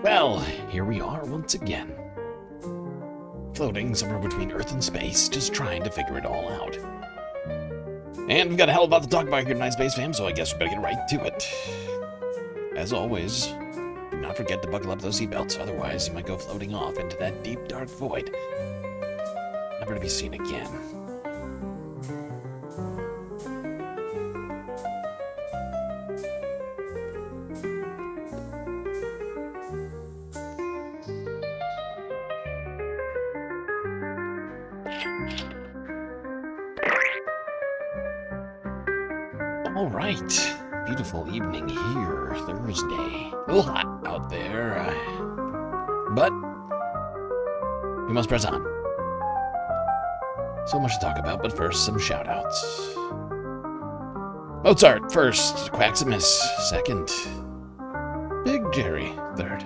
Well, here we are once again. floating somewhere between Earth and space, just trying to figure it all out. And we've got a hell of a lot to talk about here tonight, Space Fam, so I guess we better get right to it. As always, do not forget to buckle up those seatbelts, otherwise you might go floating off into that deep, dark void, never to be seen again. All right, beautiful evening here, Thursday. A little hot out there, but we must press on. So much to talk about, but first, some shout-outs. Mozart first, Quaximus second, Big Jerry third,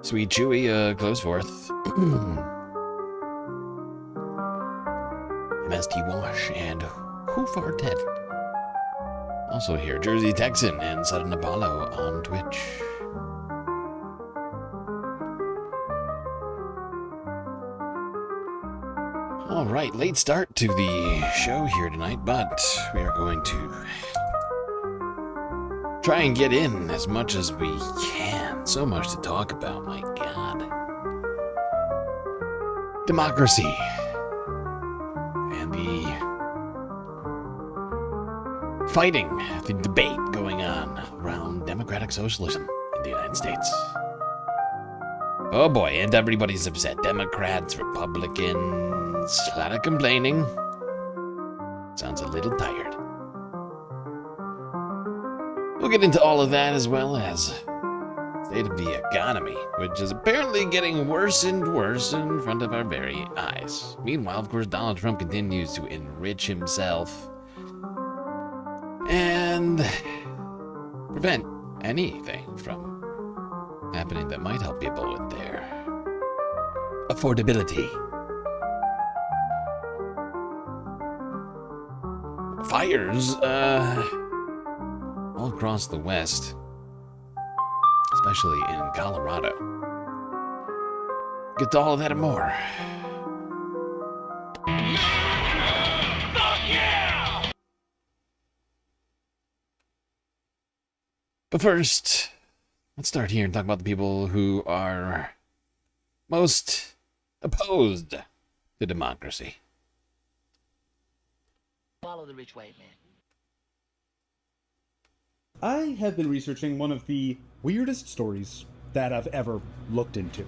Sweet Chewy close fourth, MST Wash, and Who Far Ted. Also here, Jersey Texan and Sudden Apollo on Twitch. Alright, late start to the show here tonight, but we are going to try and get in as much as we can. So much to talk about, my God. Democracy. And the fighting, the debate going on around democratic socialism in the United States. Oh boy, and everybody's upset. Democrats, Republicans, a lot of complaining. Sounds a little tired. We'll get into all of that as well as state of the economy, which is apparently getting worse and worse in front of our very eyes. Meanwhile, of course, Donald Trump continues to enrich himself and prevent anything from happening that might help people with their affordability. Fires all across the West, especially in Colorado. Get to all of that and more. But first, let's start here and talk about the people who are most opposed to democracy. Follow the rich white man. I have been researching one of the weirdest stories that I've ever looked into.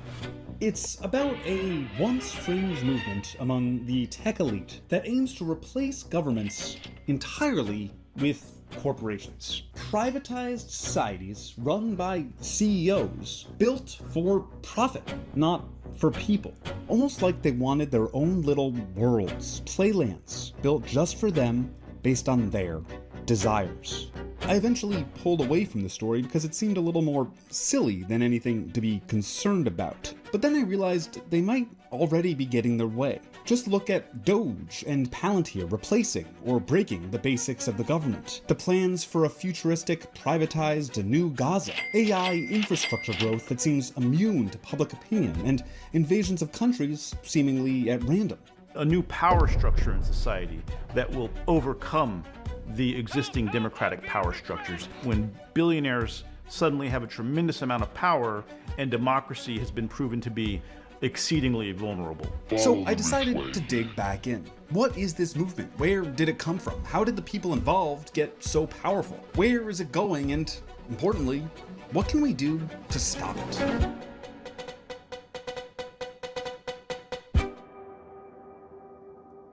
It's about a once fringe movement among the tech elite that aims to replace governments entirely with corporations. Privatized societies run by CEOs, built for profit, not for people. Almost like they wanted their own little worlds, playlands, built just for them based on their desires. I eventually pulled away from the story because it seemed a little more silly than anything to be concerned about. But then I realized they might already be getting their way. Just look at Doge and Palantir replacing or breaking the basics of the government. The plans for a futuristic, privatized new Gaza. AI infrastructure growth that seems immune to public opinion, and invasions of countries seemingly at random. A new power structure in society that will overcome the existing democratic power structures. When billionaires suddenly have a tremendous amount of power and democracy has been proven to be exceedingly vulnerable. So I decided to dig back in. What is this movement? Where did it come from? How did the people involved get so powerful? Where is it going? And importantly, what can we do to stop it?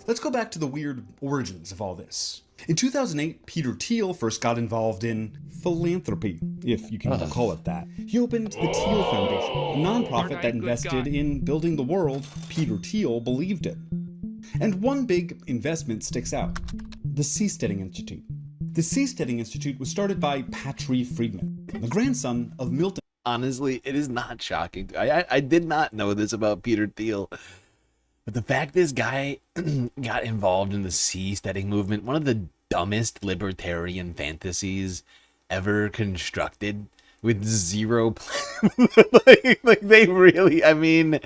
Let's go back to the weird origins of all this. In 2008, Peter Thiel first got involved in philanthropy, if you can call it that. He opened the Thiel Foundation, a nonprofit that invested in building the world Peter Thiel believed in. And one big investment sticks out: the Seasteading Institute. The Seasteading Institute was started by Patry Friedman, the grandson of Milton. Honestly, it is not shocking. I did not know this about Peter Thiel. But the fact this guy got involved in the seasteading movement, one of the dumbest libertarian fantasies ever constructed, with zero plan. like they really, I mean,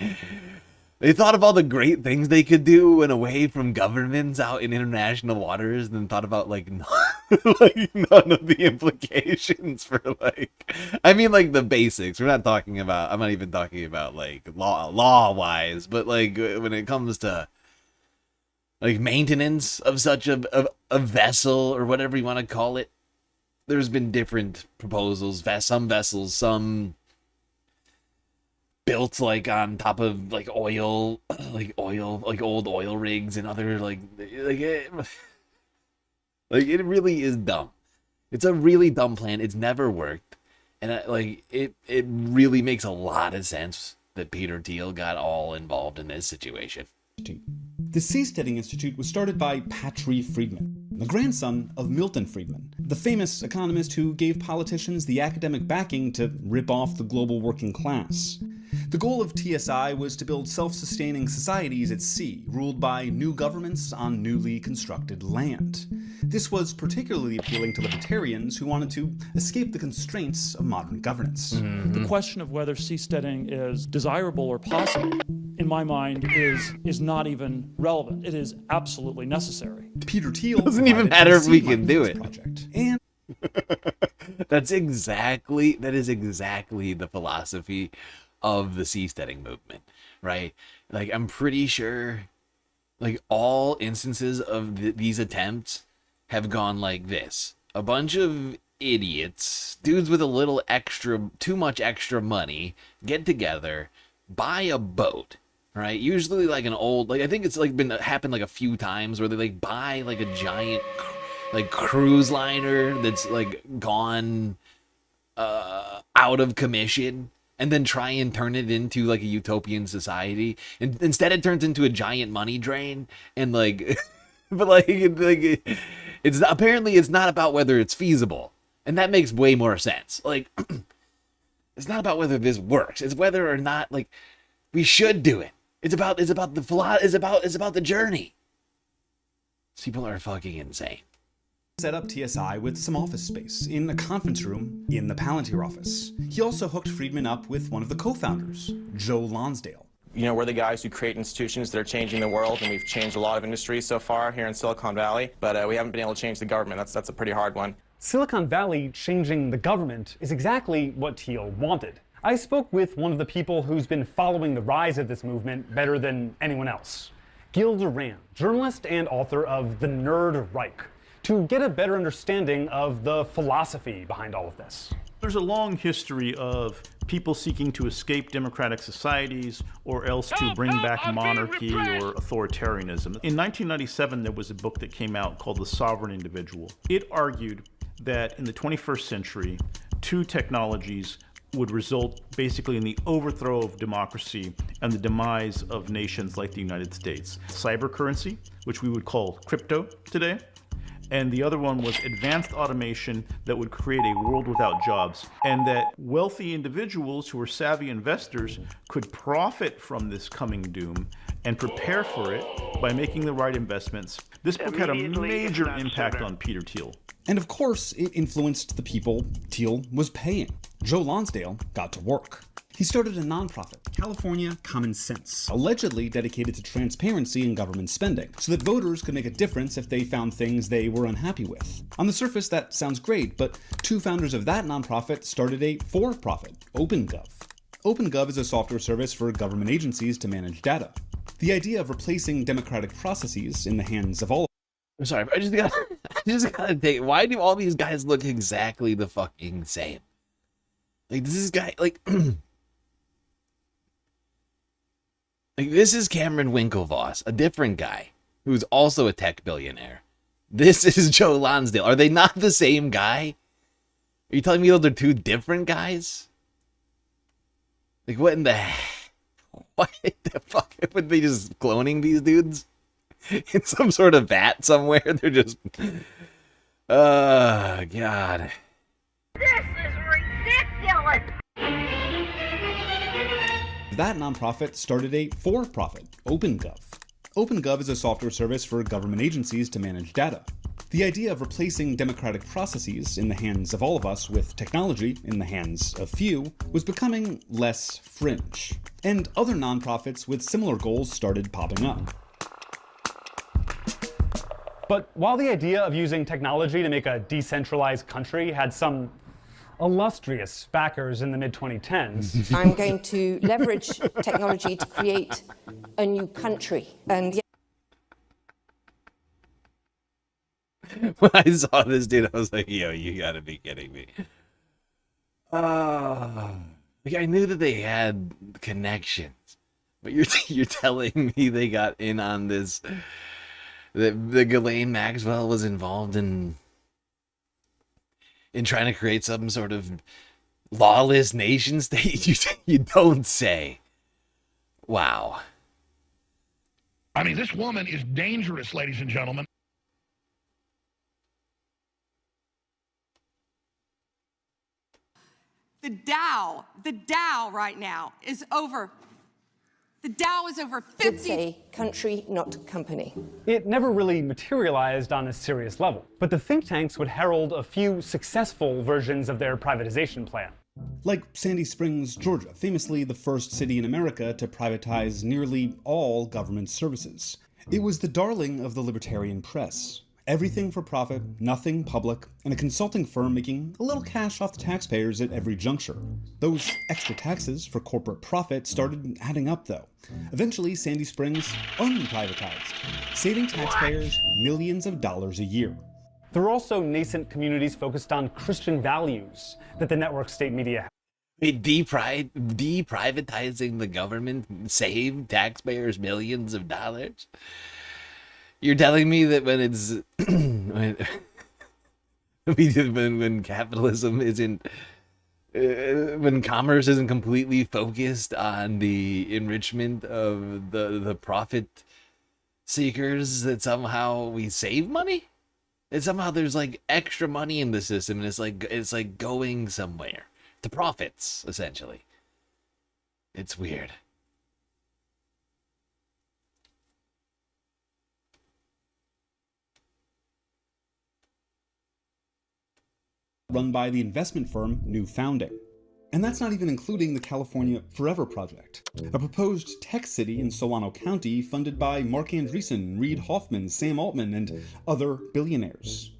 They thought of all the great things they could do and away from governments out in international waters, and then thought about like, like none of the implications for like, I mean like the basics. We're not talking about. I'm not even talking about like law wise, but like when it comes to like maintenance of such a vessel or whatever you want to call it. There's been different proposals. Some vessels, some built like on top of like oil, like old oil rigs, and other like it really is dumb. It's a really dumb plan. It's never worked, and it really makes a lot of sense that Peter Thiel got all involved in this situation. The Seasteading Institute was started by Patry Friedman, the grandson of Milton Friedman, the famous economist who gave politicians the academic backing to rip off the global working class. The goal of TSI was to build self-sustaining societies at sea, ruled by new governments on newly constructed land. This was particularly appealing to libertarians who wanted to escape the constraints of modern governance. The question of whether seasteading is desirable or possible, in my mind, is not even relevant. It is absolutely necessary. Peter Thiel doesn't even matter if we can do it. Project. And that is exactly the philosophy of the seasteading movement, right? Like, I'm pretty sure like all instances of these attempts have gone like this. A bunch of idiots, dudes with a little too much extra money, get together, buy a boat, right? Usually like an old, like I think it's like happened like a few times where they like buy like a giant like cruise liner that's like gone out of commission, and then try and turn it into like a utopian society. And instead it turns into a giant money drain, and like but like it's apparently it's not about whether it's feasible. And that makes way more sense. Like it's not about whether this works. It's whether or not like we should do it. It's about the journey. These people are fucking insane. Set up TSI with some office space in a conference room in the Palantir office. He also hooked Friedman up with one of the co-founders, Joe Lonsdale. You know, we're the guys who create institutions that are changing the world, and we've changed a lot of industries so far here in Silicon Valley, but we haven't been able to change the government. That's a pretty hard one. Silicon Valley changing the government is exactly what Thiel wanted. I spoke with one of the people who's been following the rise of this movement better than anyone else. Gil Duran, journalist and author of The Nerd Reich, to get a better understanding of the philosophy behind all of this. There's a long history of people seeking to escape democratic societies or else to bring back monarchy or authoritarianism. In 1997, there was a book that came out called The Sovereign Individual. It argued that in the 21st century, two technologies would result basically in the overthrow of democracy and the demise of nations like the United States. Cybercurrency, which we would call crypto today, and the other one was advanced automation that would create a world without jobs, and that wealthy individuals who were savvy investors could profit from this coming doom and prepare for it by making the right investments. This book had a major impact on Peter Thiel. And of course, it influenced the people Thiel was paying. Joe Lonsdale got to work. He started a nonprofit, California Common Sense, allegedly dedicated to transparency in government spending, so that voters could make a difference if they found things they were unhappy with. On the surface, that sounds great, but two founders of that nonprofit started a for-profit, OpenGov. OpenGov is a software service for government agencies to manage data. The idea of replacing democratic processes in the hands of all. I'm sorry, I just gotta take. Why do all these guys look exactly the fucking same? Like this guy, like, like this is Cameron Winklevoss, a different guy who's also a tech billionaire. This is Joe Lonsdale. Are they not the same guy? Are you telling me those are two different guys? Like what in the fuck? Would they just cloning these dudes in some sort of vat somewhere? They're just, God. This is ridiculous! That nonprofit started a for-profit, OpenGov. OpenGov is a software service for government agencies to manage data. The idea of replacing democratic processes in the hands of all of us with technology in the hands of few was becoming less fringe, and other nonprofits with similar goals started popping up. But while the idea of using technology to make a decentralized country had some illustrious backers in the mid-2010s, I'm going to leverage technology to create a new country. And When I saw this dude, I was like, yo, you gotta be kidding me. Like, I knew that they had connections, but you're telling me they got in on this, that the Ghislaine Maxwell was involved in trying to create some sort of lawless nation state? You don't say. Wow. I mean, this woman is dangerous, ladies and gentlemen. The Dow right now is over. The Dow is over 50. it's a country, not company. it never really materialized on a serious level. But the think tanks would herald a few successful versions of their privatization plan. Like Sandy Springs, Georgia, famously the first city in America to privatize nearly all government services. It was the darling of the libertarian press. Everything for profit, nothing public, and a consulting firm making a little cash off the taxpayers at every juncture. Those extra taxes for corporate profit started adding up though. Eventually, Sandy Springs unprivatized, saving taxpayers millions of dollars a year. There were also nascent communities focused on Christian values that the network state media had. Wait, deprivatizing the government saved taxpayers millions of dollars? You're telling me that when it's when capitalism isn't, when commerce isn't completely focused on the enrichment of the profit seekers, that somehow we save money? And somehow there's like extra money in the system, and it's like going somewhere to profits, essentially. It's weird. Run by the investment firm New Founding. And that's not even including the California Forever Project, a proposed tech city in Solano County funded by Mark Andreessen, Reid Hoffman, Sam Altman, and other billionaires.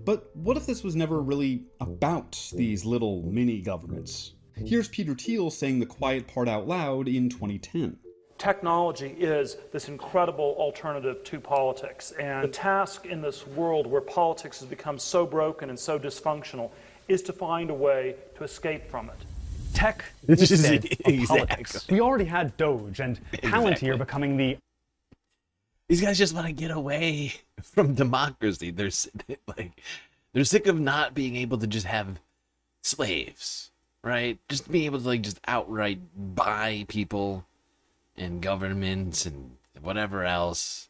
But what if this was never really about these little mini-governments? Here's Peter Thiel saying the quiet part out loud in 2010. Technology is this incredible alternative to politics, and the task in this world where politics has become so broken and so dysfunctional is to find a way to escape from it. Tech This is instead of exactly. politics. We already had Doge and Palantir becoming the These guys just want to get away from democracy. They're sick of not being able to just have slaves, right? Just being able to just outright buy people and governments and whatever else.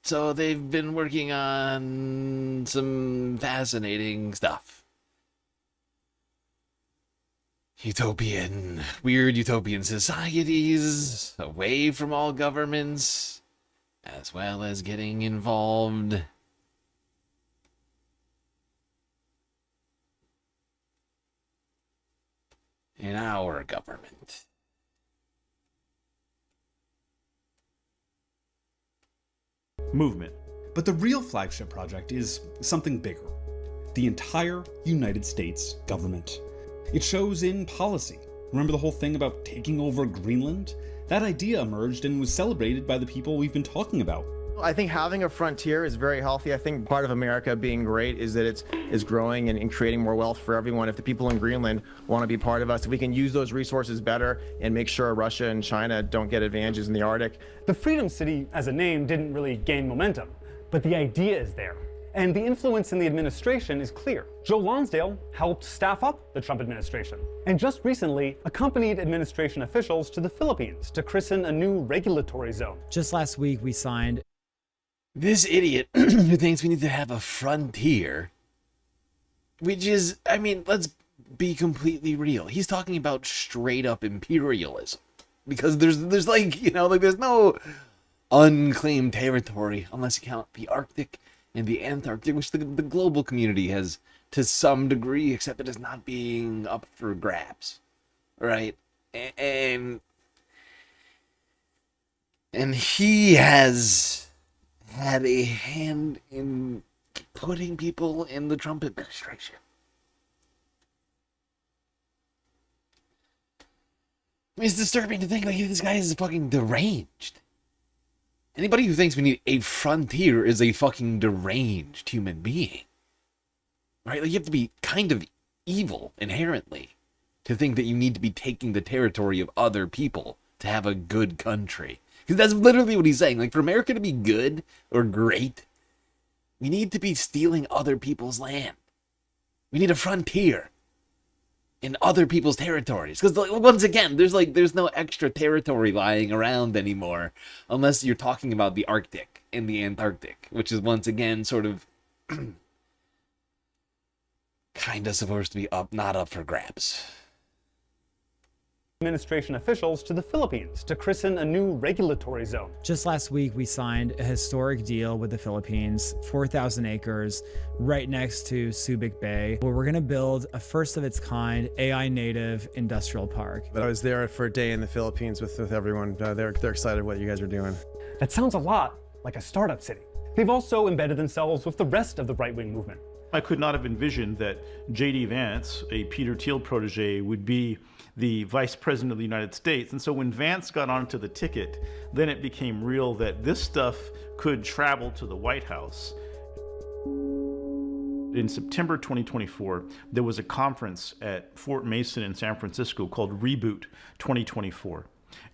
So they've been working on some fascinating stuff. Weird utopian societies, away from all governments, as well as getting involved in our government. Movement. But the real flagship project is something bigger. The entire United States government. It shows in policy. Remember the whole thing about taking over Greenland? That idea emerged and was celebrated by the people we've been talking about. I think having a frontier is very healthy. I think part of America being great is that it's growing and creating more wealth for everyone. If the people in Greenland want to be part of us, if we can use those resources better and make sure Russia and China don't get advantages in the Arctic. The Freedom City as a name didn't really gain momentum, but the idea is there. And the influence in the administration is clear. Joe Lonsdale helped staff up the Trump administration, and just recently accompanied administration officials to the Philippines to christen a new regulatory zone. Just last week, we signed. This idiot who thinks we need to have a frontier, which is, I mean, let's be completely real. He's talking about straight up imperialism, because there's like, there's no unclaimed territory unless you count the Arctic in the Antarctic, which the global community has, to some degree, accepted as not being up for grabs, right? And he has had a hand in putting people in the Trump administration. I mean, it's disturbing to think like this guy is fucking deranged. Anybody who thinks we need a frontier is a fucking deranged human being. Right? Like, you have to be kind of evil inherently to think that you need to be taking the territory of other people to have a good country. Because that's literally what he's saying. Like, for America to be good or great, we need to be stealing other people's land. We need a frontier in other people's territories. Because, once again, there's no extra territory lying around anymore, unless you're talking about the Arctic and the Antarctic, which is, once again, sort of kind of supposed to be not up for grabs. Administration officials to the Philippines to christen a new regulatory zone. Just last week, we signed a historic deal with the Philippines, 4,000 acres, right next to Subic Bay, where we're going to build a first-of-its-kind AI-native industrial park. But I was there for a day in the Philippines with everyone. They're excited what you guys are doing. That sounds a lot like a startup city. They've also embedded themselves with the rest of the right-wing movement. I could not have envisioned that J.D. Vance, a Peter Thiel protege, would be the vice president of the United States. And so when Vance got onto the ticket, then it became real that this stuff could travel to the White House. In September 2024, there was a conference at Fort Mason in San Francisco called Reboot 2024.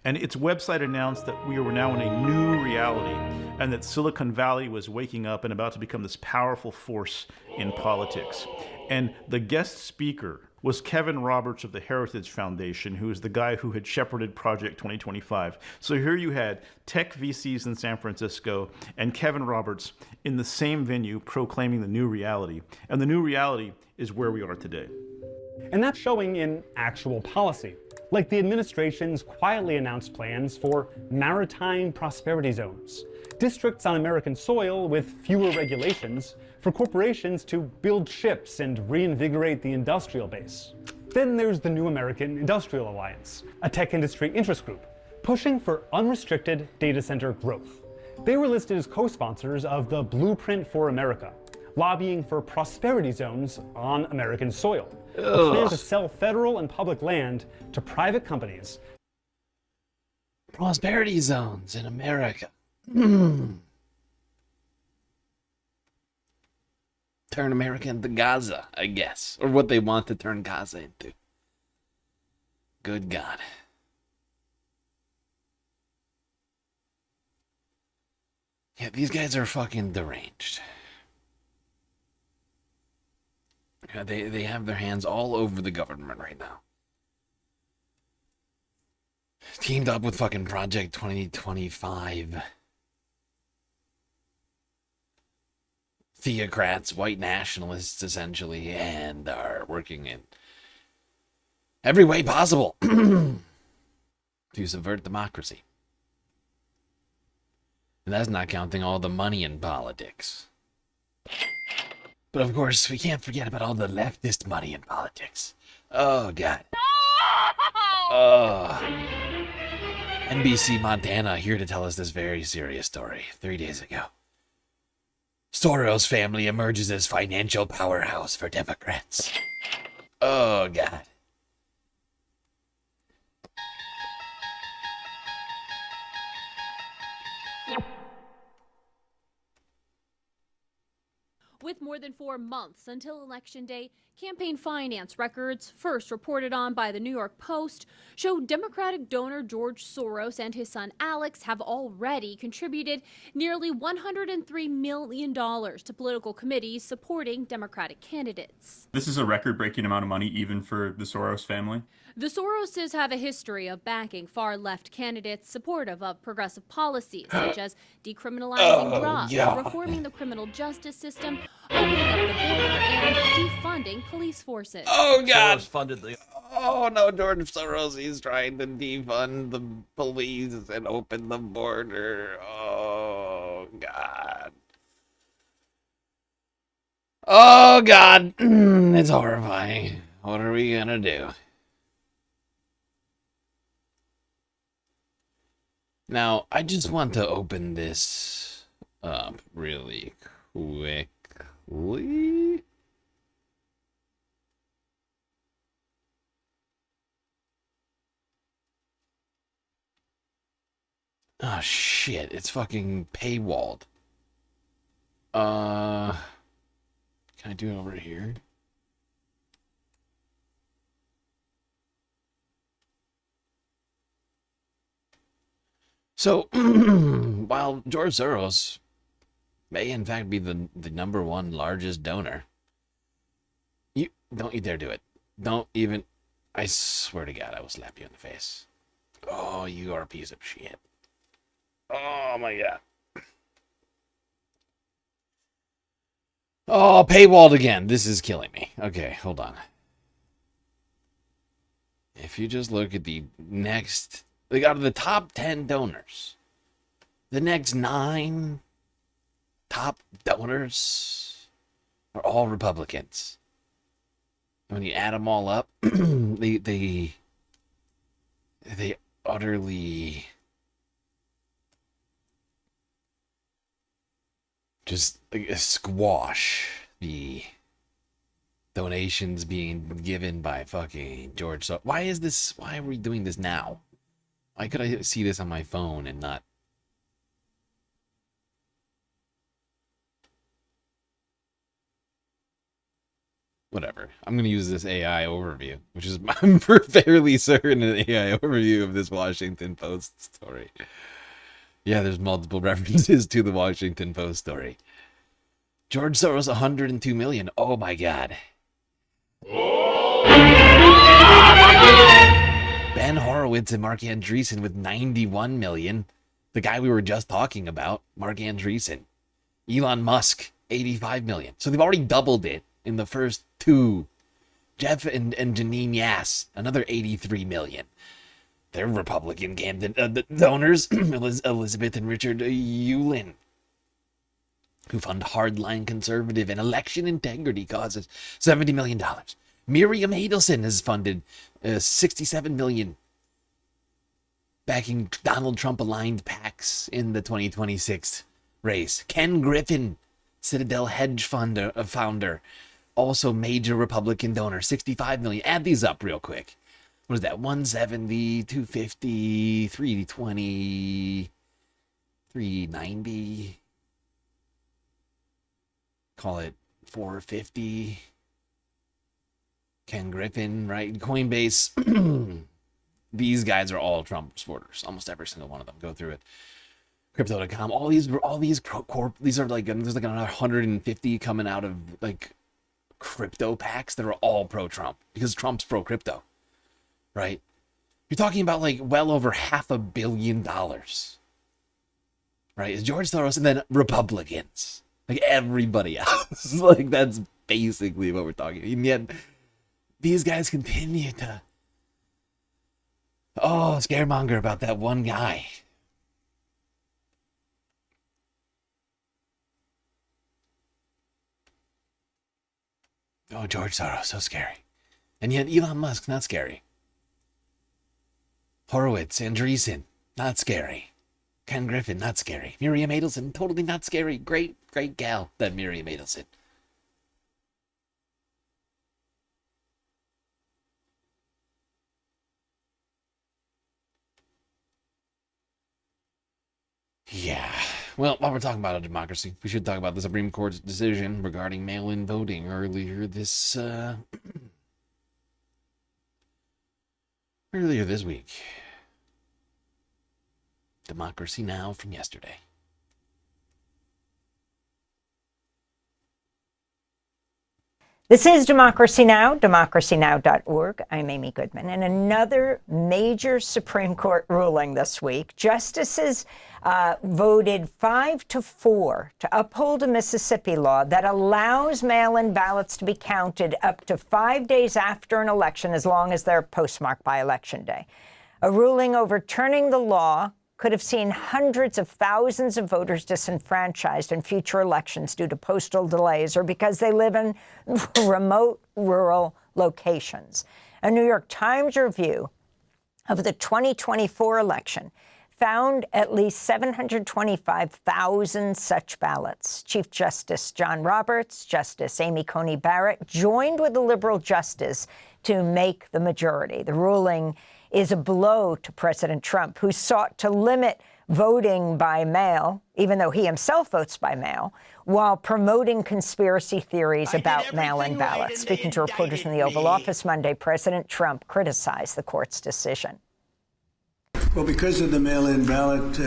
And its website announced that we were now in a new reality and that Silicon Valley was waking up and about to become this powerful force in politics. And the guest speaker was Kevin Roberts of the Heritage Foundation, who is the guy who had shepherded Project 2025. So here you had tech VCs in San Francisco and Kevin Roberts in the same venue proclaiming the new reality. And the new reality is where we are today. And that's showing in actual policy, like the administration's quietly announced plans for maritime prosperity zones, districts on American soil with fewer regulations for corporations to build ships and reinvigorate the industrial base. Then there's the New American Industrial Alliance, a tech industry interest group, pushing for unrestricted data center growth. They were listed as co-sponsors of the Blueprint for America, lobbying for prosperity zones on American soil, a plan to sell federal and public land to private companies. Prosperity zones in America. Turn America into Gaza, I guess. Or what they want to turn Gaza into. Good God. Yeah, these guys are fucking deranged. Yeah, they have their hands all over the government right now. Teamed up with fucking Project 2025. Theocrats, white nationalists, essentially, and are working in every way possible to subvert democracy. And that's not counting all the money in politics. But of course, we can't forget about all the leftist money in politics. Oh, God. Oh. NBC Montana here to tell us this very serious story 3 days ago. Soros family emerges as financial powerhouse for Democrats. Oh, God. With more than 4 months until Election Day, campaign finance records, first reported on by the New York Post, show Democratic donor George Soros and his son Alex have already contributed nearly $103 million to political committees supporting Democratic candidates. This is a record-breaking amount of money even for the Soros family. The Soroses have a history of backing far-left candidates supportive of progressive policies, such as decriminalizing drugs, reforming the criminal justice system, opening up the border, and defunding police forces. Oh, God. Soros funded the... Oh, no, George Soros is trying to defund the police and open the border. Oh, God. Oh, God. It's horrifying. What are we gonna do? Now, I just want to open this up really quickly. Oh, shit. It's fucking paywalled. Can I do it over here? So, while George Soros may in fact be the #1 largest donor, you don't you dare do it. Don't even. I swear to God, I will slap you in the face. Oh, you are a piece of shit. Oh my God. Oh, paywalled again. This is killing me. Okay, hold on. If you just look at the next, like out of the top 10 donors, the next 9 top donors are all Republicans. When you add them all up, they utterly just squash the donations being given by fucking George. So why are we doing this now? Why could I see this on my phone and not? Whatever. I'm going to use this AI overview, which is, I'm fairly certain, an AI overview of this Washington Post story. Yeah, there's multiple references to the Washington Post story. George Soros, 102 million. Oh my God. Ben Horowitz and Mark Andreessen with 91 million. The guy we were just talking about, Mark Andreessen. Elon Musk, 85 million. So they've already doubled it in the first 2. Jeff and Janine Yass, another 83 million. They're Republican donors, Elizabeth and Richard Yulin, who fund hardline conservative and election integrity causes, $70 million. Miriam Adelson has funded $67 million, backing Donald Trump-aligned PACs in the 2026 race. Ken Griffin, Citadel hedge founder, also major Republican donor, $65 million. Add these up real quick. What is that? 170, 250, 320, 390. Call it 450. Ken Griffin, right? Coinbase. These guys are all Trump supporters. Almost every single one of them. Go through it. Crypto.com. All these these are like, there's like another 150 coming out of like crypto packs that are all pro-Trump because Trump's pro-crypto, right? You're talking about like well over $500 million, right? It's George Soros and then Republicans, like everybody else. Like that's basically what we're talking about. And yet these guys continue to scaremonger about that one guy. Oh, George Soros, so scary. And yet Elon Musk, not scary. Horowitz, Andreessen, not scary. Ken Griffin, not scary. Miriam Adelson, totally not scary. Great gal, that Miriam Adelson. Yeah. Well, while we're talking about a democracy, we should talk about the Supreme Court's decision regarding mail-in voting earlier this week. Democracy Now! From yesterday. This is Democracy Now!, democracynow.org. I'm Amy Goodman. And another major Supreme Court ruling this week. Justices voted 5-4 to uphold a Mississippi law that allows mail-in ballots to be counted up to 5 days after an election as long as they're postmarked by Election Day. A ruling overturning the law could have seen hundreds of thousands of voters disenfranchised in future elections due to postal delays or because they live in remote rural locations. A New York Times review of the 2024 election found at least 725,000 such ballots. Chief Justice John Roberts, Justice Amy Coney Barrett joined with the liberal justice to make the majority. The ruling is a blow to President Trump, who sought to limit voting by mail, even though he himself votes by mail, while promoting conspiracy theories about mail-in ballots. Speaking to reporters in the Oval Office Monday, President Trump criticized the court's decision. Well, because of the mail-in ballot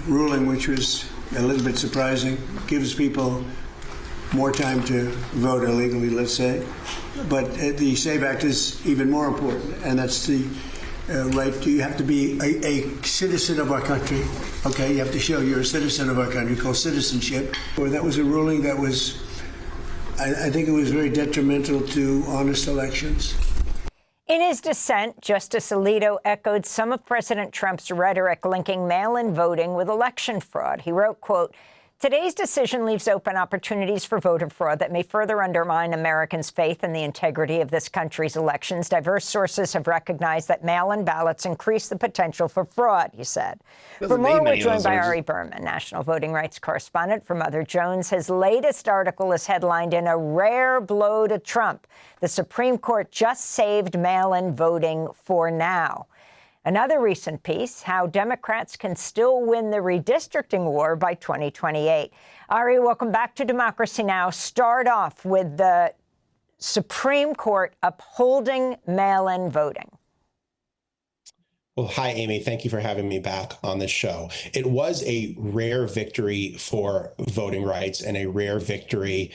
ruling, which was a little bit surprising, gives people more time to vote illegally, let's say. But the SAVE Act is even more important, and that's the right. You have to be a citizen of our country. Okay, you have to show you're a citizen of our country, called citizenship. Or that was a ruling that was, I think it was very detrimental to honest elections. In his dissent, Justice Alito echoed some of President Trump's rhetoric linking mail-in voting with election fraud. He wrote, quote, "Today's decision leaves open opportunities for voter fraud that may further undermine Americans' faith in the integrity of this country's elections. Diverse sources have recognized that mail-in ballots increase the potential for fraud," he said. For more, we're joined by Ari Berman, national voting rights correspondent for Mother Jones. His latest article is headlined "In a Rare Blow to Trump. The Supreme Court just saved mail-in voting for now." Another recent piece, how Democrats can still win the redistricting war by 2028. Ari, welcome back to Democracy Now! Start off with the Supreme Court upholding mail-in voting. Well, hi, Amy. Thank you for having me back on the show. It was a rare victory for voting rights and a rare victory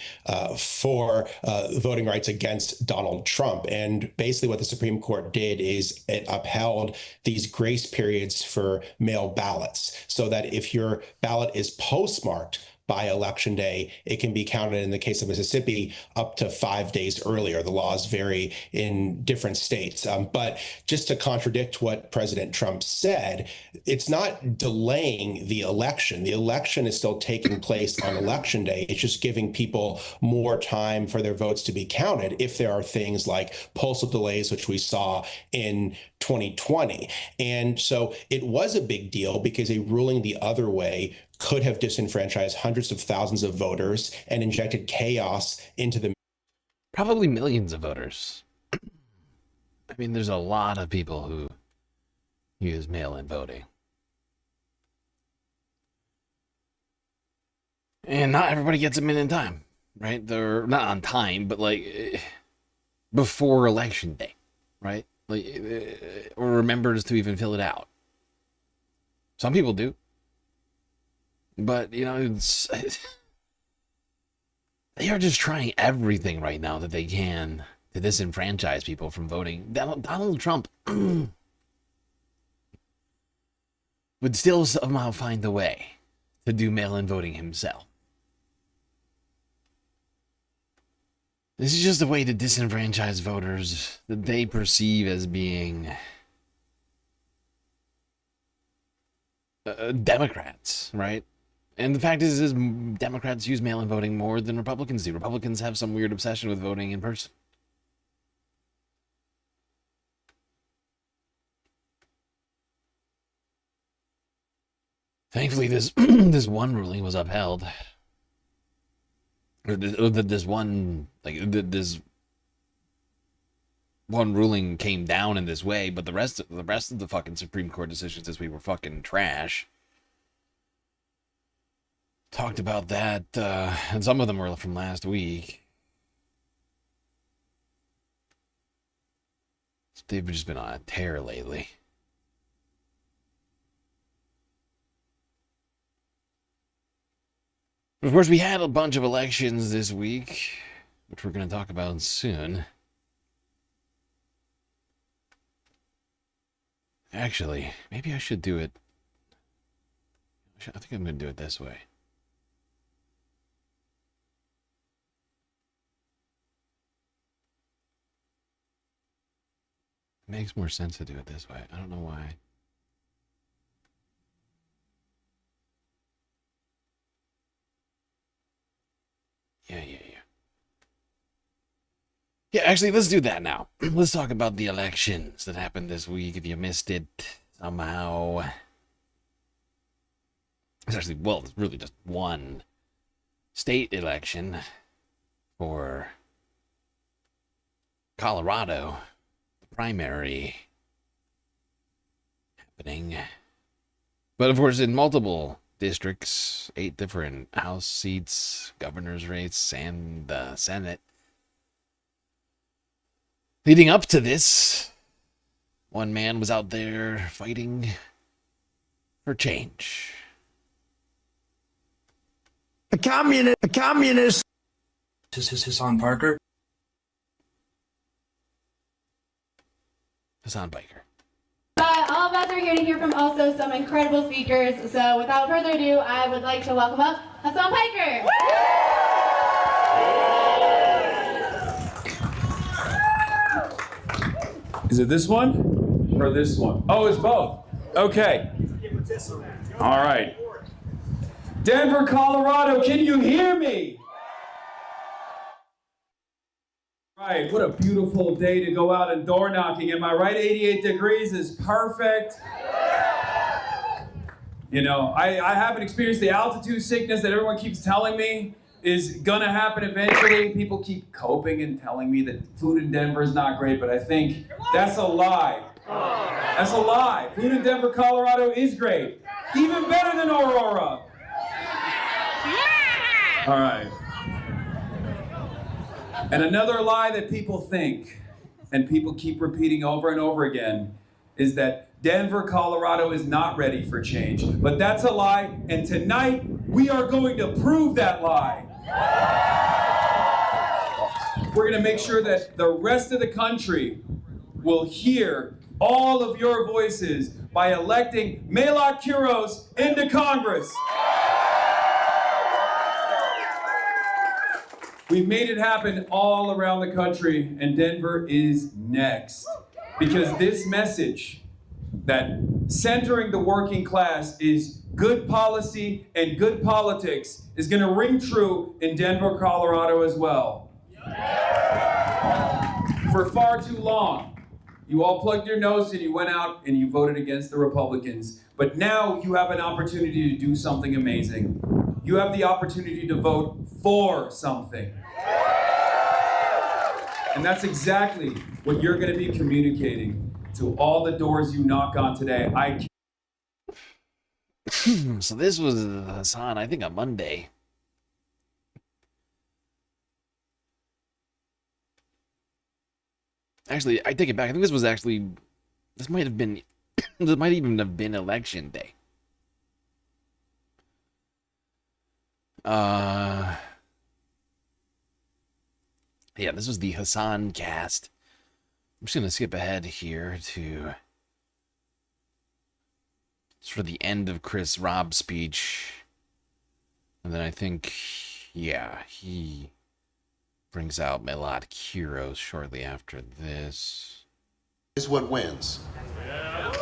for voting rights against Donald Trump. And basically what the Supreme Court did is it upheld these grace periods for mail ballots so that if your ballot is postmarked by Election Day, it can be counted, in the case of Mississippi, up to 5 days earlier. The laws vary in different states. But just to contradict what President Trump said, it's not delaying the election. The election is still taking place on Election Day. It's just giving people more time for their votes to be counted if there are things like postal delays, which we saw in 2020. And so it was a big deal because a ruling the other way could have disenfranchised hundreds of thousands of voters and injected chaos into the... Probably millions of voters. I mean, there's a lot of people who use mail-in voting. And not everybody gets them in time, right? They're not on time, but like before Election Day, right? Like, or remembers to even fill it out. Some people do. But, you know, they are just trying everything right now that they can to disenfranchise people from voting. Donald Trump would still somehow find a way to do mail-in voting himself. This is just a way to disenfranchise voters that they perceive as being Democrats, right? And the fact is Democrats use mail-in voting more than Republicans do. Republicans have some weird obsession with voting in person. Thankfully, this this one ruling was upheld. Or this one ruling came down in this way, but the rest of the fucking Supreme Court decisions this week were fucking trash. Talked about that, and some of them were from last week. They've just been on a tear lately. Of course, we had a bunch of elections this week, which we're going to talk about soon. Actually, maybe I should do it. I think I'm going to do it this way. It makes more sense to do it this way. I don't know why. Yeah, actually, let's do that now. Let's talk about the elections that happened this week. If you missed it somehow, it's actually, well, it's really just one state election for Colorado, the primary happening. But of course, in multiple districts, 8 different House seats, governor's race, and the Senate. Leading up to this, one man was out there fighting for change. A communist. This is Hassan Parker. Hassan Biker. All of us are here to hear from also some incredible speakers. So without further ado, I would like to welcome up Hassan Biker. Is it this one or this one? Oh, it's both. Okay. All right. Denver, Colorado, can you hear me? Right, what a beautiful day to go out and door knocking. Am I right? 88 degrees is perfect. You know, I haven't experienced the altitude sickness that everyone keeps telling me is gonna happen eventually. People keep coping and telling me that food in Denver is not great, but I think that's a lie. That's a lie. Food in Denver, Colorado is great. Even better than Aurora. All right. And another lie that people think, and people keep repeating over and over again, is that Denver, Colorado is not ready for change. But that's a lie, and tonight we are going to prove that lie. We're going to make sure that the rest of the country will hear all of your voices by electing Melot Kuros into Congress. We've made it happen all around the country, and Denver is next. Because this message that centering the working class is good policy and good politics is going to ring true in Denver, Colorado as well. For far too long, you all plugged your nose and you went out and you voted against the Republicans. But now you have an opportunity to do something amazing. You have the opportunity to vote for something. And that's exactly what you're going to be communicating to all the doors you knock on today. So this was Hassan, I think, on Monday. Actually, I take it back. I think this might have been, this might even have been election day. Yeah, this was the Hassan cast. I'm just going to skip ahead here to for the end of Chris Rob's speech. And then I think, yeah, he brings out Melot Kuros shortly after this. Is what wins.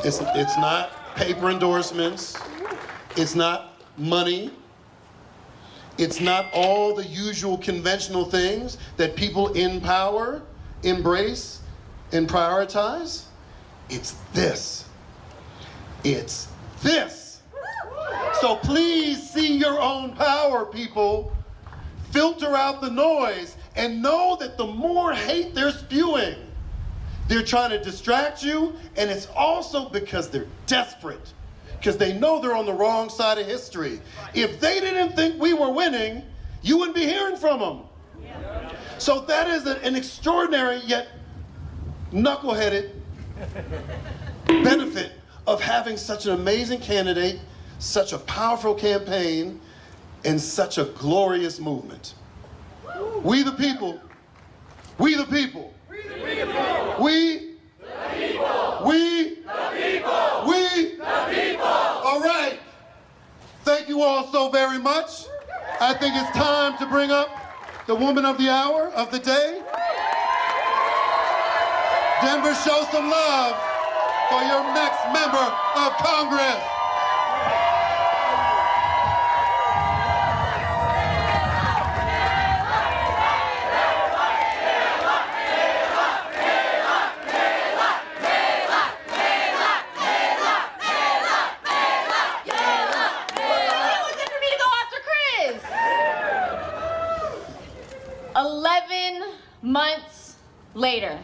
It's not paper endorsements. It's not money. It's not all the usual conventional things that people in power embrace and prioritize. It's this. It's this. So please see your own power, people. Filter out the noise and know that the more hate they're spewing, they're trying to distract you, and it's also because they're desperate. Because they know they're on the wrong side of history. If they didn't think we were winning, you wouldn't be hearing from them. So that is an extraordinary yet knuckleheaded benefit of having such an amazing candidate, such a powerful campaign, and such a glorious movement. We the people. We the people. We the people. We the people. We the people. We the people. All right. Thank you all so very much. I think it's time to bring up the woman of the hour, of the day. Denver, show some love for your next member of Congress. later.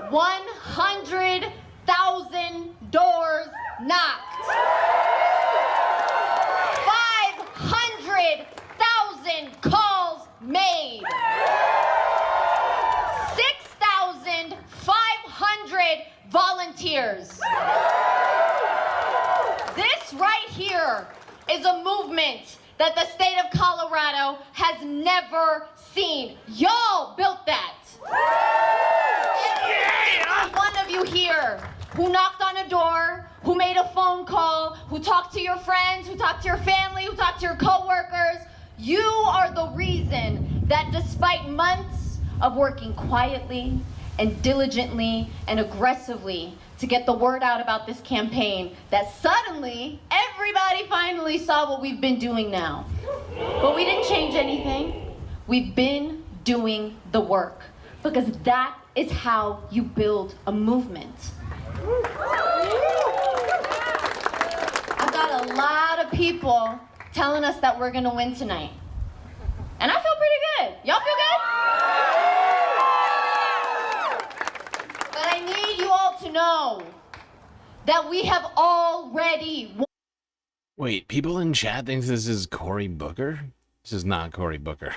100,000 doors knocked. 500,000 calls made. 6,500 volunteers. This right here is a movement that the state of Colorado has never seen. Y'all built that. Every one of you here who knocked on a door, who made a phone call, who talked to your friends, who talked to your family, who talked to your coworkers, you are the reason that despite months of working quietly and diligently and aggressively to get the word out about this campaign, that suddenly everybody finally saw what we've been doing now. But we didn't change anything. We've been doing the work, because that is how you build a movement. I've got a lot of people telling us that we're gonna win tonight. And I feel pretty good. Y'all feel good? But I need you all to know that we have already won. Wait, people in chat think this is Cory Booker? This is not Cory Booker.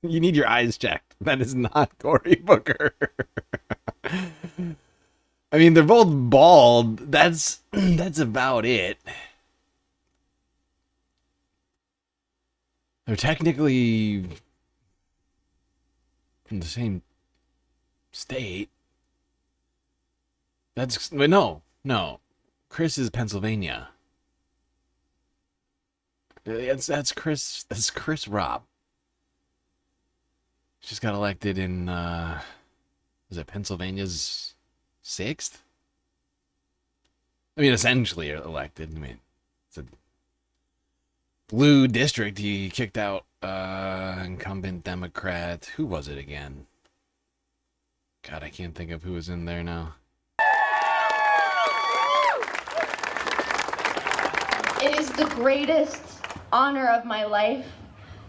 You need your eyes checked. That is not Cory Booker. I mean, they're both bald. That's about it. They're technically from the same state. No. Chris is Pennsylvania. That's Chris Robb. Just got elected in is it Pennsylvania's 6th? I mean, essentially elected. I mean, it's a blue district. He kicked out incumbent Democrat. Who was it again? God, I can't think of who was in there now. It is the greatest honor of my life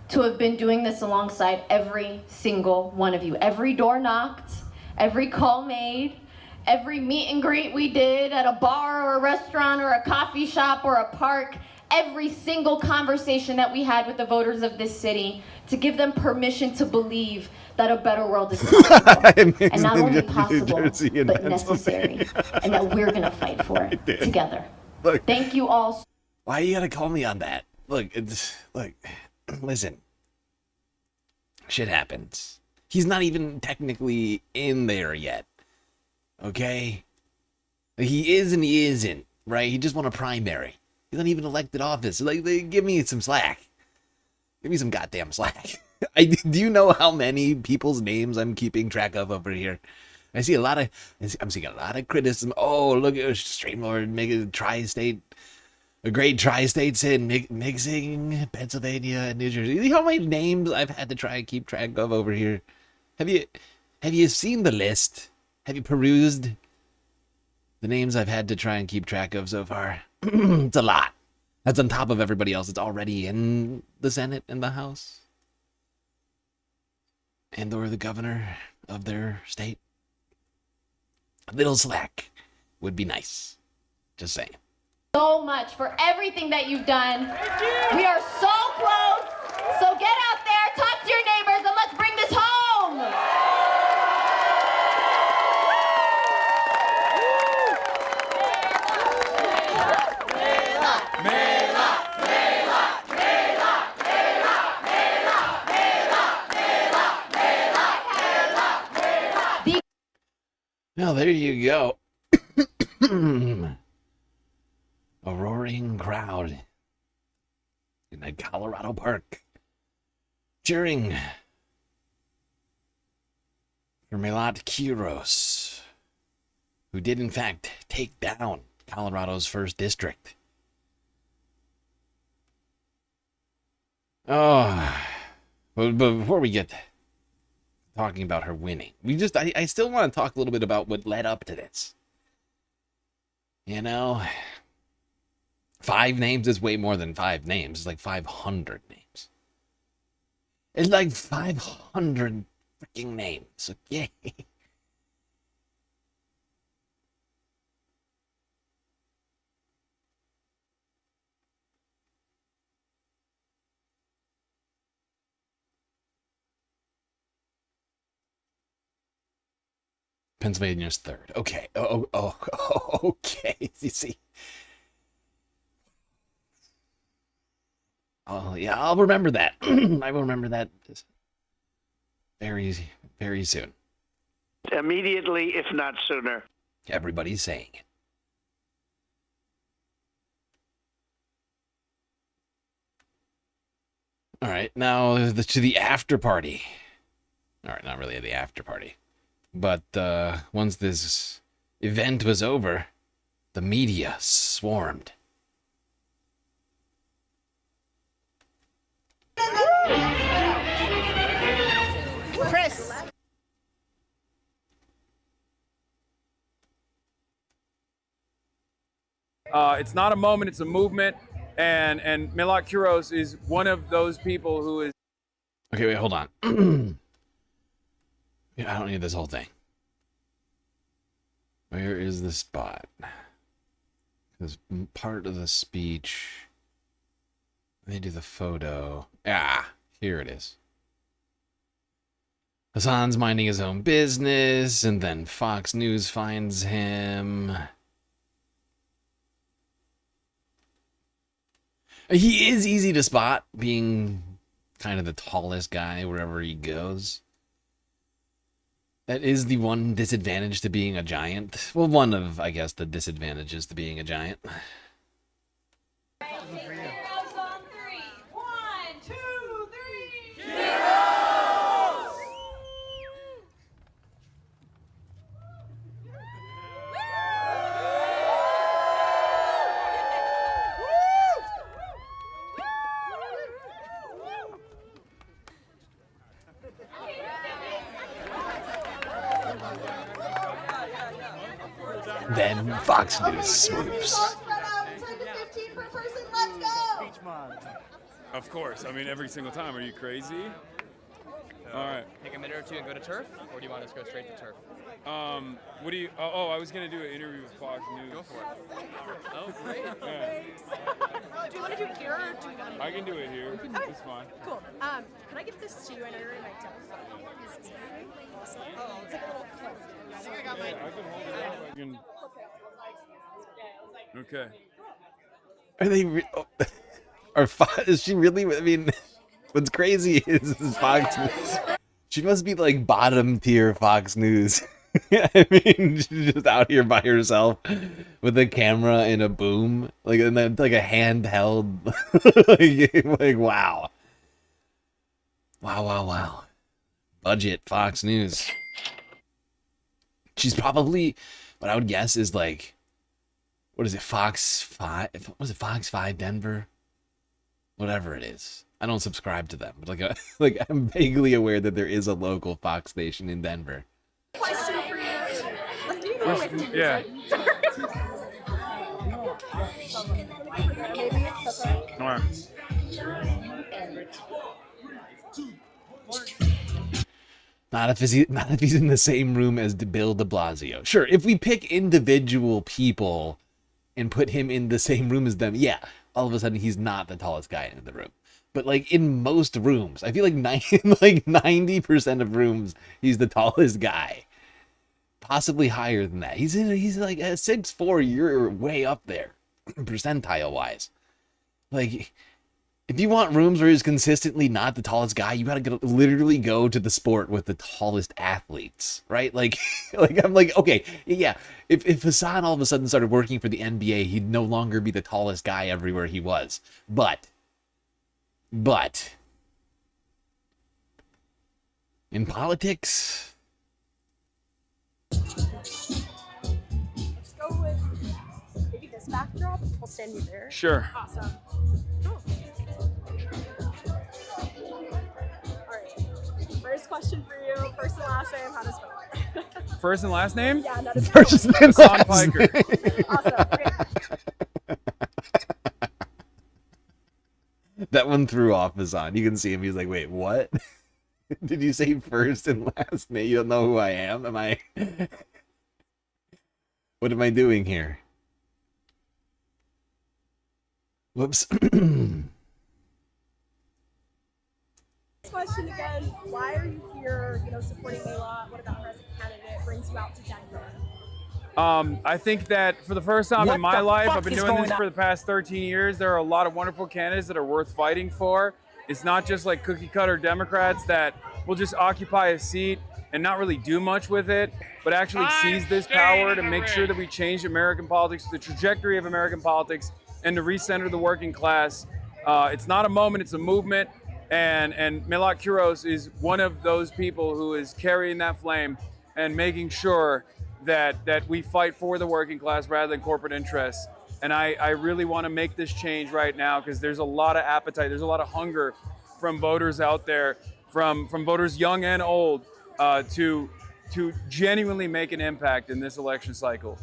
to have been doing this alongside every single one of you. Every door knocked, every call made, every meet and greet we did at a bar or a restaurant or a coffee shop or a park, every single conversation that we had with the voters of this city to give them permission to believe that a better world is possible. And not only possible, but necessary. And that we're gonna fight for it together. Look, thank you all. Why you gotta call me on that? Look, listen. Shit happens. He's not even technically in there yet. Okay? He is and he isn't, right? He just won a primary. He's not even elected office. Like, give me some slack. Give me some goddamn slack. Do you know how many people's names I'm keeping track of over here? I'm seeing a lot of criticism. Oh, look at StreamLord make a tri-state, a great tri-state sin mixing Pennsylvania and New Jersey. You know how many names I've had to try and keep track of over here? Have you seen the list? Have you perused the names I've had to try and keep track of so far? It's a lot. That's on top of everybody else that's already in the Senate and the House. And or the governor of their state. A little slack would be nice. Just saying. So much for everything that you've done. We are so close. So get out there, talk to your neighbors, and let's bring this home. Well, there you go. A roaring crowd in a Colorado park cheering for Milat Kiros, who did in fact take down Colorado's 1st district. Oh, but before we get talking about her winning, I still want to talk a little bit about what led up to this. You know, 5 names is way more than 5 names. It's like 500 names. It's like 500 freaking names, okay? Pennsylvania's third. Okay. Okay. You see. Oh, yeah, I'll remember that. I will remember that very, very soon. Immediately, if not sooner. Everybody's saying it. All right, now to the after party. All right, not really the after party. But once this event was over, the media swarmed. Chris. It's not a moment, it's a movement. And Milot Kuros is one of those people who is... Okay, wait, hold on. Yeah, I don't need this whole thing. Where is the spot? Because part of the speech... They do the photo. Ah, here it is. Hassan's minding his own business, and then Fox News finds him. He is easy to spot, being kind of the tallest guy wherever he goes. That is the one disadvantage to being a giant. Well, one of, I guess, the disadvantages to being a giant. Then Fox News swoops. Of course. I mean, every single time. Are you crazy? All right. Take a minute or two and go to turf, or do you want us to go straight to turf? What do you? Oh, I was gonna do an interview with Fox News. Go for it. Oh, great. Yeah. Do you want to do it here or do you want to? I can do it here. Okay. It's fine. Cool. Can I give this to you? I know you're in my telephone. Awesome. It's like a little clip. I think I got mine. I can hold it up. I can. Okay. Are they? Is she really? I mean, what's crazy is Fox News. She must be like bottom tier Fox News. I mean, she's just out here by herself with a camera and a boom, like and then like a handheld. like wow. Wow. Budget Fox News. She's probably, what I would guess is like, what is it, Fox 5? Was it Fox 5 Denver? Whatever it is. I don't subscribe to them, but like I'm vaguely aware that there is a local Fox station in Denver. Question for you. Yeah. Maybe. That's all right. All right. Not if he's in the same room as Bill de Blasio. Sure, if we pick individual people and put him in the same room as them, yeah, all of a sudden he's not the tallest guy in the room. But like in most rooms, I feel like 90% of rooms, he's the tallest guy. Possibly higher than that. He's like at 6'4", you're way up there, percentile wise. Like, if you want rooms where he's consistently not the tallest guy, you gotta literally go to the sport with the tallest athletes, right? Like, I'm like, okay, yeah. If Hassan all of a sudden started working for the NBA, he'd no longer be the tallest guy everywhere he was. But in politics, Let's go with maybe this backdrop. We'll stand you there. Sure. Awesome. Cool. All right. First question for you. First and last name. How to spell it? First and last name? Yeah, not as First and Hassan last Piker. name. Awesome. Great. That one threw off Hassan. You can see him. He's like, wait, what? Did you say first and last name? You don't know who I am? Am I? What am I doing here? Whoops. Question again, why are you here, supporting Mayla? What about her as a candidate brings you out to Denver? I think that for the first time in my life, I've been doing this for the past 13 years. There are a lot of wonderful candidates that are worth fighting for. It's not just like cookie cutter Democrats that will just occupy a seat and not really do much with it, but actually seize this power to make sure that we change American politics, the trajectory of American politics, and to recenter the working class. It's not a moment, it's a movement. And Milot Kuros is one of those people who is carrying that flame and making sure that we fight for the working class rather than corporate interests. And I really want to make this change right now because there's a lot of appetite, there's a lot of hunger from voters out there, from voters young and old, to genuinely make an impact in this election cycle.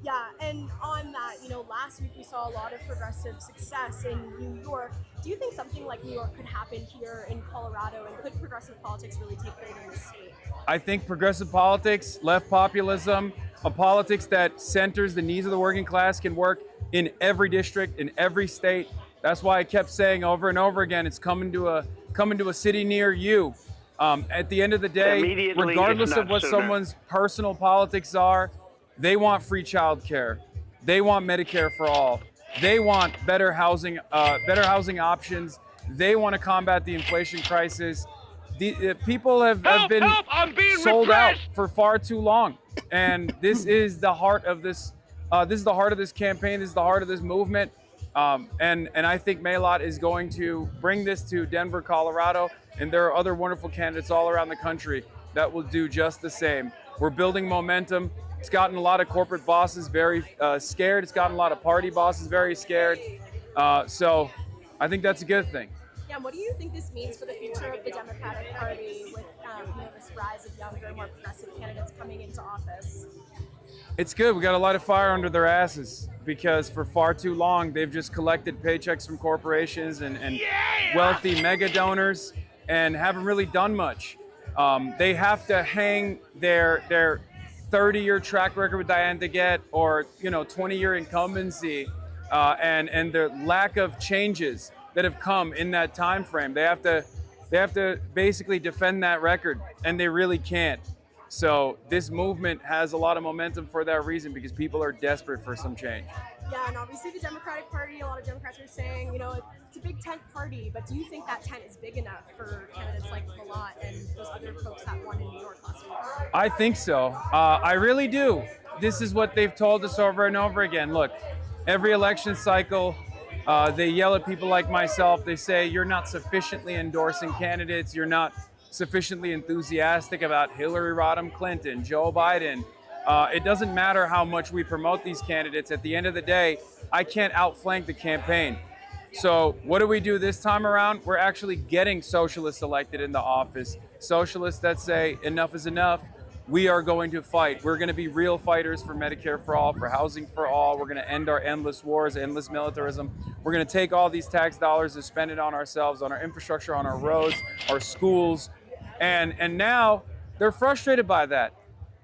Yeah, and on that, last week we saw a lot of progressive success in New York. Do you think something like New York could happen here in Colorado, and could progressive politics really take hold in the state? I think progressive politics, left populism, a politics that centers the needs of the working class can work in every district, in every state. That's why I kept saying over and over again, it's coming to a city near you. At the end of the day, regardless of what someone's personal politics are, they want free childcare. They want Medicare for all. They want better housing options. They want to combat the inflation crisis. People have been sold out for far too long, and this is the heart of this. This is the heart of this campaign. This is the heart of this movement. And I think Maylot is going to bring this to Denver, Colorado, and there are other wonderful candidates all around the country that will do just the same. We're building momentum. It's gotten a lot of corporate bosses very scared. It's gotten a lot of party bosses very scared. So I think that's a good thing. Yeah, what do you think this means for the future of the Democratic Party with this rise of younger, more progressive candidates coming into office? It's good. We got a lot of fire under their asses because for far too long they've just collected paychecks from corporations and wealthy mega donors and haven't really done much. They have to hang their 30-year track record with Diane DeGette or 20-year incumbency and the lack of changes that have come in that time frame. They have to basically defend that record, and they really can't. So this movement has a lot of momentum for that reason because people are desperate for some change. Yeah, and obviously the Democratic Party, a lot of Democrats are saying, it's a big tent party, but do you think that tent is big enough for candidates like Milot and those other folks that won in New York last week? I think so. I really do. This is what they've told us over and over again. Look, every election cycle, they yell at people like myself. They say, you're not sufficiently endorsing candidates. You're not sufficiently enthusiastic about Hillary Rodham Clinton, Joe Biden. It doesn't matter how much we promote these candidates. At the end of the day, I can't outflank the campaign. So what do we do this time around? We're actually getting socialists elected into office. Socialists that say enough is enough. We are going to fight. We're going to be real fighters for Medicare for all, for housing for all. We're going to end our endless wars, endless militarism. We're going to take all these tax dollars and spend it on ourselves, on our infrastructure, on our roads, our schools. And now they're frustrated by that.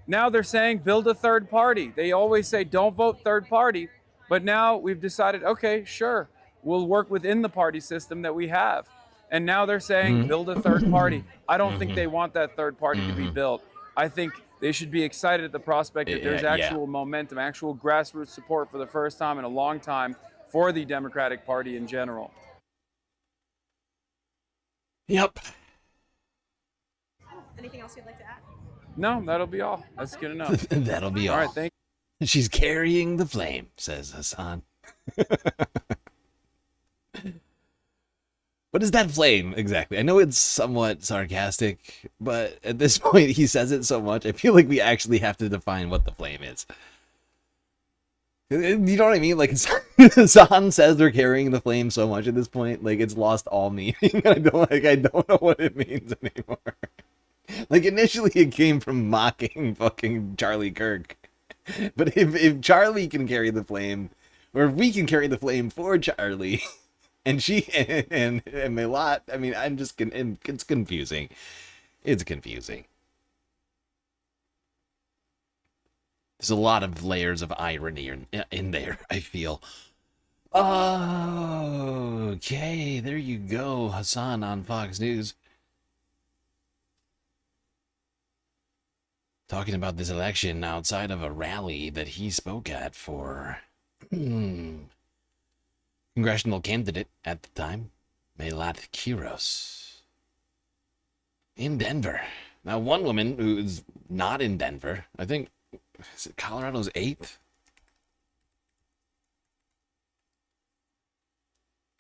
Now they're saying build a third party. They always say don't vote third party. But now we've decided, okay, sure, we'll work within the party system that we have. And now they're saying build a third party. I don't think they want that third party to be built. I think they should be excited at the prospect that there's actual momentum, actual grassroots support for the first time in a long time for the Democratic Party in general. Yep. Anything else you'd like to add? No, that'll be all. That's good enough. That'll be all. All right, thank you. She's carrying the flame, says Hassan. What is that flame exactly? I know it's somewhat sarcastic, but at this point he says it so much, I feel like we actually have to define what the flame is. You know what I mean? Like, Hassan says they're carrying the flame so much at this point, like it's lost all meaning. I don't know what it means anymore. Like, initially it came from mocking fucking Charlie Kirk. But if Charlie can carry the flame, or if we can carry the flame for Charlie, and she and Milot, I mean, it's confusing. It's confusing. There's a lot of layers of irony in there, I feel. Okay, there you go, Hassan on Fox News. Talking about this election outside of a rally that he spoke at for congressional candidate at the time, Melat Kiros, in Denver. Now, one woman who's not in Denver, I think, is it Colorado's 8th?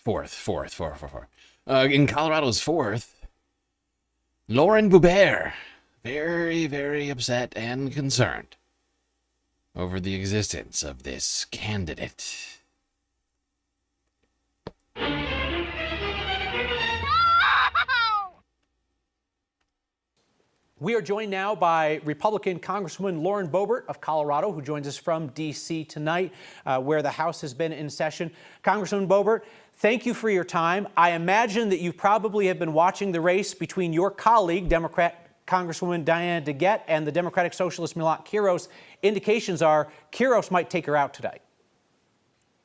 4th. In Colorado's 4th, Lauren Boebert, very, very upset and concerned over the existence of this candidate. We are joined now by Republican Congresswoman Lauren Boebert of Colorado, who joins us from D.C. tonight, where the House has been in session. Congresswoman Boebert, thank you for your time. I imagine that you probably have been watching the race between your colleague, Democrat Congresswoman Diana DeGette, and the Democratic Socialist Melat Kiros. Indications are Kiros might take her out today.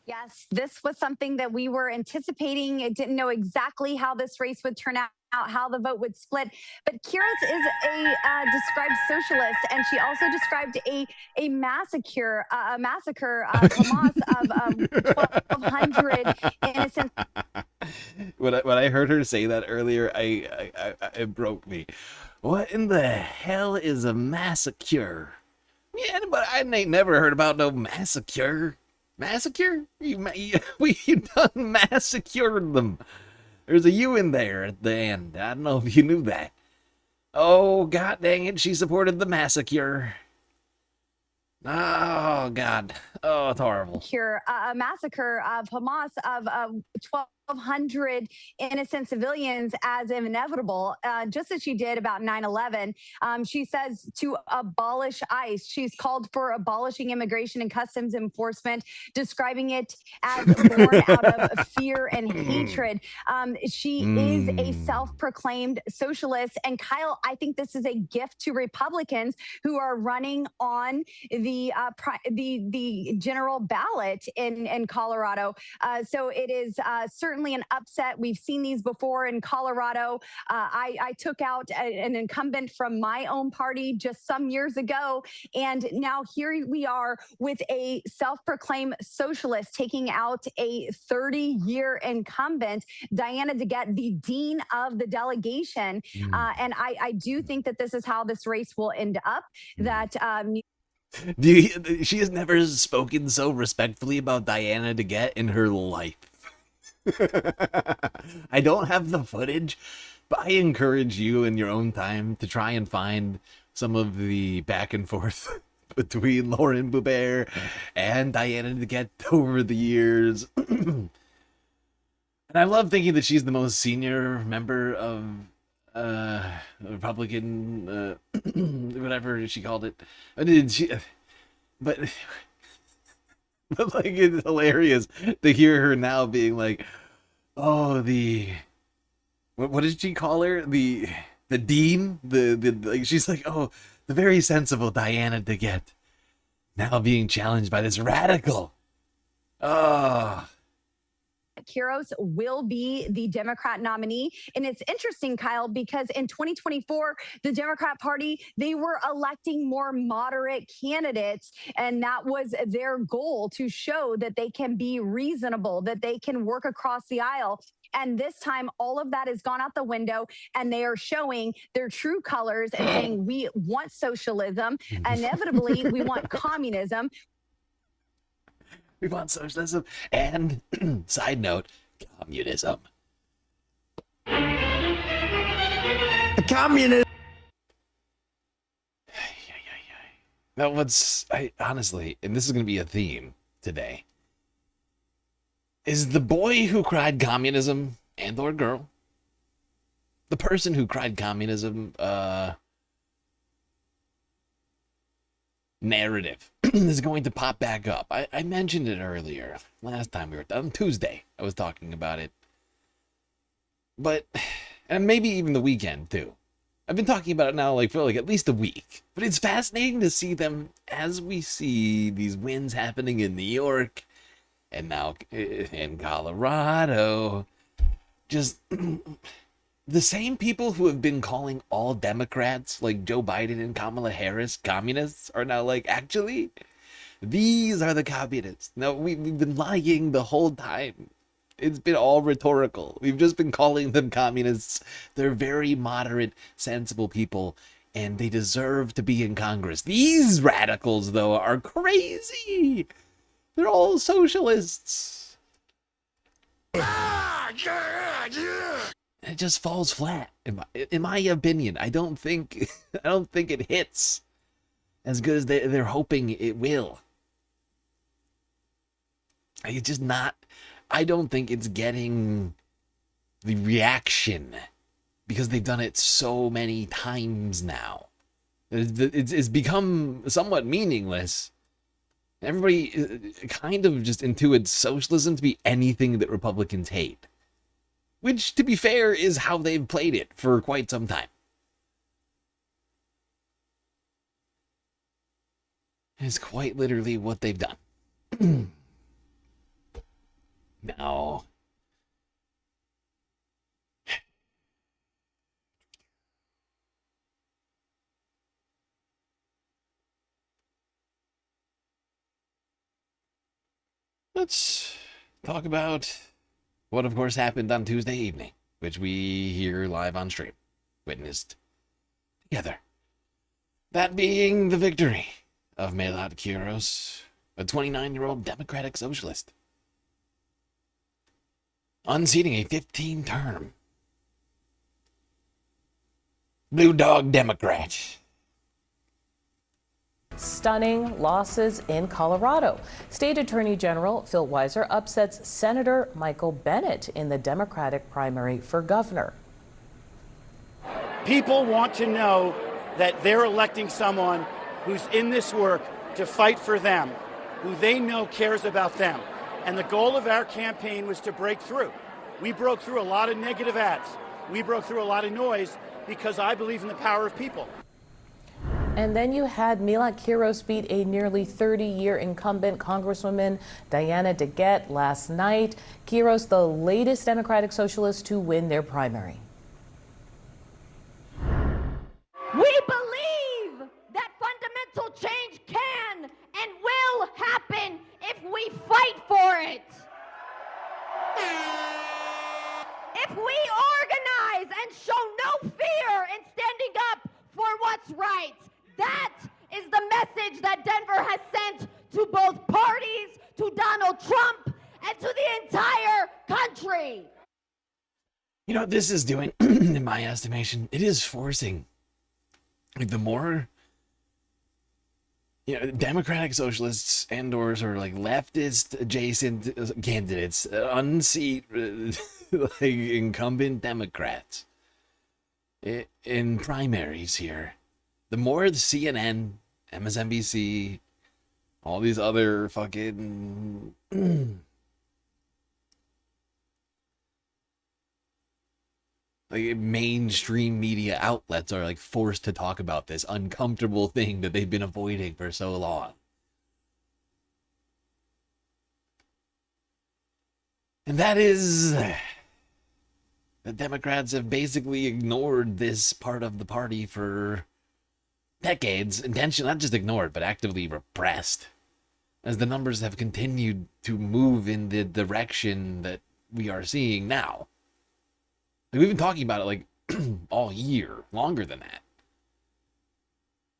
Yes, this was something that we were anticipating. It didn't know exactly how this race would turn out, how the vote would split. But Kiros is a described socialist, and she also described a massacre, Hamas of 1,200 innocent. When I heard her say that earlier, it broke me. What in the hell is a massacre? Yeah, but I ain't never heard about no massacre. Massacre? You done massacred them. There's a U in there at the end. I don't know if you knew that. Oh, god dang it, she supported the massacre. Oh, God. Oh, it's horrible. A massacre of Hamas of 1,200 innocent civilians as inevitable, just as she did about 9/11. She says to abolish ICE. She's called for abolishing immigration and customs enforcement, describing it as born out of fear and hatred. She is a self-proclaimed socialist. And Kyle, I think this is a gift to Republicans who are running on the general ballot in Colorado. So it is certainly an upset. We've seen these before in Colorado. I took out an incumbent from my own party just some years ago, and now here we are with a self-proclaimed socialist taking out a 30-year incumbent, Diana DeGette, the dean of the delegation. And I do think that this is how this race will end up. That she has never spoken so respectfully about Diana DeGette in her life. I don't have the footage, but I encourage you in your own time to try and find some of the back and forth between Lauren Boebert and Diana DeGette over the years. And I love thinking that she's the most senior member of Republican, whatever she called it. But like, it's hilarious to hear her now being like, oh, what did she call her? The dean? Like, she's like, oh, the very sensible Diana DeGette now being challenged by this radical. Oh. Kiros will be the Democrat nominee. And it's interesting, Kyle, because in 2024, the Democrat Party, they were electing more moderate candidates. And that was their goal, to show that they can be reasonable, that they can work across the aisle. And this time, all of that has gone out the window, and they are showing their true colors and saying, we want socialism. Inevitably, we want communism. We want socialism and, side note, communism. Communism. Now, honestly, and this is going to be a theme today, is the boy who cried communism, and or girl, the person who cried communism, narrative is going to pop back up. I mentioned it earlier. Last time we were on Tuesday, I was talking about it. But, and maybe even the weekend too. I've been talking about it now like for like at least a week. But it's fascinating to see them as we see these wins happening in New York and now in Colorado. Just the same people who have been calling all Democrats like Joe Biden and Kamala Harris communists are now like, actually, these are the communists. No, we've been lying the whole time. It's been all rhetorical. We've just been calling them communists. They're very moderate, sensible people, and they deserve to be in Congress. These radicals, though, are crazy. They're all socialists. It just falls flat, in my opinion. I don't think it hits as good as they're hoping it will. It's just not. I don't think it's getting the reaction because they've done it so many times now. It's become somewhat meaningless. Everybody kind of just intuits socialism to be anything that Republicans hate. Which, to be fair, is how they've played it for quite some time. It's quite literally what they've done. Now, let's talk about what, of course, happened on Tuesday evening, which we here live on stream witnessed together. That being the victory of Melat Kiros, a 29-year-old Democratic Socialist, unseating a 15-term Blue Dog Democrat. Stunning losses in Colorado. State Attorney General Phil Weiser upsets Senator Michael Bennet in the Democratic primary for governor. People want to know that they're electing someone who's in this work to fight for them, who they know cares about them. And the goal of our campaign was to break through. We broke through a lot of negative ads. We broke through a lot of noise because I believe in the power of people. And then you had Melat Kiros beat a nearly 30-year incumbent Congresswoman Diana DeGette last night. Kiros, the latest Democratic Socialist to win their primary. We believe that fundamental change can and will happen if we fight for it. If we organize and show no fear in standing up for what's right. That is the message that Denver has sent to both parties, to Donald Trump, and to the entire country. You know what this is doing, in my estimation? It is forcing, like, the more, Democratic Socialists and or sort of like leftist adjacent candidates unseat like incumbent Democrats in primaries here. The more the CNN, MSNBC, all these other fucking like mainstream media outlets are like forced to talk about this uncomfortable thing that they've been avoiding for so long. And that is the Democrats have basically ignored this part of the party for decades, intentionally, not just ignored, but actively repressed, as the numbers have continued to move in the direction that we are seeing now. Like, we've been talking about it like all year, longer than that,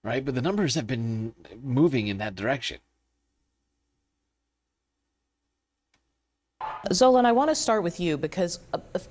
right? But the numbers have been moving in that direction. Zolan, I want to start with you because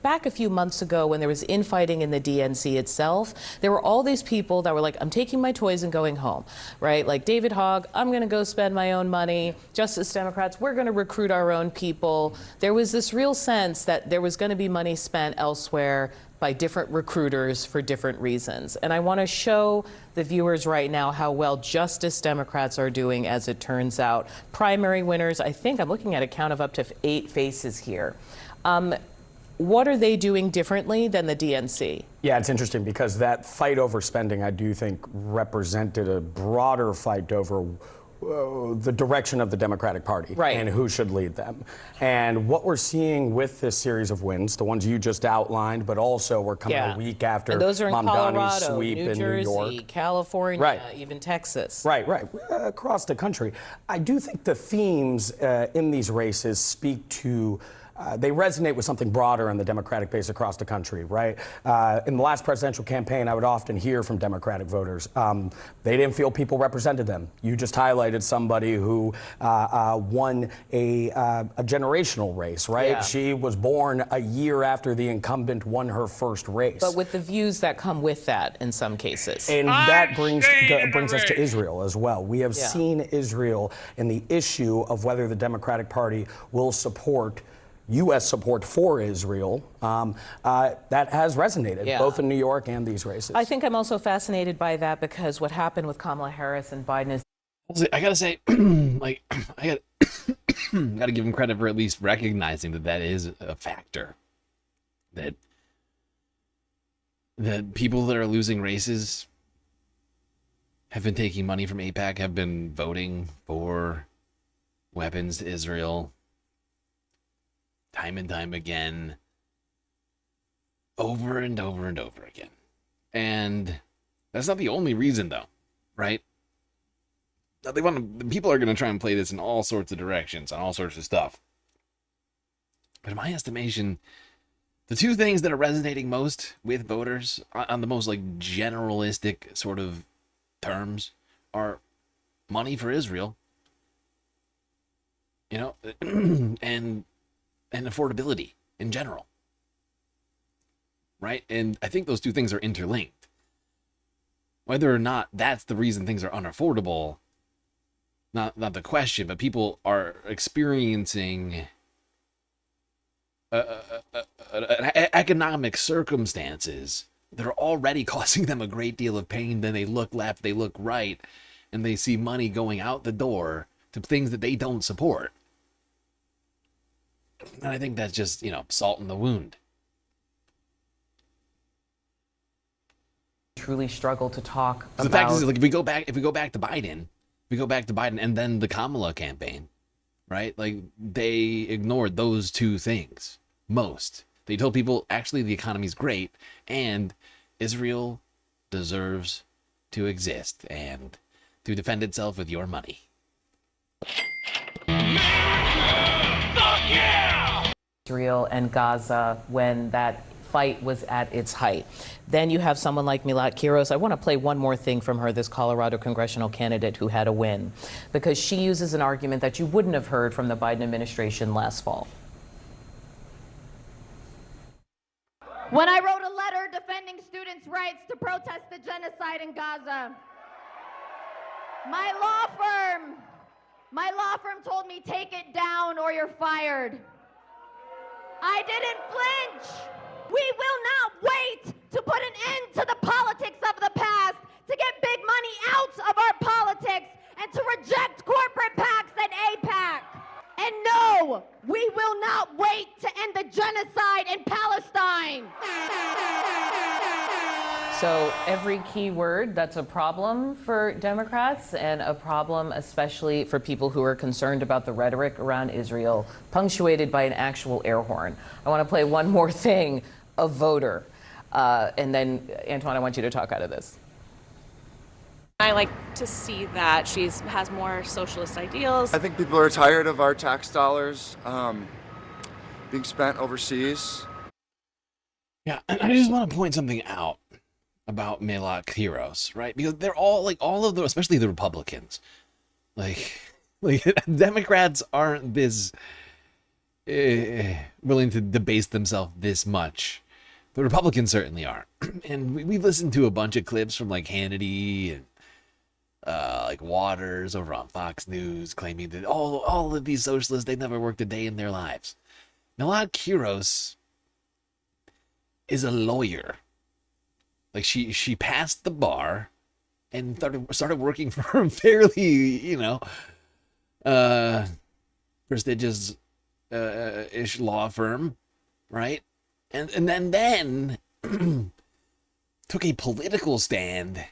back a few months ago when there was infighting in the DNC itself, there were all these people that were like, I'm taking my toys and going home, right? Like David Hogg, I'm going to go spend my own money. Justice Democrats, we're going to recruit our own people. There was this real sense that there was going to be money spent elsewhere by different recruiters for different reasons. And I want to show the viewers right now how well Justice Democrats are doing, as it turns out. Primary winners, I think I'm looking at a count of up to 8 faces here. What are they doing differently than the DNC? Yeah, it's interesting because that fight over spending, I do think, represented a broader fight over the direction of the Democratic Party and who should lead them. And what we're seeing with this series of wins, the ones you just outlined, but also we're coming a week after and those are in Mamdani's Colorado, sweep New in Jersey, New York. California, even Texas. Right, across the country. I do think the themes in these races speak to they resonate with something broader in the Democratic base across the country, right? In the last presidential campaign, I would often hear from Democratic voters, they didn't feel people represented them. You just highlighted somebody who won a generational race, right? Yeah. She was born a year after the incumbent won her first race. But with the views that come with that in some cases. And that brings us to Israel as well. We have seen Israel in the issue of whether the Democratic Party will support U.S. support for Israel, that has resonated both in New York and these races. I think I'm also fascinated by that because what happened with Kamala Harris and Biden is. I gotta say, like, I gotta give him credit for at least recognizing that is a factor. That people that are losing races have been taking money from AIPAC, have been voting for weapons to Israel. Time and time again, over and over and over again. And that's not the only reason, though, right? People are going to try and play this in all sorts of directions, on all sorts of stuff. But in my estimation, the two things that are resonating most with voters on the most like generalistic sort of terms are money for Israel, you know, and affordability in general, right? And I think those two things are interlinked. Whether or not that's the reason things are unaffordable, not the question, but people are experiencing economic circumstances that are already causing them a great deal of pain. Then they look left, they look right, and they see money going out the door to things that they don't support. And I think that's just, salt in the wound. Truly struggle to talk about. The fact is, like, if we go back to Biden, and then the Kamala campaign, right? Like, they ignored those two things most. They told people, actually, the economy's great, and Israel deserves to exist and to defend itself with your money. Israel and Gaza when that fight was at its height. Then you have someone like Milat Kiros. I want to play one more thing from her, this Colorado congressional candidate who had a win, because she uses an argument that you wouldn't have heard from the Biden administration last fall. When I wrote a letter defending students' rights to protest the genocide in Gaza, my law firm told me, take it down or you're fired. I didn't flinch. We will not wait to put an end to the politics of the past, to get big money out of our politics, and to reject corporate PACs and AIPAC. And no, we will not wait to end the genocide in Palestine. So every key word, that's a problem for Democrats and a problem especially for people who are concerned about the rhetoric around Israel, punctuated by an actual air horn. I want to play one more thing, a voter. And then, Antoine, I want you to talk out of this. I like to see that she has more socialist ideals. I think people are tired of our tax dollars being spent overseas. Yeah, and I just want to point something out about Milat Kiros, right? Because they're all of them, especially the Republicans, like Democrats aren't this willing to debase themselves this much. The Republicans certainly are. And we've listened to a bunch of clips from like Hannity and like Waters over on Fox News claiming that all of these socialists, they never worked a day in their lives. Milat Kiros is a lawyer. Like she passed the bar and started working for a fairly, prestigious ish law firm, right? and then took a political stand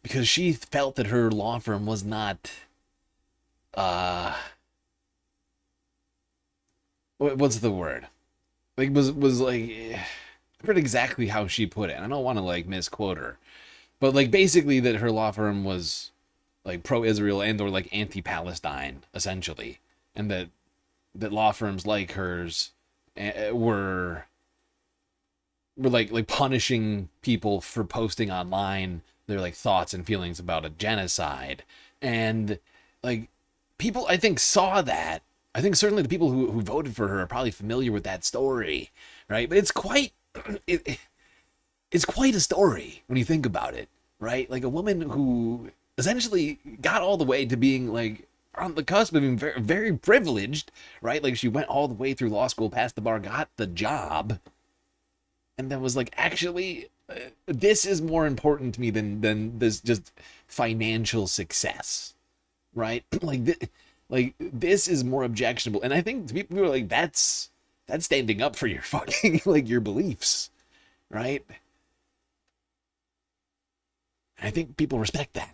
because she felt that her law firm was not, what's the word? Like, was like, I forget exactly how she put it. And I don't want to, like, misquote her. But, like, basically that her law firm was, like, pro-Israel and or, like, anti-Palestine, essentially. And that law firms like hers were like punishing people for posting online their, like, thoughts and feelings about a genocide. And, like, people, I think, saw that. I think certainly the people who voted for her are probably familiar with that story, right? But it's quite it's quite a story when you think about it, right? Like, a woman who essentially got all the way to being, like, on the cusp of being very, very privileged, right? Like, she went all the way through law school, passed the bar, got the job, and then was like, actually, this is more important to me than this just financial success, right? Like this is more objectionable. And I think people are like, that's standing up for your fucking, like, your beliefs, right? I think people respect that.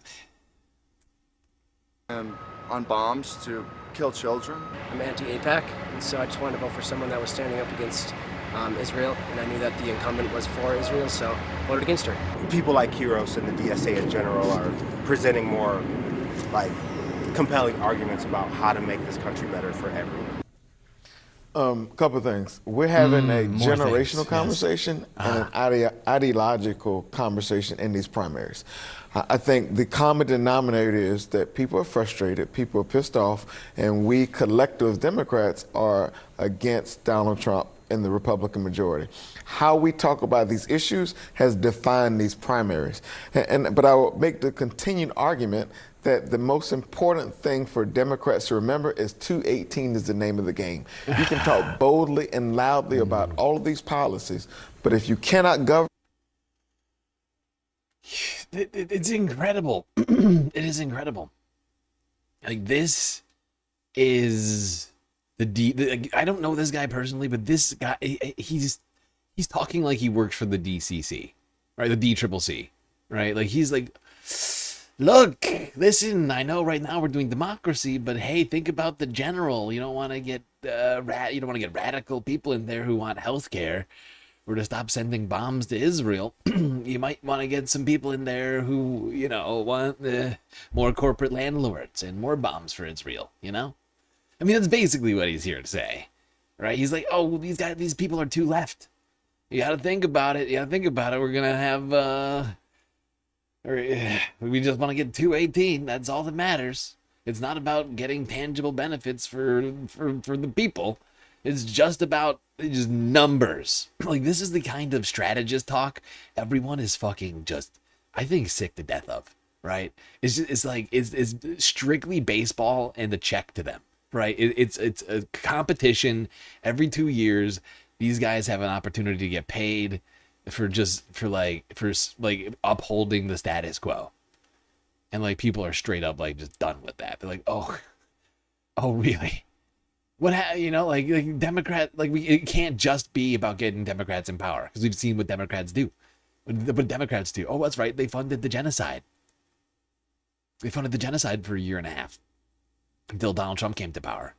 On bombs to kill children. I'm anti-APAC, and so I just wanted to vote for someone that was standing up against Israel, and I knew that the incumbent was for Israel, so I voted against her. People like Kiros and the DSA in general are presenting more, like, compelling arguments about how to make this country better for everyone. Couple things. We're having a generational things, conversation and an ideological conversation in these primaries. I think the common denominator is that people are frustrated, people are pissed off, and we collective Democrats are against Donald Trump and the Republican majority. How we talk about these issues has defined these primaries. But I will make the continued argument that the most important thing for Democrats to remember is 218 is the name of the game. You can talk boldly and loudly about all of these policies, but if you cannot govern... It's incredible. It is incredible. Like, this is I don't know this guy personally, but this guy, he's talking like he works for the DCC, right? The DCCC, right? Like, he's like, look, listen, I know right now we're doing democracy, but hey, think about the general. You don't want to get radical people in there who want health care or to stop sending bombs to Israel. You might want to get some people in there who, you know, want more corporate landlords and more bombs for Israel, you know? I mean, that's basically what he's here to say, right? He's like, oh, these people are too left. You got to think about it. We're going to have, we just want to get 218. That's all that matters. It's not about getting tangible benefits for the people. It's just about just numbers. Like, this is the kind of strategist talk everyone is fucking just, I think, sick to death of, right? It's strictly baseball and the check to them, right? It's a competition every 2 years. These guys have an opportunity to get paid for upholding the status quo. And, like, people are straight up, like, just done with that. They're like, oh really? Like Democrat, like, it can't just be about getting Democrats in power, because we've seen what Democrats do. What Democrats do. Oh, that's right. They funded the genocide. They funded the genocide for a year and a half until Donald Trump came to power.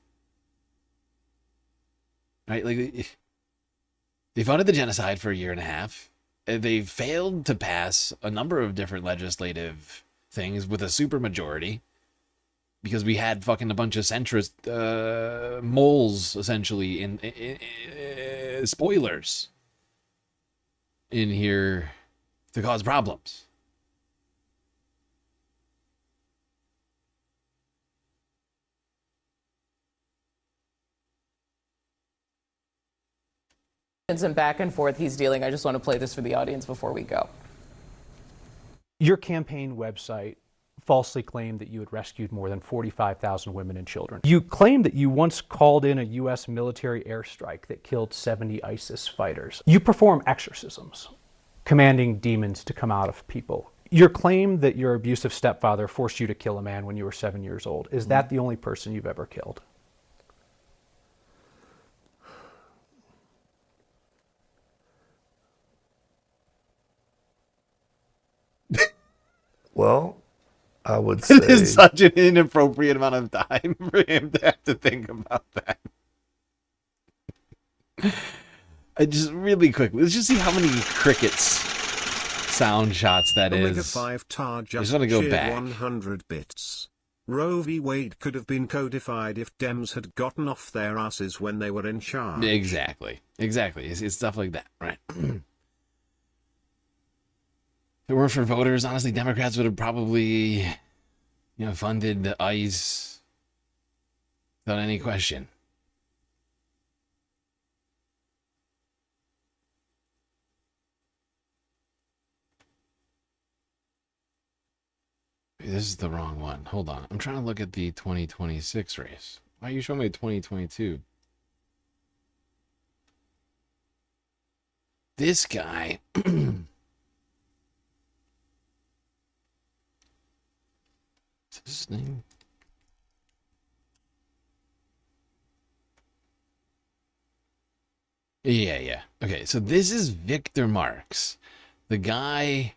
Right? Like, they funded the genocide for a year and a half. They failed to pass a number of different legislative things with a supermajority, because we had fucking a bunch of centrist moles, essentially, in spoilers in here to cause problems. And back and forth he's dealing. I just want to play this for the audience before we go. Your campaign website falsely claimed that you had rescued more than 45,000 women and children. You claimed that you once called in a U.S. military airstrike that killed 70 ISIS fighters. You perform exorcisms, commanding demons to come out of people. Your claim that your abusive stepfather forced you to kill a man when you were 7 years old, is that the only person you've ever killed? Well, I would say It is such an inappropriate amount of time for him to have to think about that. I just really quickly, let's just see how many crickets sound shots that Omega is. 5 tar I just just want to go cheered back. 100 bits. Roe v. Wade could have been codified if Dems had gotten off their asses when they were in charge. Exactly. It's stuff like that, right? If it weren't for voters, honestly, Democrats would have probably, funded the ICE without any question. This is the wrong one. Hold on. I'm trying to look at the 2026 race. Why are you showing me 2022? This guy. What's his name? Yeah. Okay, so this is Victor Marx, the guy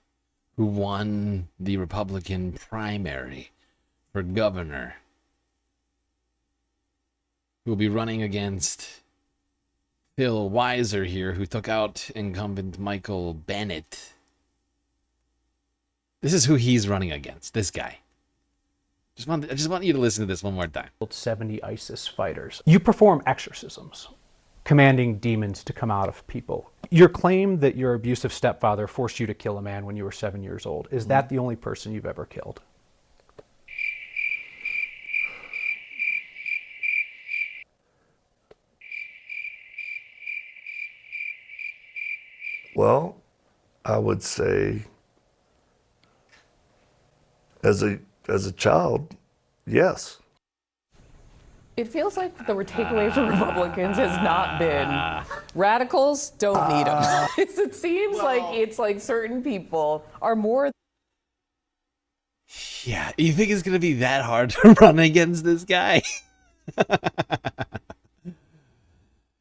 who won the Republican primary for governor, who will be running against Phil Weiser here, who took out incumbent Michael Bennett. This is who he's running against, this guy. I just want you to listen to this one more time. 70 ISIS fighters. You perform exorcisms, commanding demons to come out of people. Your claim that your abusive stepfather forced you to kill a man when you were 7 years old, is that the only person you've ever killed? Well, I would say as a child, yes. It feels like the takeaway for Republicans has not been radicals don't need them. It seems like it's like certain people are more. Yeah, you think it's going to be that hard to run against this guy?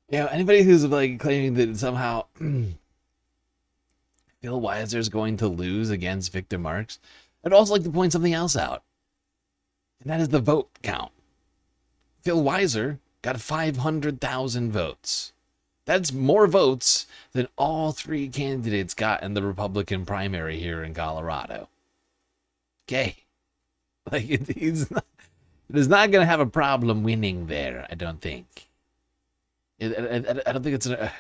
Anybody who's like claiming that somehow Phil Weiser is going to lose against Victor Marx, I'd also like to point something else out, and that is the vote count. Phil Weiser got 500,000 votes. That's more votes than all three candidates got in the Republican primary here in Colorado. Okay. Like, it is not going to have a problem winning there, I don't think. I don't think there's going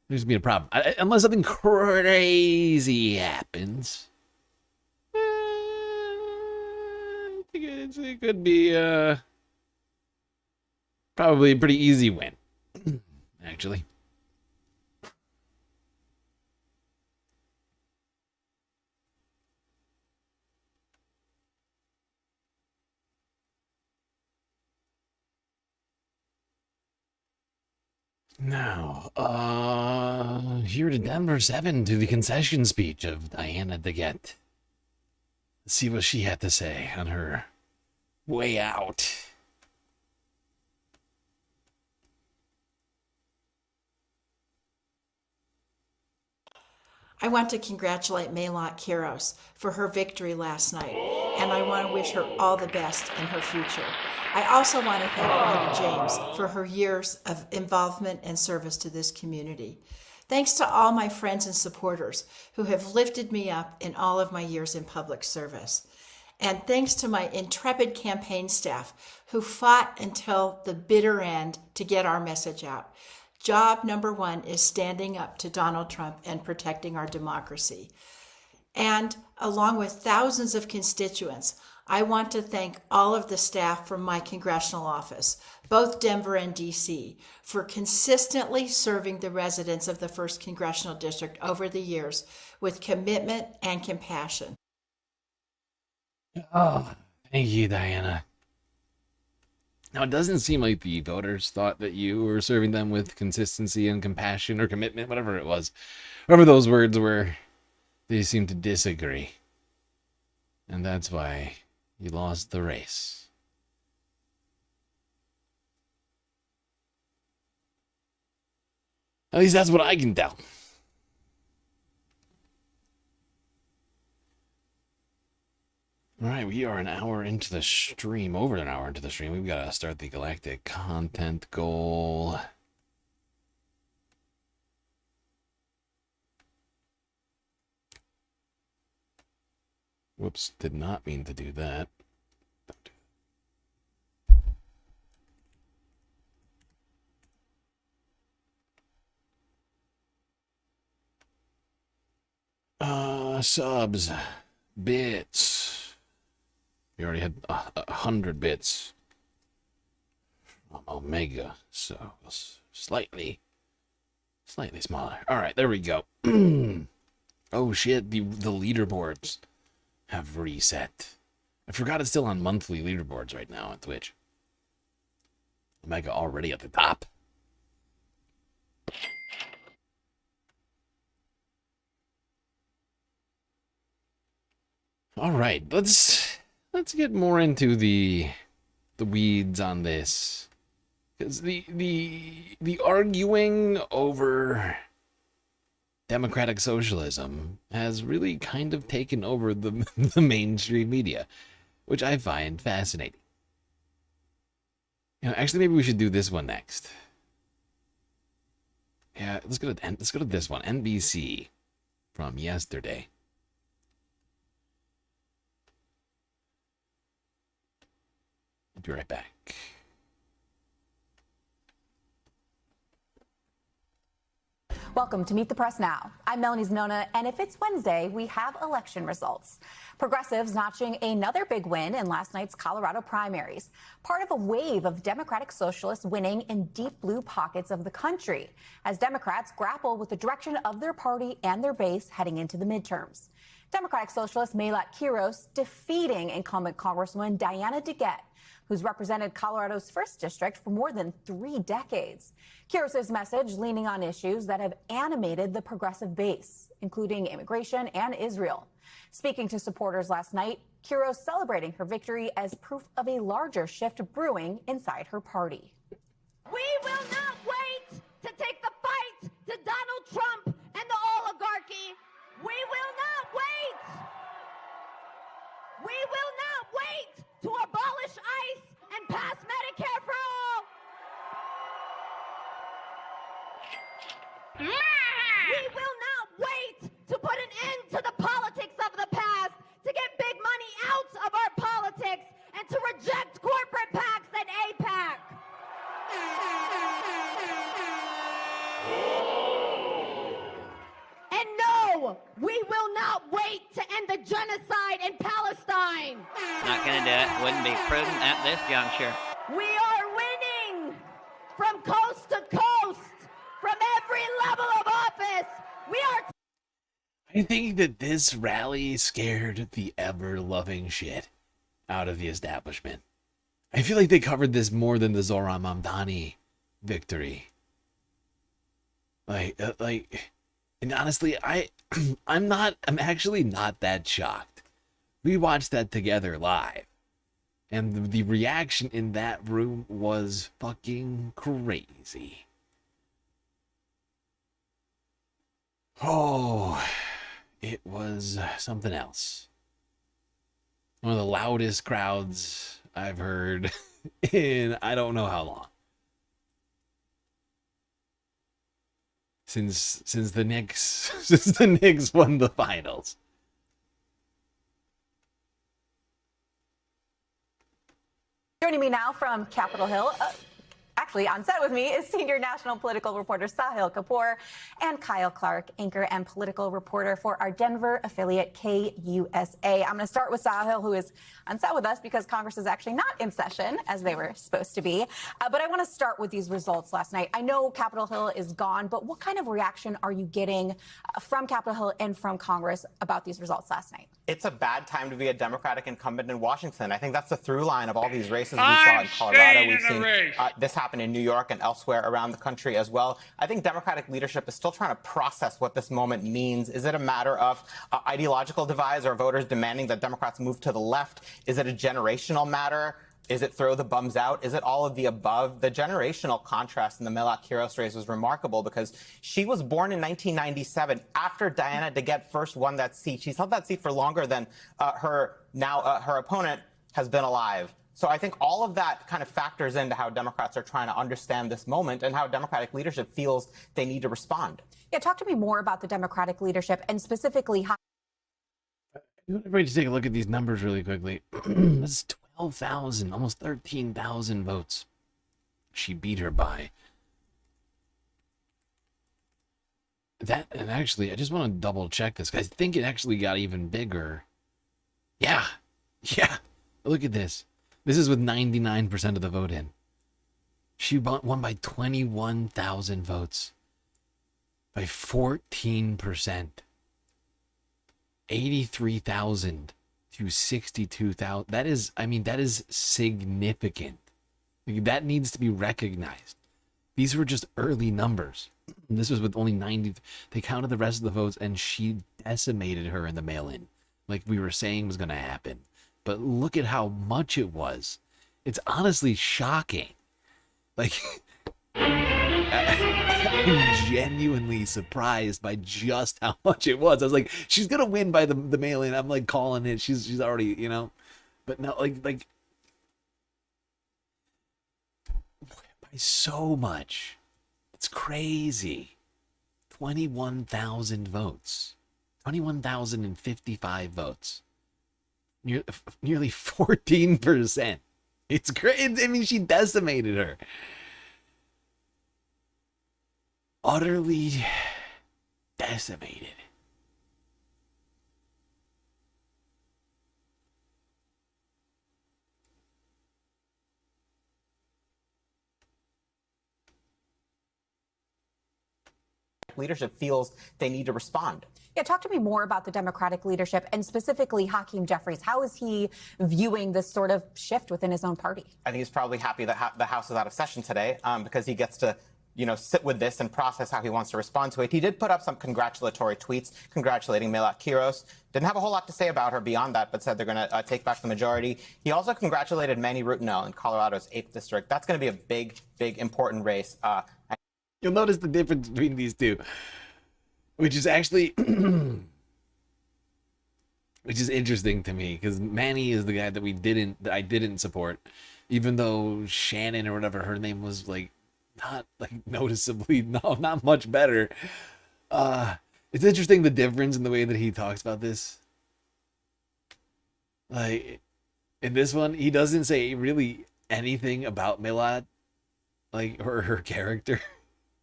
to be a problem. Unless something crazy happens. I think it could be probably a pretty easy win, actually. Now, here to Denver 7 to the concession speech of Diana DeGette. Let's see what she had to say on her way out. I want to congratulate Maylot Kiros for her victory last night, and I want to wish her all the best in her future. I also want to thank Rhonda James for her years of involvement and service to this community. Thanks to all my friends and supporters who have lifted me up in all of my years in public service. And thanks to my intrepid campaign staff who fought until the bitter end to get our message out. Job number one is standing up to Donald Trump and protecting our democracy. And along with thousands of constituents, I want to thank all of the staff from my congressional office, both Denver and DC, for consistently serving the residents of the 1st Congressional District over the years with commitment and compassion. Oh, thank you, Diana. Now, it doesn't seem like the voters thought that you were serving them with consistency and compassion or commitment, whatever it was. Whatever those words were, they seem to disagree. And that's why you lost the race. At least that's what I can tell. All right, we are an hour into the stream, over an hour into the stream. We've got to start the galactic content goal. Whoops, did not mean to do that. Subs, bits. We already had 100 bits from Omega, so slightly smaller. All right, there we go. Oh shit, the leaderboards have reset. I forgot it's still on monthly leaderboards right now on Twitch. Omega already at the top. All right, let's get more into the weeds on this, because the arguing over democratic socialism has really kind of taken over the mainstream media, which I find fascinating. You know, actually, maybe we should do this one next. Yeah, let's go to this one, NBC, from yesterday. I'll be right back. Welcome to Meet the Press Now. I'm Melanie Zanona, and if it's Wednesday, we have election results. Progressives notching another big win in last night's Colorado primaries, part of a wave of Democratic Socialists winning in deep blue pockets of the country, as Democrats grapple with the direction of their party and their base heading into the midterms. Democratic Socialist Malat Quiros defeating incumbent Congresswoman Diana DeGette, who's represented Colorado's 1st District for more than 3 decades. Quiros' message leaning on issues that have animated the progressive base, including immigration and Israel. Speaking to supporters last night, Quiros celebrating her victory as proof of a larger shift brewing inside her party. We will not wait to take the fight to Donald Trump and the oligarchy. We will not wait. We will not wait to abolish ICE and pass Medicare for all. We will not wait to put an end to the politics of the past, to get big money out of our politics, and to reject corporate PACs and APAC. And no, we will not wait to end the genocide in Palestine. Not gonna do it. Wouldn't be prudent at this juncture. We are winning from coast to coast, from every level of office. We are. I think that this rally scared the ever-loving shit out of the establishment. I feel like they covered this more than the Zohran Mamdani victory. And honestly, I'm actually not that shocked. We watched that together live, and the reaction in that room was fucking crazy. Oh, it was something else. One of the loudest crowds I've heard in I don't know how long. Since the Knicks won the finals. Joining me now from Capitol Hill, actually on set with me, is senior national political reporter Sahil Kapoor and Kyle Clark, anchor and political reporter for our Denver affiliate KUSA. I'm going to start with Sahil, who is on set with us because Congress is actually not in session as they were supposed to be. But I want to start with these results last night. I know Capitol Hill is gone, but what kind of reaction are you getting from Capitol Hill and from Congress about these results last night? It's a bad time to be a Democratic incumbent in Washington. I think that's the through line of all these races we saw in Colorado. We've seen this happen in New York and elsewhere around the country as well. I think Democratic leadership is still trying to process what this moment means. Is it a matter of ideological divides or voters demanding that Democrats move to the left? Is it a generational matter? Is it throw the bums out? Is it all of the above? The generational contrast in the Melat-Kiros race was remarkable because she was born in 1997 after Diana DeGette first won that seat. She's held that seat for longer than her opponent has been alive. So I think all of that kind of factors into how Democrats are trying to understand this moment and how Democratic leadership feels they need to respond. Yeah, talk to me more about the Democratic leadership and specifically how. I want everybody to take a look at these numbers really quickly. That's 12,000, almost 13,000 votes she beat her by. That, and actually, I just want to double check this, because I think it actually got even bigger. Yeah. Look at this. This is with 99% of the vote in. She won by 21,000 votes. By 14%. 83,000 to 62,000. That is, I mean, that is significant. Like, that needs to be recognized. These were just early numbers. This was with only 90. They counted the rest of the votes, and she decimated her in the mail-in, like we were saying was going to happen. But look at how much it was. It's honestly shocking. Like, I'm genuinely surprised by just how much it was. I was like, she's gonna win by the mail-in. I'm like calling it. She's already, you know. But no, like by so much. It's crazy. 21,000 votes. 21,055 votes. Nearly 14%. It's great. I mean, she decimated her. Utterly decimated. Leadership feels they need to respond. Yeah, talk to me more about the Democratic leadership and specifically Hakeem Jeffries. How is he viewing this sort of shift within his own party? I think he's probably happy that the House is out of session today because he gets to, sit with this and process how he wants to respond to it. He did put up some congratulatory tweets congratulating Melat-Kiros. Didn't have a whole lot to say about her beyond that, but said they're going to take back the majority. He also congratulated Manny Rutinel in Colorado's 8th district. That's going to be a big, important race. You'll notice the difference between these two, which is actually, which is interesting to me, because Manny is the guy that I didn't support, even though Shannon or whatever her name was, like, not like noticeably, not much better. It's interesting the difference in the way that he talks about this. Like, in this one, he doesn't say really anything about Melat, like, or her character.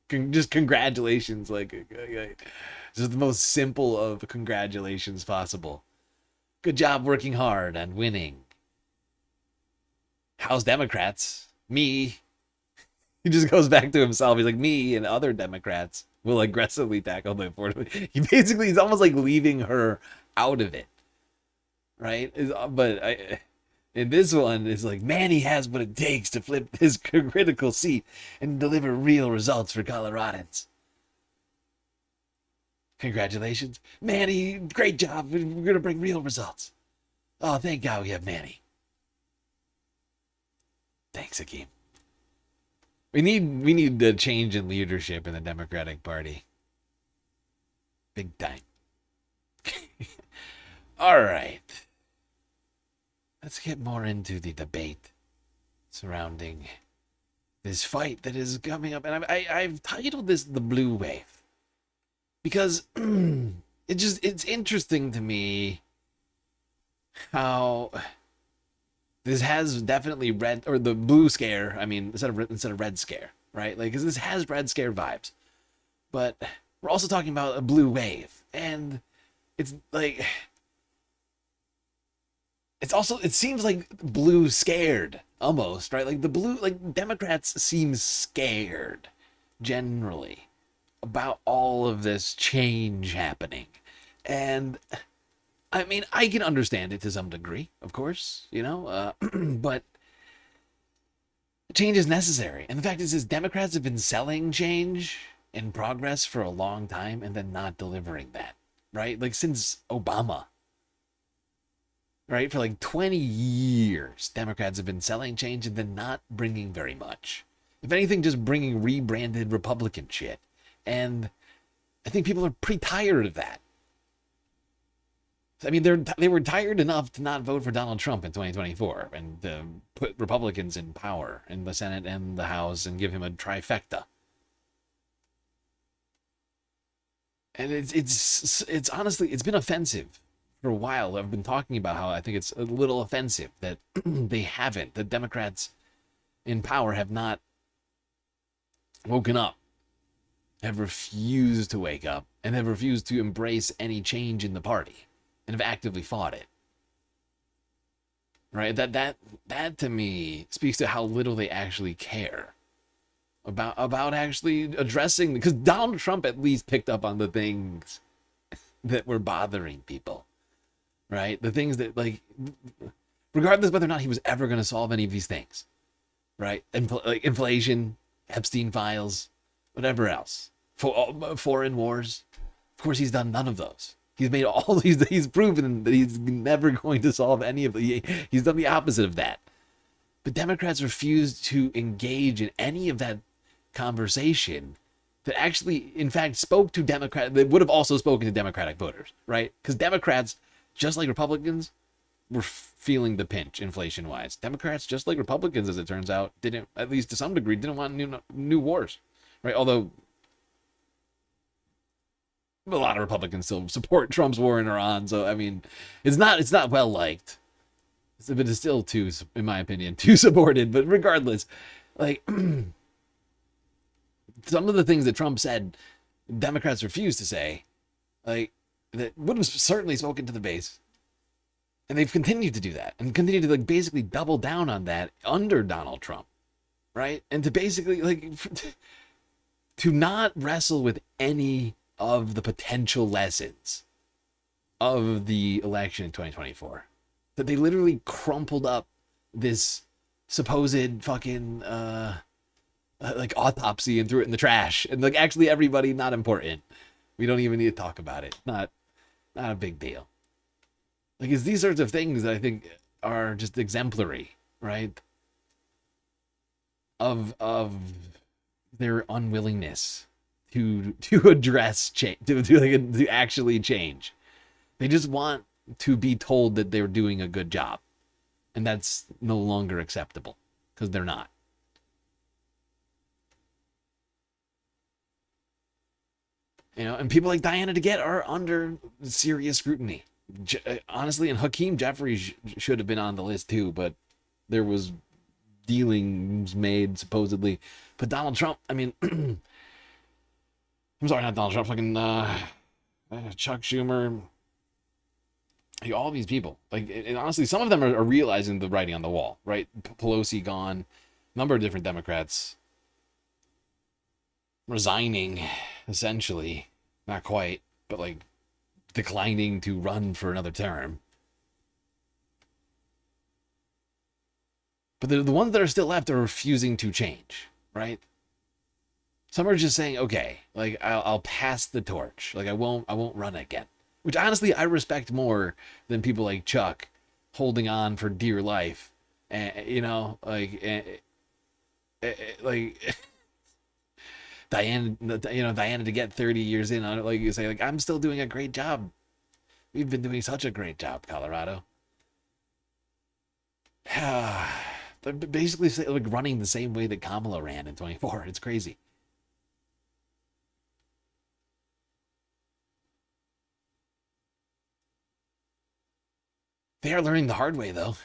Just congratulations, like, just the most simple of congratulations possible. Good job working hard and winning. How's Democrats? Me. He just goes back to himself. He's like, me and other Democrats will aggressively tackle the affordability. He's almost like leaving her out of it, right? But in this one, it's like, Manny has what it takes to flip this critical seat and deliver real results for Coloradans. Congratulations. Manny, great job. We're going to bring real results. Oh, thank God we have Manny. Thanks, Hakeem. We need a change in leadership in the Democratic Party. Big time. All right. Let's get more into the debate surrounding this fight that is coming up. And I've titled this The Blue Wave, because it's interesting to me how this has definitely red, or the blue scare, I mean, instead of red scare, right? Like, 'cause this has red scare vibes, but we're also talking about a blue wave, and it's like, it seems like blue scared almost, right? Like Democrats seem scared generally about all of this change happening. And I mean, I can understand it to some degree, of course, but change is necessary. And the fact is Democrats have been selling change and progress for a long time and then not delivering that, right? Like, since Obama. right? For like 20 years, Democrats have been selling change and then not bringing very much. If anything, just bringing rebranded Republican shit. And I think people are pretty tired of that. I mean, they were tired enough to not vote for Donald Trump in 2024 and put Republicans in power in the Senate and the House and give him a trifecta. And it's honestly, it's been offensive for a while. I've been talking about how I think it's a little offensive that the Democrats in power have not woken up, have refused to wake up, and have refused to embrace any change in the party. And have actively fought it. Right? That to me speaks to how little they actually care about actually addressing, because Donald Trump at least picked up on the things that were bothering people. Right? The things that, like, regardless of whether or not he was ever going to solve any of these things. Right? Like inflation, Epstein files, whatever else. Foreign wars. Of course, he's done none of those. He's made all these, he's proven that he's never going to solve any of the, he's done the opposite of that. But Democrats refuse to engage in any of that conversation that actually, in fact, spoke to Democrats, that would have also spoken to Democratic voters, right? Because Democrats, just like Republicans, were feeling the pinch inflation-wise. Democrats, just like Republicans, as it turns out, didn't, at least to some degree, didn't want new wars, right? Although a lot of Republicans still support Trump's war in Iran, so I mean, it's not well liked, but it's still too, in my opinion, too supported. But regardless, like some of the things that Trump said, Democrats refused to say, like that would have certainly spoken to the base, and they've continued to do that and continue to like basically double down on that under Donald Trump, right? And to basically like to not wrestle with any of the potential lessons of the election in 2024, that they literally crumpled up this supposed fucking like autopsy and threw it in the trash, and like actually everybody not important, we don't even need to talk about it, not a big deal. Like it's these sorts of things that I think are just exemplary, right, of their unwillingness to address change, to actually change. They just want to be told that they're doing a good job, and that's no longer acceptable because they're not. You know, and people like Diana DeGette are under serious scrutiny. Honestly, and Hakeem Jeffries should have been on the list too, but there was dealings made supposedly. But Donald Trump, I mean, I'm sorry, not Donald Trump, fucking Chuck Schumer, all these people. Like, and honestly, some of them are realizing the writing on the wall, right? Pelosi gone, a number of different Democrats resigning, essentially, not quite, but like declining to run for another term. But the ones that are still left are refusing to change, right? Some are just saying, okay, like I'll pass the torch, like I won't run again. Which honestly I respect more than people like Chuck holding on for dear life, and you know, like Diana to get 30 years in on it, like you say, like I'm still doing a great job. We've been doing such a great job, Colorado. They're basically like running the same way that Kamala ran in 24. It's crazy. They are learning the hard way, though.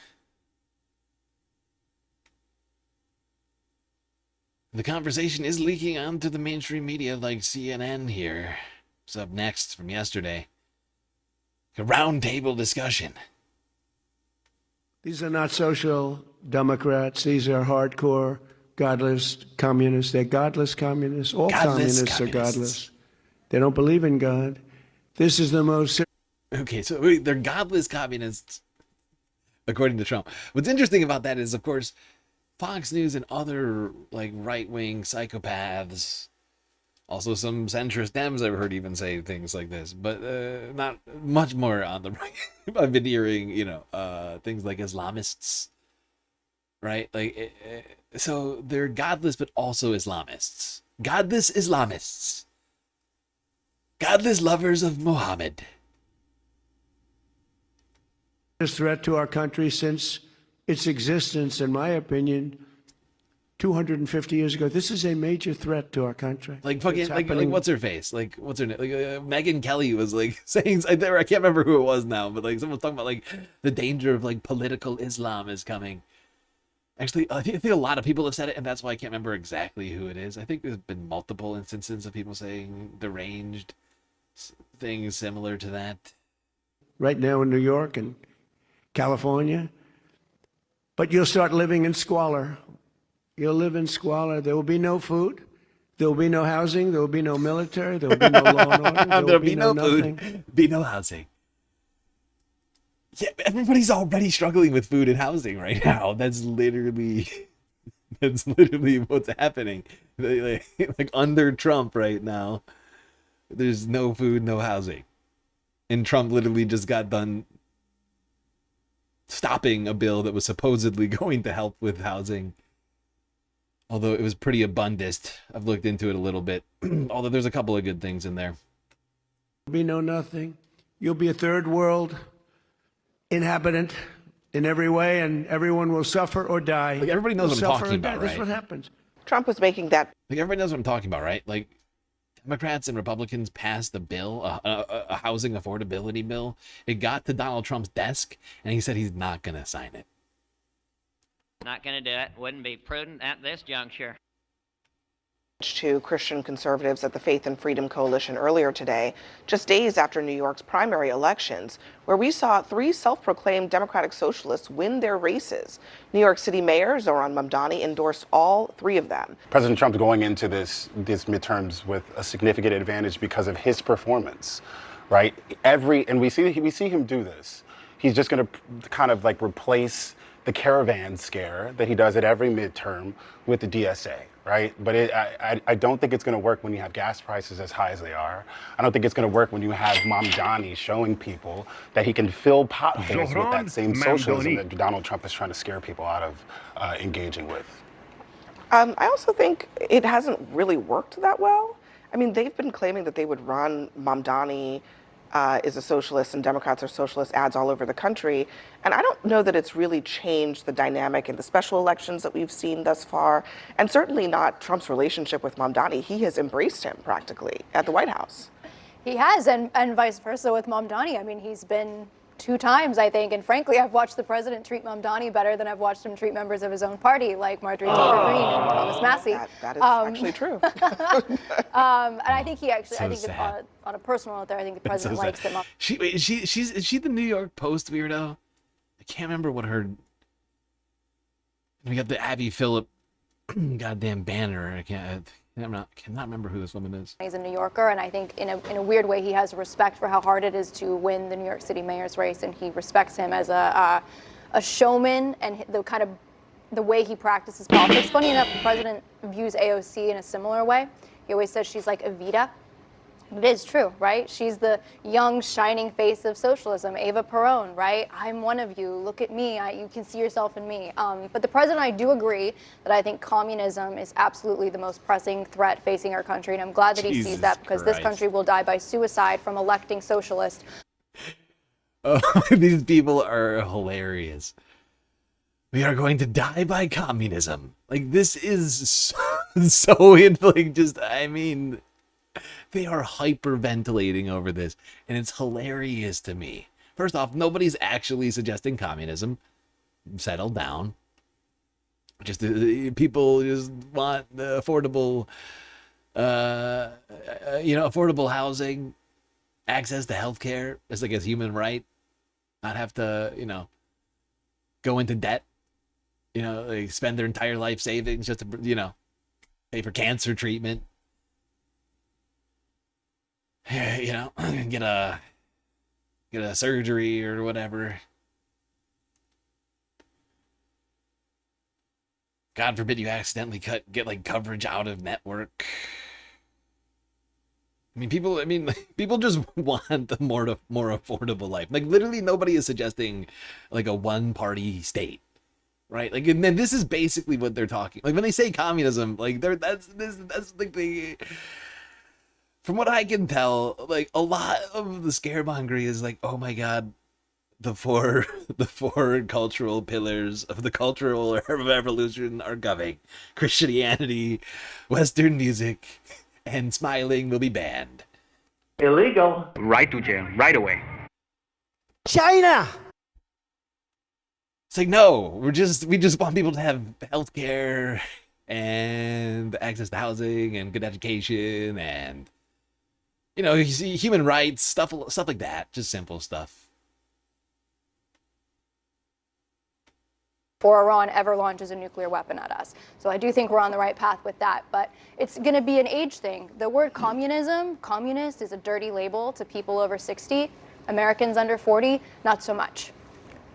The conversation is leaking onto the mainstream media, like CNN here. It's up next from yesterday. A roundtable discussion. These are not social democrats. These are hardcore, godless communists. They're godless communists. All communists are godless. They don't believe in God. This is the most... Okay, so they're godless communists, according to Trump. What's interesting about that is, of course, Fox News and other like right-wing psychopaths Also, some centrist Dems I've heard even say things like this, but not much more on the right. I've been hearing, things like Islamists, right? Like, so they're godless, but also Islamists. Godless Islamists. Godless lovers of Muhammad. This threat to our country since its existence, in my opinion, 250 years ago. This is a major threat to our country. Like fucking, like what's her face? Like, what's her name? Like, Megyn Kelly was like saying, I can't remember who it was now, but like someone was talking about like the danger of like political Islam is coming. Actually, I think a lot of people have said it, and that's why I can't remember exactly who it is. I think there's been multiple instances of people saying deranged things similar to that. Right now in New York and California. But you'll start living in squalor. You'll live in squalor. There will be no food. There will be no housing. There will be no military. There will be no law and order. There will be no nothing. food. Be no housing. Yeah, everybody's already struggling with food and housing right now. That's literally what's happening. Like under Trump right now, there's no food, no housing. And Trump literally just got done stopping a bill that was supposedly going to help with housing. Although it was pretty abundant. I've looked into it a little bit. Although there's a couple of good things in there. There'll be no nothing. You'll be a third world inhabitant in every way, and everyone will suffer or die. Like everybody knows what I'm talking about, right? That's what happens. Trump was making that. Like everybody knows what I'm talking about, right? Like Democrats and Republicans passed a bill, a housing affordability bill. It got to Donald Trump's desk, and he said he's not going to sign it. Not going to do it. Wouldn't be prudent at this juncture. To Christian conservatives at the Faith and Freedom Coalition earlier today, just days after New York's primary elections, where we saw 3 self-proclaimed Democratic socialists win their races. New York City Mayor Zohran Mamdani endorsed all 3 of them. President Trump's going into these midterms with a significant advantage because of his performance, right? And we see him do this. He's just going to kind of like replace the caravan scare that he does at every midterm with the DSA, right? But I don't think it's going to work when you have gas prices as high as they are. I don't think it's going to work when you have Mamdani showing people that he can fill potholes with that same socialism that Donald Trump is trying to scare people out of engaging with. I also think it hasn't really worked that well. I mean, they've been claiming that they would run Mamdani is a socialist and Democrats are socialist ads all over the country. And I don't know that it's really changed the dynamic in the special elections that we've seen thus far. And certainly not Trump's relationship with Mamdani. He has embraced him practically at the White House. He has, and vice versa with Mamdani. I mean, he's been 2 times, I think. And frankly, I've watched the president treat Mamdani better than I've watched him treat members of his own party, like Marjorie Taylor Greene and Thomas Massey. That is actually true. And I think he actually, So I think that, on a personal note there, I think the president likes that. Is she the New York Post weirdo? I can't remember what her. We got the Abby Phillip goddamn banner. I cannot remember who this woman is. He's a New Yorker, and I think in a weird way he has respect for how hard it is to win the New York City mayor's race, and he respects him as a showman and the way he practices politics. Funny enough, the president views AOC in a similar way. He always says she's like Evita. It is true, right? She's the young, shining face of socialism. Eva Peron, right? I'm one of you. Look at me. You can see yourself in me. But the president, I do agree that I think communism is absolutely the most pressing threat facing our country. And I'm glad that he sees that, because this country will die by suicide from electing socialists. Oh, these people are hilarious. We are going to die by communism. Like, this is so like, just, I mean, they are hyperventilating over this, and it's hilarious to me. First off, nobody's actually suggesting communism. Settle down. Just people just want the affordable, affordable housing, access to healthcare as like a human right, not have to, go into debt, like spend their entire life savings just to, pay for cancer treatment. Get a surgery or whatever. God forbid you accidentally get like coverage out of network. People just want a more affordable life. Like, literally nobody is suggesting like a one-party state, right? Like, and then this is basically what they're talking. Like, when they say communism, like that's like the, from what I can tell, like a lot of the scaremongering is like, oh my god, the four cultural pillars of the cultural revolution are coming. Christianity, Western music, and smiling will be banned. Illegal. Right to jail, right away. China. It's like, no, we just want people to have healthcare and access to housing and good education and, you know, human rights, stuff like that. Just simple stuff. Or Iran ever launches a nuclear weapon at us. So I do think we're on the right path with that, but it's going to be an age thing. The word communist is a dirty label to people over 60. Americans under 40, not so much.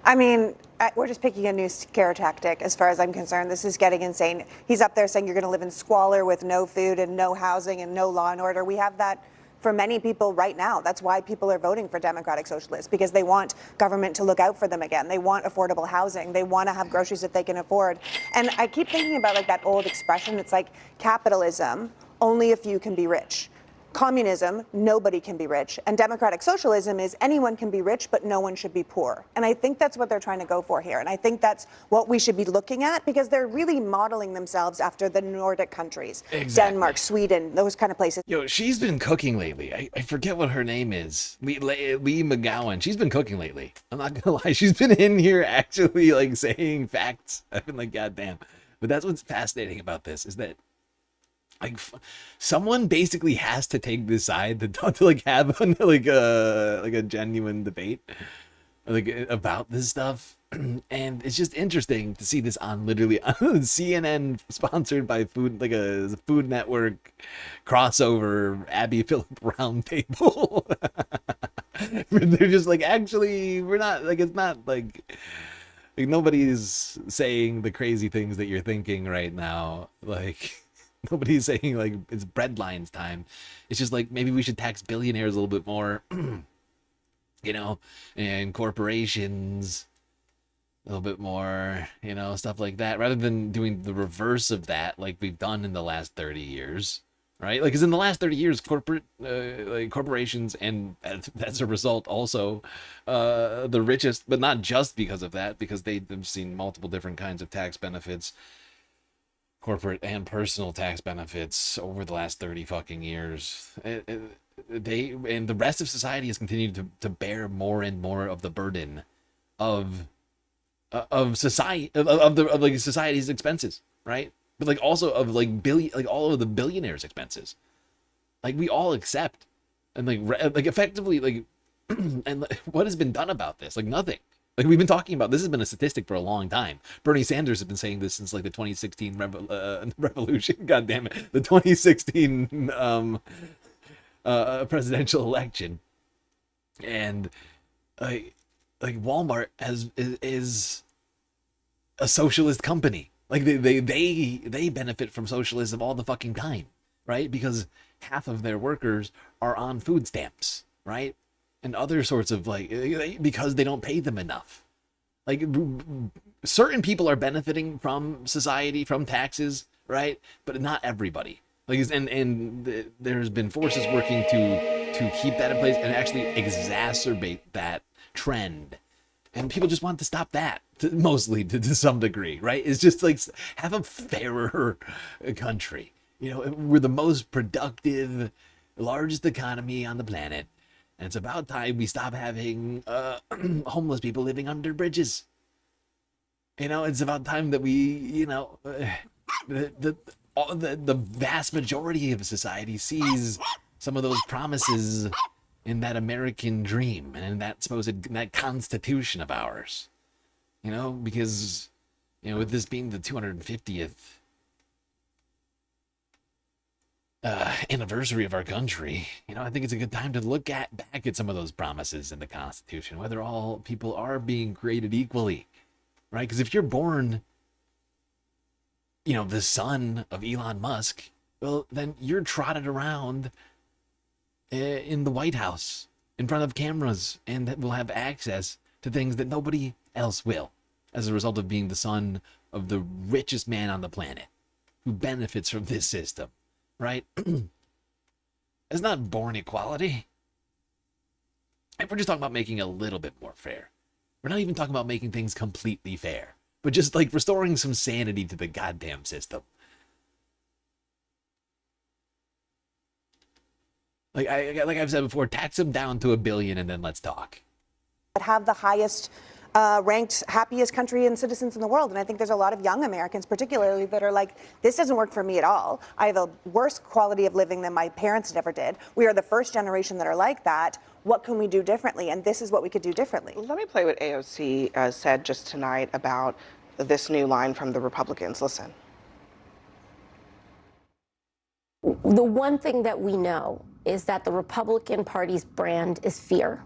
I mean, we're just picking a new scare tactic as far as I'm concerned. This is getting insane. He's up there saying you're going to live in squalor with no food and no housing and no law and order. We have that for many people right now. That's why people are voting for Democratic Socialists, because they want government to look out for them again. They want affordable housing. They want to have groceries that they can afford. And I keep thinking about like that old expression. It's like capitalism, only a few can be rich. Communism, nobody can be rich. And democratic socialism is anyone can be rich, but no one should be poor. And I think that's what they're trying to go for here. And I think that's what we should be looking at, because they're really modeling themselves after the Nordic countries. Exactly. Denmark, Sweden, those kind of places. Yo, she's been cooking lately. I forget what her name is. Lee McGowan. She's been cooking lately. I'm not gonna lie. She's been in here actually like saying facts. I've been like, God damn. But that's what's fascinating about this, is that like someone basically has to take this side to like have like a genuine debate like about this stuff. And it's just interesting to see this on literally on CNN, sponsored by a Food Network crossover Abby Phillip roundtable. They're just like, actually, we're not like, it's not like nobody's saying the crazy things that you're thinking right now. Like, nobody's saying like it's breadlines time. It's just like, maybe we should tax billionaires a little bit more, you know, and corporations a little bit more, you know, stuff like that, rather than doing the reverse of that like we've done in the last 30 years, right? Like, because in the last 30 years, corporations, and as a result also the richest, but not just because of that, because they've seen multiple different kinds of tax benefits, corporate and personal tax benefits over the last 30 fucking years. They and the rest of society has continued to bear more and more of the burden of society, of like society's expenses, right? But like also of like all of the billionaires' expenses. Like, we all accept, and like effectively, like and what has been done about this? Like, nothing. Like, we've been talking about this, has been a statistic for a long time. Bernie Sanders has been saying this since like the 2016 revolution. God damn it, the 2016 presidential election. And like Walmart is a socialist company. Like, they benefit from socialism all the fucking time, right? Because half of their workers are on food stamps, right? And other sorts of like, because they don't pay them enough. Like, certain people are benefiting from society, from taxes, right? But not everybody. Like, and there's been forces working to keep that in place and actually exacerbate that trend. And people just want to stop that, mostly to some degree, right? It's just like, have a fairer country. You know, we're the most productive, largest economy on the planet. And it's about time we stop having homeless people living under bridges. You know, it's about time that we, you know, the vast majority of society sees some of those promises in that American dream and in that constitution of ours. You know, because, you know, with this being the 250th anniversary of our country, you know, I think it's a good time to look back at some of those promises in the Constitution, whether all people are being created equally, right? Because if you're born, you know, the son of Elon Musk, well, then you're trotted around in the White House in front of cameras and that will have access to things that nobody else will as a result of being the son of the richest man on the planet who benefits from this system, right? It's not born equality. And we're just talking about making a little bit more fair. We're not even talking about making things completely fair, but just like restoring some sanity to the goddamn system. Like I've said before, tax them down to $1 billion and then let's talk. That have the highest ranked happiest country and citizens in the world. And I think there's a lot of young Americans particularly that are like, this doesn't work for me at all. I have a worse quality of living than my parents ever did. We are the first generation that are like that. What can we do differently? And this is what we could do differently. Let me play what AOC said just tonight about this new line from the Republicans. Listen. The one thing that we know is that the Republican Party's brand is fear.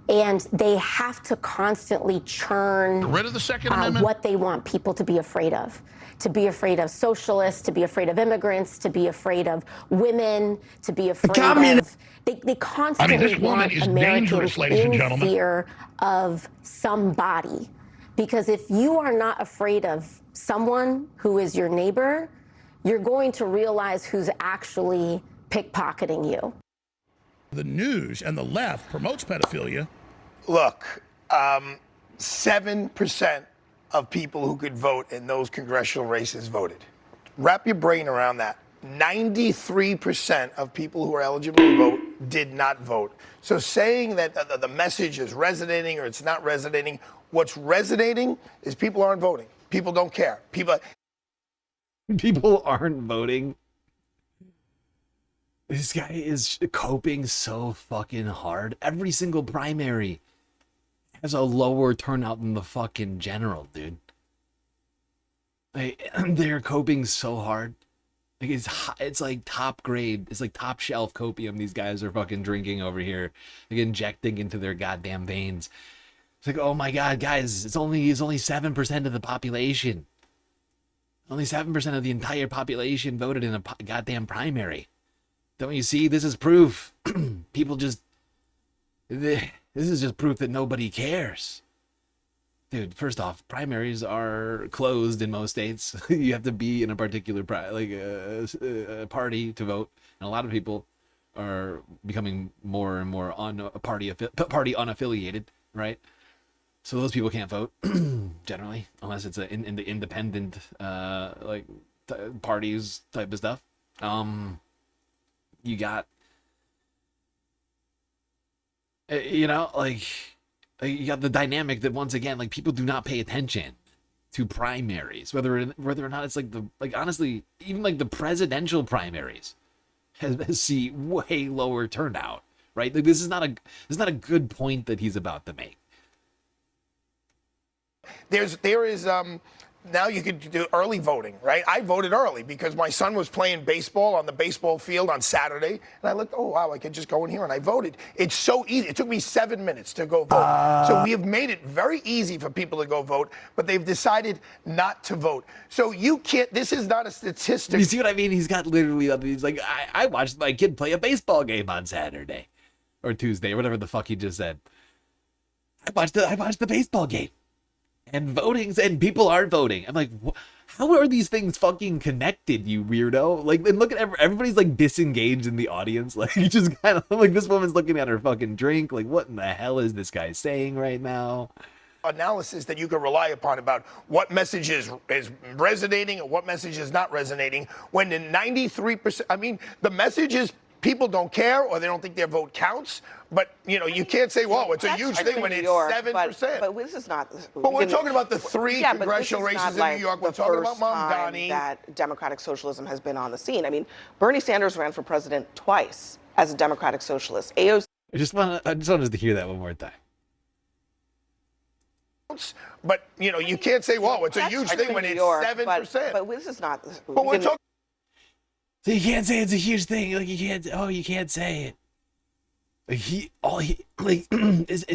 And they have to constantly churn what they want people to be afraid of. To be afraid of socialists, to be afraid of immigrants, to be afraid of women, to be afraid of... They constantly want Americans in fear of somebody. Because if you are not afraid of someone who is your neighbor, you're going to realize who's actually pickpocketing you. The news and the left promotes pedophilia. Look, 7% of people who could vote in those congressional races voted. Wrap your brain around that. 93% of people who are eligible to vote did not vote. So saying that the message is resonating or it's not resonating, what's resonating is people aren't voting. People don't care. People aren't voting. This guy is coping so fucking hard. Every single primary has a lower turnout than the fucking general, dude. Like, they're coping so hard. Like it's like top grade. It's like top shelf copium these guys are fucking drinking over here. Like injecting into their goddamn veins. It's like, oh my god, guys, it's only 7% of the population. Only 7% of the entire population voted in a goddamn primary. Don't you see? This is proof. People just... This is just proof that nobody cares. Dude, first off, primaries are closed in most states. You have to be in a particular party to vote. And a lot of people are becoming more and more party unaffiliated, right? So those people can't vote, generally, unless it's in the independent parties type of stuff. You got, you got the dynamic that once again, like, people do not pay attention to primaries, whether or not it's honestly, even like the presidential primaries has see way lower turnout, right? Like this is not a good point that he's about to make. There is now you could do early voting, right? I voted early because my son was playing baseball on the baseball field on Saturday, and I looked, oh wow, I could just go in here and I voted. It's so easy. It took me 7 minutes to go vote. So we have made it very easy for people to go vote, but they've decided not to vote. So you can't. This is not a statistic. You see what I mean? He's got literally. He's like, I watched my kid play a baseball game on Saturday, or Tuesday, or whatever the fuck he just said. I watched the baseball game. And voting's, and people aren't voting. I'm like, how are these things fucking connected, you weirdo? Like, and look at everybody's like disengaged in the audience. Like, you just kind of like, this woman's looking at her fucking drink. Like, what in the hell is this guy saying right now? Analysis that you can rely upon about what message is resonating and what message is not resonating. When in 93%, I mean, the message is people don't care or they don't think their vote counts. But, you know, you can't say, whoa, it's a huge thing when it's 7%. But this is not... But we're talking about the three congressional races in New York. We're talking about Mamdani. That democratic socialism has been on the scene. I mean, Bernie Sanders ran for president twice as a democratic socialist. AOC... I just wanted to hear that one more time. But, you know, you can't say, whoa, it's a huge thing when it's 7%. But this is not... But we're talking... So you can't say it's a huge thing. Like, you can't say it. This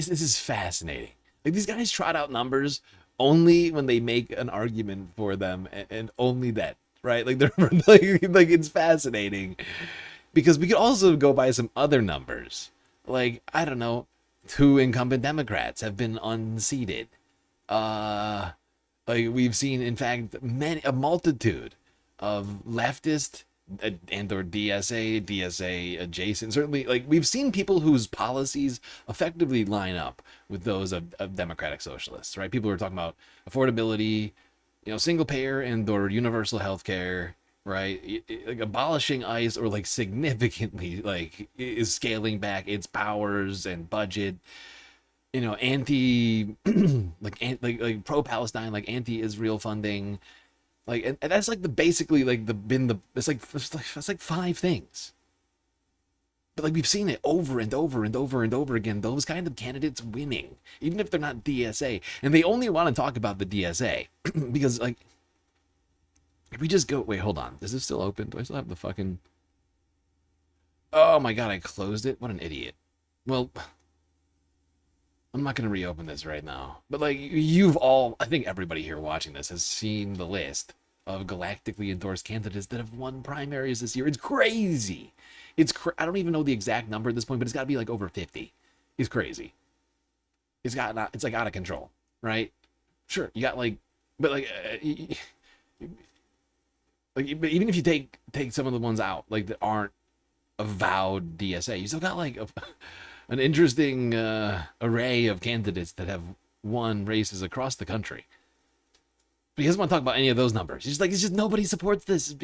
is fascinating. Like, these guys trot out numbers only when they make an argument for them, and only that, right? Like, they're like it's fascinating Because we could also go by some other numbers. Like, I don't know, 2 incumbent Democrats have been unseated. Like we've seen, in fact, a multitude of leftist and or DSA adjacent. Certainly, like we've seen people whose policies effectively line up with those of Democratic Socialists, right? People who are talking about affordability, single payer and or universal health care, right? Like abolishing ICE or like significantly like is scaling back its powers and budget. Anti like pro-Palestine, like anti-Israel funding. Like, and that's like it's like 5 things. But like we've seen it over and over and over and over again, those kind of candidates winning, even if they're not DSA. And they only want to talk about the DSA because like if we just go, wait, hold on. Is this still open? Do I still have the fucking, oh my God, I closed it. What an idiot. Well, I'm not going to reopen this right now, but like I think everybody here watching this has seen the list of galactically endorsed candidates that have won primaries this year. It's crazy. I don't even know the exact number at this point, but it's got to be like over 50. It's crazy. It's like out of control, right? Sure, you got like, but like, but even if you take some of the ones out, like that aren't avowed DSA, you still got like an interesting array of candidates that have won races across the country. But he doesn't want to talk about any of those numbers. He's like, it's just nobody supports this.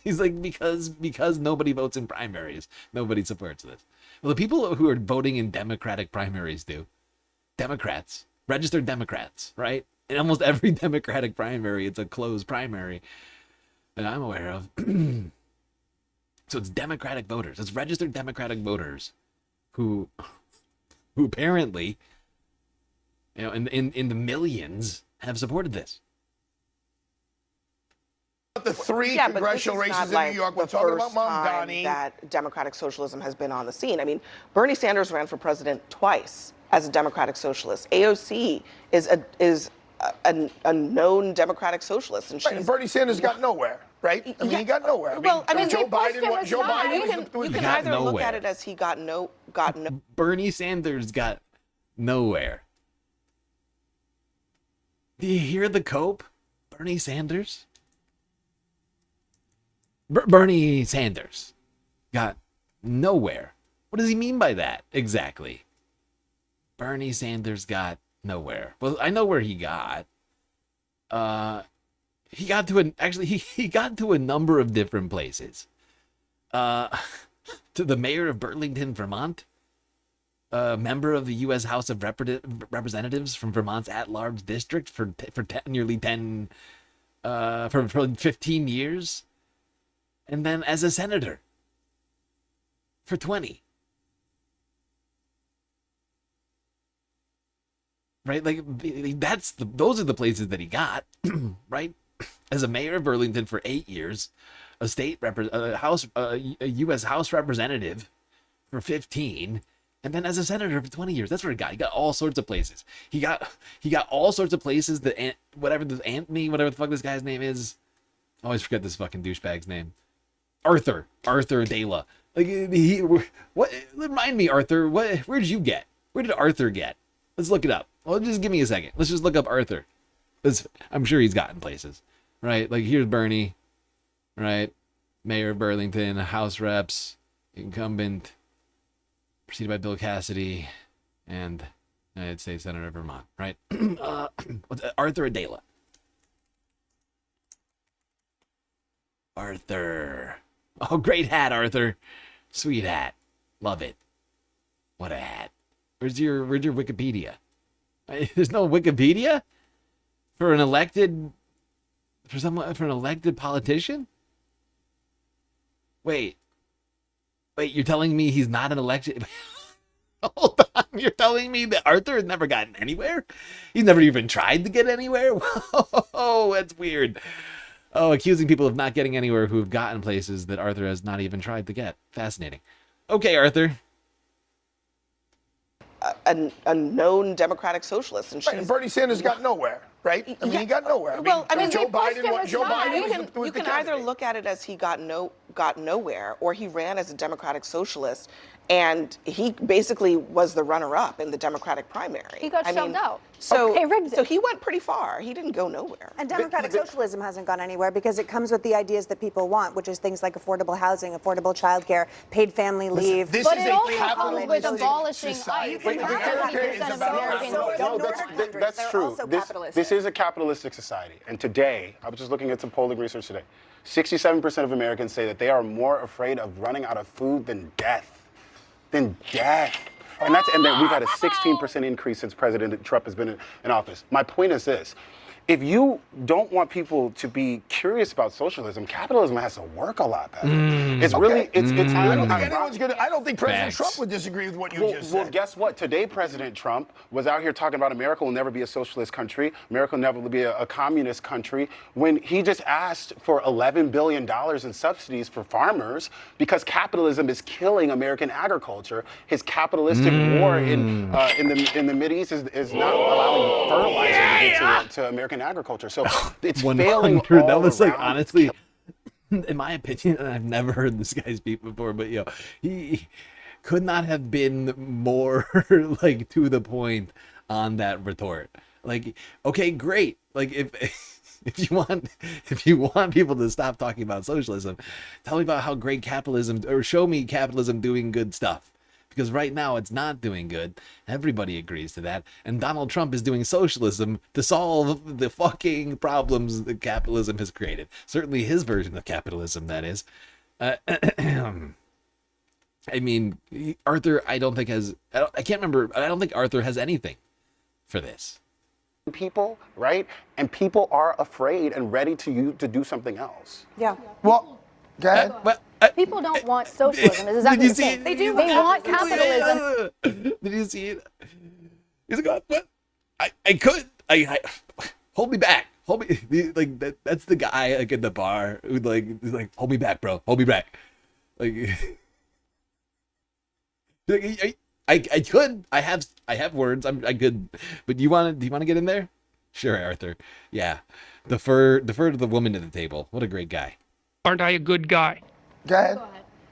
He's like, because nobody votes in primaries, nobody supports this. Well, the people who are voting in Democratic primaries do. Democrats, registered Democrats, right? In almost every Democratic primary, it's a closed primary that I'm aware of. So it's Democratic voters. It's registered Democratic voters who apparently, in the millions have supported this. The 3 congressional races in New York, we're talking about Mamdani. That Democratic socialism has been on the scene. I mean, Bernie Sanders ran for president twice as a Democratic Socialist. AOC is a known Democratic Socialist, and and Bernie Sanders got nowhere, right? I mean, he got nowhere. Well, I mean, Joe Biden. You can either look at it as he got no. Bernie Sanders got nowhere. Do you hear the cope? Bernie Sanders? Bernie Sanders got nowhere. What does he mean by that exactly? Bernie Sanders got nowhere. Well, I know where he got. He got to a number of different places. To the mayor of Burlington, Vermont, member of the U.S. House of Representatives from Vermont's at-large district for 15 years, and then as a senator for 20. Right, like those are the places that he got. Right, as a mayor of Burlington for 8 years, a U.S. House representative for 15, and then as a senator for 20 years. That's where he got. He got all sorts of places. He got all sorts of places that whatever the fuck this guy's name is. I always forget this fucking douchebag's name. Arthur Dela. Like what? Remind me, Arthur. Where did you get? Where did Arthur get? Let's look it up. Well, just give me a second. Let's just look up Arthur. I'm sure he's gotten places, right? Like here's Bernie, right? Mayor of Burlington, House Reps, incumbent, preceded by Bill Cassidy, and United States Senator of Vermont, right? Arthur Adela. Arthur. Oh, great hat, Arthur. Sweet hat. Love it. What a hat. Where's your Wikipedia? There's no Wikipedia for an elected politician? Wait, you're telling me he's not an elected? Hold on, you're telling me that Arthur has never gotten anywhere? He's never even tried to get anywhere? Whoa, that's weird. Oh, accusing people of not getting anywhere who have gotten places that Arthur has not even tried to get. Fascinating. Okay, Arthur. A known Democratic Socialist, and and Bernie Sanders got nowhere, right? I mean, he got nowhere. Well, I mean, Joe Biden was you the can either candidate. look at it as he got nowhere, or he ran as a Democratic socialist, and he basically was the runner-up in the Democratic primary. He got shoved out. So, They rigged it. so he went pretty far. He didn't go nowhere. And democratic socialism hasn't gone anywhere because it comes with the ideas that people want, which is things like affordable housing, affordable childcare, paid family leave. But it also comes with abolishing ICE. 70% of Americans. That's true. This is a capitalistic society. And today, I was just looking at some polling research today, 67% of Americans say that they are more afraid of running out of food than death. And then we've had a 16% increase since President Trump has been in office. My point is this. If you don't want people to be curious about socialism, capitalism has to work a lot better. It's really, it's. I don't think anyone's gonna. I don't think President Trump would disagree with what you just said. Well, guess what? Today, President Trump was out here talking about America will never be a socialist country. America will never be a communist country. When he just asked for $11 billion in subsidies for farmers because capitalism is killing American agriculture. His capitalistic war in the Mideast is not allowing fertilizer to get to American agriculture. So it's failing all That was like, around. honestly, in my opinion, and I've never heard this guy speak before, but he could not have been more like to the point on that retort. Like, okay, great. Like if you want people to stop talking about socialism, tell me about how great capitalism, or show me capitalism doing good stuff. Because right now it's not doing good. Everybody agrees to that. And Donald Trump is doing socialism to solve the fucking problems that capitalism has created. Certainly his version of capitalism, that is. I mean, Arthur, I don't think Arthur has anything for this. People, right? And people are afraid and ready to do something else. Yeah. Well, go ahead. People don't want socialism. Is exactly the thing. They do. They want capitalism. Did you see it? He's like, what? I could. Hold me back. Hold me. Like that's the guy like in the bar who he's like, hold me back, bro. Hold me back. Like, I could. I have words. I could. But do you want to get in there? Sure, Arthur. Yeah. Defer to the woman at the table. What a great guy. Aren't I a good guy? Go ahead.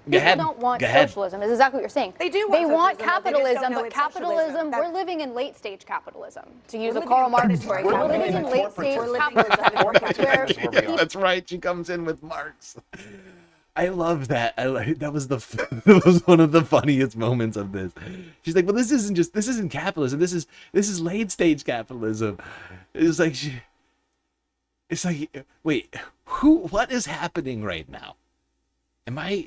People don't want socialism. Is exactly what you're saying. They do. They want socialism, capitalism, but but capitalism. We're living in late stage capitalism. To use a living Karl in Marx predatory word, we're living in late stage capitalism. Yeah, that's right. She comes in with Marx. I love that. That was one of the funniest moments of this. She's like, "Well, this isn't capitalism. This is late stage capitalism." It's like, wait, what is happening right now? I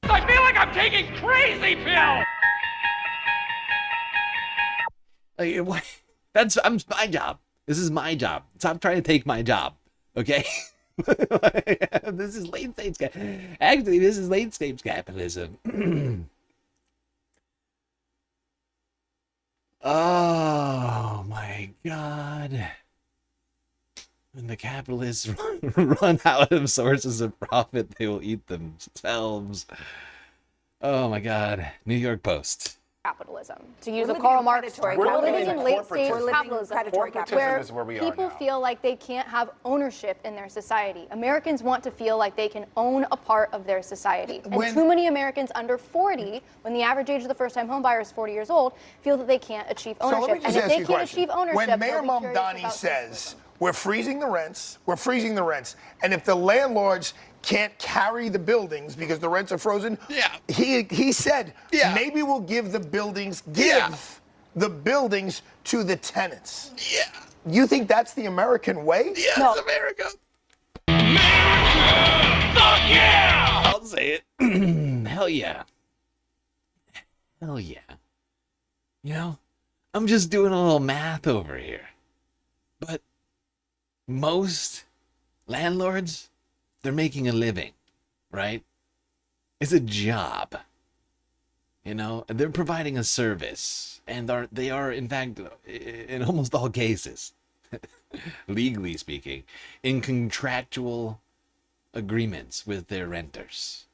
feel like I'm taking crazy pills. Like, what? That's my job. This is my job. Stop trying to take my job, okay? This is late stage. Actually, this is late stage capitalism. Oh my God. When the capitalists run out of sources of profit, they will eat themselves. Oh my God. New York Post. Capitalism. To use a Karl Marx word, we're living in late stage capitalism, where people feel like they can't have ownership in their society. Americans want to feel like they can own a part of their society. And too many Americans under 40, when the average age of the first-time home buyer is 40 years old, feel that they can't achieve ownership. So let me just and if ask they you a can't question. achieve ownership, When Mayor they'll be curious Mamdani about says, we're freezing the rents, and if the landlords can't carry the buildings because the rents are frozen, he said, maybe we'll give the buildings, the buildings to the tenants. Yeah. You think that's the American way? Yes, No. America. Fuck yeah! I'll say it. Hell yeah. Hell yeah. You know, I'm just doing a little math over here. But most landlords, they're making a living, right? It's a job. You know, they're providing a service, and they are, in fact, in almost all cases, legally speaking, in contractual agreements with their renters.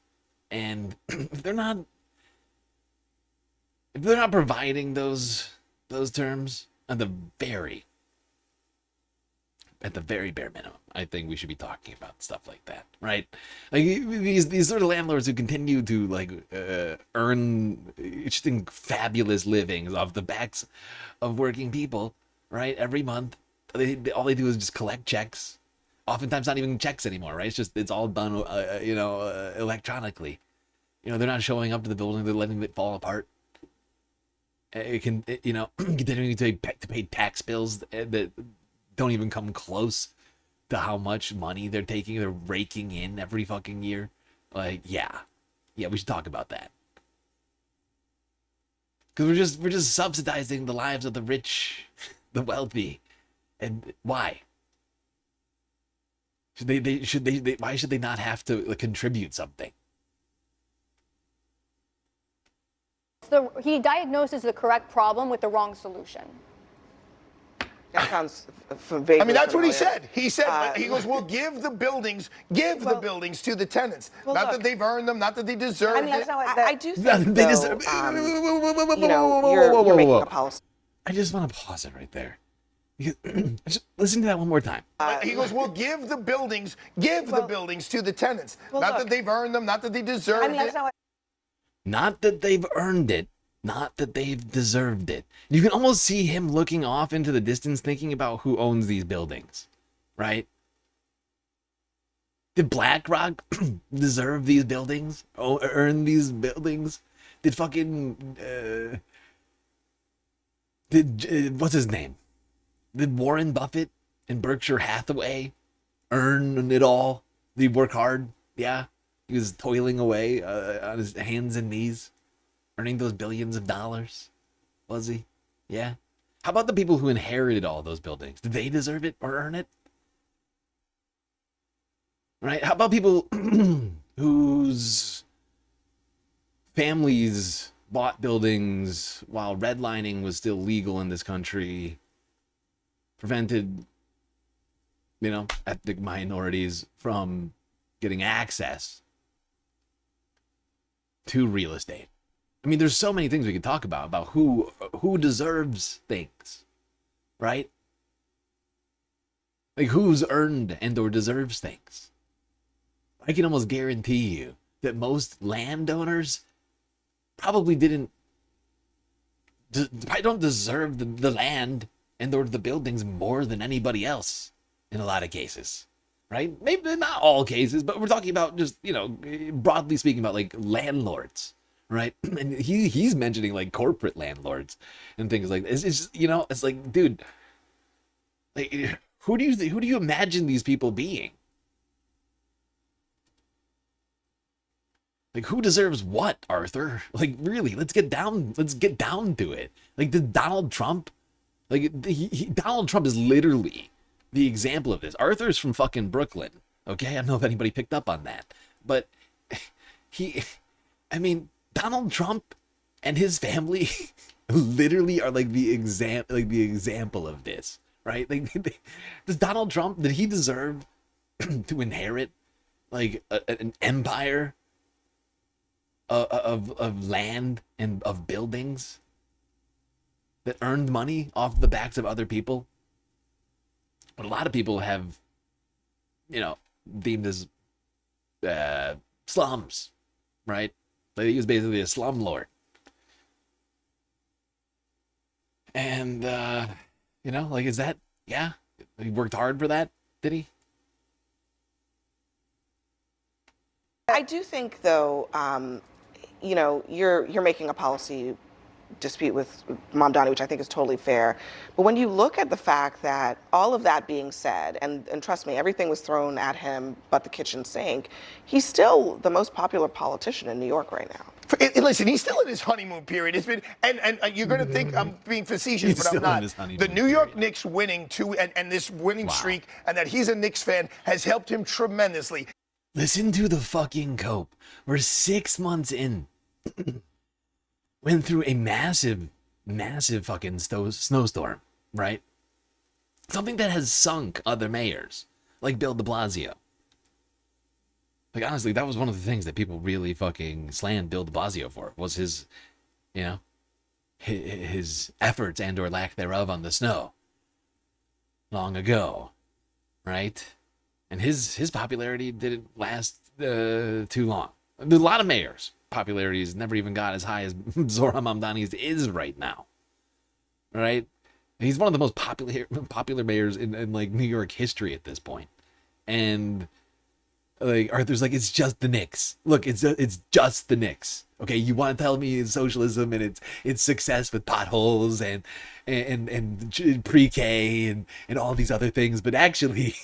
And if they're not providing those terms, at the very at the very bare minimum, I think we should be talking about stuff like that, right? Like these sort of landlords who continue to like earn interesting, fabulous livings off the backs of working people, right? Every month, all they do is just collect checks. Oftentimes, not even checks anymore, right? It's all done, electronically. You know, they're not showing up to the building; they're letting it fall apart. Continuing to pay tax bills that don't even come close to how much money they're raking in every fucking year. Like, yeah, we should talk about that. Because we're just subsidizing the lives of the rich, the wealthy, and why? Why should they not have to contribute something? He diagnoses the correct problem with the wrong solution. That sounds vaguely I mean, that's what he familiar. said. He said, he goes, "We'll give the buildings to the tenants. Well, not look, that they've earned them, not that they deserve I mean, that's it." not what I do think, They though, deserve- you're making a policy. I just want to pause it right there. Just listen to that one more time. He goes, "We'll give the buildings to the tenants. Well, not look, that they've earned them, not that they deserve I mean, that's it." not what Not that they've earned it, not that they've deserved it. You can almost see him looking off into the distance thinking about who owns these buildings, right? Did BlackRock deserve these buildings? Earn these buildings? Did fucking what's his name? Did Warren Buffett and Berkshire Hathaway earn it all? Did he work hard? Yeah. He was toiling away on his hands and knees, earning those billions of dollars. Was he? Yeah. How about the people who inherited all those buildings? Did they deserve it or earn it? Right? How about people whose families bought buildings while redlining was still legal in this country, prevented, ethnic minorities from getting access to real estate? I mean, there's so many things we could talk about who deserves things, right? Like who's earned and or deserves things. I can almost guarantee you that most landowners probably don't deserve the land and or the buildings more than anybody else in a lot of cases, right? Maybe not all cases, but we're talking about just, broadly speaking about like landlords, right? And he's mentioning like corporate landlords and things like this. It's just, it's like, dude, like who do you imagine these people being? Like who deserves what, Arthur? Like really, let's get down to it. Like did Donald Trump, Donald Trump is literally the example of this. Arthur's from fucking Brooklyn. Okay, I don't know if anybody picked up on that, but Donald Trump and his family literally are like the example of this, right? Like, does Donald Trump, did he deserve to inherit like an empire of land and of buildings that earned money off the backs of other people? But a lot of people have, deemed as slums, right? Like he was basically a slumlord. And, is that, yeah? He worked hard for that, did he? I do think, though, you're making a policy dispute with Mamdani, which I think is totally fair. But when you look at the fact that all of that being said, and trust me, everything was thrown at him but the kitchen sink, he's still the most popular politician in New York right now. Listen, he's still in his honeymoon period. It's been, and you're going to think I'm being facetious, He's but I'm not. still in his The New York Knicks winning and this winning streak, and that he's a Knicks fan has helped him tremendously. Listen to the fucking cope. We're 6 months in. Went through a massive fucking snowstorm, right? Something that has sunk other mayors, like Bill de Blasio. Like, honestly, that was one of the things that people really fucking slammed Bill de Blasio for, was his, his efforts and or lack thereof on the snow long ago. right? And his popularity didn't last too long. A lot of mayors' popularities never even got as high as Zohran Mamdani's is right now, right? He's one of the most popular mayors in like New York history at this point. And like Arthur's like, it's just the Knicks. Look, it's just the Knicks. Okay, you want to tell me it's socialism and it's success with potholes and pre-K and all these other things, but actually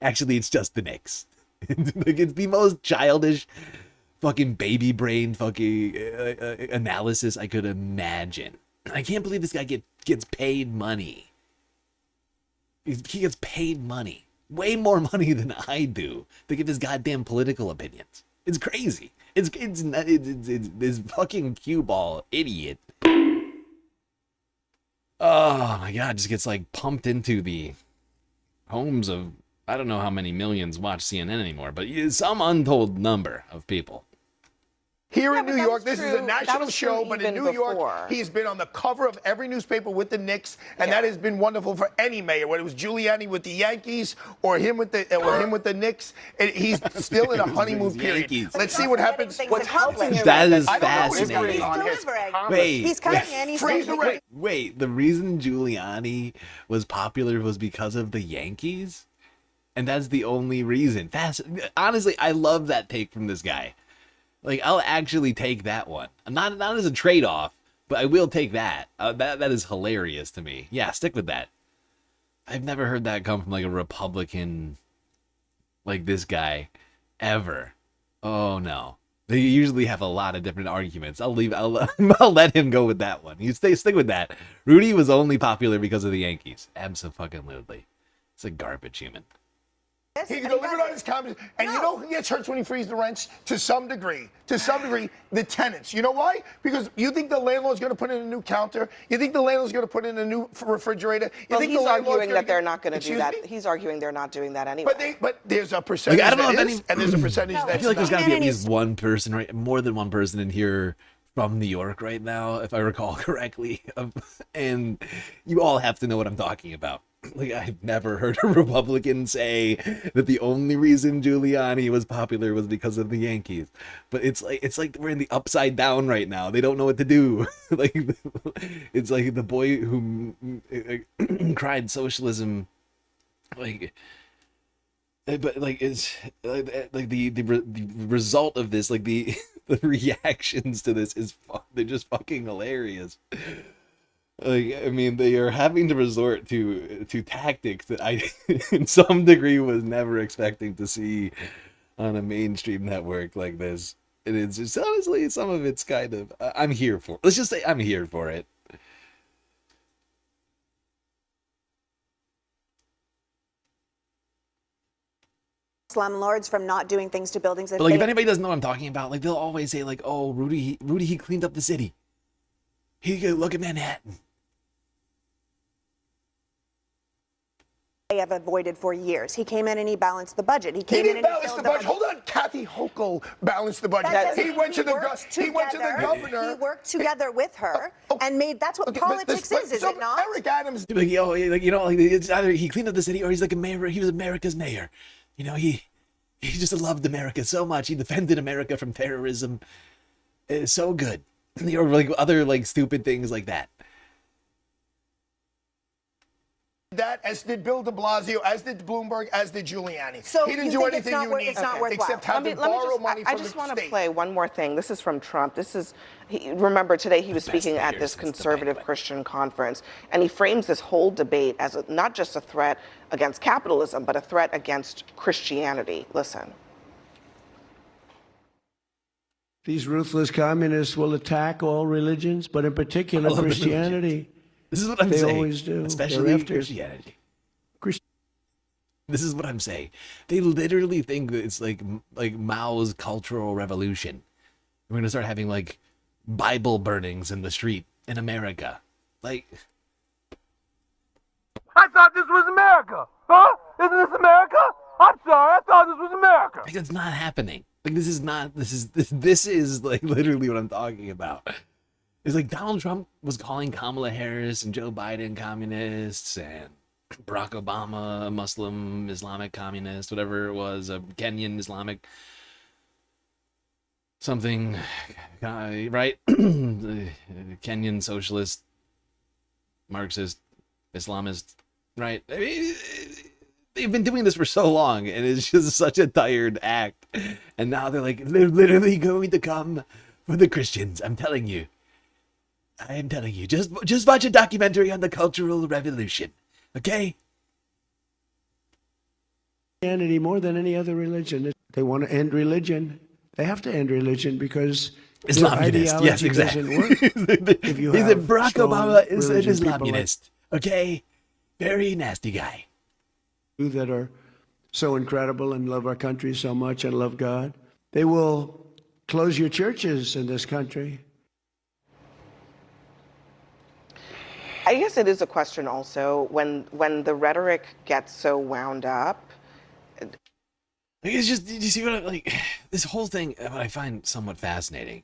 it's just the Knicks. Like, it's the most childish fucking baby brain fucking analysis I could imagine. I can't believe this guy gets paid money. He gets paid money. Way more money than I do to give his goddamn political opinions. It's crazy. It's this fucking cue ball idiot. Oh my god, just gets like pumped into the homes of, I don't know how many millions watch CNN anymore, but some untold number of people. Here in New York, this is a national show, but in New York, he's been on the cover of every newspaper with the Knicks, and that has been wonderful for any mayor. Whether it was Giuliani with the Yankees or him with the Knicks, he's still in a honeymoon period. Let's see what happens. What's happening? That is fascinating. He's coming in. He's Wait, the reason Giuliani was popular was because of the Yankees? And that's the only reason. Honestly, I love that take from this guy. Like, I'll actually take that one. Not as a trade-off, but I will take that. That is hilarious to me. Yeah, stick with that. I've never heard that come from like a Republican like this guy ever. Oh no. They usually have a lot of different arguments. I'll let him go with that one. You stick with that. Rudy was only popular because of the Yankees. Abso-fucking-lutely. It's a garbage human. He's going to limit on his comments. And you know who gets hurt when he frees the rents? To some degree, the tenants. You know why? Because you think the landlord's going to put in a new counter? You think the landlord's going to put in a new refrigerator? You think he's the arguing that they're not going to do that. He's arguing they're not doing that anyway. But there's a percentage like, I don't know that is, and there's a percentage that's I feel like there's not. got to be at least one person, right? More than one person in here from New York right now, if I recall correctly. And you all have to know what I'm talking about. Like, I've never heard a Republican say that the only reason Giuliani was popular was because of the Yankees. But it's like we're in the upside down right now. They don't know what to do. Like, it's like the boy who cried socialism. Like, but like it's like the result of this, like the reactions to this they're just fucking hilarious. Like, I mean, they are having to resort to tactics that I, in some degree, was never expecting to see on a mainstream network like this. And it's just, honestly, some of it's kind of, I'm here for. Let's just say I'm here for it. Slumlords from not doing things to buildings. But like, if anybody doesn't know what I'm talking about, like, they'll always say, like, oh, Rudy, he cleaned up the city. He could look at Manhattan. They have avoided for years. He came in and he balanced the budget. He didn't balance the budget. Hold on, Kathy Hochul balanced the budget. He went to the governor. He worked together with her and made. That's what politics is it not? Eric Adams. Like, it's either he cleaned up the city or he's like a mayor. He was America's mayor. You know, he just loved America so much. He defended America from terrorism. It's so good. Or like other like stupid things like that. That, as did Bill de Blasio, as did Bloomberg, as did Giuliani. So he didn't do anything unique except have to borrow money from the state. I just want to play one more thing. This is from Trump. Remember, today he was speaking at this conservative Christian conference, and he frames this whole debate as not just a threat against capitalism, but a threat against Christianity. Listen. These ruthless communists will attack all religions, but in particular Christianity. This is what I'm saying. They always do. Especially Christianity. This is what I'm saying. They literally think that it's like Mao's cultural revolution. We're going to start having like Bible burnings in the street in America. Like, I thought this was America. Huh? Isn't this America? I'm sorry. I thought this was America. Like, that's not happening. Like, this is like literally what I'm talking about. It's like Donald Trump was calling Kamala Harris and Joe Biden communists, and Barack Obama, a Muslim, Islamic communist, whatever it was, a Kenyan Islamic something, right? Kenyan socialist, Marxist, Islamist, right? I mean, they've been doing this for so long, and it's just such a tired act. And now they're like, they're literally going to come for the Christians. I'm telling you. I am telling you. Just watch a documentary on the Cultural Revolution, okay? Christianity more than any other religion. They want to end religion. They have to end religion because Islamist, yes, exactly. Doesn't work. If you He's have a Barack strong Obama is an religious people Islamist, okay? Very nasty guy. That are so incredible and love our country so much and love God. They will close your churches in this country. I guess it is a question also when the rhetoric gets so wound up. It's just, you see what like this whole thing, what I find somewhat fascinating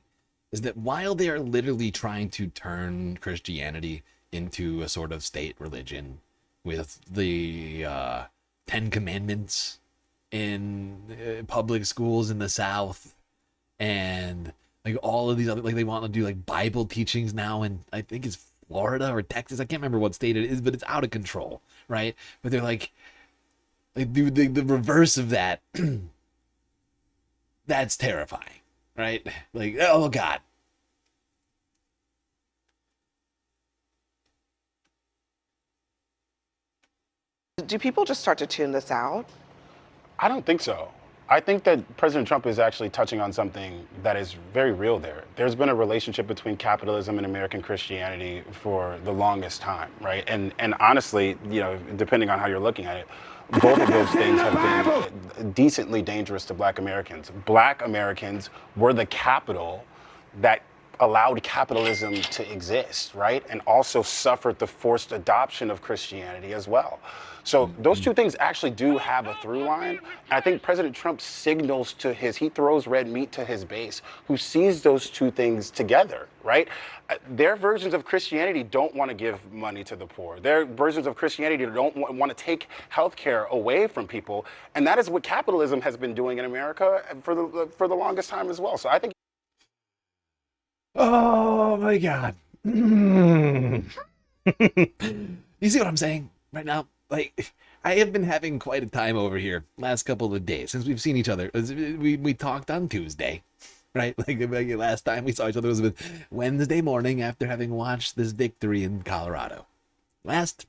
is that while they are literally trying to turn Christianity into a sort of state religion with the 10 Commandments in public schools in the South, and like all of these other, like they want to do like Bible teachings now, and I think it's Florida or Texas, I can't remember what state it is, but it's out of control, right? But they're like do the reverse of that. That's terrifying, right? Like, oh God. Do people just start to tune this out? I don't think so. I think that President Trump is actually touching on something that is very real there. There's been a relationship between capitalism and American Christianity for the longest time, right? And honestly, you know, depending on how you're looking at it, both of those things have been decently dangerous to Black Americans. Black Americans were the capital that allowed capitalism to exist, right? And also suffered the forced adoption of Christianity as well. So those two things actually do have a through line. And I think President Trump signals to he throws red meat to his base, who sees those two things together, right? Their versions of Christianity don't want to give money to the poor. Their versions of Christianity don't want to take healthcare away from people. And that is what capitalism has been doing in America for the longest time as well. So I think. Oh my God. You see what I'm saying right now? Like, I have been having quite a time over here last couple of days since we've seen each other. We talked on Tuesday, right? Like last time we saw each other was Wednesday morning after having watched this victory in Colorado. Last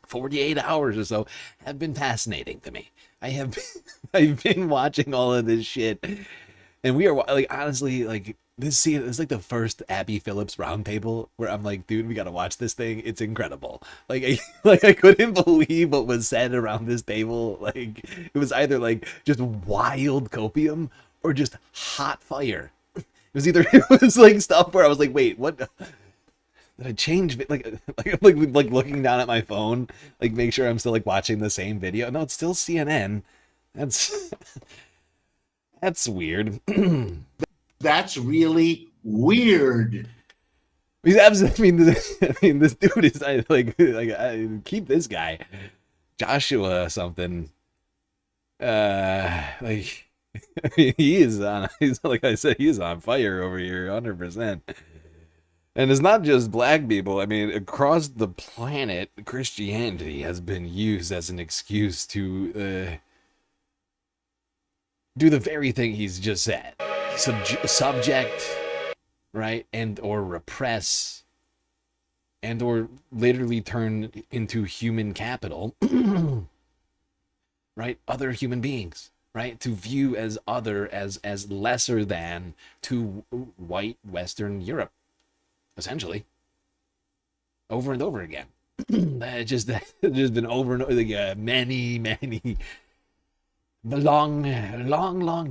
48 hours or so have been fascinating to me. I've been watching all of this shit, and we are like, honestly, like, this scene is like the first Abby Phillips roundtable where I'm like, dude, we gotta watch this thing. It's incredible. Like I couldn't believe what was said around this table. Like, it was either like just wild copium or just hot fire. It was like stuff where I was like, wait, what? Did I change? Like looking down at my phone, like make sure I'm still like watching the same video. No, it's still CNN. That's weird. That's really weird. I mean, this dude is like keep this guy, Joshua something. Like, I mean, he's like I said, he's on fire over here, 100%. And it's not just Black people. I mean, across the planet, Christianity has been used as an excuse to do the very thing he's just said. Subject, right, and or repress, and or literally turn into human capital, right, other human beings, right, to view as other, as lesser than to white Western Europe, essentially, over and over again. That's just been over and over, like, many, long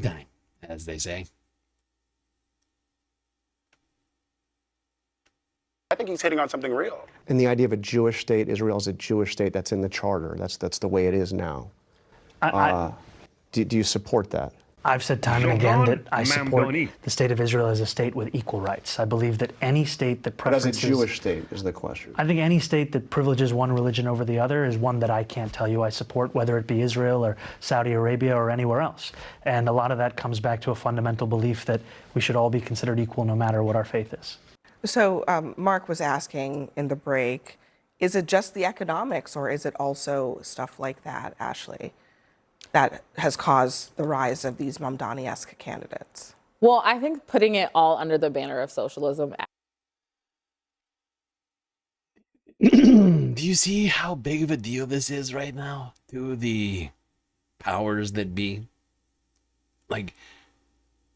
time, as they say. I think he's hitting on something real. And the idea of a Jewish state, Israel is a Jewish state, that's in the charter. That's the way it is now. Do you support that? I've said time and again that I support the state of Israel as a state with equal rights. I believe that any state that But as preferences... a Jewish state is the question. I think any state that privileges one religion over the other is one that I can't tell you I support, whether it be Israel or Saudi Arabia or anywhere else. And a lot of that comes back to a fundamental belief that we should all be considered equal no matter what our faith is. So Mark was asking in the break, is it just the economics or is it also stuff like that, Ashley, that has caused the rise of these Mamdani-esque candidates? Well, I think putting it all under the banner of socialism. Do you see how big of a deal this is right now to the powers that be? Like,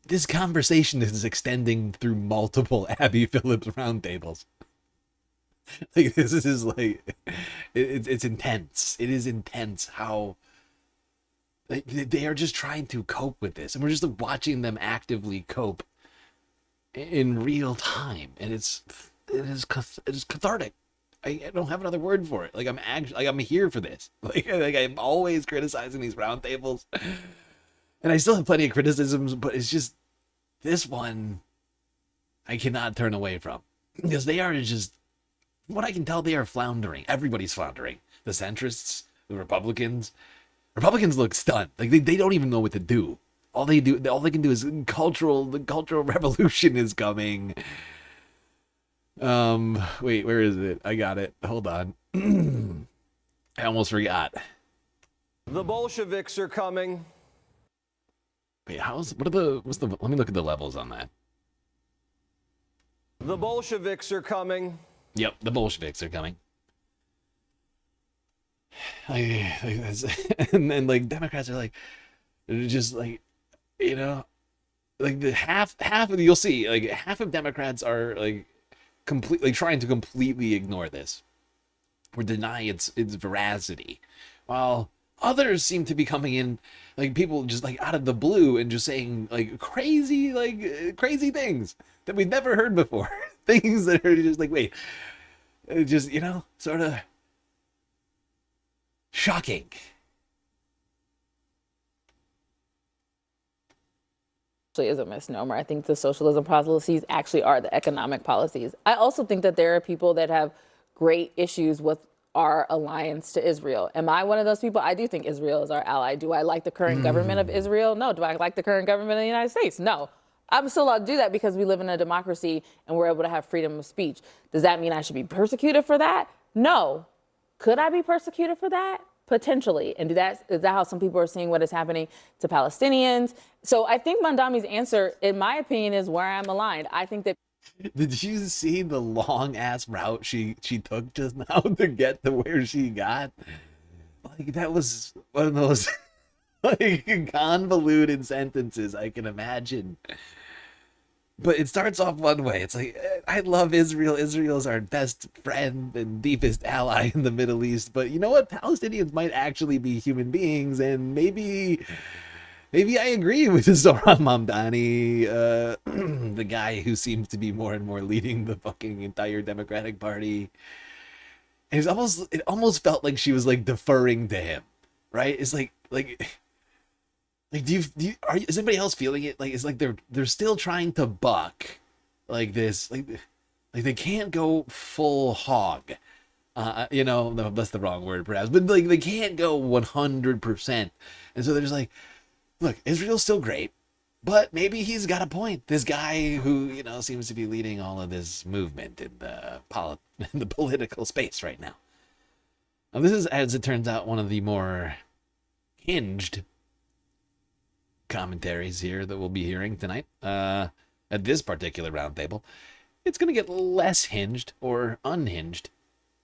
this conversation is extending through multiple Abby Phillips roundtables. Like, this is like, it's intense. It is intense how they are just trying to cope with this, and we're just watching them actively cope in real time, and it is cathartic. I don't have another word for it. Like, I'm here for this. Like I'm always criticizing these roundtables, and I still have plenty of criticisms, but it's just this one I cannot turn away from, because they are just, from what I can tell, they are floundering. Everybody's floundering. The centrists, the Republicans. Republicans look stunned. Like they don't even know what to do. All they can do is the cultural revolution is coming. Wait, where is it? I got it. Hold on. I almost forgot. The Bolsheviks are coming. Wait, let me look at the levels on that. The Bolsheviks are coming. Yep, the Bolsheviks are coming. And then like Democrats are like, they're just like, you know, like the half of you'll see like half of Democrats are like completely trying to completely ignore this or deny its veracity, while others seem to be coming in, like people just like out of the blue and just saying like crazy things that we've never heard before. Things that are just like, wait, just, you know, sort of shocking. Actually is a misnomer. I think the socialism policies actually are the economic policies. I also think that there are people that have great issues with our alliance to Israel. Am I one of those people? I do think Israel is our ally. Do I like the current government of Israel? No. Do I like the current government of the United States? No. I'm still allowed to do that because we live in a democracy and we're able to have freedom of speech. Does that mean I should be persecuted for that? No. Could I be persecuted for that? Potentially. And is that how some people are seeing what is happening to Palestinians? So I think Mamdani's answer, in my opinion, is where I'm aligned. I think that. Did you see the long ass route she took just now to get to where she got? Like, that was one of those like convoluted sentences I can imagine. But it starts off one way. It's like, I love Israel. Israel's our best friend and deepest ally in the Middle East. But you know what? Palestinians might actually be human beings, and maybe I agree with Zohran Mamdani, the guy who seems to be more and more leading the fucking entire Democratic Party. And it almost felt like she was like deferring to him, right? It's like is anybody else feeling it? Like, it's like they're still trying to buck like this, like they can't go full hog. You know, no, that's the wrong word perhaps, but like they can't go 100%. And so they're just like, look, Israel's still great, but maybe he's got a point. This guy who, you know, seems to be leading all of this movement in the political space right now. Now, this is, as it turns out, one of the more hinged commentaries here that we'll be hearing tonight at this particular roundtable. It's going to get less hinged or unhinged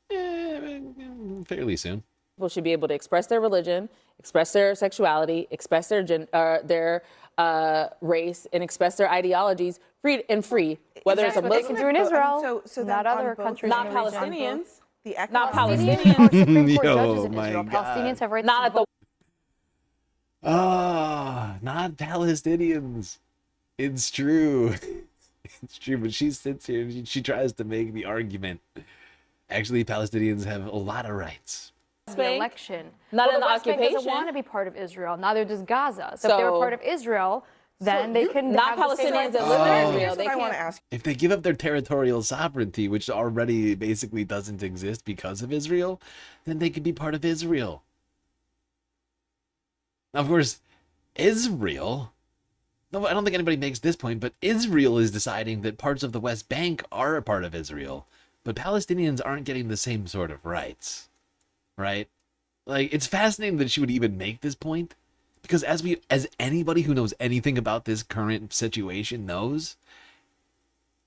fairly soon. People should be able to express their religion, express their sexuality, express their race, and express their ideologies free, whether it's a Muslim through in Israel, so not other countries. Not Palestinians. Not Palestinians. Or Supreme Court judges in my Israel. God. Palestinians have rights Not to at the vote. Not Palestinians. It's true. It's true, but she sits here and she tries to make the argument. Actually, Palestinians have a lot of rights. Bank? election. Not well, in the West Bank doesn't occupation? want to be part of Israel. Neither does Gaza. So if they were part of Israel, then they can not have the same Palestinians rights. that live in Israel. Here's what I want to ask. If they give up their territorial sovereignty, which already basically doesn't exist because of Israel, then they could be part of Israel. Now, of course, Israel, no, I don't think anybody makes this point, but Israel is deciding that parts of the West Bank are a part of Israel, but Palestinians aren't getting the same sort of rights, right? Like, it's fascinating that she would even make this point, because as anybody who knows anything about this current situation knows,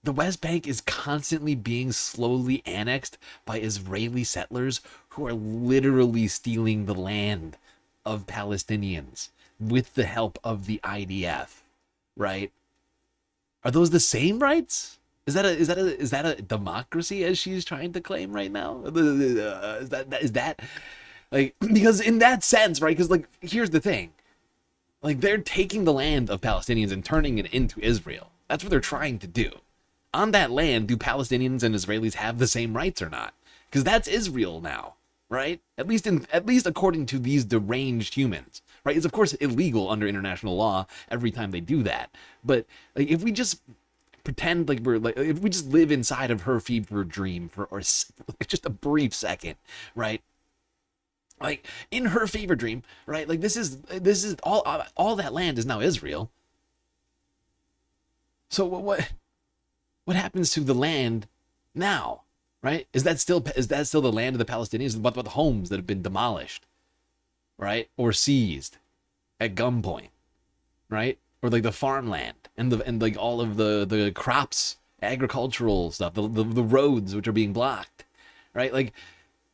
the West Bank is constantly being slowly annexed by Israeli settlers who are literally stealing the land of Palestinians with the help of the IDF, right? Are those the same rights? Is that a democracy as she's trying to claim right now? Is that like, because in that sense, right? Because like, here's the thing, like, they're taking the land of Palestinians and turning it into Israel. That's what they're trying to do. On that land, do Palestinians and Israelis have the same rights or not? Because that's Israel now, right? At least according to these deranged humans, right? It's of course illegal under international law every time they do that. But like, if we just pretend like if we just live inside of her fever dream for just a brief second, right? Like, in her fever dream, right? Like, this is all that land is now Israel. So what happens to the land now, right? Is that still the land of the Palestinians? What about the homes that have been demolished, right, or seized at gunpoint, right? Or like the farmland and like all of the crops, agricultural stuff, the roads which are being blocked, right? Like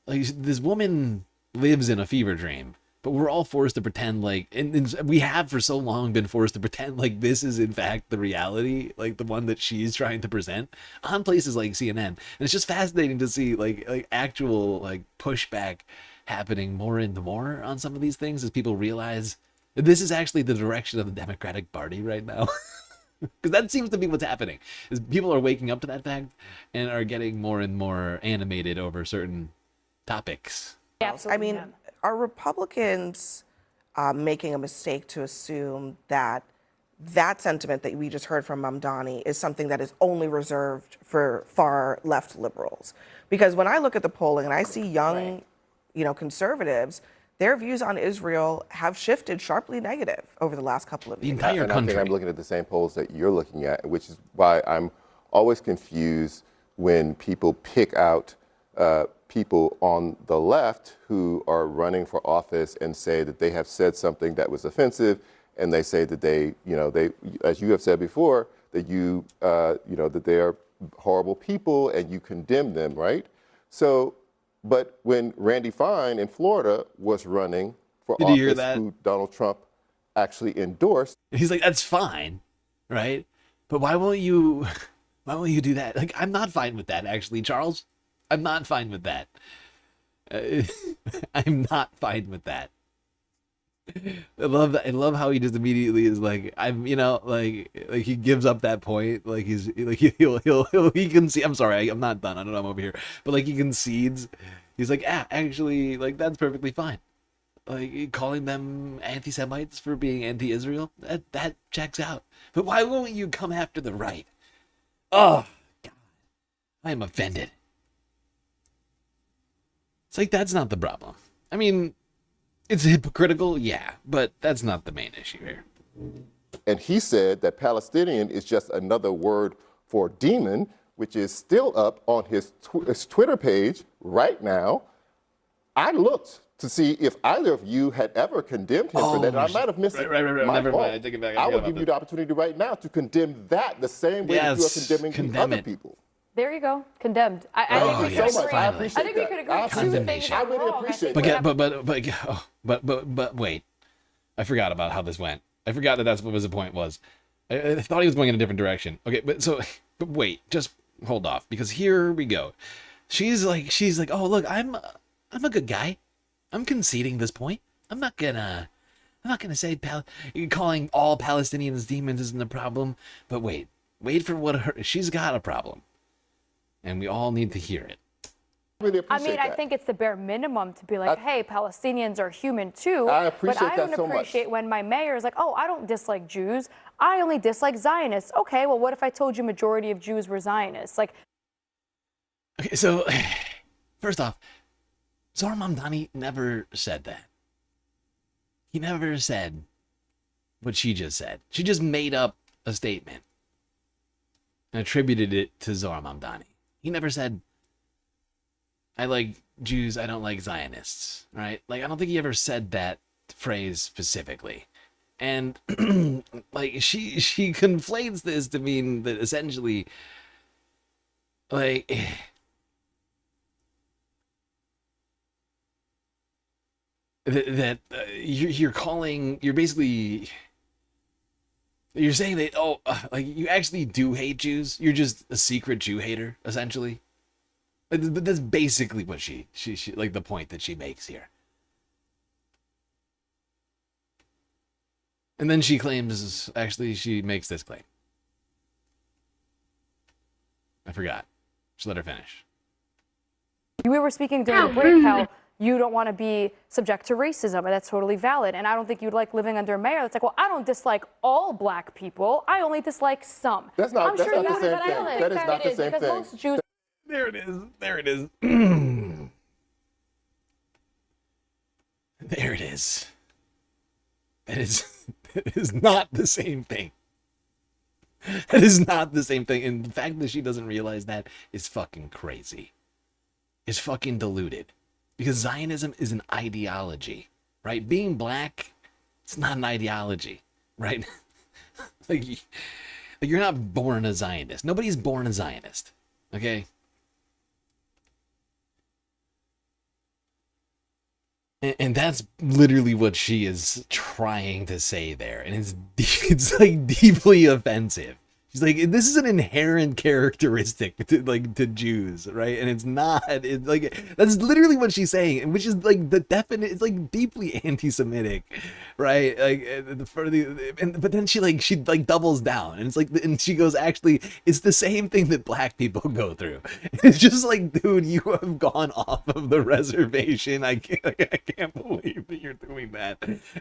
this woman lives in a fever dream, but we're all forced to pretend like, and we have for so long been forced to pretend like this is in fact the reality, like the one that she's trying to present on places like CNN. And it's just fascinating to see like actual like pushback happening more and more on some of these things as people realize that this is actually the direction of the Democratic Party right now. Because that seems to be what's happening, is people are waking up to that fact and are getting more and more animated over certain topics. I mean, are Republicans making a mistake to assume that that sentiment that we just heard from Mamdani is something that is only reserved for far left liberals? Because when I look at the polling and I see young, conservatives, their views on Israel have shifted sharply negative over the last couple of years. And I think I'm looking at the same polls that you're looking at, which is why I'm always confused when people pick out people on the left who are running for office and say that they have said something that was offensive, and they say that they, as you have said before, that that they are horrible people and you condemn them, right? So, but when Randy Fine in Florida was running for office, who Donald Trump actually endorsed, he's like, that's fine, right? But why won't you do that? Like, I'm not fine with that, actually, Charles. I'm not fine with that. I'm not fine with that. I love how he just immediately is like, I'm, like he gives up that point. Like he's like he concedes. I'm sorry, I'm not done. I don't know, I'm over here. But like he concedes. He's like, actually, like that's perfectly fine. Like calling them anti-Semites for being anti-Israel, that checks out. But why won't you come after the right? Oh God, I am offended. It's like, that's not the problem. I mean, it's hypocritical, yeah, but that's not the main issue here. And he said that Palestinian is just another word for demon, which is still up on his Twitter page right now. I looked to see if either of you had ever condemned him for that. And I might have missed it. Right. Never mind. I take it back. I would give you the opportunity right now to condemn that the same way that you are condemning other people. There you go, condemned. I think we could agree. I think we could agree. Condemnation. I really appreciate that. But wait, I forgot about how this went. I forgot that's what the point was. I thought he was going in a different direction. Okay, but wait, just hold off, because here we go. She's like, oh look, I'm a good guy. I'm conceding this point. I'm not gonna say calling all Palestinians demons isn't a problem. But wait for what she's got a problem. And we all need to hear it. really I appreciate mean, that. I think it's the bare minimum to be like, hey, Palestinians are human too. I appreciate but I that don't so much. appreciate when my mayor is like, oh, I don't dislike Jews. I only dislike Zionists. Okay, well, what if I told you majority of Jews were Zionists? Like, Okay, so first off, Zohar Mamdani never said that. He never said what she just said. She just made up a statement and attributed it to Zohar Mamdani. He never said, I like Jews, I don't like Zionists, right? Like, I don't think he ever said that phrase specifically. And like she conflates this to mean that essentially, like, that you're basically, you're saying that, oh, like, you actually do hate Jews. You're just a secret Jew hater, essentially. But that's basically what she like, the point that she makes here. And then she claims, actually, she makes this claim. I forgot. Just let her finish. we were speaking during the break how you don't want to be subject to racism, and that's totally valid. And I don't think you'd like living under a mayor that's like, well, I don't dislike all black people. I only dislike some. That's not, I'm that's sure not the same thing. That is not the same thing. Most Jews. There it is. There it is. There it is. That is not the same thing. That is not the same thing. And the fact that she doesn't realize that is fucking crazy. It's fucking deluded. Because Zionism is an ideology, right? Being black, it's not an ideology, right? like you're not born a Zionist. Nobody's born a Zionist, okay? And that's literally what she is trying to say there. And it's like deeply offensive. She's like, this is an inherent characteristic to Jews, right? And it's not. It's like, that's literally what she's saying, which is like the definite. It's like deeply anti-Semitic, right? Like but then she doubles down, and it's like, and she goes, actually, it's the same thing that black people go through. It's just like, dude, you have gone off of the reservation. I can't believe that you're doing that.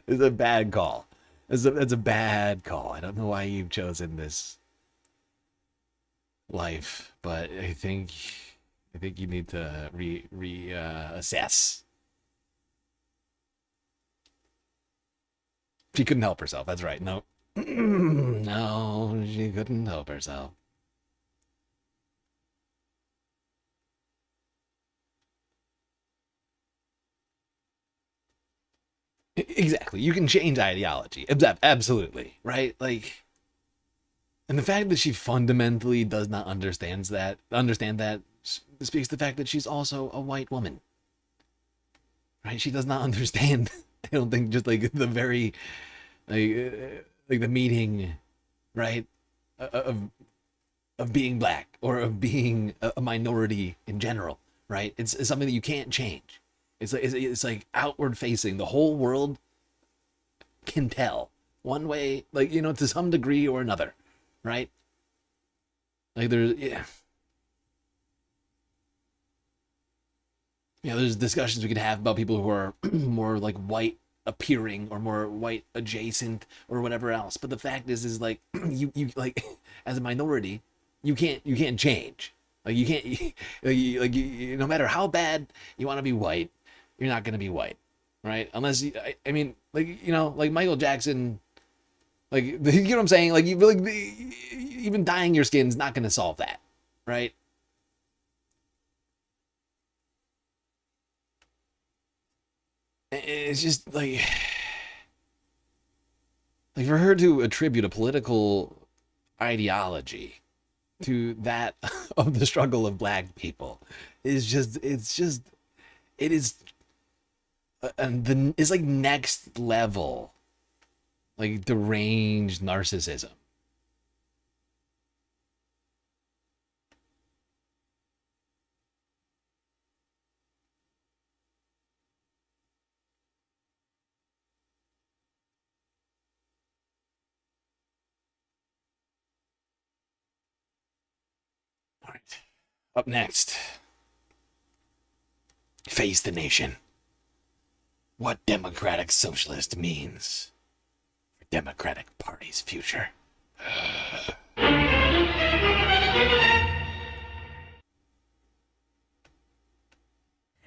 It's a bad call. That's a bad call. I don't know why you've chosen this life, but I think you need to assess. She couldn't help herself. That's right. No, no, she couldn't help herself. Exactly. You can change ideology. Absolutely. Right? Like, and the fact that she fundamentally does not understand that speaks to the fact that she's also a white woman. Right? She does not understand, I don't think, just like the very, like the meaning, right, of being black or of being a minority in general, right? It's something that you can't change. It's like outward facing. The whole world can tell one way, like, to some degree or another. Right? Like there's there's discussions we could have about people who are more like white appearing or more white adjacent or whatever else. But the fact is like you like, as a minority, you can't change. Like you can't no matter how bad you want to be white, you're not gonna be white, right? Unless I mean, like, like Michael Jackson. Like, you know what I'm saying? Like, even dyeing your skin's not going to solve that, right? It's just like for her to attribute a political ideology to that of the struggle of black people is it's like next level. Like deranged narcissism. All right. Up next, face the nation. What democratic socialist means for Democratic Party's future.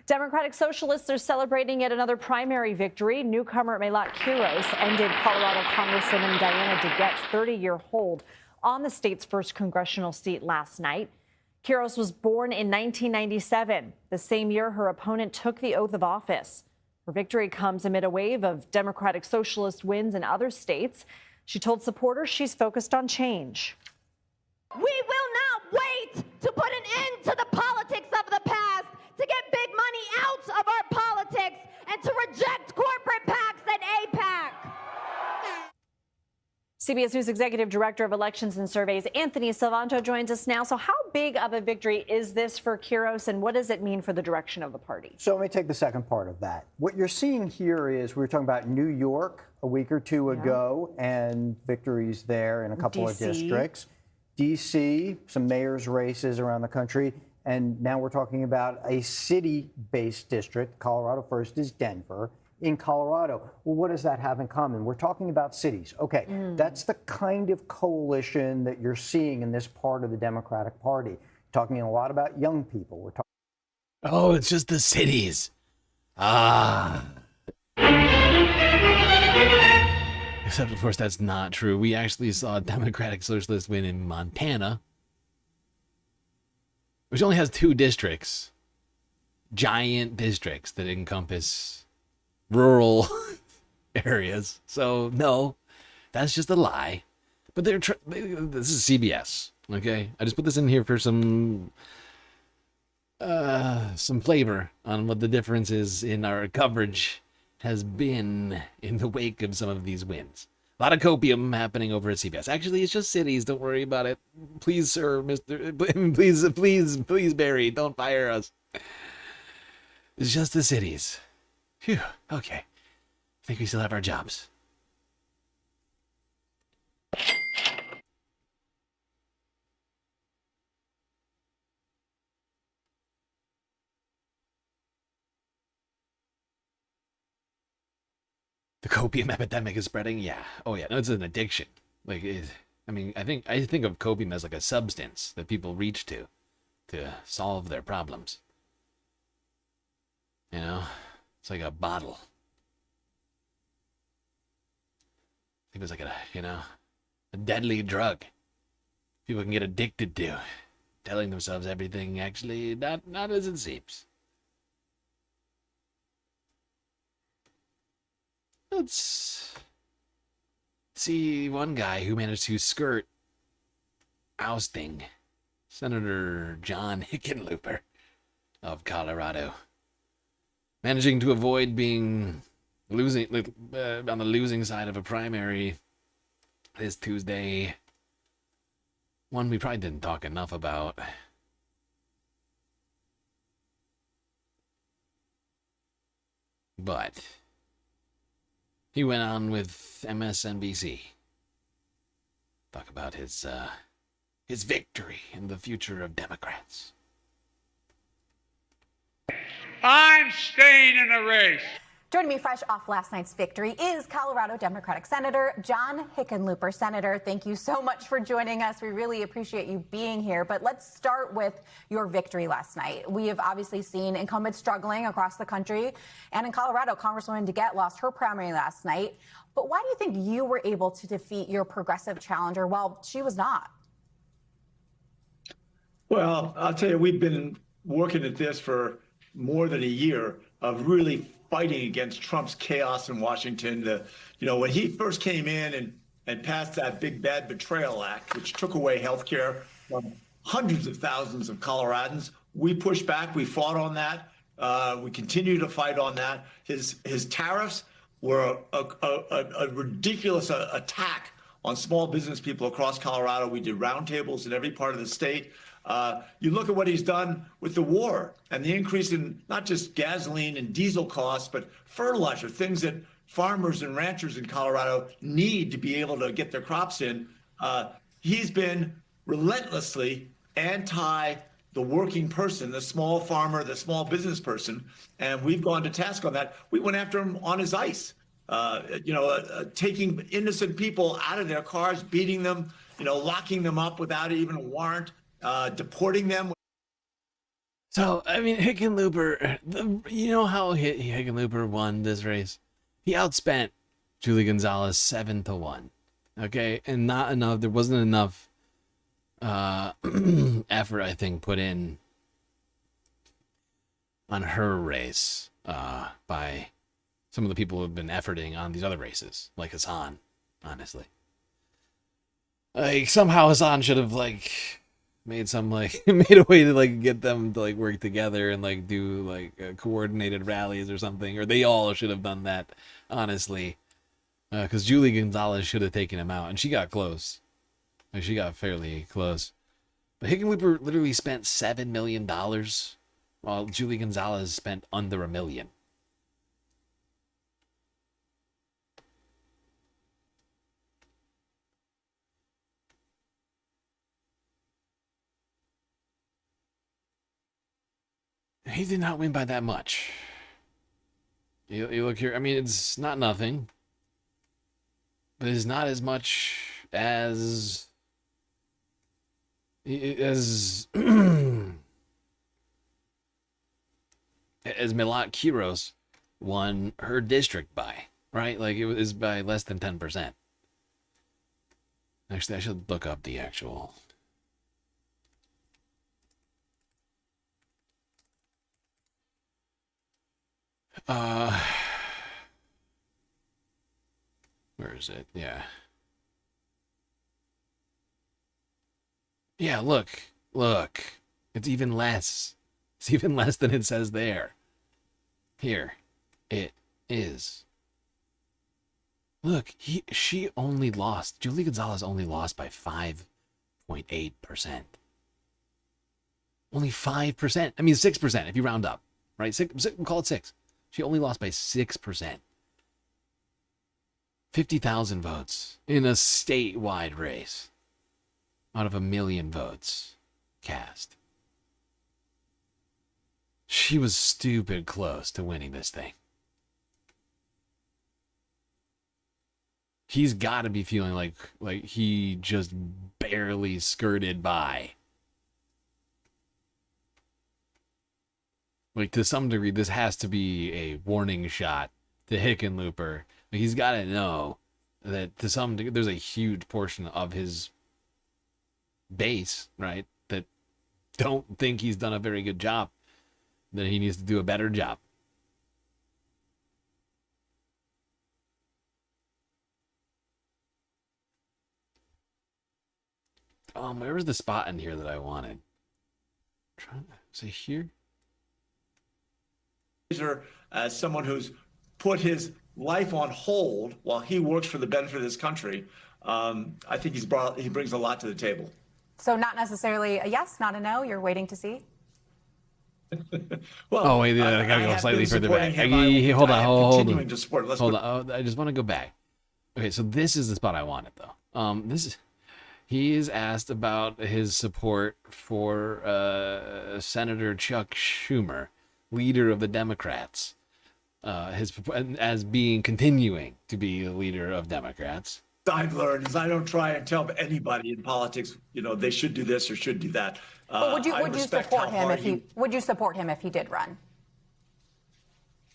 Democratic Socialists are celebrating yet another primary victory. Newcomer Melat Quiros ended Colorado Congresswoman Diana DeGette's 30-year hold on the state's first congressional seat last night. Quiros was born in 1997, the same year her opponent took the oath of office. Her victory comes amid a wave of Democratic Socialist wins in other states. She told supporters she's focused on change. We will not wait to put an end to the politics of the past, to get big money out of our politics, and to reject corporate PACs and APAC. CBS News Executive Director of Elections and Surveys, Anthony Salvanto, joins us now. So how big of a victory is this for Quiros, and what does it mean for the direction of the party? So let me take the second part of that. What you're seeing here is we were talking about New York a week or two ago, and victories there in a couple of districts. D.C., some mayor's races around the country. And now we're talking about a city-based district. Colorado first is Denver. In Colorado, well, what does that have in common? We're talking about cities. Okay, that's the kind of coalition that you're seeing in this part of the Democratic Party. Talking a lot about young people. We're talking. Oh, it's just the cities. Ah. Except, of course, that's not true. We actually saw a Democratic Socialist win in Montana, which only has 2 districts. Giant districts that encompass rural areas. So, no, that's just a lie. But this is CBS, okay? I just put this in here for some flavor on what the difference is in our coverage has been in the wake of some of these wins. A lot of copium happening over at CBS. Actually, it's just cities. Don't worry about it. Please, sir, please, Barry, don't fire us. It's just the cities. Phew, okay. I think we still have our jobs. The copium epidemic is spreading. Yeah. Oh yeah. No, it's an addiction. Like, I think of copium as like a substance that people reach to solve their problems. You know, it's like a bottle. I think it's like a deadly drug people can get addicted to, telling themselves everything actually not as it seems. Let's see one guy who managed to skirt ousting Senator John Hickenlooper of Colorado, managing to avoid being on the losing side of a primary this Tuesday. One we probably didn't talk enough about. But he went on with MSNBC. Talk about his victory in the future of Democrats. I'm staying in the race. Joining me fresh off last night's victory is Colorado Democratic Senator John Hickenlooper. Senator, thank you so much for joining us. We really appreciate you being here. But let's start with your victory last night. We have obviously seen incumbents struggling across the country. And in Colorado, Congresswoman DeGette lost her primary last night. But why do you think you were able to defeat your progressive challenger while she was not? Well, I'll tell you, we've been working at this for more than a year of really fighting against Trump's chaos in Washington. When he first came in and passed that big bad betrayal act, which took away health care from hundreds of thousands of Coloradans, we pushed back. We fought on that. We continue to fight on that. His tariffs were a ridiculous attack on small business people across Colorado. We did roundtables in every part of the state. You look at what he's done with the war and the increase in not just gasoline and diesel costs, but fertilizer, things that farmers and ranchers in Colorado need to be able to get their crops in. He's been relentlessly the working person, the small farmer, the small business person, and we've gone to task on that. We went after him on his ice, taking innocent people out of their cars, beating them, locking them up without even a warrant, deporting them. So, I mean, Hickenlooper, you know how Hickenlooper won this race? He outspent Julie Gonzalez 7-1. Okay, and not enough. There wasn't enough effort, I think, put in on her race by some of the people who have been efforting on these other races, like Hassan, honestly. Like, somehow Hassan should have, like, made a way to, like, get them to, like, work together and, like, do, like, coordinated rallies or something. Or they all should have done that, honestly. Because Julie Gonzalez should have taken him out, and she got close. Like, she got fairly close. But Hickenlooper literally spent $7 million, while Julie Gonzalez spent under $1 million. He did not win by that much. You look here, I mean, it's not nothing. But it's not as much as as Milat Kiros won her district by, right? Like, it was by less than 10%. Actually, I should look up the actual. Where is it? Yeah. Yeah, look. It's even less. It's even less than it says there. Here. It is. Look, she only lost. Julie Gonzalez only lost by 5.8%. Only 5%. I mean, 6% if you round up, right? Call it 6. She only lost by 6%. 50,000 votes in a statewide race out of 1 million votes cast. She was stupid close to winning this thing. He's got to be feeling like he just barely skirted by. Like, to some degree, this has to be a warning shot to Hickenlooper. He's got to know that to some degree, there's a huge portion of his base, right, that don't think he's done a very good job, that he needs to do a better job. Where was the spot in here that I wanted? Is it here? As someone who's put his life on hold while he works for the benefit of this country, I think he brings a lot to the table. So not necessarily a yes, not a no. You're waiting to see. Well, oh wait, I gotta go slightly further back. Hold on. Hold on. I just want to go back. Okay, so this is the spot I wanted, though. He is asked about his support for Senator Chuck Schumer, leader of the Democrats, continuing to be the leader of Democrats. I've learned is I don't try and tell anybody in politics, they should do this or should do that. But would you support him if he did run?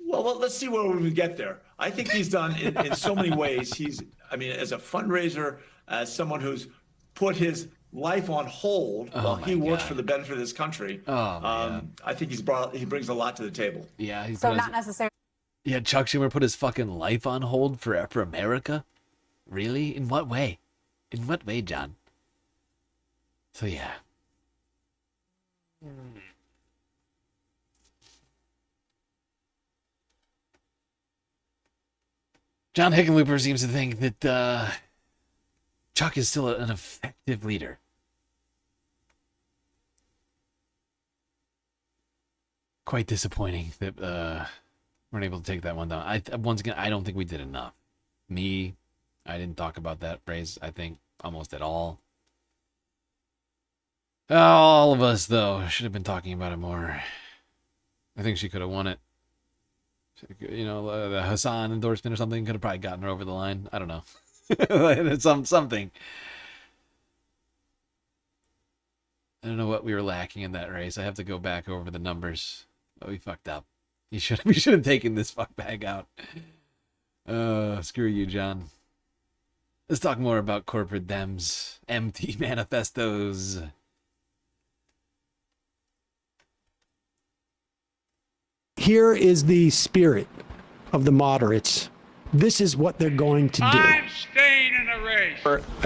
Well, let's see where we get there. I think he's done in so many ways. As a fundraiser, as someone who's put his life on hold while he works for the benefit of this country. I think he brings a lot to the table. Yeah, not necessarily. Yeah, Chuck Schumer put his fucking life on hold for America. Really? In what way? In what way, John? So yeah. John Hickenlooper seems to think that Chuck is still an effective leader. Quite disappointing that weren't able to take that one down. Once again, I don't think we did enough. I didn't talk about that race, I think, almost at all. Oh, all of us, though, should have been talking about it more. I think she could have won it. You know, the Hassan endorsement or something could have probably gotten her over the line. I don't know. Something. I don't know what we were lacking in that race. I have to go back over the numbers. Oh, we fucked up. We should have taken this fuck bag out. Screw you, John. Let's talk more about corporate Dems. Empty manifestos. Here is the spirit of the moderates. This is what they're going to do. I'm staying in the race.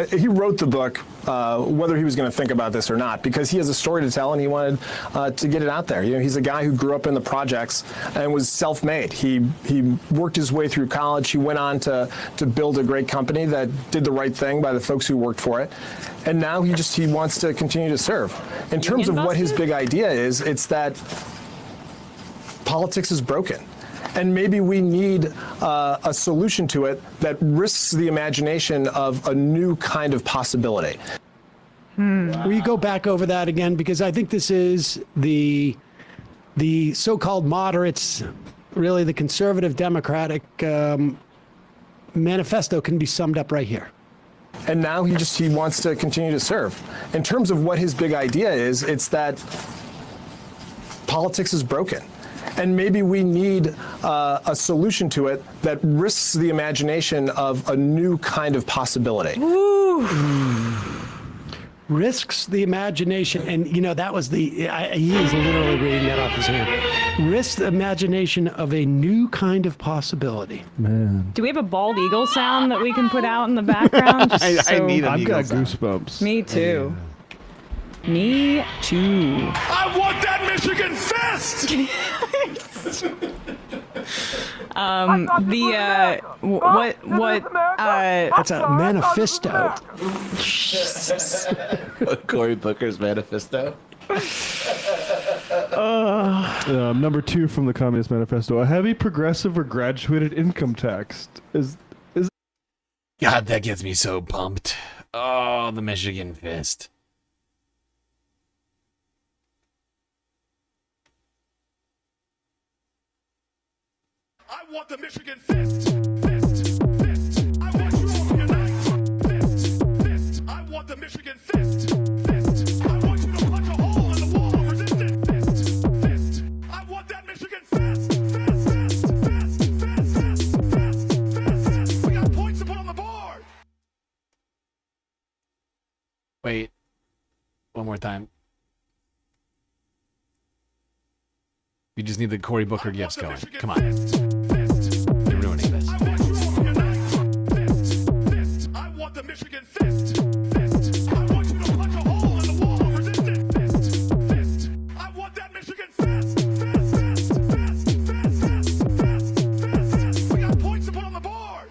He wrote the book, whether he was going to think about this or not, because he has a story to tell and he wanted to get it out there. You know, he's a guy who grew up in the projects and was self-made. He worked his way through college. He went on to build a great company that did the right thing by the folks who worked for it. And now he wants to continue to serve. In terms of what his big idea is, it's that politics is broken. And maybe we need a solution to it that risks the imagination of a new kind of possibility. Will you go back over that again? Because I think this is the so-called moderates, really the conservative democratic manifesto can be summed up right here. And now he wants to continue to serve. In terms of what his big idea is, it's that politics is broken. And maybe we need a solution to it that risks the imagination of a new kind of possibility. Ooh. Risks the imagination, and you know that was he is literally reading that off his hand. Risks the imagination of a new kind of possibility. Man. Do we have a bald eagle sound that we can put out in the background? I need I've got goosebumps. Me too. Me too. I want that Michigan fist! That's a manifesto. Jesus. Cory Booker's manifesto. Number 2 from the Communist Manifesto: a heavy progressive or graduated income tax is. God, that gets me so pumped. Oh, the Michigan fist. I want the Michigan fist. Fist. Fist. I want you all to unite. Fist. Fist. I want the Michigan fist. Fist. I want you to punch a hole in the wall of resistance. Fist. Fist. I want that Michigan fist. Fist. Fist. Fist. Fist. Fist. Fist. Fist. We got points to put on the board. Wait. One more time. You just need the Cory Booker gifts going. Come on. You're ruining this. I want the Michigan fist. Fist. I want you to punch a hole in the wall of resistance. Fist. Fist. I want that Michigan fist. Fist. Fist. Fist. Fist. Fist. Fist. Fist. We got points to put on the board.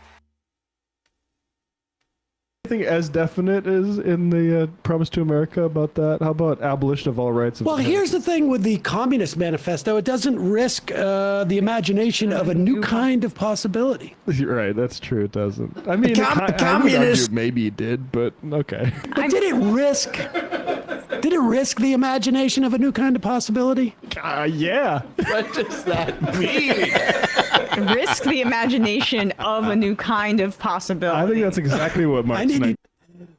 Anything as definite as in the Promise to America about that? How about abolition of all rights? Well, here's the thing with the Communist Manifesto. It doesn't risk the imagination of a new kind of possibility. You're right. That's true. It doesn't. I mean, communist maybe it did, but okay. But did it risk the imagination of a new kind of possibility? Yeah. What does that mean? Risk the imagination of a new kind of possibility. I think that's exactly what Mark's saying.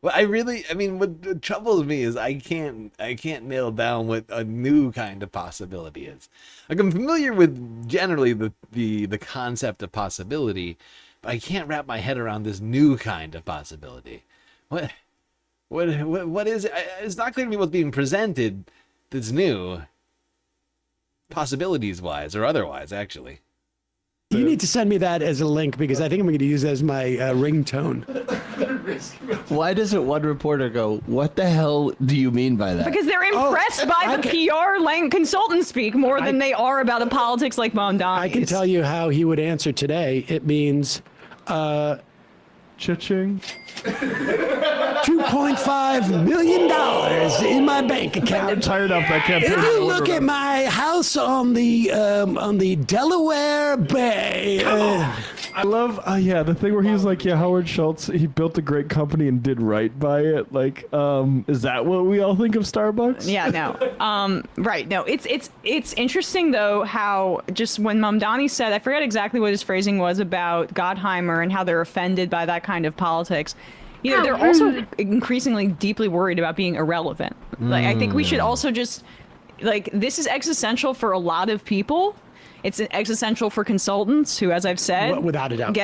Well, what troubles me is I can't nail down what a new kind of possibility is. Like, I'm familiar with generally the concept of possibility, but I can't wrap my head around this new kind of possibility. What is it? It's not clear to me what's being presented that's new, possibilities wise or otherwise, actually. You need to send me that as a link because I think I'm going to use that as my ringtone. Why doesn't one reporter go, what the hell do you mean by that? Because they're impressed by the PR consultant speak more than they are about the politics like Mamdani. I can tell you how he would answer today. It means cha-ching. $2.5 million in my bank account. I'm tired of that campaign. If you look at my house on the Delaware Bay, I love, the thing where he's like, Howard Schultz, he built a great company and did right by it. Like, is that what we all think of Starbucks? Yeah, no. Right. No, it's interesting though how just when Mamdani said, I forget exactly what his phrasing was about Gottheimer and how they're offended by that kind of politics. You know, they're also increasingly deeply worried about being irrelevant. Like, I think we should also just, like, this is existential for a lot of people. It's existential for consultants who, as I've said, without a doubt,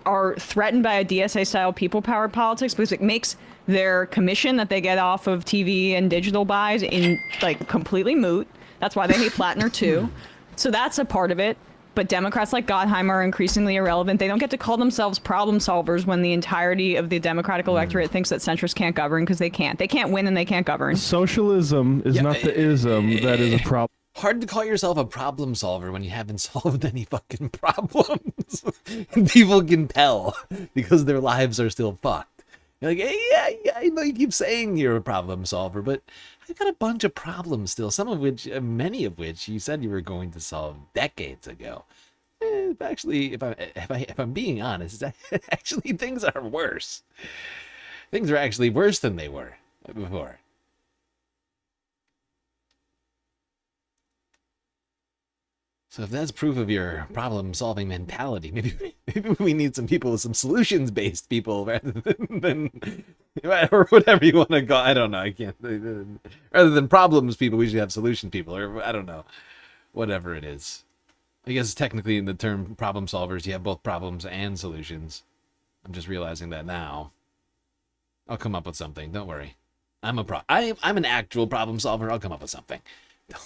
are threatened by a DSA-style people power politics because it makes their commission that they get off of TV and digital buys completely moot. That's why they hate Plattner too. So that's a part of it. But Democrats like Gottheimer are increasingly irrelevant. They don't get to call themselves problem solvers when the entirety of the Democratic electorate thinks that centrists can't govern because they can't. They can't win and they can't govern. Socialism is not the ism that is a problem. Hard to call yourself a problem solver when you haven't solved any fucking problems. And people can tell because their lives are still fucked. You're like, hey, yeah, I know you keep saying you're a problem solver, but I've got a bunch of problems still, many of which you said you were going to solve decades ago. Actually, if I'm being honest, actually things are worse. Things are actually worse than they were before. So if that's proof of your problem-solving mentality, maybe we need some people, some solutions-based people, rather than or whatever you want to call. I don't know. I can't. Rather than problems people, we should have solution people, or I don't know, whatever it is. I guess technically in the term problem solvers, you have both problems and solutions. I'm just realizing that now. I'll come up with something. Don't worry. I'm an actual problem solver. I'll come up with something.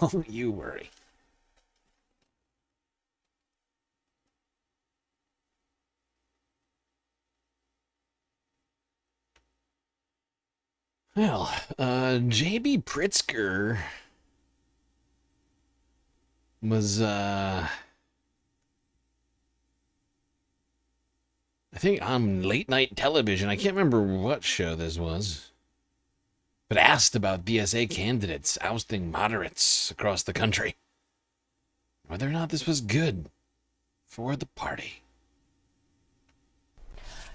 Don't you worry. Well, J.B. Pritzker was, I think on late night television, I can't remember what show this was, but asked about DSA candidates ousting moderates across the country, whether or not this was good for the party.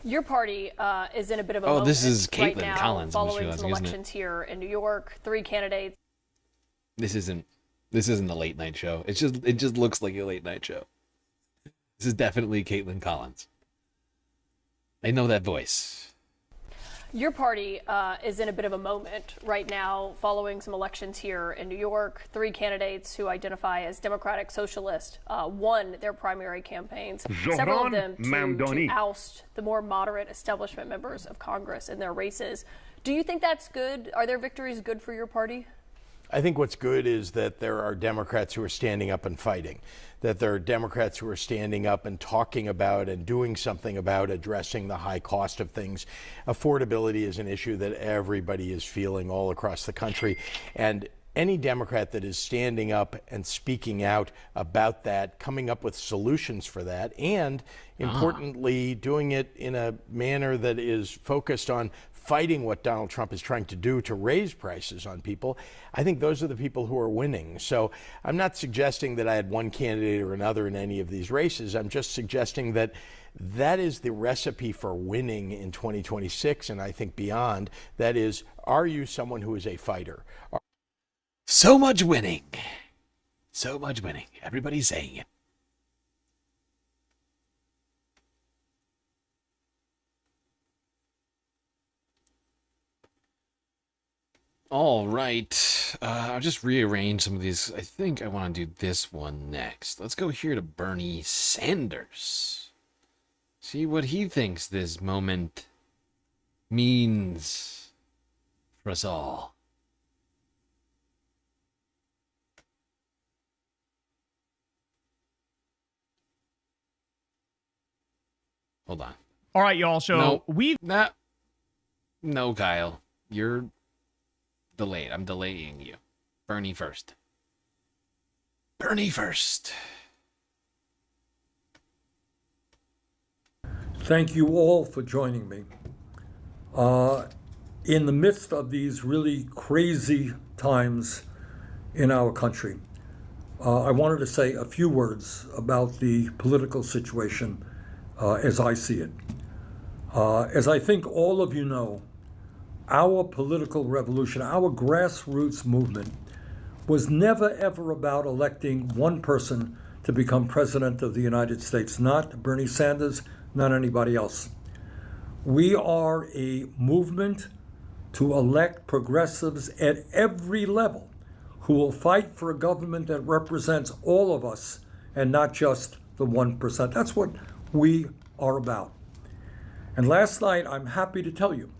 Your party is in a bit of a moment this is Caitlin right now, Collins, following some elections here in New York. 3 candidates. This isn't the late night show. It just looks like a late night show. This is definitely Caitlin Collins. I know that voice. Your party is in a bit of a moment right now, following some elections here in New York. 3 candidates who identify as Democratic Socialist won their primary campaigns. Several of them to oust the more moderate establishment members of Congress in their races. Do you think that's good? Are their victories good for your party? I think what's good is that there are Democrats who are standing up and fighting, that there are Democrats who are standing up and talking about and doing something about addressing the high cost of things. Affordability is an issue that everybody is feeling all across the country. And any Democrat that is standing up and speaking out about that, coming up with solutions for that, and importantly, doing it in a manner that is focused on fighting what Donald Trump is trying to do to raise prices on people, I think those are the people who are winning. So I'm not suggesting that I had one candidate or another in any of these races. I'm just suggesting that that is the recipe for winning in 2026 and I think beyond. That is, are you someone who is a fighter? So much winning. So much winning. Everybody's saying it. All right, I'll just rearrange some of these. I think I want to do this one next. Let's go here to Bernie Sanders. See what he thinks this moment means for us all. Hold on. All right, y'all. So No, Kyle. You're delayed. I'm delaying you. Bernie first. Bernie first. Thank you all for joining me. In the midst of these really crazy times in our country, I wanted to say a few words about the political situation as I see it. As I think all of you know, our political revolution, our grassroots movement, was never ever about electing one person to become president of the United States, not Bernie Sanders, not anybody else. We are a movement to elect progressives at every level who will fight for a government that represents all of us and not just the 1%. That's what we are about. And last night, I'm happy to tell you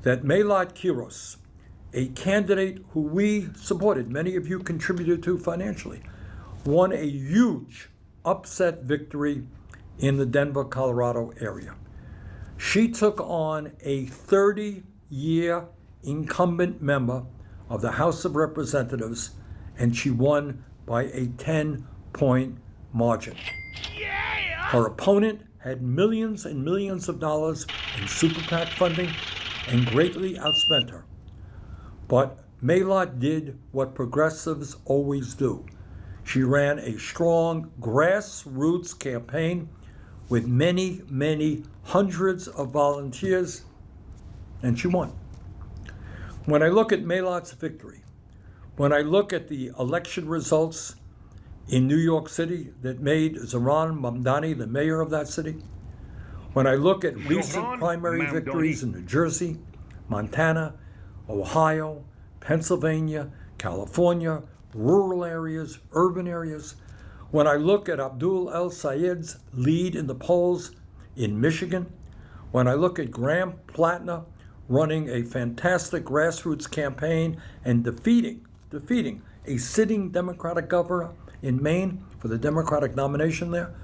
that Melat Kiros, a candidate who we supported, many of you contributed to financially, won a huge upset victory in the Denver, Colorado area. She took on a 30-year incumbent member of the House of Representatives, and she won by a 10-point margin. Her opponent had millions and millions of dollars in super PAC funding and greatly outspent her. But Melat did what progressives always do. She ran a strong grassroots campaign with many, many hundreds of volunteers, and she won. When I look at Melat's victory, when I look at the election results in New York City that made Zohran Mamdani the mayor of that city, when I look at recent primary victories in New Jersey, Montana, Ohio, Pennsylvania, California, rural areas, urban areas, when I look at Abdul El Sayed's lead in the polls in Michigan, when I look at Graham Platner running a fantastic grassroots campaign and defeating a sitting Democratic governor in Maine for the Democratic nomination there,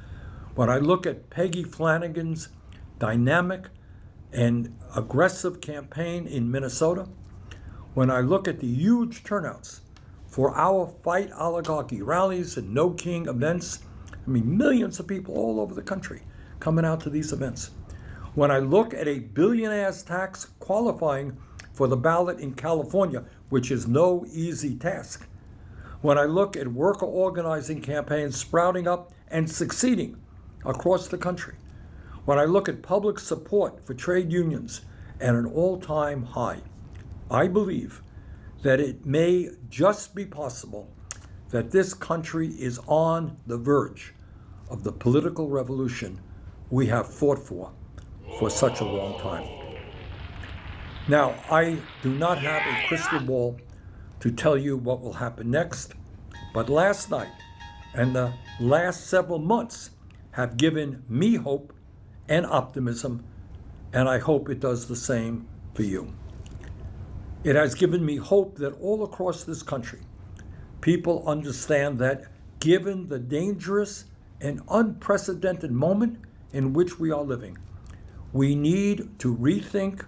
when I look at Peggy Flanagan's dynamic and aggressive campaign in Minnesota, when I look at the huge turnouts for our Fight Oligarchy rallies and No King events, I mean, millions of people all over the country coming out to these events. When I look at a billionaire's tax qualifying for the ballot in California, which is no easy task. When I look at worker organizing campaigns sprouting up and succeeding across the country. When I look at public support for trade unions at an all-time high, I believe that it may just be possible that this country is on the verge of the political revolution we have fought for such a long time. Now, I do not have a crystal ball to tell you what will happen next, but last night and the last several months have given me hope and optimism, and I hope it does the same for you. It has given me hope that all across this country, people understand that given the dangerous and unprecedented moment in which we are living, we need to rethink,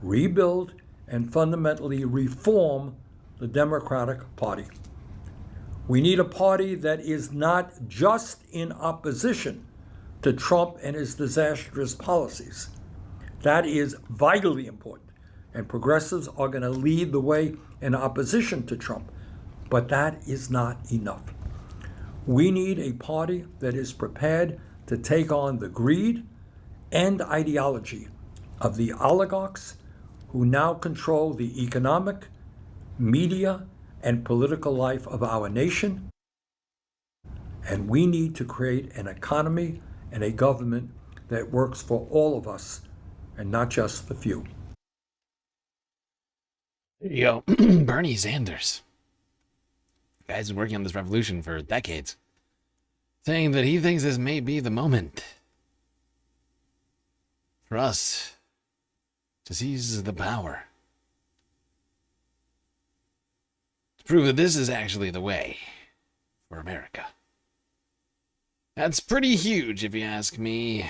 rebuild, and fundamentally reform the Democratic Party. We need a party that is not just in opposition to Trump and his disastrous policies. That is vitally important, and progressives are going to lead the way in opposition to Trump, but that is not enough. We need a party that is prepared to take on the greed and ideology of the oligarchs who now control the economic, media, and political life of our nation. And we need to create an economy and a government that works for all of us and not just the few. There you go. Bernie Sanders. The guy's been working on this revolution for decades, saying that he thinks this may be the moment for us to seize the power, to prove that this is actually the way for America. That's pretty huge, if you ask me.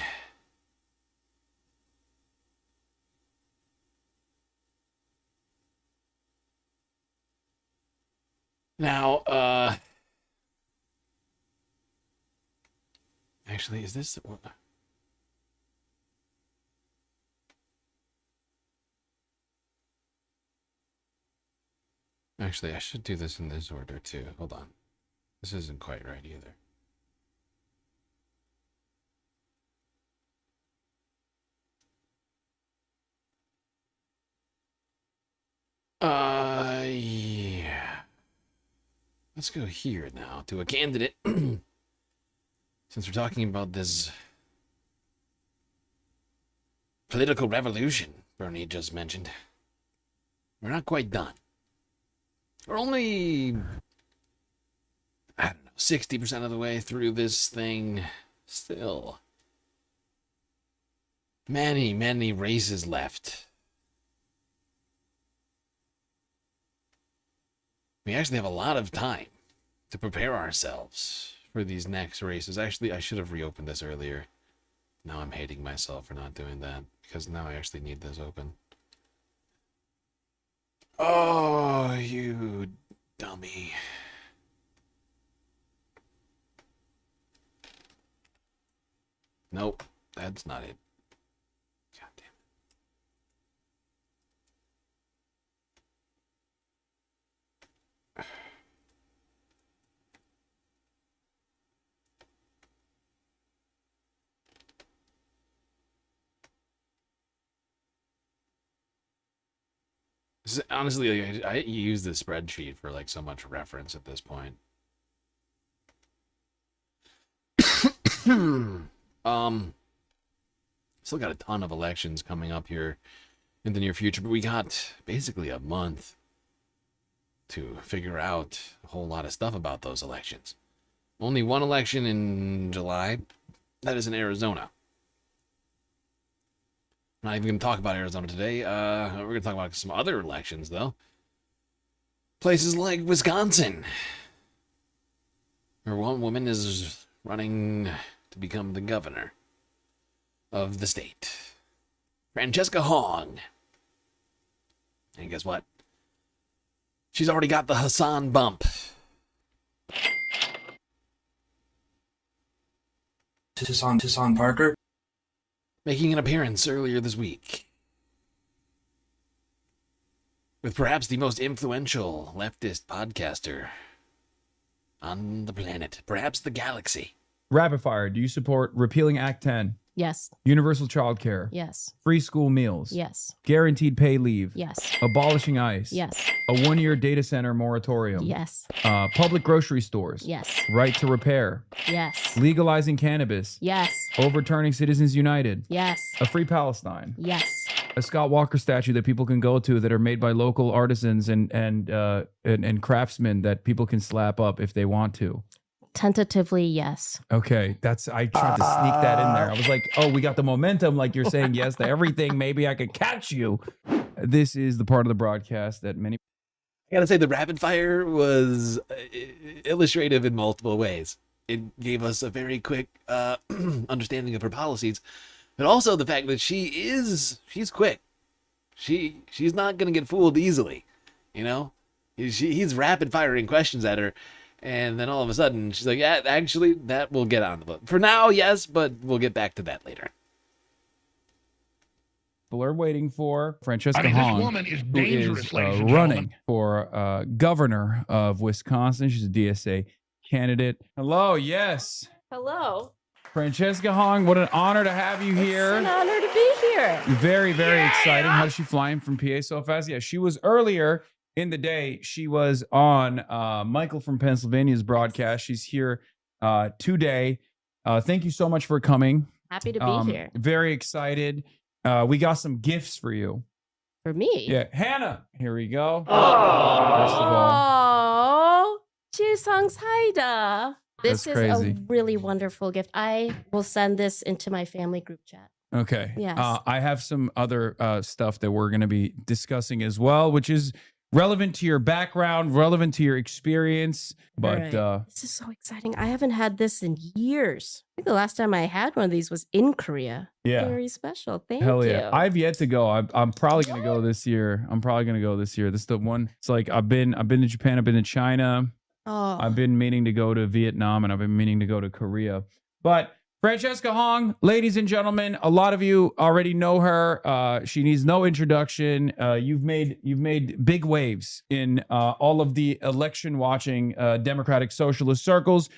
Now, actually, is this... Actually, I should do this in this order, too. Hold on. This isn't quite right either. Yeah. Let's go here now to a candidate. Since we're talking about this political revolution Bernie just mentioned. We're not quite done. We're only, I don't know, 60% of the way through this thing. Still. Many races left. We actually have a lot of time to prepare ourselves for these next races. Actually, I should have reopened this earlier. Now I'm hating myself for not doing that, because now I actually need this open. Oh, you dummy. Nope, that's not it. God damn it. Honestly, like, I use this spreadsheet for like so much reference at this point. Still got a ton of elections coming up here in the near future, but we got basically a month to figure out a whole lot of stuff about those elections. Only one election in July, that is in Arizona. I'm not even going to talk about Arizona today. We're going to talk about some other elections, though. Places like Wisconsin, where one woman is running to become the governor of the state. Francesca Hong. And guess what? She's already got the Hassan bump. Hassan Parker. Making an appearance earlier this week. With perhaps the most influential leftist podcaster on the planet. Perhaps the galaxy. Rapid fire. Do you support repealing Act 10? Yes. Universal child care? Yes. Free school meals? Yes. Guaranteed pay leave? Yes. Abolishing ICE? Yes. A 1-year data center moratorium? Yes. Public grocery stores? Yes. Right to repair? Yes. Legalizing cannabis? Yes. Overturning Citizens United? Yes. A free Palestine? Yes. A Scott Walker statue that people can go to that are made by local artisans and craftsmen that people can slap up if they want to. Tentatively, yes. Okay, I tried to sneak that in there. I was like, oh, we got the momentum, like you're saying yes to everything. Maybe I could catch you. This is the part of the broadcast that many... I gotta say, the rapid fire was illustrative in multiple ways. It gave us a very quick understanding of her policies, but also the fact that she's quick. She's not gonna get fooled easily, you know? He's rapid firing questions at her. And then all of a sudden, she's like, yeah, actually, that we'll get on the... For now, yes, but we'll get back to that later. People are waiting for Francesca This Hong, woman is who dangerous, is ladies and running for governor of Wisconsin. She's a DSA candidate. Hello, yes. Hello. Francesca Hong, what an honor to have you here. It's an honor to be here. Very, very exciting. How does she fly in from PA so fast? Yeah, she was earlier... In the day, she was on Michael from Pennsylvania's broadcast. She's here today. Thank you so much for coming. Happy to be here. Very excited. We got some gifts for you. For me? Yeah. Hannah, here we go. First of all. This is crazy. a really wonderful gift. I will send this into my family group chat. Okay. Yes. I have some other stuff that we're going to be discussing as well, which is relevant to your background, relevant to your experience. But right. This is so exciting. I haven't had this in years. I think the last time I had one of these was in Korea. Yeah. Very special. Thank hell you. yeah. I've yet to go. I'm probably going to go this year. This is the one. It's like I've been to Japan, I've been to China. Oh. I've been meaning to go to Vietnam, and I've been meaning to go to Korea. But Francesca Hong, ladies and gentlemen, a lot of you already know her. She needs no introduction. You've made big waves in all of the election watching Democratic Socialist circles.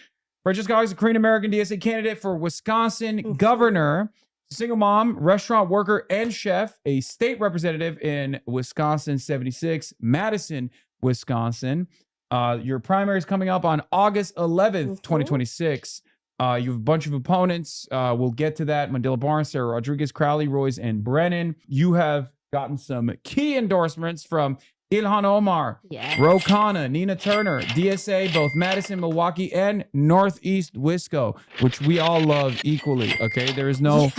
Francesca Hong is a Korean American DSA candidate for Wisconsin governor, single mom, restaurant worker, and chef, a state representative in Wisconsin 76, Madison, Wisconsin. Your primary is coming up on August 11th, 2026. You have a bunch of opponents. We'll get to that. Mandela Barnes, Sarah Rodriguez, Crowley, Royce, and Brennan. You have gotten some key endorsements from Ilhan Omar, Ro Khanna, Nina Turner, DSA, both Madison, Milwaukee, and Northeast Wisco, which we all love equally. Okay, there is no.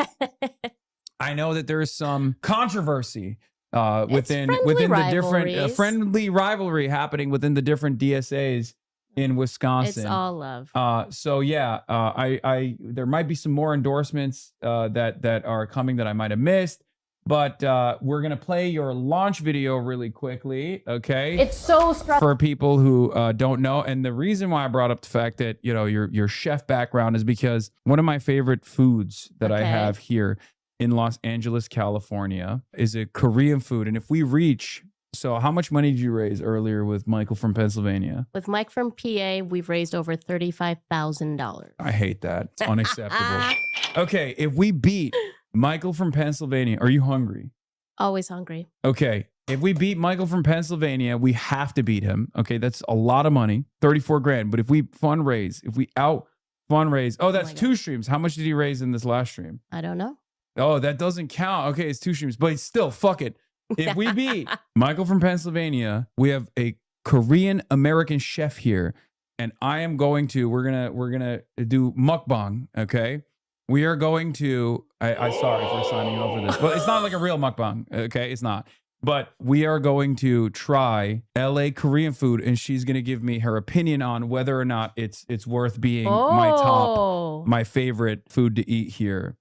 I know that there is some controversy within the different friendly rivalry happening within the different DSAs in Wisconsin. It's all love. So yeah, I there might be some more endorsements that are coming that I might have missed, but we're gonna play your launch video really quickly, okay? It's so stressful for people who don't know. And the reason why I brought up the fact that your chef background is because one of my favorite foods that I have here in Los Angeles, California, is a Korean food. And if we reach So how much money did you raise earlier with Michael from Pennsylvania? With Mike from PA, we've raised over $35,000. I hate that. It's unacceptable. Okay, if we beat Michael from Pennsylvania, are you hungry? Always hungry. Okay, if we beat Michael from Pennsylvania, we have to beat him. Okay, that's a lot of money, 34 grand. But if we fundraise, if we out fundraise, oh, that's two streams. How much did he raise in this last stream? I don't know. Oh, that doesn't count. Okay, it's two streams, but still, fuck it. If we beat Michael from Pennsylvania, we have a Korean American chef here, and I am going to. We're gonna do mukbang. Okay, we are going to. I sorry for signing off for this, but it's not like a real mukbang. Okay, it's not. But we are going to try LA Korean food, and she's gonna give me her opinion on whether or not it's worth being my favorite food to eat here.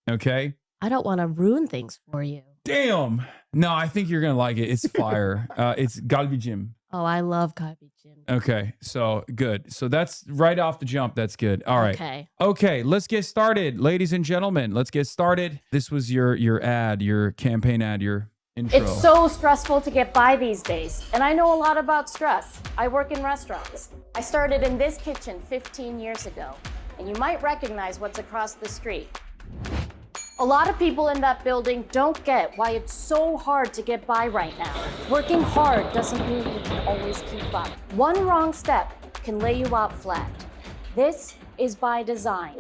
Okay. I don't want to ruin things for you. Damn. No, I think you're gonna like it. It's fire. It's galbijim. Oh, I love galbijim. Okay, so good. So that's right off the jump. That's good. All right. Okay, let's get started, ladies and gentlemen. Let's get started. This was your ad, your campaign ad, your intro. It's so stressful to get by these days, and I know a lot about stress. I work in restaurants. I started in this kitchen 15 years ago, and you might recognize what's across the street. A lot of people in that building don't get why it's so hard to get by right now. Working hard doesn't mean you can always keep up. One wrong step can lay you out flat. This is by design.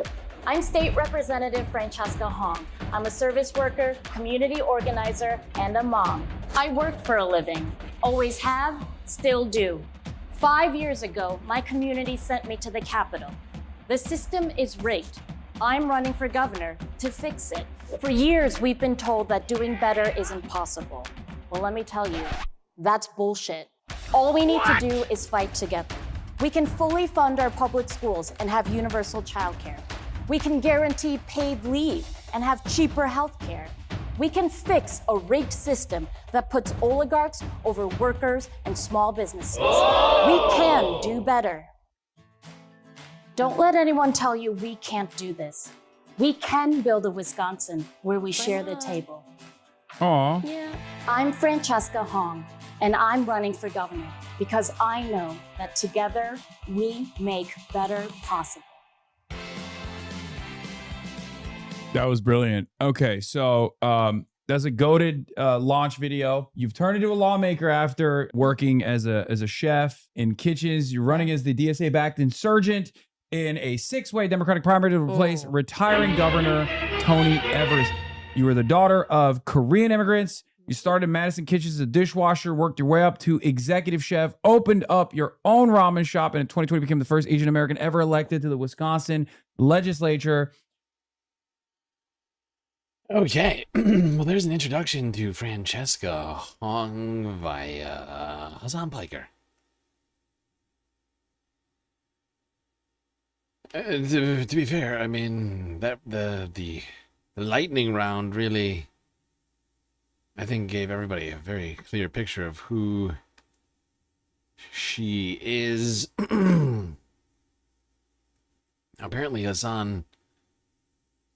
I'm State Representative Francesca Hong. I'm a service worker, community organizer, and a mom. I work for a living. Always have, still do. 5 years ago, my community sent me to the Capitol. The system is rigged. I'm running for governor to fix it. For years, we've been told that doing better isn't possible. Well, let me tell you, that's bullshit. All we need to do is fight together. We can fully fund our public schools and have universal childcare. We can guarantee paid leave and have cheaper healthcare. We can fix a rigged system that puts oligarchs over workers and small businesses. We can do better. Don't let anyone tell you we can't do this. We can build a Wisconsin where we share the table. Aw. Yeah. I'm Francesca Hong, and I'm running for governor because I know that together we make better possible. That was brilliant. Okay, so that's a goated launch video. You've turned into a lawmaker after working as a chef in kitchens. You're running as the DSA-backed insurgent in a 6-way Democratic primary to replace retiring Governor Tony Evers. You were the daughter of Korean immigrants. You started Madison Kitchens as a dishwasher, worked your way up to executive chef, opened up your own ramen shop, and in 2020 became the first Asian American ever elected to the Wisconsin legislature. Okay, well, there's an introduction to Francesca Hong via Hassan Piker. To be fair, I mean that the lightning round really, I think, gave everybody a very clear picture of who she is. Apparently, Hassan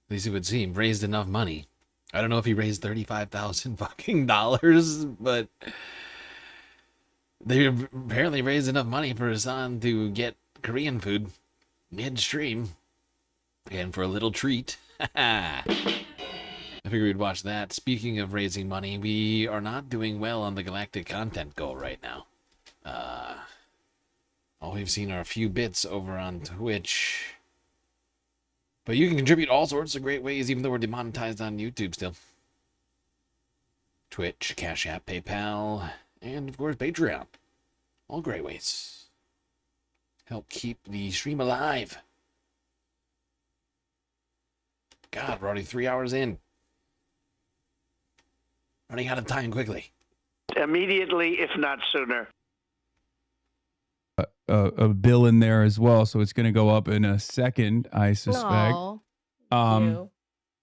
At least it would seem, raised enough money. I don't know if he raised $35,000 fucking dollars, but they apparently raised enough money for Hassan to get Korean food midstream, and for a little treat. I figured we'd watch that. Speaking of raising money, we are not doing well on the galactic content goal right now. All we've seen are a few bits over on Twitch. But you can contribute all sorts of great ways, even though we're demonetized on YouTube still. Twitch, Cash App, PayPal, and of course Patreon. All great ways. Help keep the stream alive. God, we're already 3 hours in. Running out of time quickly. Immediately, if not sooner. A bill in there as well, so it's going to go up in a second, I suspect. No,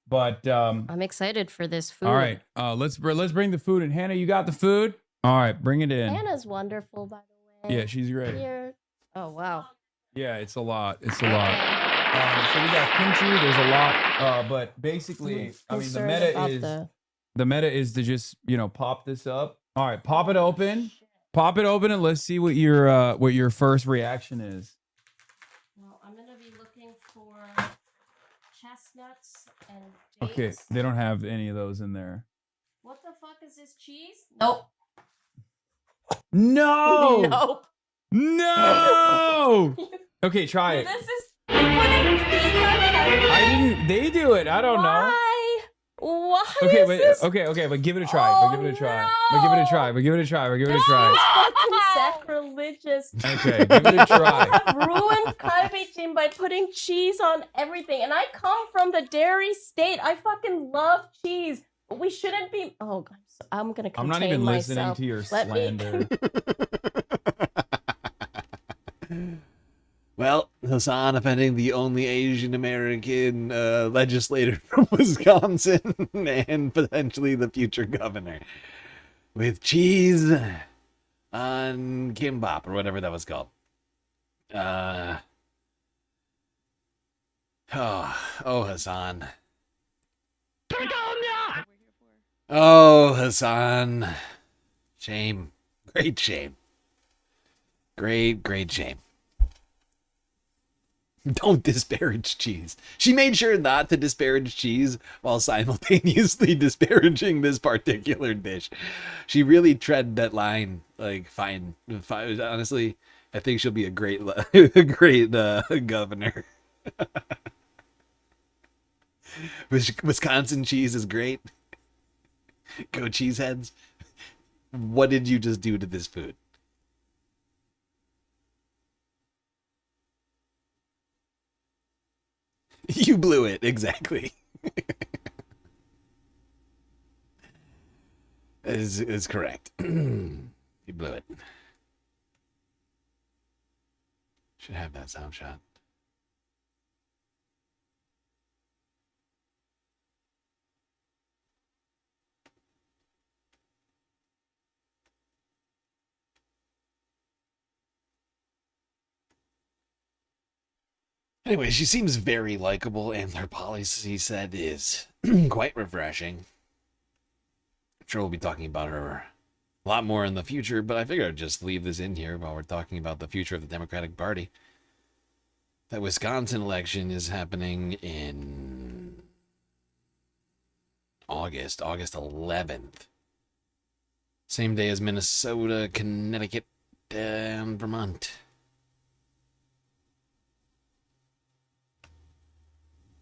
but I'm excited for this food. all right, let's bring the food in. Hannah, you got the food? All right, bring it in. Hannah's wonderful, by the way. Yeah, she's great. Here. Oh wow. Yeah, it's a lot. It's a lot. So we got kimchi. There's a lot, but basically, I mean, the meta is to just pop this up. All right, pop it open. Pop it open and let's see what your first reaction is. Well, I'm gonna be looking for chestnuts and dates. Okay, they don't have any of those in there. What the fuck is this cheese? Nope. No. Nope. No. Okay, try it. This is putting cheese on everything. I didn't. They do it. I don't know. Why Okay, is but this? okay, but give it a try. But give it a try. But give it a try. But give it a try. But give it a try. Fucking sacrilegious. Okay, give it a try. Ruined kalbi by putting cheese on everything, and I come from the dairy state. I fucking love cheese. But we shouldn't be. Oh God, I'm gonna contain I'm not even listening myself. to your Let me- slander. Well, Hassan offending the only Asian American legislator from Wisconsin and potentially the future governor with cheese on kimbap or whatever that was called. Oh, Hassan. Oh, Hassan. Shame. Great shame. Great shame. Don't disparage cheese. She made sure not to disparage cheese while simultaneously disparaging this particular dish. She really tread that line like fine. Honestly, I think she'll be a great governor. Wisconsin cheese is great. Go cheeseheads. What did you just do to this food? You blew it, exactly. is correct. You blew it. Should have that sound shot. Anyway, she seems very likable, and her policy set is quite refreshing. I'm sure we'll be talking about her a lot more in the future, but I figured I'd just leave this in here while we're talking about the future of the Democratic Party. That Wisconsin election is happening in August 11th. Same day as Minnesota, Connecticut, and Vermont.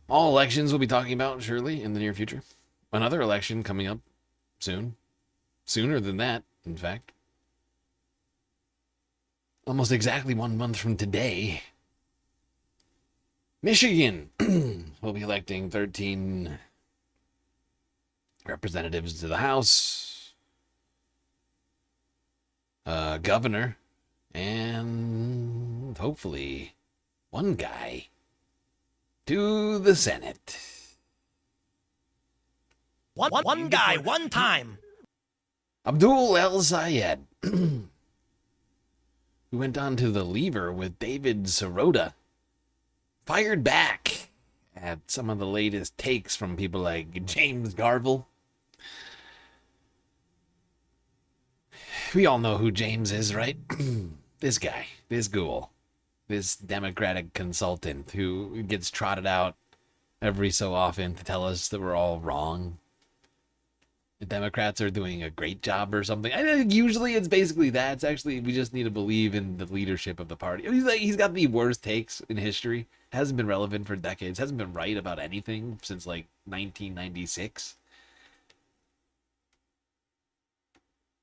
All elections we'll be talking about, surely, in the near future. Another election coming up soon. Sooner than that, in fact. Almost exactly 1 month from today. Michigan will be electing 13 representatives to the House, governor, and hopefully one guy to the Senate. One guy, one time. Abdul El Sayed, who went on to the lever with David Sirota, fired back at some of the latest takes from people like James Garville. We all know who James is, right? This guy, this ghoul, this Democratic consultant who gets trotted out every so often to tell us that we're all wrong. The Democrats are doing a great job or something. I think usually it's basically that. It's actually, we just need to believe in the leadership of the party. He's got the worst takes in history. Hasn't been relevant for decades. Hasn't been right about anything since like 1996.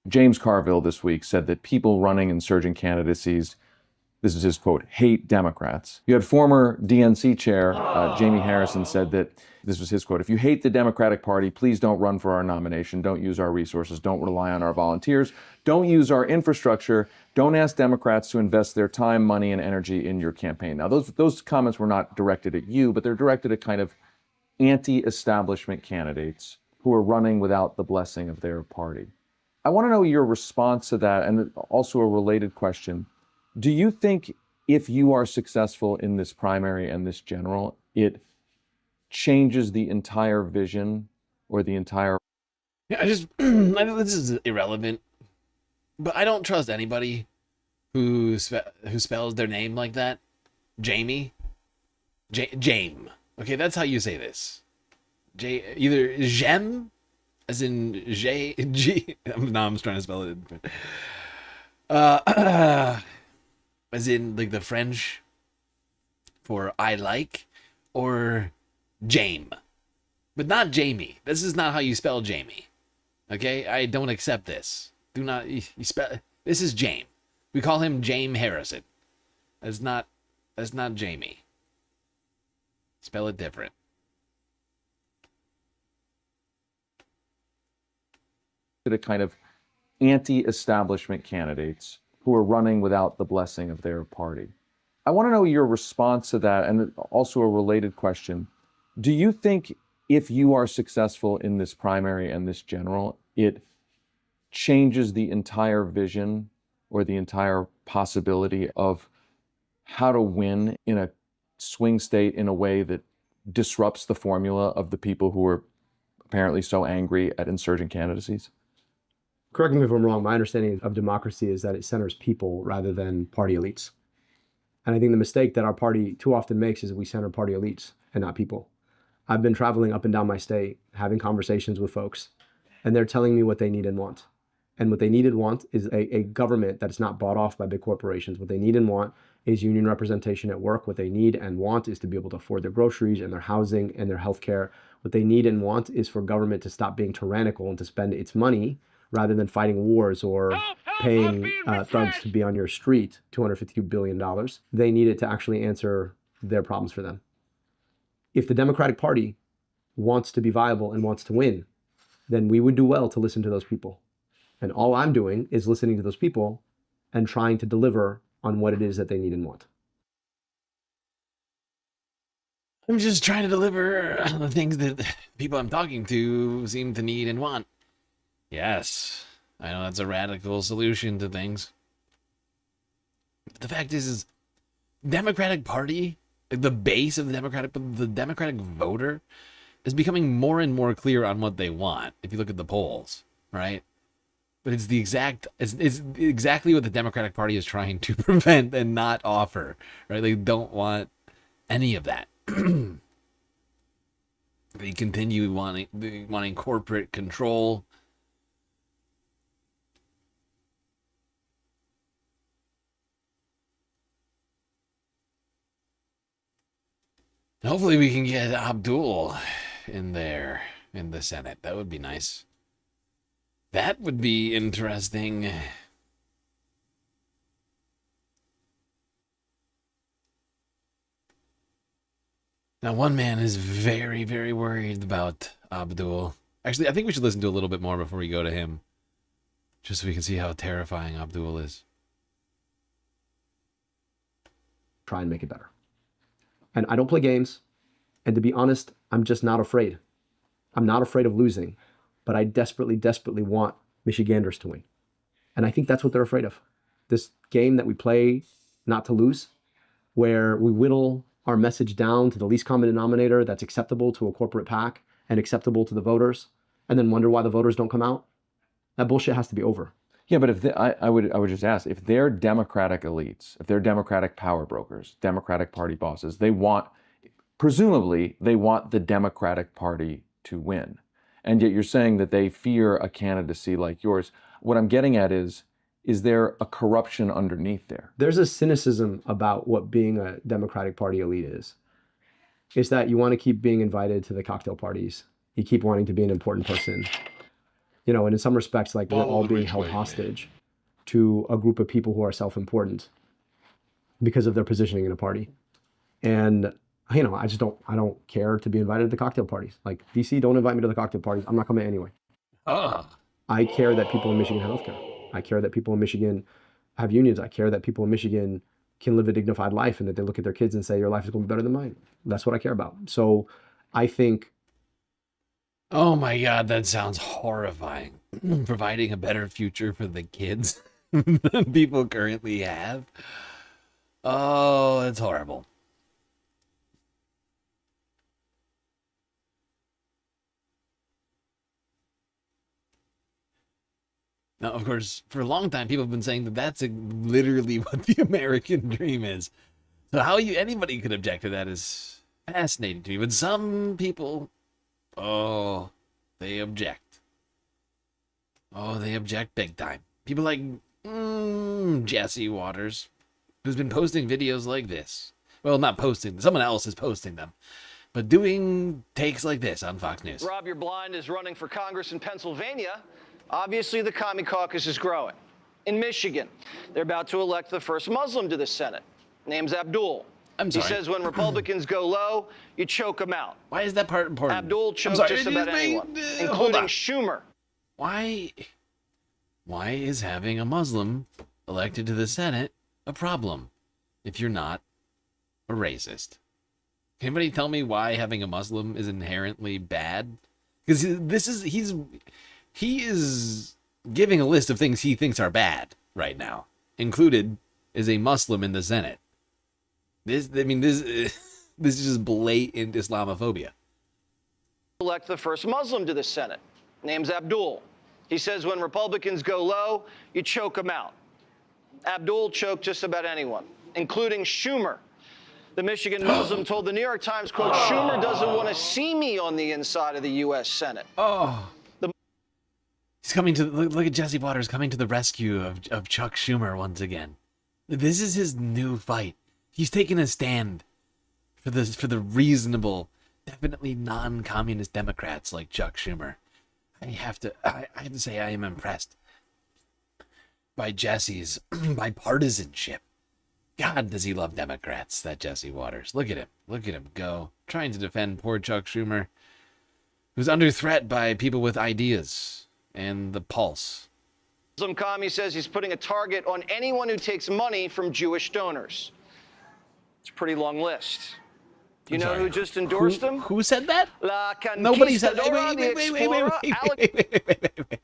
James Carville this week said that people running insurgent candidacies, this is his quote, hate Democrats. You had former DNC chair Jamie Harrison said that, this was his quote, if you hate the Democratic Party, please don't run for our nomination. Don't use our resources. Don't rely on our volunteers. Don't use our infrastructure. Don't ask Democrats to invest their time, money, and energy in your campaign. Now, those comments were not directed at you, but they're directed at kind of anti-establishment candidates who are running without the blessing of their party. I want to know your response to that, and also a related question. Do you think if you are successful in this primary and this general, it changes the entire vision or the entire... Yeah, I know this is irrelevant, but I don't trust anybody who spells their name like that. Jamie. Jame. Okay, that's how you say this. Either Jem, as in J, G. No, I'm trying to spell it. As in like the French for I like, or Jame, but not Jamie. This is not how you spell Jamie. Okay, I don't accept this. Do not you spell. This is Jame. We call him James Harrison. That's not Jamie. Spell it different. ...to kind of anti-establishment candidates who are running without the blessing of their party. I want to know your response to that, and also a related question. Do you think if you are successful in this primary and this general, it changes the entire vision or the entire possibility of how to win in a swing state in a way that disrupts the formula of the people who are apparently so angry at insurgent candidacies? Correct me if I'm wrong, my understanding of democracy is that it centers people rather than party elites. And I think the mistake that our party too often makes is we center party elites and not people. I've been traveling up and down my state, having conversations with folks, and they're telling me what they need and want. And what they need and want is a government that is not bought off by big corporations. What they need and want is union representation at work. What they need and want is to be able to afford their groceries and their housing and their health care. What they need and want is for government to stop being tyrannical and to spend its money rather than fighting wars or paying thugs to be on your street, $252 billion. They need it to actually answer their problems for them. If the Democratic Party wants to be viable and wants to win, then we would do well to listen to those people. And all I'm doing is listening to those people and trying to deliver on what it is that they need and want. I'm just trying to deliver the things that people I'm talking to seem to need and want. Yes, I know that's a radical solution to things. But the fact is Democratic Party, like the base of the Democratic voter is becoming more and more clear on what they want. If you look at the polls, right? But it's exactly what the Democratic Party is trying to prevent and not offer, right? They don't want any of that. They continue wanting corporate control. Hopefully we can get Abdul in there in the Senate. That would be nice. That would be interesting. Now, one man is very, very worried about Abdul. Actually, I think we should listen to a little bit more before we go to him, just so we can see how terrifying Abdul is. Try and make it better. And I don't play games. And to be honest, I'm just not afraid. I'm not afraid of losing, but I desperately, desperately want Michiganders to win. And I think that's what they're afraid of. This game that we play not to lose, where we whittle our message down to the least common denominator that's acceptable to a corporate PAC and acceptable to the voters, and then wonder why the voters don't come out, that bullshit has to be over. Yeah, but if I would just ask, if they're Democratic elites, if they're Democratic power brokers, Democratic Party bosses, presumably they want the Democratic Party to win. And yet you're saying that they fear a candidacy like yours. What I'm getting at is there a corruption underneath there? There's a cynicism about what being a Democratic Party elite is. It's that you want to keep being invited to the cocktail parties. You keep wanting to be an important person. You know, and in some respects, like we're all being held hostage to a group of people who are self-important because of their positioning in a party. And, you know, I don't care to be invited to the cocktail parties. Like, DC, don't invite me to the cocktail parties. I'm not coming anyway. I care that people in Michigan have healthcare. I care that people in Michigan have unions. I care that people in Michigan can live a dignified life and that they look at their kids and say, your life is going to be better than mine. That's what I care about. So I think... Oh my God, that sounds horrifying. Providing a better future for the kids than people currently have. Oh, it's horrible. Now, of course, for a long time, people have been saying that that's literally what the American dream is. So how anybody could object to that is fascinating to me. But some people, they object. Oh, they object big time. People like Jesse Waters, who's been posting videos like this. Well, not posting. Someone else is posting them. But doing takes like this on Fox News. Rob, you're blind is running for Congress in Pennsylvania. Obviously, the Commie Caucus is growing. In Michigan, they're about to elect the first Muslim to the Senate. Name's Abdul. I'm sorry. He says when Republicans go low, you choke them out. Why is that part important? Abdul choked just about anyone, including Schumer. Why is having a Muslim elected to the Senate a problem if you're not a racist? Can anybody tell me why having a Muslim is inherently bad? Because he is giving a list of things he thinks are bad right now. Included is a Muslim in the Senate. This is just blatant Islamophobia. Elect the first Muslim to the Senate. Name's Abdul. He says when Republicans go low, you choke them out. Abdul choked just about anyone, including Schumer. The Michigan Muslim told the New York Times, quote, Schumer doesn't want to see me on the inside of the U.S. Senate. He's coming to look at Jesse Waters coming to the rescue of Chuck Schumer once again. This is his new fight. He's taking a stand for the reasonable, definitely non-communist Democrats like Chuck Schumer. I have to say I am impressed by Jesse's bipartisanship. God, does he love Democrats, that Jesse Waters. Look at him go, trying to defend poor Chuck Schumer, who's under threat by people with ideas and the pulse. Muslim commie says he's putting a target on anyone who takes money from Jewish donors. It's a pretty long list. You know who just endorsed him? Who said that? Nobody said that. Wait.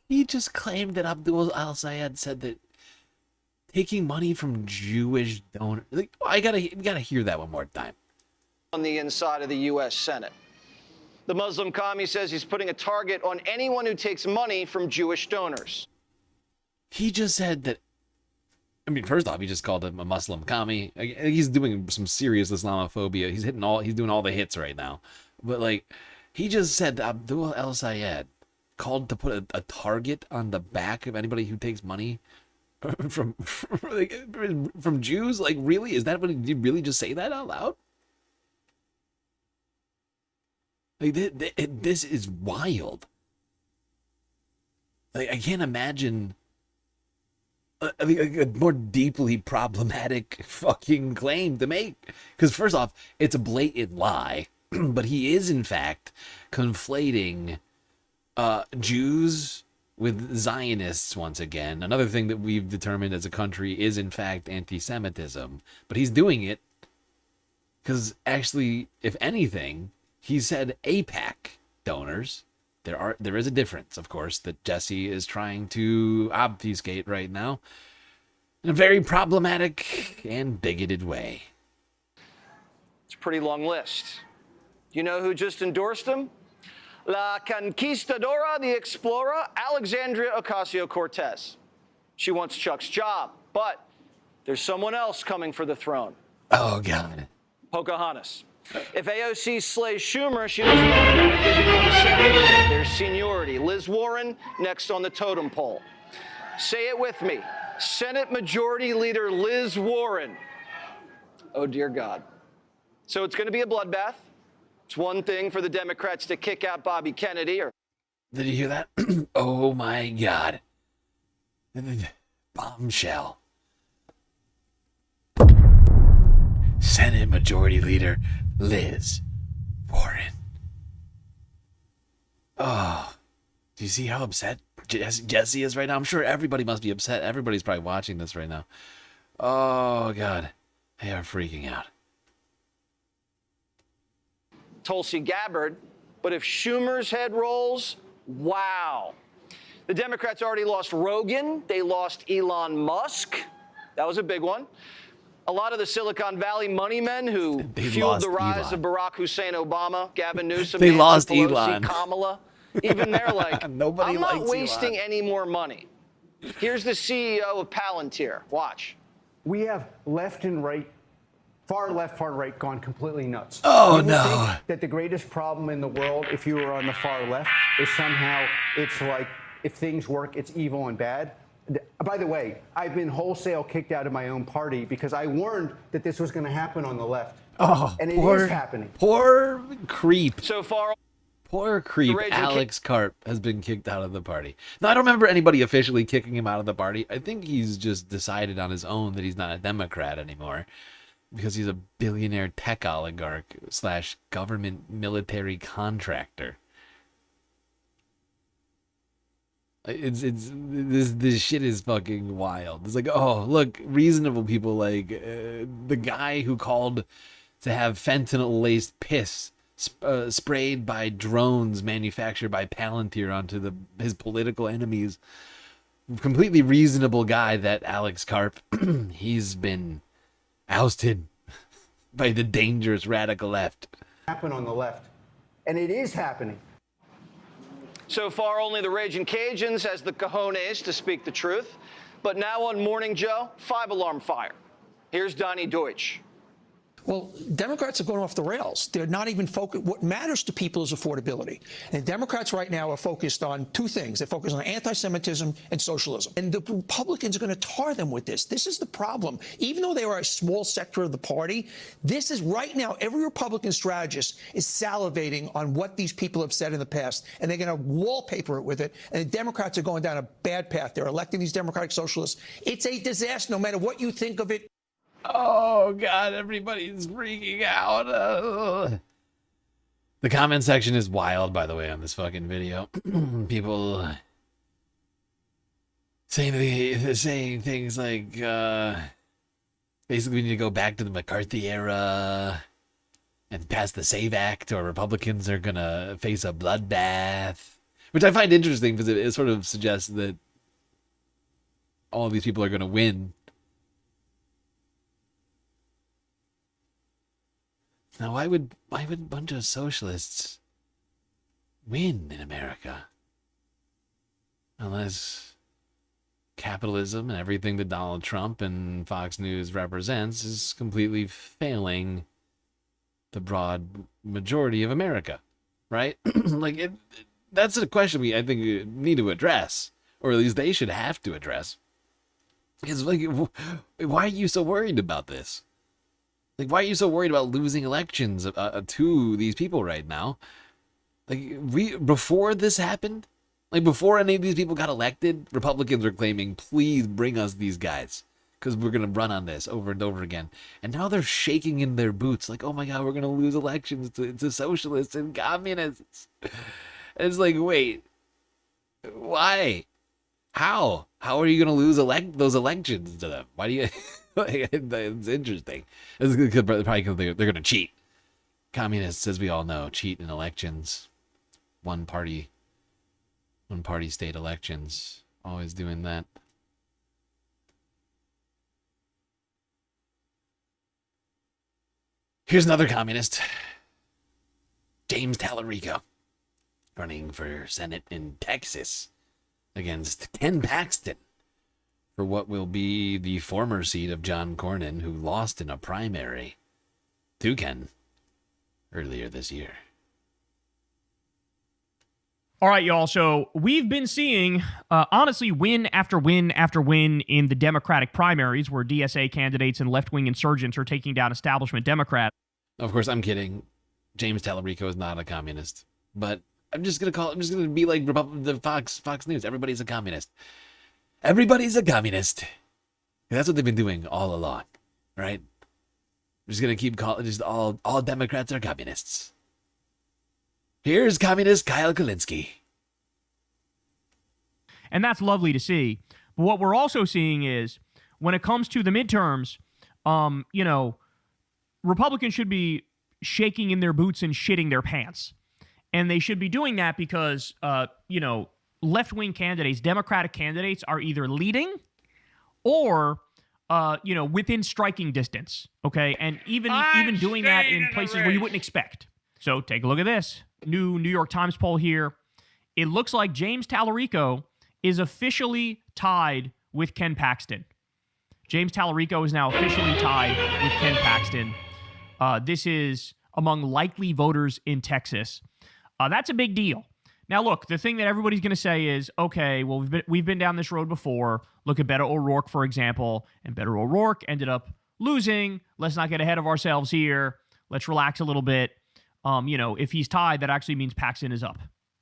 He just claimed that Abdul al-Sayed said that taking money from Jewish donors. Like, you gotta hear that one more time. On the inside of the U.S. Senate. The Muslim commie says he's putting a target on anyone who takes money from Jewish donors. He just said that. I mean, first off, he just called him a Muslim commie. He's doing some serious Islamophobia. He's doing all the hits right now. But like, he just said that Abdul al-Sayed called to put a target on the back of anybody who takes money from Jews. Like, really? Is that what? Did you really just say that out loud? Like, this is wild. Like, I can't imagine a more deeply problematic fucking claim to make. Because first off, it's a blatant lie, but he is in fact conflating Jews with Zionists once again. Another thing that we've determined as a country is in fact anti-Semitism, but he's doing it because actually, if anything, he said AIPAC donors. There is a difference, of course, that Jesse is trying to obfuscate right now in a very problematic and bigoted way. Pretty long list. You know who just endorsed him? La Conquistadora, the explorer, Alexandria Ocasio-Cortez. She wants Chuck's job, but there's someone else coming for the throne. Oh, God. Pocahontas. If AOC slays Schumer, she doesn't automatically become senator. There's seniority. Liz Warren, next on the totem pole. Say it with me. Senate Majority Leader Liz Warren. Oh, dear God. So it's going to be a bloodbath. It's one thing for the Democrats to kick out Bobby Kennedy. Did you hear that? Oh, my God. Bombshell. Senate Majority Leader Liz Warren. Oh, do you see how upset Jesse is right now? I'm sure everybody must be upset. Everybody's probably watching this right now. Oh, God. They are freaking out. Tulsi Gabbard. But if Schumer's head rolls, wow. The Democrats already lost Rogan. They lost Elon Musk. That was a big one. A lot of the Silicon Valley money men who fueled the rise of Barack Hussein Obama, Gavin Newsom, They Nancy lost Pelosi, Elon. Kamala, even they're like, Nobody I'm not likes wasting Elon. any more money. Here's the CEO of Palantir. Watch. We have left and right, far left, far right, gone completely nuts. Oh, You would no. think that the greatest problem in the world, if you were on the far left, is somehow it's like if things work, it's evil and bad. By the way, I've been wholesale kicked out of my own party because I warned that this was going to happen on the left. Oh, and it poor, is happening. Poor creep. So far, poor creep. Raging Alex Karp has been kicked out of the party. Now, I don't remember anybody officially kicking him out of the party. I think he's just decided on his own that he's not a Democrat anymore because he's a billionaire tech oligarch / government military contractor. This shit is fucking wild. It's like, oh, look, reasonable people like the guy who called to have fentanyl-laced piss sprayed by drones manufactured by Palantir onto his political enemies. Completely reasonable guy, that Alex Karp. He's been ousted by the dangerous radical left. Happen on the left. And it is happening. So far, only the Raging Cajuns has the cojones to speak the truth. But now on Morning Joe, 5-alarm fire. Here's Donnie Deutsch. Well, Democrats are going off the rails. They're not even focused. What matters to people is affordability. And Democrats right now are focused on two things. They're focused on anti-Semitism and socialism. And the Republicans are going to tar them with this. This is the problem. Even though they are a small sector of the party, this is right now, every Republican strategist is salivating on what these people have said in the past. And they're going to wallpaper it with it. And the Democrats are going down a bad path. They're electing these Democratic socialists. It's a disaster, no matter what you think of it. Oh, God, everybody's freaking out. The comment section is wild, by the way, on this fucking video. People saying things like, basically we need to go back to the McCarthy era and pass the SAVE Act, or Republicans are going to face a bloodbath. Which I find interesting because it sort of suggests that all of these people are going to win. Now, why would a bunch of socialists win in America? Unless capitalism and everything that Donald Trump and Fox News represents is completely failing the broad majority of America, right? That's a question I think we need to address, or at least they should have to address. It's like, why are you so worried about this? Like, why are you so worried about losing elections to these people right now? Like, before this happened, like before any of these people got elected, Republicans were claiming, please bring us these guys, because we're going to run on this over and over again. And now they're shaking in their boots, like, oh my God, we're going to lose elections to socialists and communists. And it's like, wait, why? How? How are you going to lose those elections to them? Why do you... It's interesting. It's probably because they're going to cheat. Communists, as we all know, cheat in elections. One party state elections. Always doing that. Here's another communist, James Tallarico, running for Senate in Texas against Ken Paxton for what will be the former seat of John Cornyn, who lost in a primary to Ken earlier this year. All right, y'all. So we've been seeing, honestly, win after win after win in the Democratic primaries where DSA candidates and left-wing insurgents are taking down establishment Democrats. Of course, I'm kidding. James Tallarico is not a communist, but I'm just going to be like the Fox News. Everybody's a communist. Everybody's a communist. That's what they've been doing all along, right? I'm just going to keep calling just all Democrats are communists. Here's communist Kyle Kulinski. And that's lovely to see. But what we're also seeing is when it comes to the midterms, Republicans should be shaking in their boots and shitting their pants. And they should be doing that because, left-wing candidates, Democratic candidates are either leading or, within striking distance. Okay. And even doing that in places where you wouldn't expect. So take a look at this. New New York Times poll here. It looks like James Tallarico is officially tied with Ken Paxton. James Tallarico is now officially tied with Ken Paxton. This is among likely voters in Texas. That's a big deal. Now, look, the thing that everybody's going to say is, okay, well, we've been down this road before. Look at Beto O'Rourke, for example, and Beto O'Rourke ended up losing. Let's not get ahead of ourselves here. Let's relax a little bit. If he's tied, that actually means Paxton is up.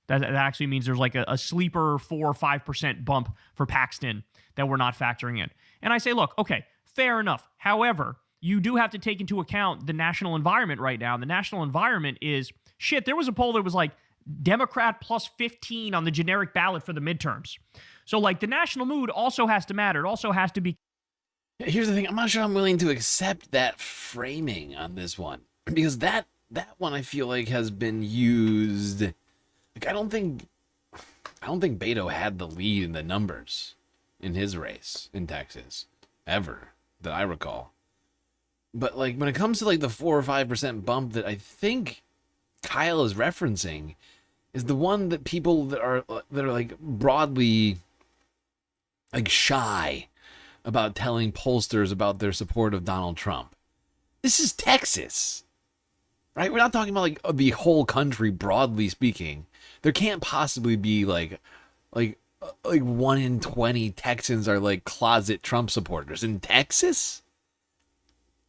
That actually means there's like a sleeper 4 or 5% bump for Paxton that we're not factoring in. And I say, look, okay, fair enough. However, you do have to take into account the national environment right now. And the national environment is, shit, there was a poll that was like Democrat plus 15 on the generic ballot for the midterms. So, like, the national mood also has to matter. It also has to be. Here's the thing. I'm not sure I'm willing to accept that framing on this one. Because that one I feel like has been used. Like, I don't think Beto had the lead in the numbers in his race in Texas ever that I recall. But like when it comes to like the 4 or 5% bump that I think Kyle is referencing is the one that people that are like broadly like shy about telling pollsters about their support of Donald Trump. This is Texas. Right? We're not talking about like the whole country broadly speaking. There can't possibly be like 1 in 20 Texans are like closet Trump supporters in Texas?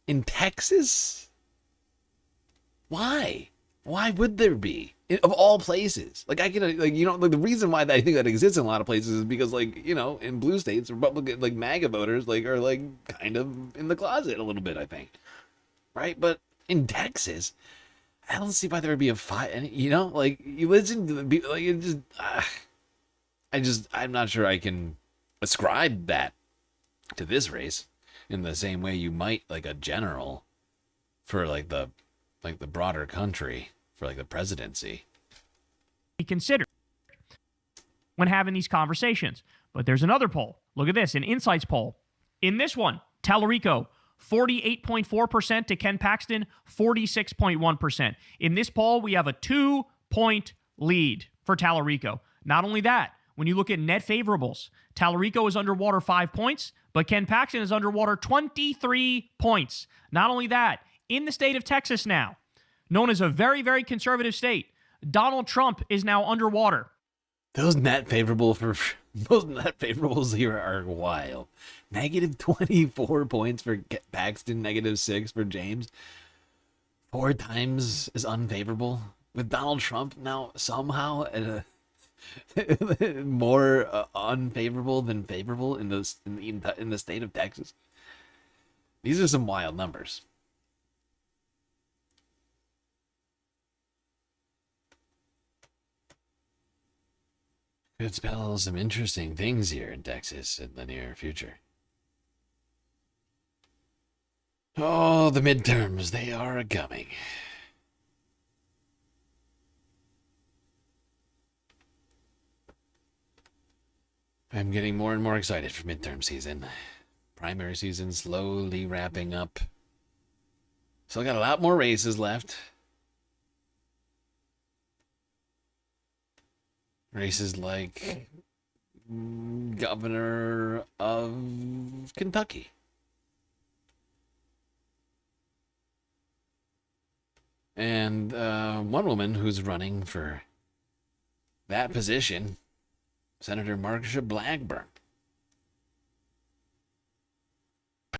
In Texas? Why? Why would there be? Of all places. Like the reason why I think that exists in a lot of places is because in blue states, Republican like MAGA voters are like kind of in the closet a little bit, I think. Right? But in Texas, I don't see why there would be a fight. And you listen to the I'm not sure I can ascribe that to this race in the same way you might like a general for like the broader country for like the presidency. Be considered when having these conversations. But there's another poll. Look at this, an Insights poll. In this one, Tallarico, 48.4% to Ken Paxton, 46.1%. In this poll, we have a 2-point lead for Tallarico. Not only that, when you look at net favorables, Tallarico is underwater 5 points, but Ken Paxton is underwater 23 points. Not only that, in the state of Texas now, known as a very, very conservative state, Donald Trump is now underwater. Those net favorables here are wild. Negative 24 points for Paxton, negative 6 for James. 4 times as unfavorable. With Donald Trump now somehow at a more unfavorable than favorable in the state of Texas. These are some wild numbers. Could spell some interesting things here in Texas in the near future. Oh, the midterms, they are coming. I'm getting more and more excited for midterm season. Primary season slowly wrapping up. Still got a lot more races left. Races like governor of Kentucky. And one woman who's running for that position, Senator Marsha Blackburn.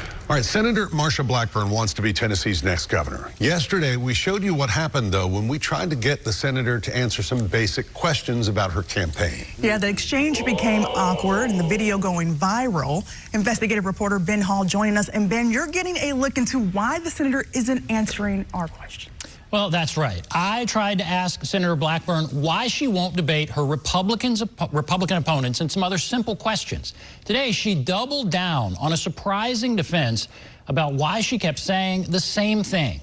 All right, Senator Marsha Blackburn wants to be Tennessee's next governor. Yesterday, we showed you what happened, though, when we tried to get the senator to answer some basic questions about her campaign. Yeah, the exchange became awkward and the video going viral. Investigative reporter Ben Hall joining us. And Ben, you're getting a look into why the senator isn't answering our questions. Well, that's right. I tried to ask Senator Blackburn why she won't debate her Republican opponents and some other simple questions. Today, she doubled down on a surprising defense about why she kept saying the same thing.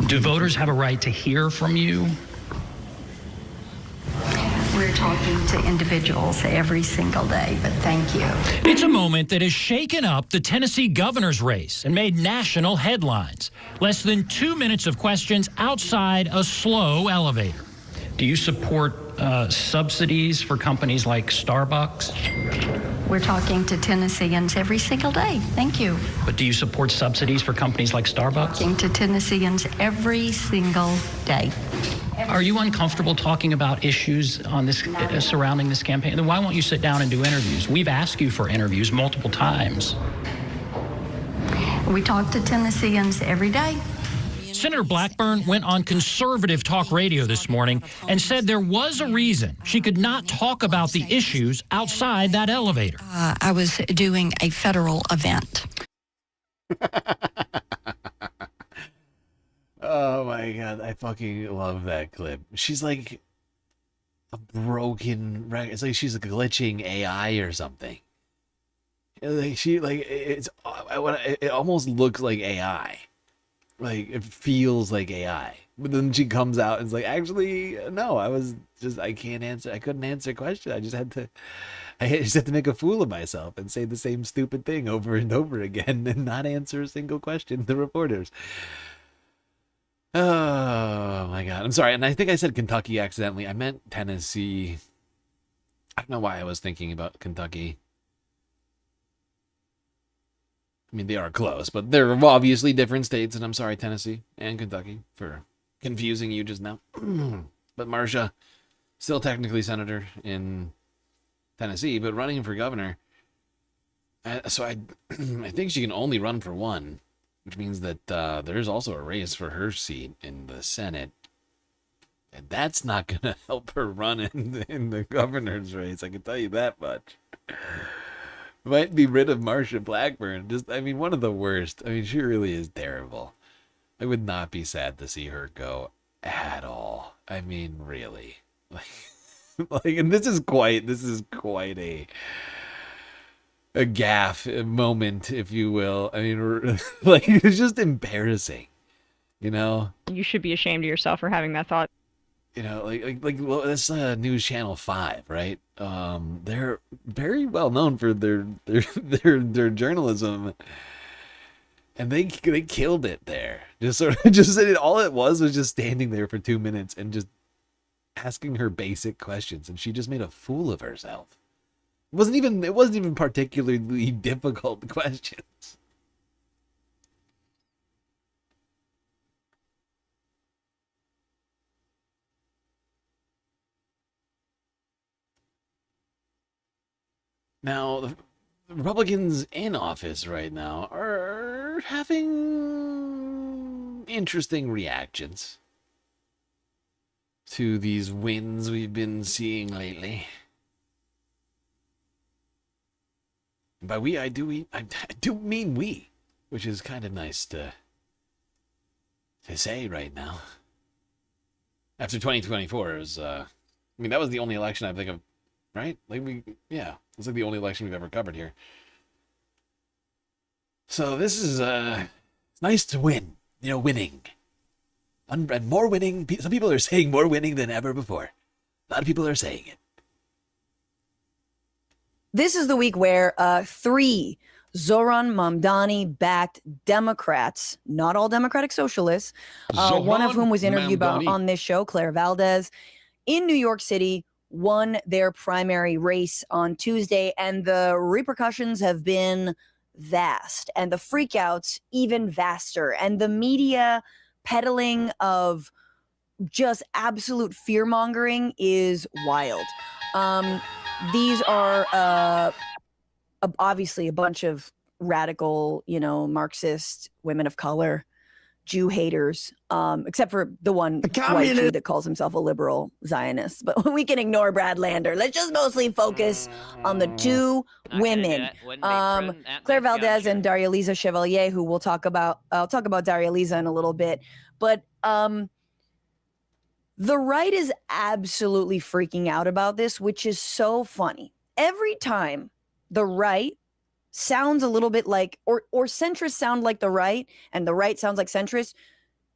Do voters have a right to hear from you? We're talking to individuals every single day, but thank you. It's a moment that has shaken up the Tennessee governor's race and made national headlines. Less than 2 minutes of questions outside a slow elevator. Do you support subsidies for companies like Starbucks? We're talking to Tennesseans every single day. Thank you. But do you support subsidies for companies like Starbucks? Talking to Tennesseans every single day. Are you uncomfortable talking about issues on this surrounding this campaign? Then why won't you sit down and do interviews? We've asked you for interviews multiple times. We talk to Tennesseans every day. Senator Blackburn went on conservative talk radio this morning and said there was a reason she could not talk about the issues outside that elevator. I was doing a federal event. Oh my god, I fucking love that clip. She's like a broken record. It's like she's like glitching AI or something. Like it almost looks like AI. Like it feels like AI. But then she comes out and is like, actually, no, I couldn't answer a question. I just had to make a fool of myself and say the same stupid thing over and over again and not answer a single question to reporters. Oh my god. I'm sorry. And I think I said Kentucky accidentally. I meant Tennessee. I don't know why I was thinking about Kentucky. I mean, they are close, but they're obviously different states. And I'm sorry, Tennessee and Kentucky, for confusing you just now. But Marsha, still technically senator in Tennessee, but running for governor. So I think she can only run for one. Which means that there's also a race for her seat in the Senate. And that's not going to help her run in the governor's race. I can tell you that much. Might be rid of Marsha Blackburn. One of the worst. She really is terrible. I would not be sad to see her go at all. Really. And this is quite a gaffe moment, if you will. It's just embarrassing, You should be ashamed of yourself for having that thought. Well, that's News Channel 5, right? They're very well known for their journalism, and they killed it there. All it was just standing there for 2 minutes and just asking her basic questions, and she just made a fool of herself. It wasn't even particularly difficult questions. Now, the Republicans in office right now are having interesting reactions to these wins we've been seeing lately. By we, I do mean we, which is kind of nice to say right now. After 2024 is, that was the only election I think of, right? It's like the only election we've ever covered here. So this is, it's nice to win, winning. And more winning, some people are saying more winning than ever before. A lot of people are saying it. This is the week where 3 Zoran Mamdani-backed Democrats, not all Democratic Socialists, one of whom was interviewed on this show, Claire Valdez, in New York City, won their primary race on Tuesday, and the repercussions have been vast, and the freakouts even vaster, and the media peddling of just absolute fear-mongering is wild. These are obviously a bunch of radical, Marxist women of color, Jew haters, except for the one white Jew that calls himself a liberal Zionist. But we can ignore Brad Lander. Let's just mostly focus on the two women, Claire Valdez and Daria Lisa Chevalier, who I'll talk about Daria Lisa in a little bit. But the right is absolutely freaking out about this, which is so funny. Every time the right sounds a little bit like, or centrists sound like the right, and the right sounds like centrists,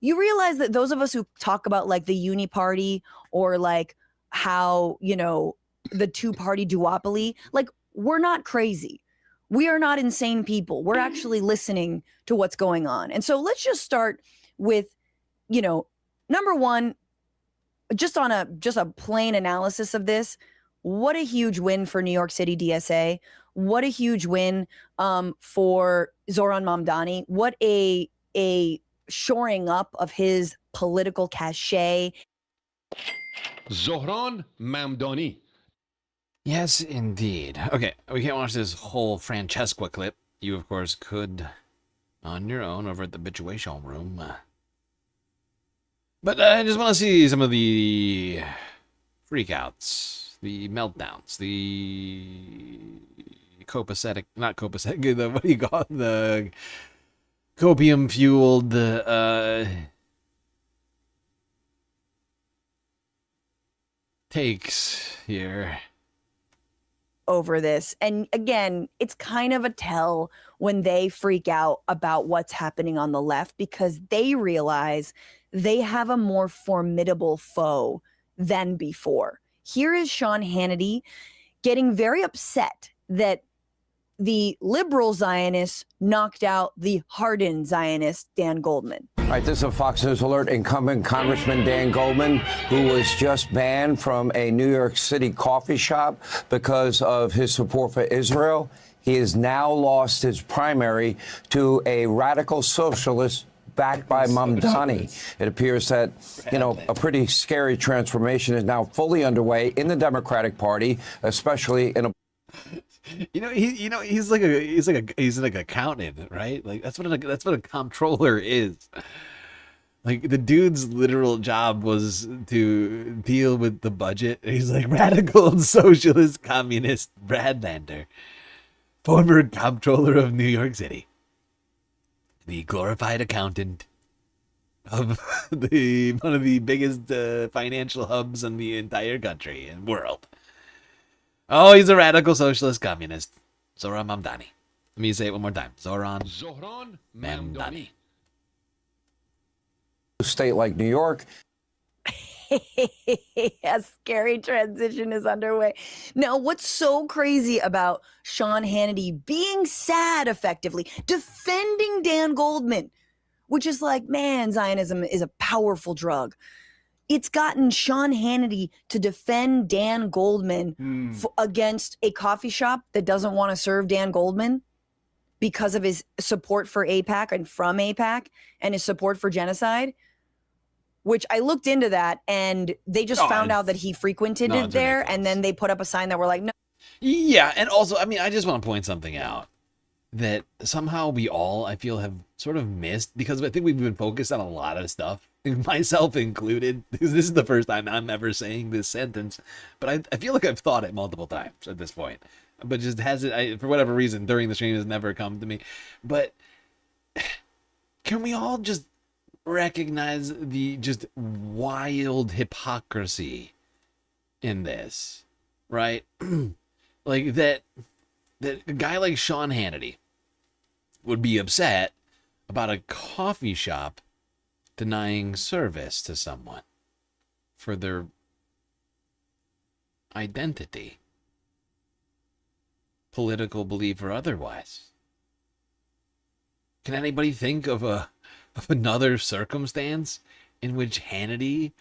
you realize that those of us who talk about like the uni party or like how, the two-party duopoly, like we're not crazy. We are not insane people. We're actually listening to what's going on. And so let's just start with, number one, just a plain analysis of this. What a huge win for New York City DSA. What a huge win for Zoran Mamdani. What a shoring up of his political cachet. Zoran Mamdani. Yes, indeed. Okay, we can't watch this whole Francesca clip. You, of course, could on your own over at the Bituation Room. But I just want to see some of the freakouts, the meltdowns, the copacetic, not copacetic, what do you call it? The copium-fueled takes here over this. And again, it's kind of a tell when they freak out about what's happening on the left, because they realize they have a more formidable foe than before. Here is Sean Hannity getting very upset that the liberal Zionists knocked out the hardened Zionist Dan Goldman. All right, this is a Fox News alert. Incumbent Congressman Dan Goldman, who was just banned from a New York City coffee shop because of his support for Israel. He has now lost his primary to a radical socialist backed by Mamdani. It appears that, a pretty scary transformation is now fully underway in the Democratic Party, especially in a... he's like an accountant, right? Like that's what a comptroller is. Like the dude's literal job was to deal with the budget. He's like radical socialist communist Brad Lander, former comptroller of New York City, the glorified accountant of one of the biggest financial hubs in the entire country and world. Oh, he's a radical socialist communist. Zoran Mamdani. Let me say it one more time. Zoran Mamdani. State like New York. A scary transition is underway. Now, what's so crazy about Sean Hannity being sad, effectively, defending Dan Goldman, which is like, man, Zionism is a powerful drug. It's gotten Sean Hannity to defend Dan Goldman against a coffee shop that doesn't want to serve Dan Goldman because of his support for AIPAC and from AIPAC and his support for genocide, which I looked into that and they just found out that he frequented it there. Ridiculous. And then they put up a sign that were like, no. Yeah. And also, I just want to point something out that somehow we all, I feel, have sort of missed, because I think we've been focused on a lot of stuff, myself included, because this is the first time I'm ever saying this sentence, but I feel like I've thought it multiple times at this point, but just hasn't, for whatever reason, during the stream has never come to me. But can we all just recognize the just wild hypocrisy in this, right? Like that a guy like Sean Hannity would be upset about a coffee shop denying service to someone for their identity, political belief or otherwise. Can anybody think of another circumstance in which Hannity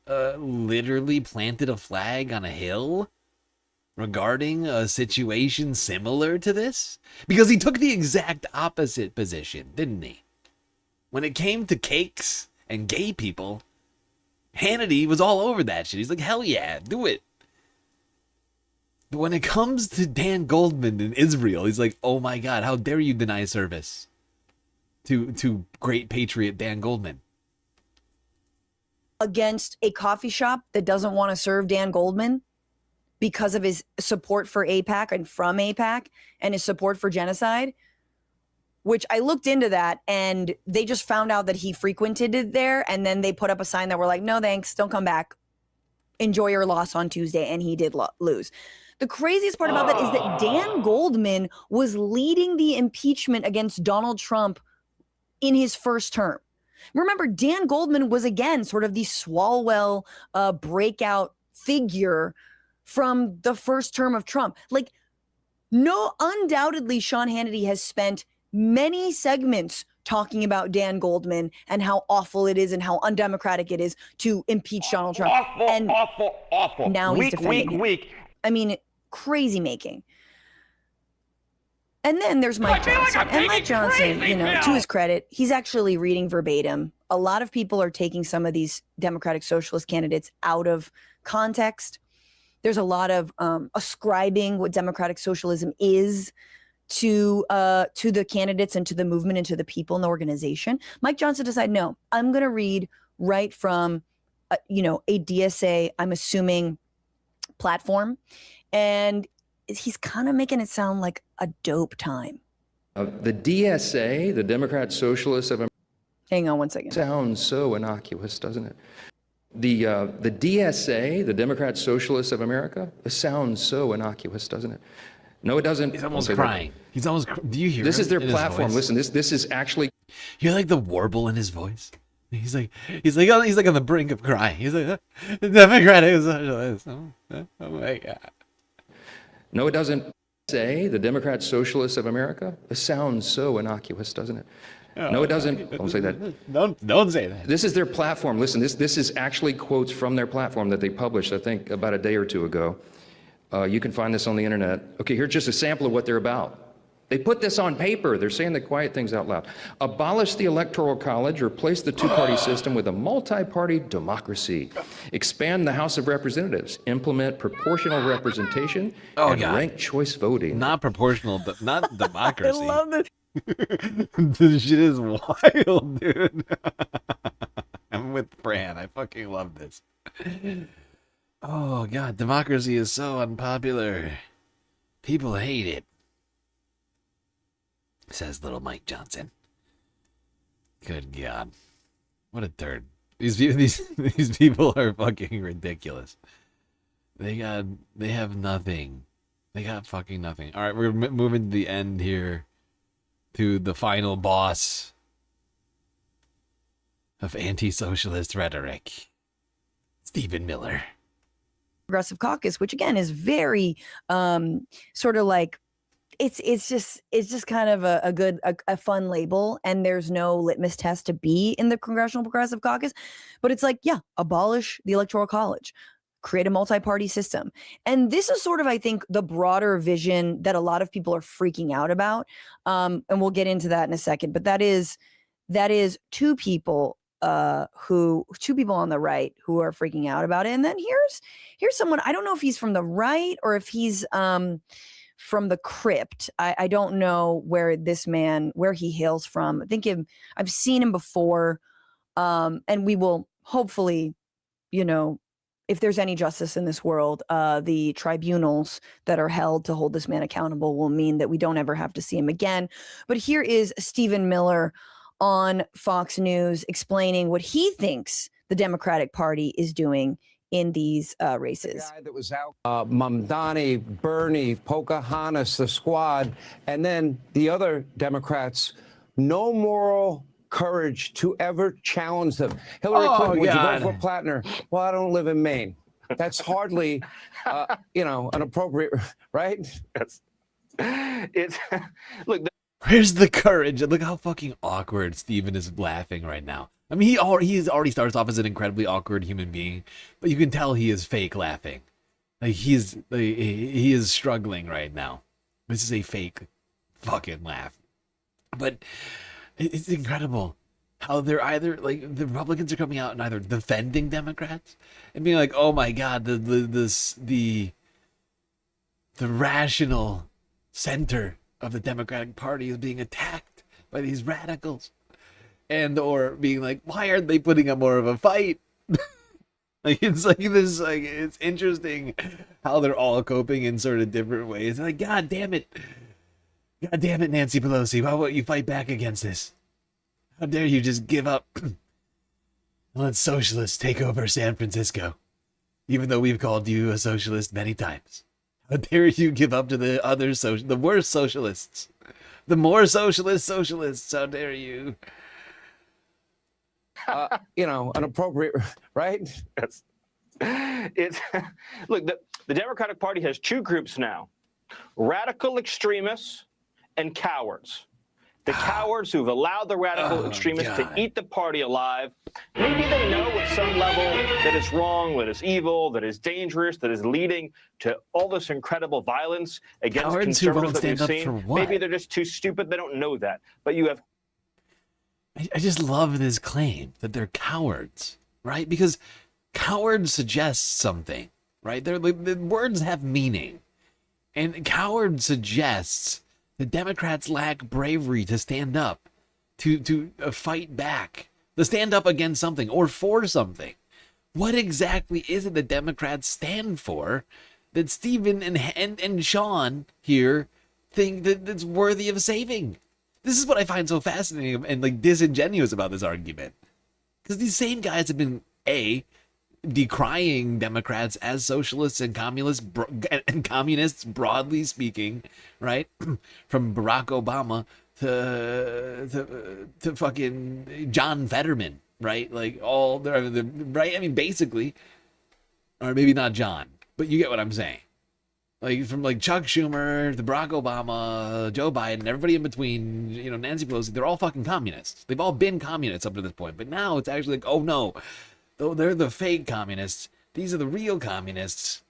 literally planted a flag on a hill regarding a situation similar to this? Because he took the exact opposite position, didn't he? When it came to cakes and gay people, Hannity was all over that shit. He's like, hell yeah, do it. But when it comes to Dan Goldman in Israel, he's like, oh my God, how dare you deny service to great patriot Dan Goldman. Against a coffee shop that doesn't want to serve Dan Goldman because of his support for AIPAC and from AIPAC and his support for genocide, which I looked into that and they just found out that he frequented it there. And then they put up a sign that were like, no, thanks, don't come back. Enjoy your loss on Tuesday. And he did lose. The craziest part about that is that Dan Goldman was leading the impeachment against Donald Trump in his first term. Remember, Dan Goldman was, again, sort of the Swalwell breakout figure from the first term of Trump. Like, no, undoubtedly, Sean Hannity has spent many segments talking about Dan Goldman and how awful it is and how undemocratic it is to impeach Donald Trump. Awful. Now he's defending him. I mean, crazy making. And then there's Mike Johnson. And Mike Johnson, you know, to his credit, he's actually reading verbatim. A lot of people are taking some of these Democratic Socialist candidates out of context. There's a lot of ascribing what Democratic Socialism is to the candidates and to the movement and to the people in the organization. Mike Johnson decided, no, I'm going to read right from, a DSA, I'm assuming, platform. And he's kind of making it sound like a dope time. The DSA, the Democrat Socialists of America. Hang on one second. Sounds so innocuous, doesn't it? The DSA, the Democrat Socialists of America, it sounds so innocuous, doesn't it? No, it doesn't. He's almost crying. He's almost. Do you hear? This is their platform. Listen, this is actually. You like the warble in his voice? He's like on the brink of crying. He's like, Democratic Socialists. Oh my God. No, it doesn't say the Democrat Socialists of America. It sounds so innocuous, doesn't it? No, it doesn't. Don't say that. Don't say that. This is their platform. Listen, this is actually quotes from their platform that they published, I think, about a day or two ago. You can find this on the internet. Okay, here's just a sample of what they're about. They put this on paper. They're saying the quiet things out loud. Abolish the Electoral College, replace the two-party system with a multi-party democracy. Expand the House of Representatives. Implement proportional representation and ranked choice voting. Not proportional, not democracy. I love it. This shit is wild, dude. I'm with Fran. I fucking love this. Oh, God. Democracy is so unpopular. People hate it. Says little Mike Johnson. Good God. What a turd. These people are fucking ridiculous. They have nothing. They got fucking nothing. All right, we're moving to the end here. To the final boss of anti-socialist rhetoric. Stephen Miller. Progressive Caucus, which again is very sort of like it's just kind of a fun label, and there's no litmus test to be in the Congressional Progressive Caucus, but it's like, yeah, abolish the Electoral College, create a multi-party system. And this is sort of, I think, the broader vision that a lot of people are freaking out about. And we'll get into that in a second, but that is two people on the right who are freaking out about it. And then here's someone, I don't know if he's from the right or if he's from the crypt. I don't know where he hails from. I think I've seen him before. And we will hopefully, if there's any justice in this world, the tribunals that are held to hold this man accountable will mean that we don't ever have to see him again. But here is Stephen Miller on Fox News explaining what he thinks the Democratic Party is doing in these races. The guy that was out, Mamdani, Bernie, Pocahontas, the squad, and then the other Democrats, no moral courage to ever challenge them. Hillary Clinton, would you vote for Plattner? Well, I don't live in Maine. That's hardly, an appropriate, right? Look. Where's the courage? And look how fucking awkward Steven is laughing right now. I mean, he already starts off as an incredibly awkward human being, but you can tell he is fake laughing. Like he is struggling right now. This is a fake fucking laugh. But it's incredible how they're either like the Republicans are coming out and either defending Democrats and being like, "Oh my God, the rational center of the Democratic Party is being attacked by these radicals," and or being like, "Why aren't they putting up more of a fight?" Like it's like this, like it's interesting how they're all coping in sort of different ways. Like, God damn it, Nancy Pelosi, why won't you fight back against this? How dare you just give up and let socialists take over San Francisco, even though we've called you a socialist many times. How dare you give up to the other the worst socialists, the more socialists? How dare you? An appropriate, right? It's look, the Democratic Party has two groups now: radical extremists and cowards. The cowards who've allowed the radical extremists to eat the party alive. Maybe they know at some level that it's wrong, that it's evil, that it's dangerous, that is leading to all this incredible violence against Cowards who conservatives won't that we've stand up for seen. what? Maybe they're just too stupid. They don't know that. But you have. I just love this claim that they're cowards, right? Because coward suggests something, right? The words have meaning. And coward suggests the Democrats lack bravery to stand up, to fight back, to stand up against something or for something. What exactly is it the Democrats stand for that Stephen and Sean here think that's worthy of saving? This is what I find so fascinating and like disingenuous about this argument. Because these same guys have been, decrying Democrats as socialists and communists, broadly speaking, right? From Barack Obama to fucking John Fetterman, right? Like all the right. I mean, basically, or maybe not John, but you get what I'm saying. Like from like Chuck Schumer to Barack Obama, Joe Biden, everybody in between, Nancy Pelosi, they're all fucking communists. They've all been communists up to this point, but now it's actually like, oh no. Though they're the fake communists, these are the real communists.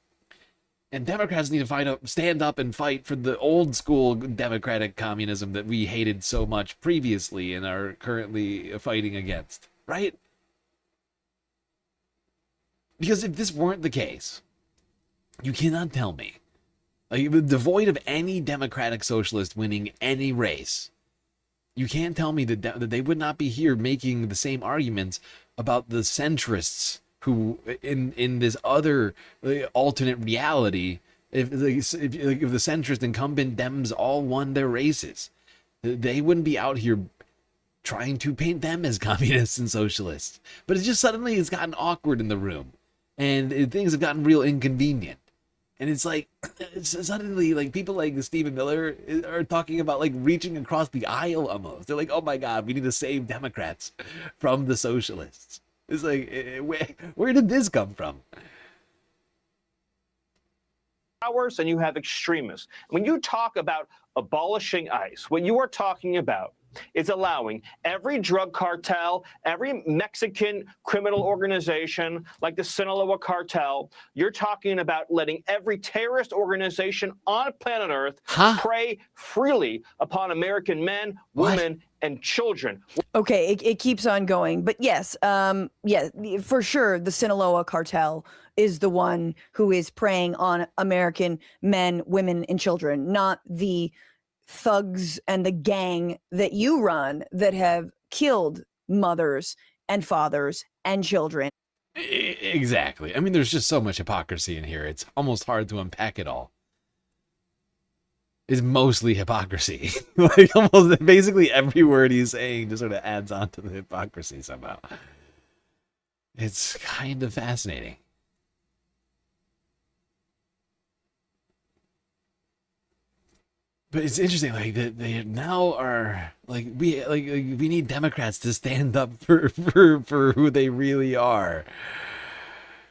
And Democrats need to stand up and fight for the old school democratic communism that we hated so much previously and are currently fighting against, right? Because if this weren't the case, you cannot tell me, like, devoid of any democratic socialist winning any race, you can't tell me that they would not be here making the same arguments about the centrists who, in this other alternate reality, if the centrist incumbent Dems all won their races, they wouldn't be out here trying to paint them as communists and socialists. But it just suddenly has gotten awkward in the room, and things have gotten real inconvenient. And it's like, suddenly, like, people like Stephen Miller are talking about, like, reaching across the aisle almost. They're like, oh my God, we need to save Democrats from the socialists. It's like, where did this come from? Cowards and you have extremists. When you talk about abolishing ICE, what you are talking about is allowing every drug cartel, every Mexican criminal organization like the Sinaloa cartel, you're talking about letting every terrorist organization on planet Earth prey freely upon American men, women, and children. Okay, it keeps on going. But yes, for sure, the Sinaloa cartel is the one who is preying on American men, women, and children, not the thugs and the gang that you run that have killed mothers and fathers and children. Exactly. I mean, there's just so much hypocrisy in here. It's almost hard to unpack it all. It's mostly hypocrisy. Like, almost basically every word he's saying just sort of adds on to the hypocrisy somehow. It's kind of fascinating. But it's interesting, like, that they now are like we need Democrats to stand up for who they really are,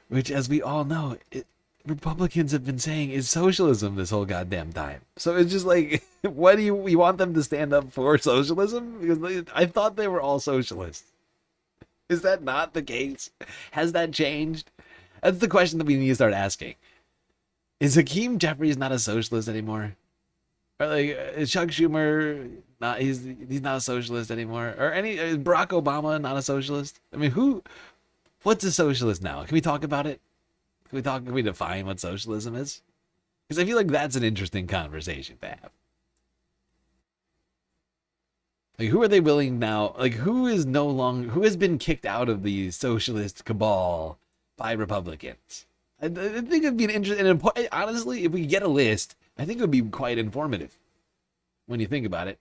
which, as we all know, Republicans have been saying is socialism this whole goddamn time. So it's just like, what do you want them to stand up for socialism? Because I thought they were all socialists. Is that not the case? Has that changed? That's the question that we need to start asking. Is Hakeem Jeffries not a socialist anymore? Or like, is Chuck Schumer not? He's not a socialist anymore. Or is Barack Obama not a socialist? I mean, what's a socialist now? Can we talk about it? Can we define what socialism is? Because I feel like that's an interesting conversation to have. Like, who are they willing now? Like, who has been kicked out of the socialist cabal by Republicans? I think it'd be an interesting, and honestly, if we get a list, I think it would be quite informative when you think about it.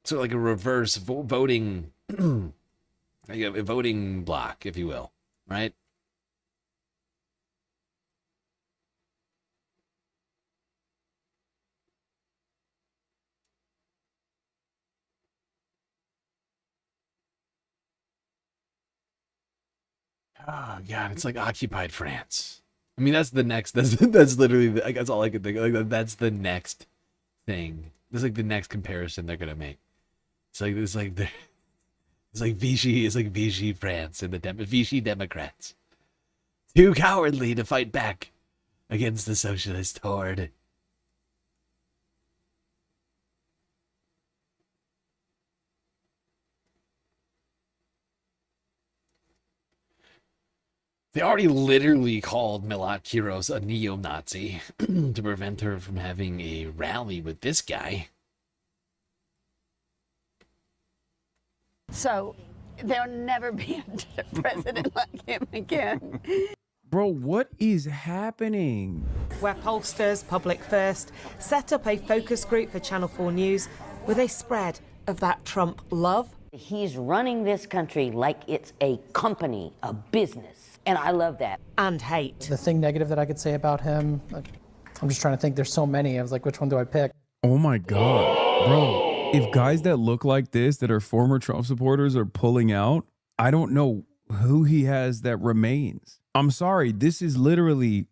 So like a reverse voting, like a voting block, if you will, right? Oh God, it's like occupied France. I mean, that's the next. That's literally. That's all I could think of. Like that's the next thing. That's like the next comparison they're gonna make. It's like Vichy France and the Vichy Democrats. Too cowardly to fight back against the socialist horde. They already literally called Milot Kiros a neo-Nazi to prevent her from having a rally with this guy. So there'll never be a president like him again. Bro, what is happening? Where pollsters, Public First, set up a focus group for Channel 4 News with a spread of that Trump love. He's running this country like it's a company, a business. And I love that. And hate. The thing negative that I could say about him, I'm just trying to think, there's so many. I was like, which one do I pick? Oh my God, bro. If guys that look like this, that are former Trump supporters, are pulling out, I don't know who he has that remains. I'm sorry. This is literally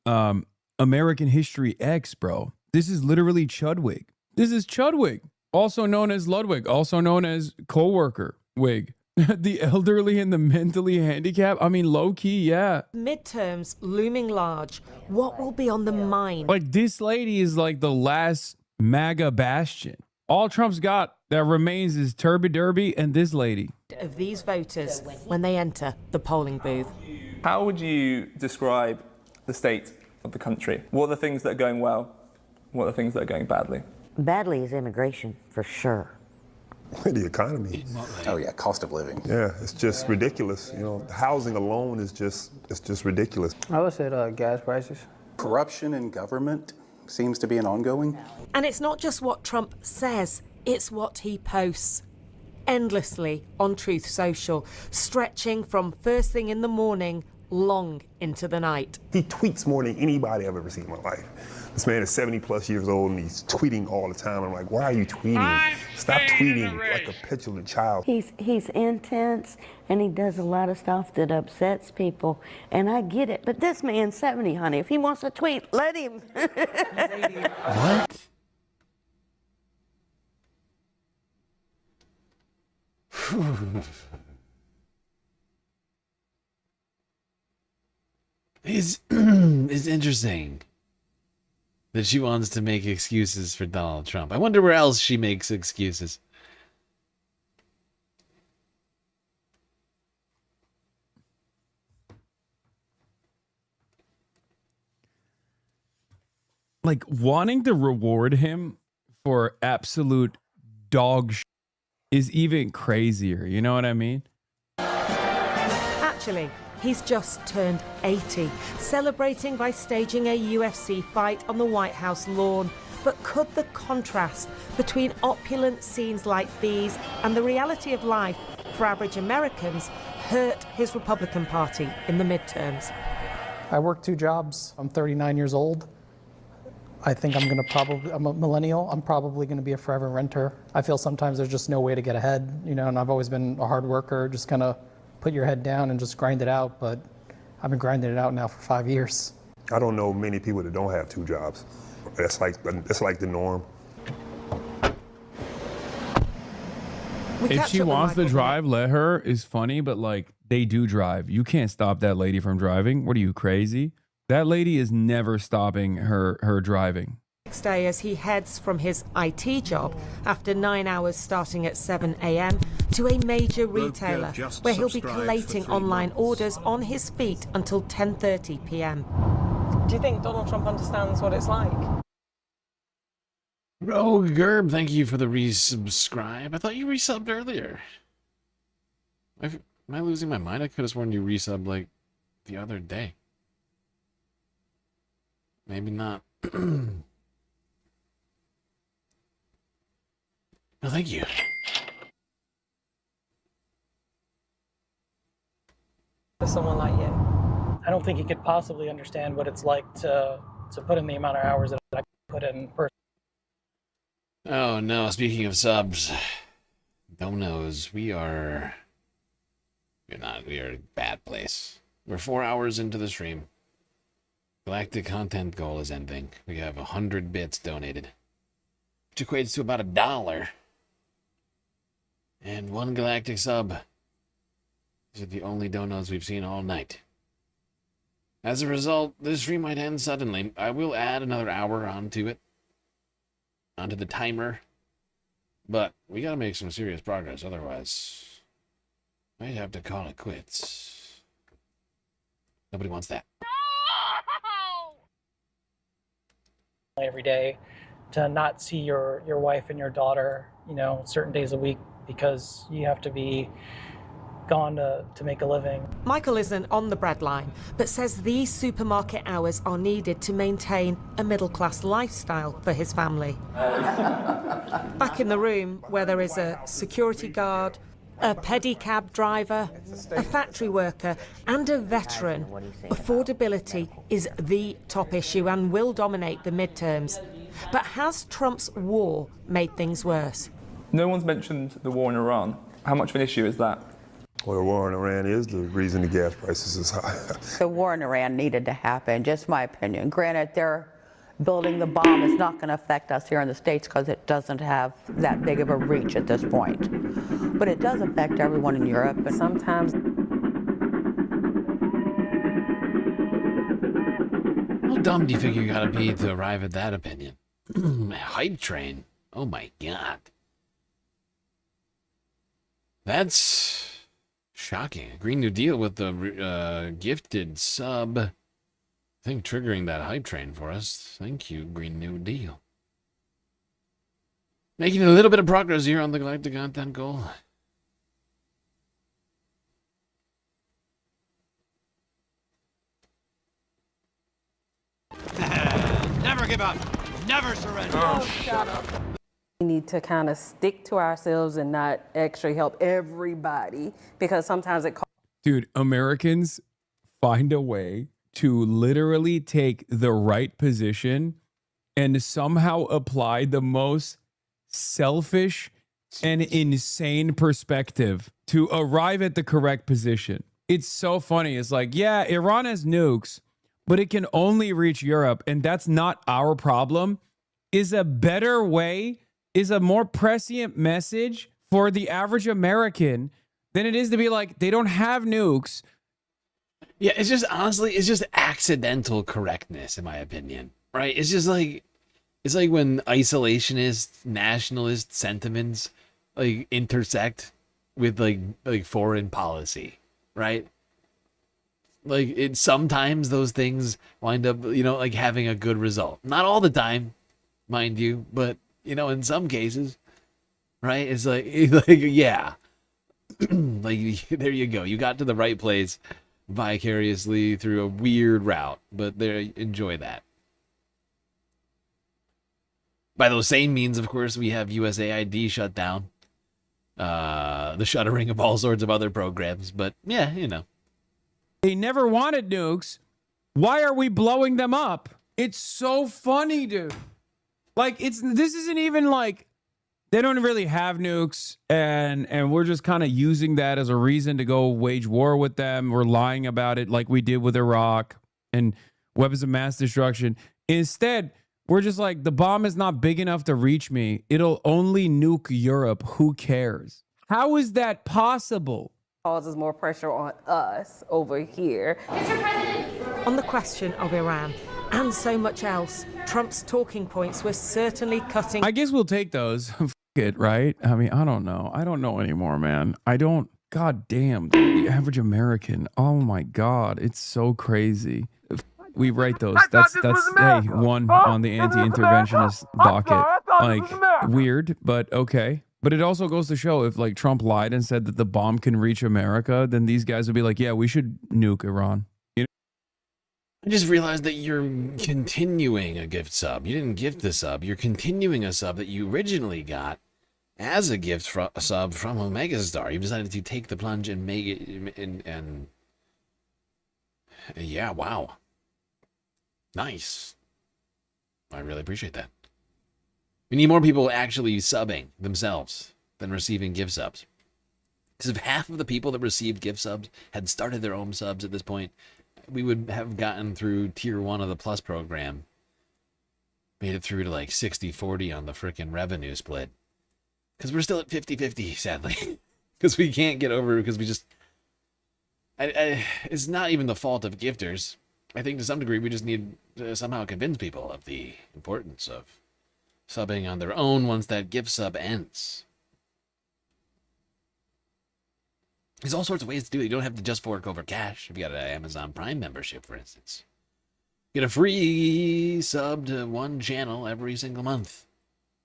American History X, bro. This is literally Chudwig. This is Chudwig, also known as Ludwig, also known as co-worker wig. The elderly and the mentally handicapped. I mean, low key, yeah. Midterms looming large. What will be on the mind? Like, this lady is like the last MAGA bastion. All Trump's got that remains is Turby Derby and this lady. Of these voters when they enter the polling booth. How would you describe the state of the country? What are the things that are going well? What are the things that are going badly? Badly is immigration, for sure. The economy. Oh yeah, cost of living. Yeah, it's just ridiculous. You know, housing alone is just ridiculous. I would say gas prices. Corruption in government seems to be an ongoing. And it's not just what Trump says, it's what he posts. Endlessly on Truth Social, stretching from first thing in the morning long into the night. He tweets more than anybody I've ever seen in my life. This man is 70 plus years old and he's tweeting all the time. I'm like, why are you tweeting? Stop tweeting like a petulant child. He's intense and he does a lot of stuff that upsets people. And I get it, but this man's 70, honey. If he wants to tweet, let him. What? It's interesting that she wants to make excuses for Donald Trump. I wonder where else she makes excuses. Like, wanting to reward him for absolute dog shit is even crazier. You know what I mean? Actually, he's just turned 80, celebrating by staging a UFC fight on the White House lawn. But could the contrast between opulent scenes like these and the reality of life for average Americans hurt his Republican Party in the midterms? I work 2 jobs. I'm 39 years old. I think I'm a millennial. I'm probably going to be a forever renter. I feel sometimes there's just no way to get ahead, you know, and I've always been a hard worker, just kind of put your head down and just grind it out, but I've been grinding it out now for 5 years. I don't know many people that don't have 2 jobs. That's like the norm. If she wants to drive, let her. Is funny, but like they do drive. You can't stop that lady from driving. What are you, crazy? That lady is never stopping her driving. Next day, as he heads from his IT job after 9 hours starting at 7 a.m. to a major retailer where he'll be collating online orders on his feet until 10:30 p.m. Do you think Donald Trump understands what it's like? Oh, Gerb, thank you for the resubscribe. I thought you resubbed earlier. Am I losing my mind? I could have sworn you resubbed like the other day. Maybe not. No, thank you. To someone like you, I don't think he could possibly understand what it's like to put in the amount of hours that I put in personally. Oh no, speaking of subs, donos, we are a bad place. We're 4 hours into the stream. Galactic content goal is ending. We have 100 bits donated, which equates to about $1. And 1 galactic sub. These are the only donos we've seen all night. As a result, this stream might end suddenly. I will add another hour onto it. Onto the timer. But we gotta make some serious progress, otherwise might have to call it quits. Nobody wants that. Every day, to not see your wife and your daughter, certain days a week because you have to be gone to make a living. Michael isn't on the breadline, but says these supermarket hours are needed to maintain a middle-class lifestyle for his family. Back in the room, where there is a security guard, a pedicab driver, a factory worker, and a veteran, affordability is the top issue and will dominate the midterms. But has Trump's war made things worse? No one's mentioned the war in Iran. How much of an issue is that? Well, the war in Iran is the reason the gas prices is high. The war in Iran needed to happen, just my opinion. Granted, they're building the bomb is not going to affect us here in the States because it doesn't have that big of a reach at this point. But it does affect everyone in Europe, and sometimes... How dumb do you think you gotta be to arrive at that opinion? Hype train? Oh my god. That's shocking. A Green New Deal with the gifted sub. I think triggering that hype train for us. Thank you, Green New Deal. Making a little bit of progress here on the Galactic content goal. Never give up. Never surrender. Oh, shut up. We need to kind of stick to ourselves and not actually help everybody because sometimes it... Dude, Americans find a way to literally take the right position and somehow apply the most selfish and insane perspective to arrive at the correct position. It's so funny. It's like, yeah, Iran has nukes, but it can only reach Europe, and that's not our problem, is a better way, is a more prescient message for the average American than it is to be like, they don't have nukes. Yeah, it's just, honestly, it's just accidental correctness, in my opinion, right? It's just like, it's like when isolationist, nationalist sentiments, like, intersect with, like foreign policy, right? Like, it sometimes those things wind up, like having a good result. Not all the time, mind you, but, in some cases, right? It's like yeah. Like, there you go. You got to the right place vicariously through a weird route, but there, enjoy that. By those same means, of course, we have USAID shut down. The shuttering of all sorts of other programs, but yeah, They never wanted nukes. Why are we blowing them up? It's so funny, dude. Like, this isn't even like they don't really have nukes, and we're just kind of using that as a reason to go wage war with them. We're lying about it like we did with Iraq and weapons of mass destruction. Instead, we're just like, the bomb is not big enough to reach me. It'll only nuke Europe. Who cares? How is that possible? Causes more pressure on us over here. On the question of Iran and so much else, Trump's talking points were certainly cutting. I guess we'll take those. F it, right? I mean, I don't know. I don't know anymore, man. I don't. God damn, the average American. Oh my God, it's so crazy. We write those. That's hey, one on the anti-interventionist docket. Like, weird, but okay. But it also goes to show, if like Trump lied and said that the bomb can reach America, then these guys would be like, yeah, we should nuke Iran. You know? I just realized that you're continuing a gift sub. You didn't gift the sub. You're continuing a sub that you originally got as a gift sub from Omega Star. You've decided to take the plunge and make it, and yeah, wow. Nice. I really appreciate that. We need more people actually subbing themselves than receiving gift subs. Because if half of the people that received gift subs had started their own subs at this point, we would have gotten through tier 1 of the Plus program. Made it through to like 60-40 on the frickin' revenue split. Because we're still at 50-50, sadly. Because we can't get over, because we just... it's not even the fault of gifters. I think to some degree we just need to somehow convince people of the importance of subbing on their own once that gift sub ends. There's all sorts of ways to do it. You don't have to just fork over cash. If you got an Amazon Prime membership, for instance, get a free sub to one channel every single month.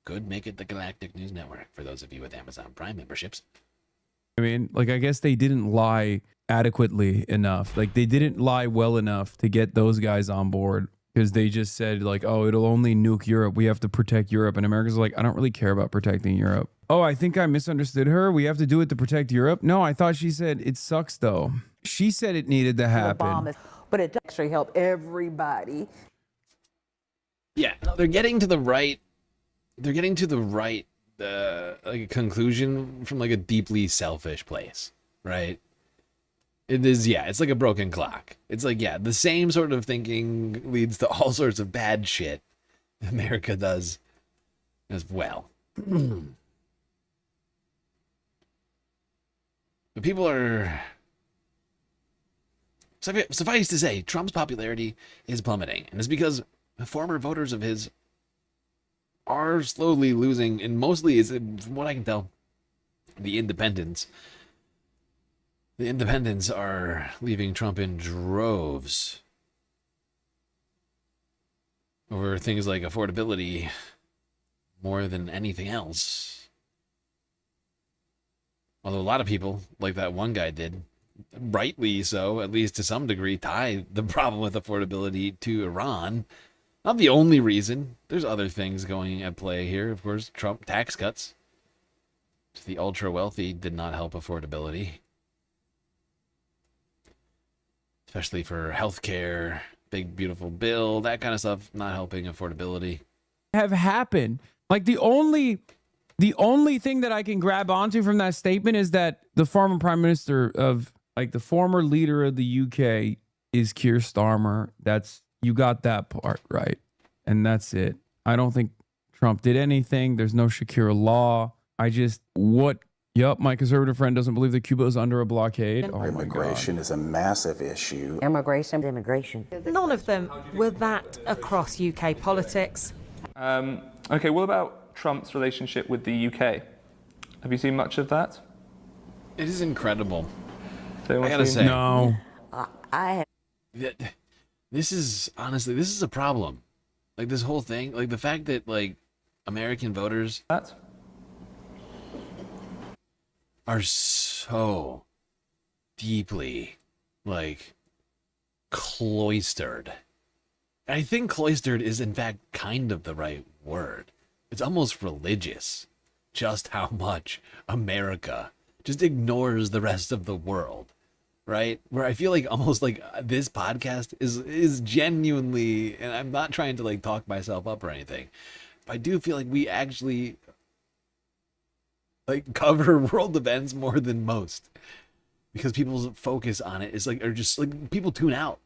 Could make it the Galactic News Network for those of you with Amazon Prime memberships. I mean, like, I guess they didn't lie adequately enough. Like, they didn't lie well enough to get those guys on board, because they just said, like, oh, it'll only nuke Europe. We have to protect Europe. And America's like, I don't really care about protecting Europe. Oh, I think I misunderstood her. We have to do it to protect Europe. No, I thought she said it sucks, though. She said it needed to happen. But it does actually help everybody. Yeah, no, they're getting to the right. They're getting to the right like conclusion from like a deeply selfish place, right? It is, yeah, it's like a broken clock. It's like, yeah, the same sort of thinking leads to all sorts of bad shit America does as well. But people are... Suffice to say, Trump's popularity is plummeting. And it's because former voters of his are slowly losing, and mostly, is, from what I can tell, the independents. The independents are leaving Trump in droves over things like affordability more than anything else. Although a lot of people, like that one guy did, rightly so, at least to some degree, tie the problem with affordability to Iran. Not the only reason. There's other things going at play here. Of course, Trump tax cuts to the ultra wealthy did not help affordability. Especially for healthcare, big beautiful bill, that kind of stuff, not helping affordability. Have happened. Like, the only thing that I can grab onto from that statement is that the former prime minister of, like, the former leader of the UK is Keir Starmer. You got that part right, and that's it. I don't think Trump did anything. There's no Shakira law. My conservative friend doesn't believe that Cuba is under a blockade. Oh, immigration is a massive issue. Immigration. None of them were that across UK politics. Okay, what about Trump's relationship with the UK? Have you seen much of that? It is incredible. I gotta say, no. This is, honestly, this is a problem. Like, this whole thing, like the fact that, like, American voters are so deeply, like, cloistered. I think cloistered is, in fact, kind of the right word. It's almost religious, just how much America just ignores the rest of the world. Right? Where I feel like almost like this podcast is genuinely, and I'm not trying to like talk myself up or anything, but I do feel like we actually like cover world events more than most, because people's focus on it is like, are just like, people tune out.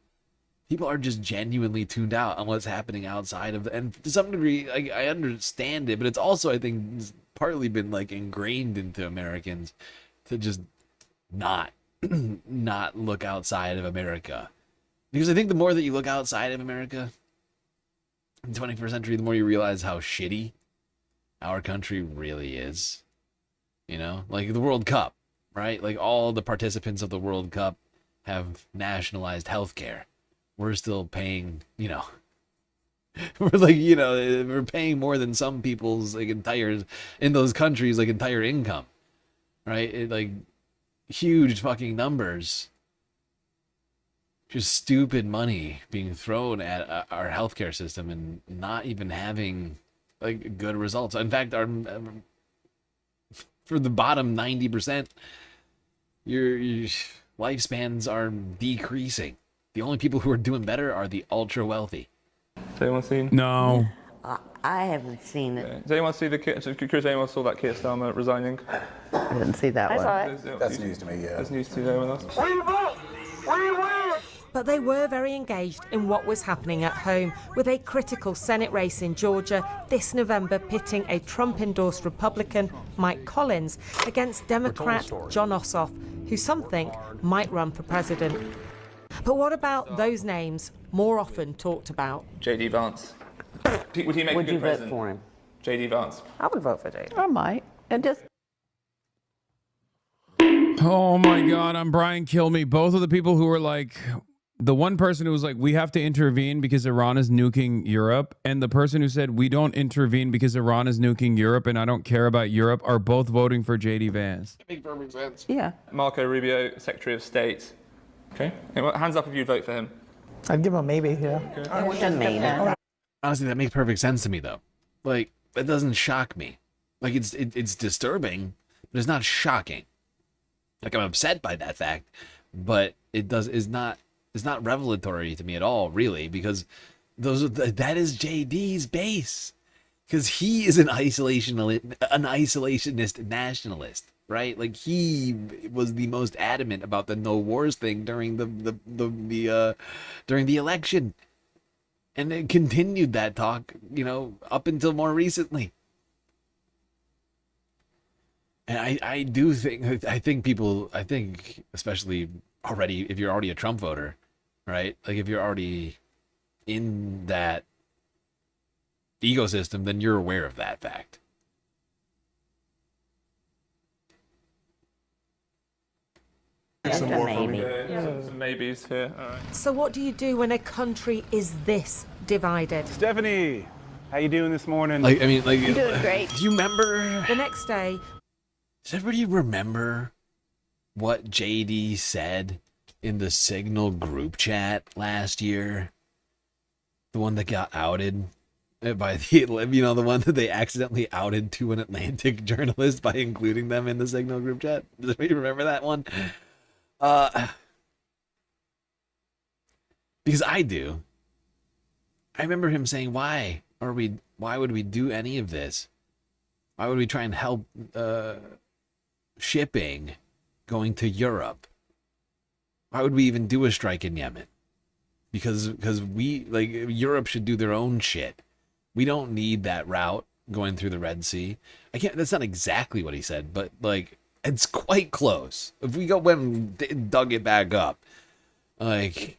People are just genuinely tuned out on what's happening outside of and to some degree, I understand it, but it's also, I think, partly been like ingrained into Americans to just not look outside of America. Because I think the more that you look outside of America in the 21st century, the more you realize how shitty our country really is. You know, like the World Cup, right? Like all the participants of the World Cup have nationalized healthcare. We're still paying, you know, we're like, you know, we're paying more than some people's like entire, in those countries, like entire income, right? Like huge fucking numbers. Just stupid money being thrown at our healthcare system and not even having like good results. In fact, our for the bottom 90%, your lifespans are decreasing. The only people who are doing better are the ultra wealthy. Has anyone seen? No. I haven't seen it. Does anyone see Chris, anyone saw that Keir Starmer resigning? I didn't see that I one. saw it. That's news to me, yeah. That's news to anyone else? But they were very engaged in what was happening at home, with a critical Senate race in Georgia this November pitting a Trump-endorsed Republican, Mike Collins, against Democrat John Ossoff, who some think might run for president. But what about those names more often talked about? J.D. Vance. Would he make a good president? Would you vote for him? J.D. Vance. I would vote for J.D. I might. And just... Oh my God, I'm Brian Kilme. Both of the people who were like, the one person who was like, we have to intervene because Iran is nuking Europe, and the person who said we don't intervene because Iran is nuking Europe and I don't care about Europe, are both voting for J.D. Vance. It makes perfect sense. Yeah. Marco Rubio, Secretary of State. Okay. Hands up if you'd vote for him. I'd give him a maybe, yeah. Maybe. Honestly, that makes perfect sense to me, though. Like, that doesn't shock me. Like, it's disturbing, but it's not shocking. Like, I'm upset by that fact, but it's not revelatory to me at all, really, because that is JD's base. Because he is an isolationist nationalist, right? Like, he was the most adamant about the no wars thing during during the election, and it continued that talk, you know, up until more recently. And I think especially already, if you're already a Trump voter, right? Like, if you're already in that ecosystem, then you're aware of that fact. Some maybes here. All right. So what do you do when a country is this divided? Stephanie, how you doing this morning? Like, I mean, like, You're doing great. Do you remember? The next day, Does everybody remember what JD said in the Signal group chat last year? The one that got outed by the one that they accidentally outed to an Atlantic journalist by including them in the Signal group chat. Does anybody remember that one? Because I do. I remember him saying, why would we do any of this? Why would we try and help shipping going to Europe? Why would we even do a strike in Yemen? Because we, like, Europe should do their own shit. We don't need that route going through the Red Sea. That's not exactly what he said, but like, it's quite close. If we went and dug it back up, like,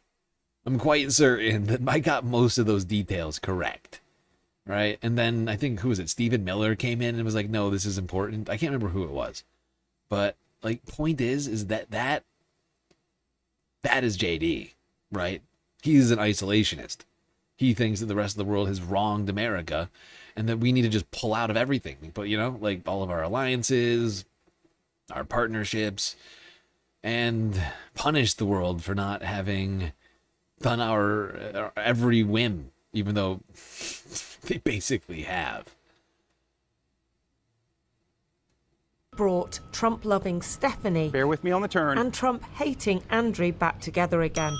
I'm quite certain that I got most of those details correct. Right? And then I think, who was it? Stephen Miller came in and was like, no, this is important. I can't remember who it was. But, like, point is that is JD, right? He's an isolationist. He thinks that the rest of the world has wronged America and that we need to just pull out of everything. But, you know, like all of our alliances, our partnerships, and punish the world for not having done our every whim, even though they basically have. Brought Trump-loving Stephanie, bear with me on the turn, and Trump-hating Andrew back together again.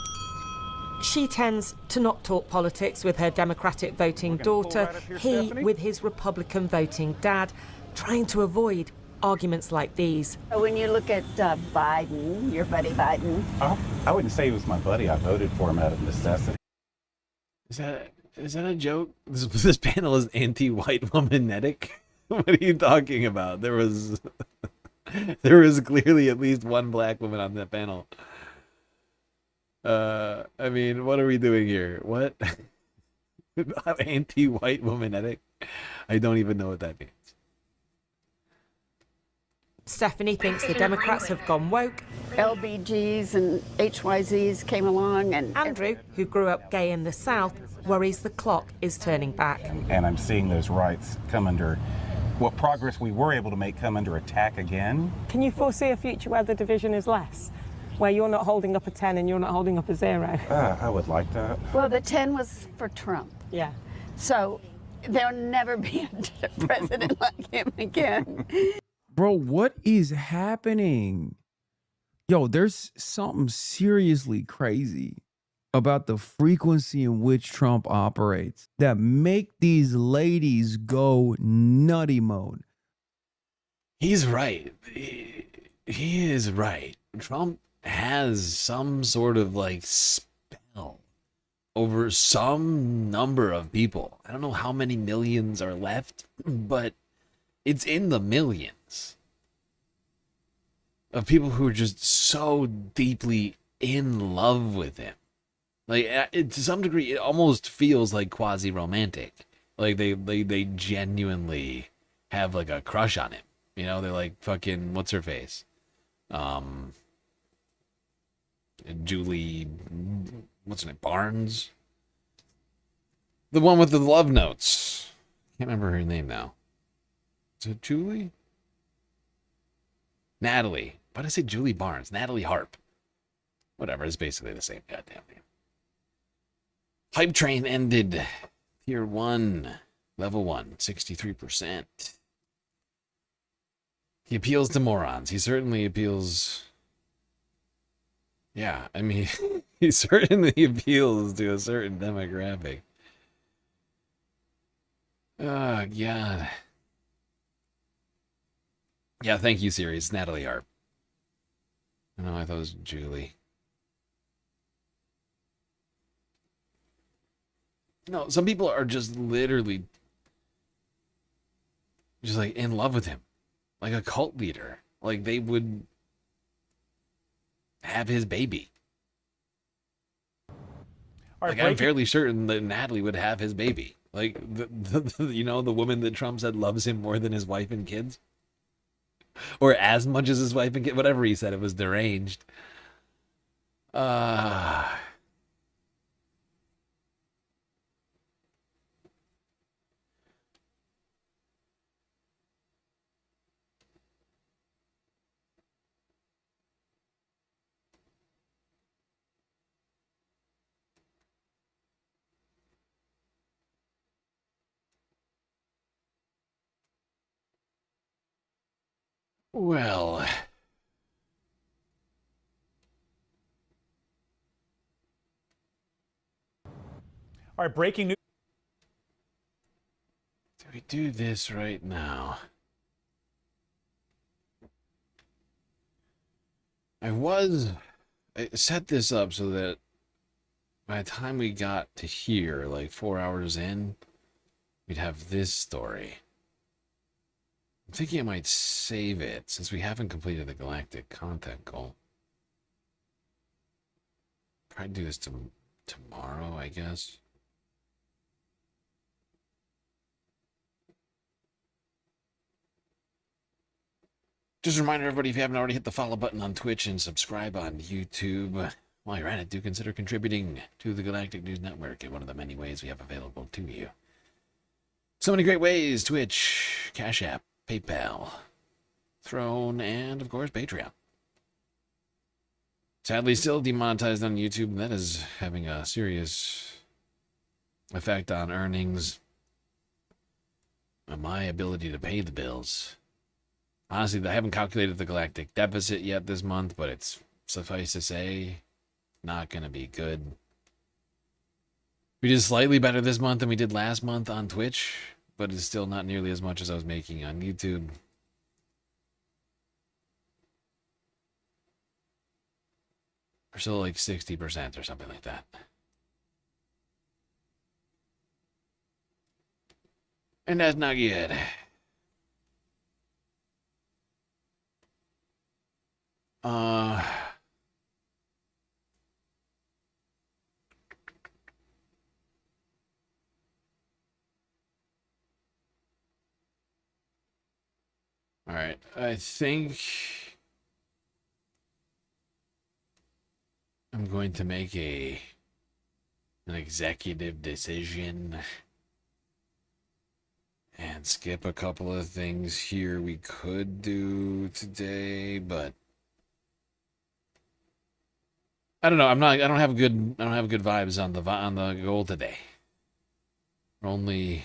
She tends to not talk politics with her Democratic voting daughter, he with his Republican voting dad, trying to avoid arguments like these. When you look at Biden, your buddy Biden. I wouldn't say he was my buddy. I voted for him out of necessity. Is that a joke? This panel is anti-white womanetic. What are you talking about? There was clearly at least one black woman on that panel. I mean, what are we doing here? What? Anti-white womanetic? I don't even know what that means. Stephanie thinks the Democrats have gone woke. LBGs and HYZs came along, and Andrew, who grew up gay in the South, worries the clock is turning back. And I'm seeing those rights come under, what progress we were able to make come under attack again. Can you foresee a future where the division is less? Where you're not holding up a 10 and you're not holding up a 0? I would like that. well, the 10 was for Trump. Yeah. So there'll never be a president like him again. Bro, what is happening? Yo, there's something seriously crazy about the frequency in which Trump operates that make these ladies go nutty mode. He's right. He is right. Trump has some sort of like spell over some number of people. I don't know how many millions are left, but it's in the millions of people who are just so deeply in love with him. Like, to some degree, it almost feels like quasi-romantic. Like, they genuinely have, like, a crush on him. You know, they're like, fucking, what's her face? Julie, what's her name? Barnes? The one with the love notes. Can't remember her name now. Is it Julie? Natalie. Why did I say Julie Barnes? Natalie Harp. Whatever, it's basically the same goddamn name. Hype train ended. Tier 1. Level 1. 63%. He appeals to morons. He certainly appeals... Yeah, I mean, he certainly appeals to a certain demographic. Oh, God. Yeah, thank you, Siri. It's Natalie Harp. No, I thought it was Julie. No, some people are just literally just like in love with him. Like a cult leader. Like they would have his baby. Like I'm fairly certain that Natalie would have his baby. Like the you know, the woman that Trump said loves him more than his wife and kids. Or as much as his wife and kids. Whatever he said, it was deranged. Well, all right, breaking news. Do we do this right now? I set this up so that by the time we got to here, like 4 hours in, we'd have this story. I'm thinking I might save it since we haven't completed the galactic content goal. Probably do this tomorrow, I guess. Just a reminder, everybody, if you haven't already, hit the follow button on Twitch and subscribe on YouTube. While you're at it, do consider contributing to the Galactic News Network in one of the many ways we have available to you. So many great ways: Twitch, Cash App, PayPal, Throne, and of course Patreon. Sadly, still demonetized on YouTube, and that is having a serious effect on earnings and my ability to pay the bills. Honestly, I haven't calculated the galactic deficit yet this month, but it's, suffice to say, not going to be good. We did slightly better this month than we did last month on Twitch, but it's still not nearly as much as I was making on YouTube. We're still like 60% or something like that. And that's not good. All right, I think I'm going to make an executive decision and skip a couple of things here we could do today, but I don't know. I don't have good vibes on the goal today. We're only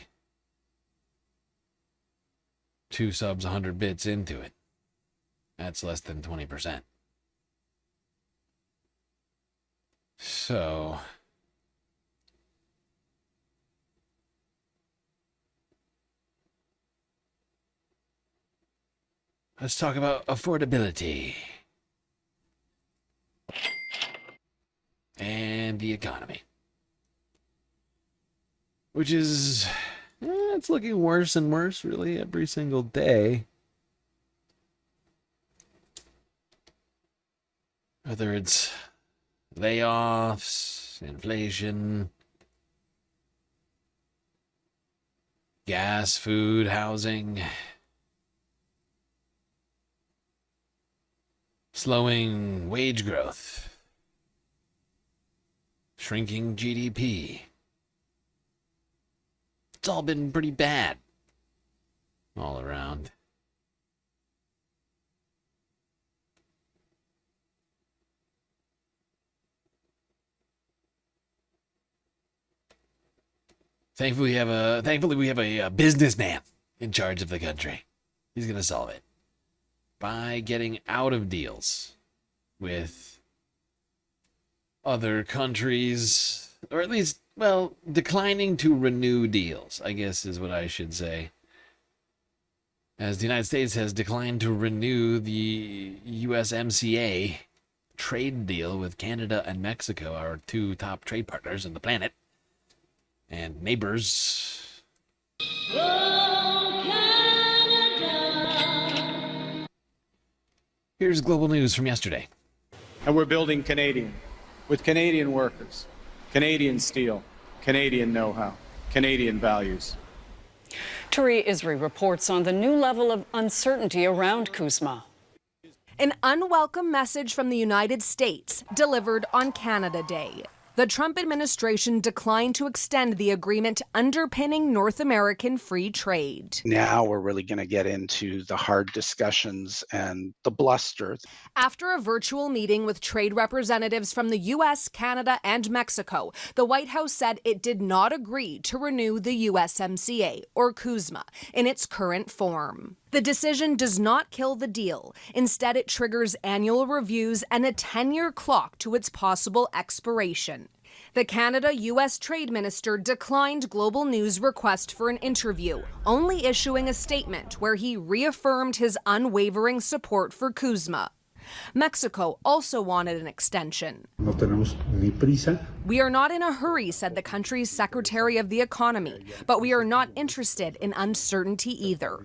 2 subs, 100 bits into it. That's less than 20%. So let's talk about affordability and the economy, which is it's looking worse and worse really every single day. Whether it's layoffs, inflation, gas, food, housing, slowing wage growth, shrinking GDP. It's all been pretty bad all around. Thankfully, we have a businessman in charge of the country. He's going to solve it by getting out of deals with other countries, or at least, well, declining to renew deals, I guess is what I should say. As the United States has declined to renew the USMCA trade deal with Canada and Mexico, our 2 top trade partners on the planet. And neighbors. Here's global news from yesterday. And we're building Canadian, with Canadian workers, Canadian steel, Canadian know-how, Canadian values. Turi Isri reports on the new level of uncertainty around CUSMA. An unwelcome message from the United States delivered on Canada Day. The Trump administration declined to extend the agreement underpinning North American free trade. Now we're really going to get into the hard discussions and the bluster. After a virtual meeting with trade representatives from the U.S., Canada, and Mexico, the White House said it did not agree to renew the USMCA, or CUSMA, in its current form. The decision does not kill the deal. Instead, it triggers annual reviews and a 10-year clock to its possible expiration. The Canada-U.S. Trade Minister declined Global News' request for an interview, only issuing a statement where he reaffirmed his unwavering support for CUSMA. Mexico also wanted an extension. No tenemos ni prisa. We are not in a hurry, said the country's Secretary of the Economy, but we are not interested in uncertainty either.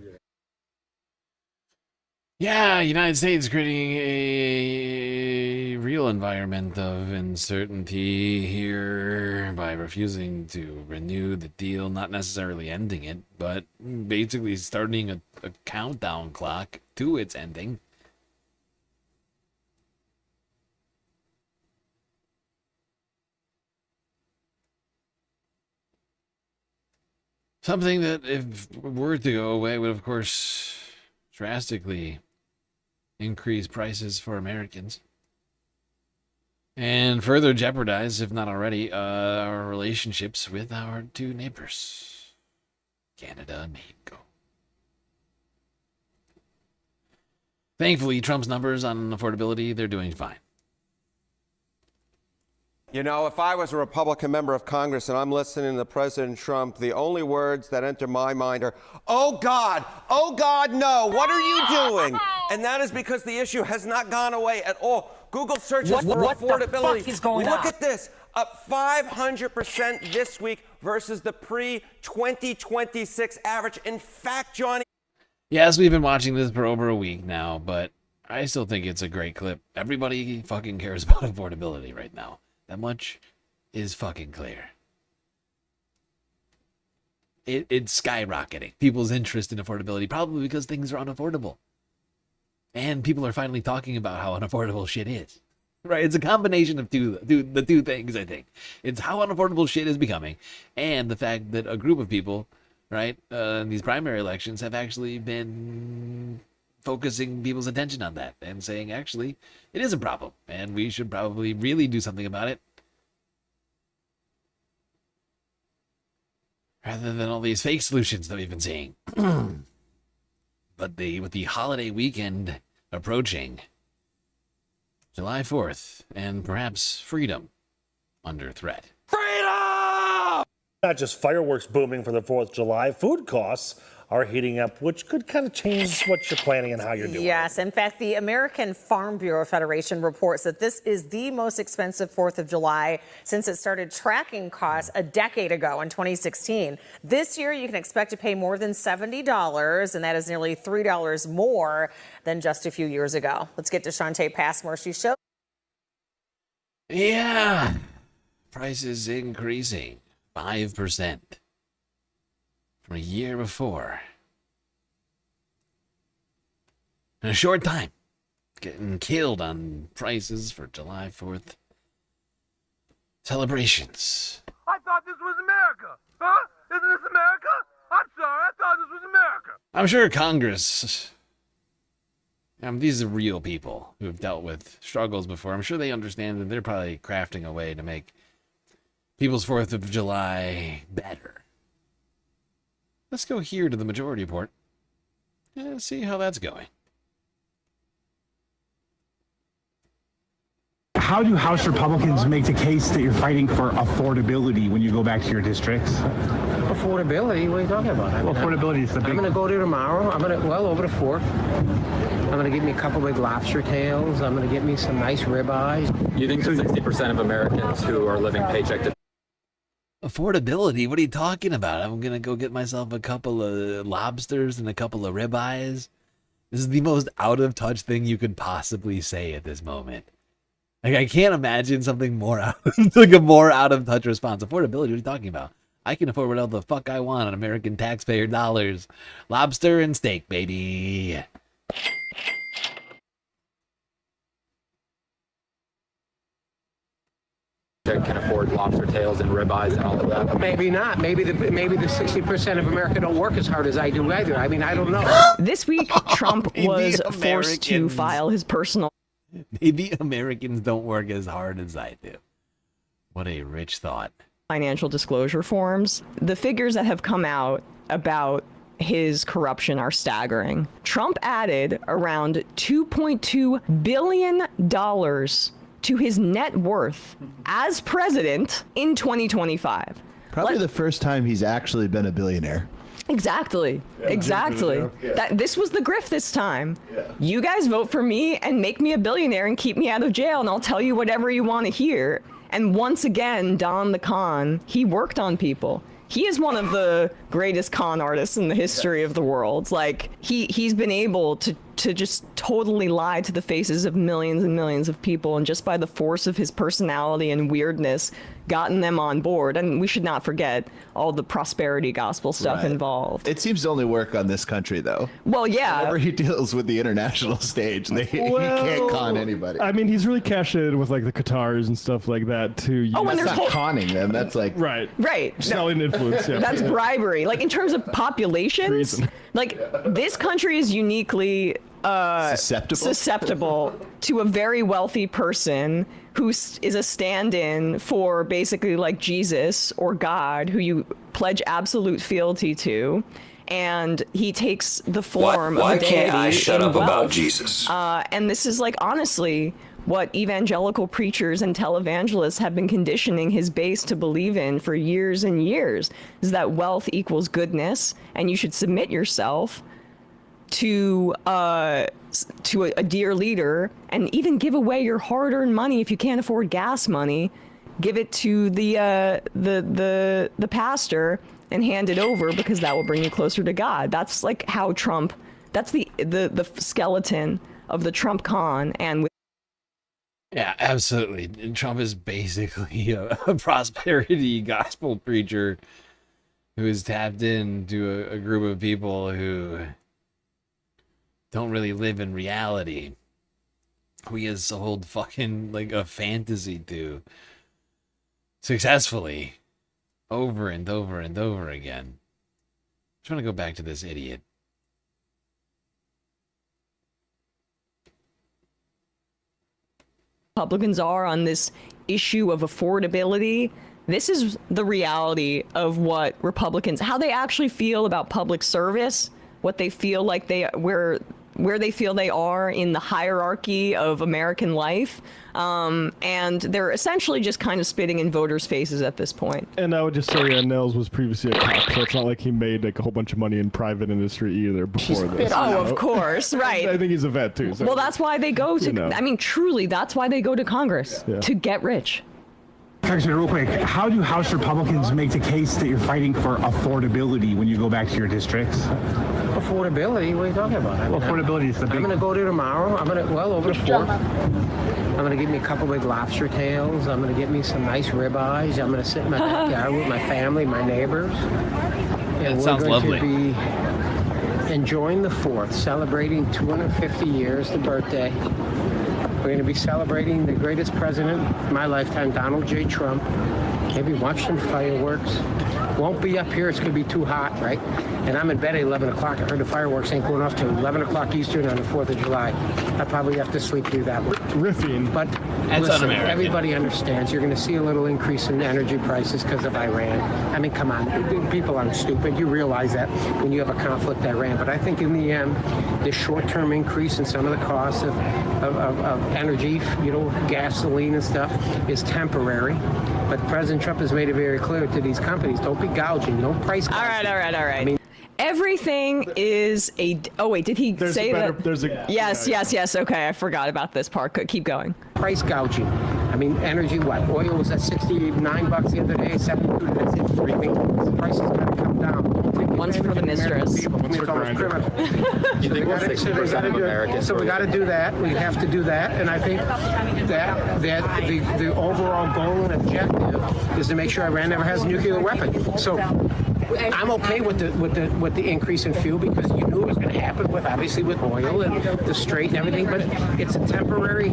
Yeah, United States creating a real environment of uncertainty here by refusing to renew the deal, not necessarily ending it, but basically starting a countdown clock to its ending. Something that, if were to go away, would of course drastically increase prices for Americans and further jeopardize, if not already, our relationships with our 2 neighbors, Canada and Mexico. Thankfully, Trump's numbers on affordability, they're doing fine. You know, if I was a Republican member of Congress and I'm listening to President Trump, the only words that enter my mind are, oh God, no, what are you doing? And that is because the issue has not gone away at all. Google searches for affordability. What the fuck is going on? Look at this, up 500% this week versus the pre-2026 average. In fact, Johnny. Yes, we've been watching this for over a week now, but I still think it's a great clip. Everybody fucking cares about affordability right now. That much is fucking clear. It's skyrocketing. People's interest in affordability, probably because things are unaffordable. And people are finally talking about how unaffordable shit is. Right? It's a combination of the two things, I think. It's how unaffordable shit is becoming, and the fact that a group of people, right, in these primary elections have actually been focusing people's attention on that and saying, actually, it is a problem, and we should probably really do something about it. Rather than all these fake solutions that we've been seeing. But with the holiday weekend approaching, July 4th, and perhaps freedom under threat. Freedom! Not just fireworks booming for the 4th of July, food costs are heating up, which could kind of change what you're planning and how you're doing. Yes, in fact, the American Farm Bureau Federation reports that this is the most expensive 4th of July since it started tracking costs a decade ago in 2016. This year, you can expect to pay more than $70, and that is nearly $3 more than just a few years ago. Let's get to Shantae Passmore. She showed. Yeah, prices increasing 5%. From a year before. In a short time, getting killed on prices for July 4th celebrations. I thought this was America. Huh? Isn't this America? I'm sorry, I thought this was America. I'm sure Congress, these are real people who have dealt with struggles before. I'm sure they understand that they're probably crafting a way to make people's 4th of July better. Let's go here to the majority report and see how that's going. How do House Republicans make the case that you're fighting for affordability when you go back to your districts? Affordability? What are you talking about? Affordability is the big... I'm going to go there tomorrow. Over the 4th. I'm going to get me a couple big lobster tails. I'm going to get me some nice ribeyes. You think the 60% of Americans who are living paycheck to Affordability? What are you talking about? I'm going to go get myself a couple of lobsters and a couple of ribeyes. This is the most out-of-touch thing you could possibly say at this moment. Like, I can't imagine something more like a more out-of-touch response. Affordability, what are you talking about? I can afford whatever the fuck I want on American taxpayer dollars. Lobster and steak, baby. can afford lobster tails and ribeyes and all of that? Maybe not. Maybe the 60% of America don't work as hard as I do either. I mean, I don't know. This week, Trump was forced to file his personal... Maybe Americans don't work as hard as I do. What a rich thought. Financial disclosure forms. The figures that have come out about his corruption are staggering. Trump added around $2.2 billion to his net worth as president in 2025. Probably the first time he's actually been a billionaire. Exactly. Exactly. This was the grift this time. You guys vote for me and make me a billionaire and keep me out of jail, and I'll tell you whatever you want to hear. And once again, Don the Con, he worked on people. He is one of the greatest con artists in the history of the world. Like, he's been able to just totally lie to the faces of millions and millions of people, and just by the force of his personality and weirdness, gotten them on board. And we should not forget all the prosperity gospel stuff involved. It seems to only work on this country, though. Well, yeah. Whenever he deals with the international stage, he can't con anybody. I mean, he's really cashed in with like the Qatars and stuff like that too. That's not conning them. That's like right. Selling influence. Yeah. That's bribery. Like, in terms of populations, like, this country is uniquely susceptible to a very wealthy person who is a stand-in for basically like Jesus or God, who you pledge absolute fealty to, and he takes the form of a deity. Why can't I shut up about Jesus? And this is, like, honestly what evangelical preachers and televangelists have been conditioning his base to believe in for years and years, is that wealth equals goodness, and you should submit yourself to a dear leader and even give away your hard-earned money if you can't afford gas money. Give it to the pastor and hand it over because that will bring you closer to God. That's like how Trump. That's the skeleton of the Trump con. And Yeah, absolutely. And Trump is basically a prosperity gospel preacher who is tapped into a group of people who don't really live in reality. Who he has sold fucking like a fantasy to successfully over and over and over again. I'm trying to go back to this idiot. Republicans are on this issue of affordability. This is the reality of what Republicans, how they actually feel about public service, what they feel like where they feel they are in the hierarchy of American life. And they're essentially just kind of spitting in voters' faces at this point. And I would just say Nels was previously a cop, so it's not like he made like a whole bunch of money in private industry either before this. Oh, of course, right. I think he's a vet too. So, well, that's why they go to, I mean, truly, that's why they go to Congress, to get rich. Congressman, real quick, how do House Republicans make the case that you're fighting for affordability when you go back to your districts? Affordability? What are you talking about? Well, affordability is the big... I'm going to go there tomorrow. I'm going to, well, over the 4th. I'm going to get me a couple big lobster tails. I'm going to get me some nice ribeyes. I'm going to sit in my backyard with my family, my neighbors. And that sounds lovely. We're going to be enjoying the 4th, celebrating 250 years, the birthday. We're going to be celebrating the greatest president in my lifetime, Donald J. Trump. Maybe watch some fireworks. Won't be up here. It's going to be too hot, right? And I'm in bed at 11 o'clock. I heard the fireworks ain't going off till 11 o'clock Eastern on the 4th of July. I probably have to sleep through that one. Riffing. But That's listen, un-American. everybody understands. You're going to see a little increase in energy prices because of Iran. I mean, come on. People aren't stupid. You realize that when you have a conflict with Iran. But I think in the end, this short-term increase in some of the costs of energy, you know, gasoline and stuff, is temporary. But President Trump has made it very clear to these companies, don't be gouging, no price gouging. All right. I mean, Everything is a. Oh wait, did he say that? Yes. Okay, I forgot about this part. Keep going. Price gouging. I mean, energy. What? Oil was at $69 the other day, 72 today. It's free. I mean, the prices got to come down. One's for the mistress. So we got to do that. We have to do that, and I think that the overall goal and objective is to make sure Iran never has a nuclear weapon. So I'm okay with the increase in fuel because you knew it was going to happen with oil and the Strait and everything, but it's a temporary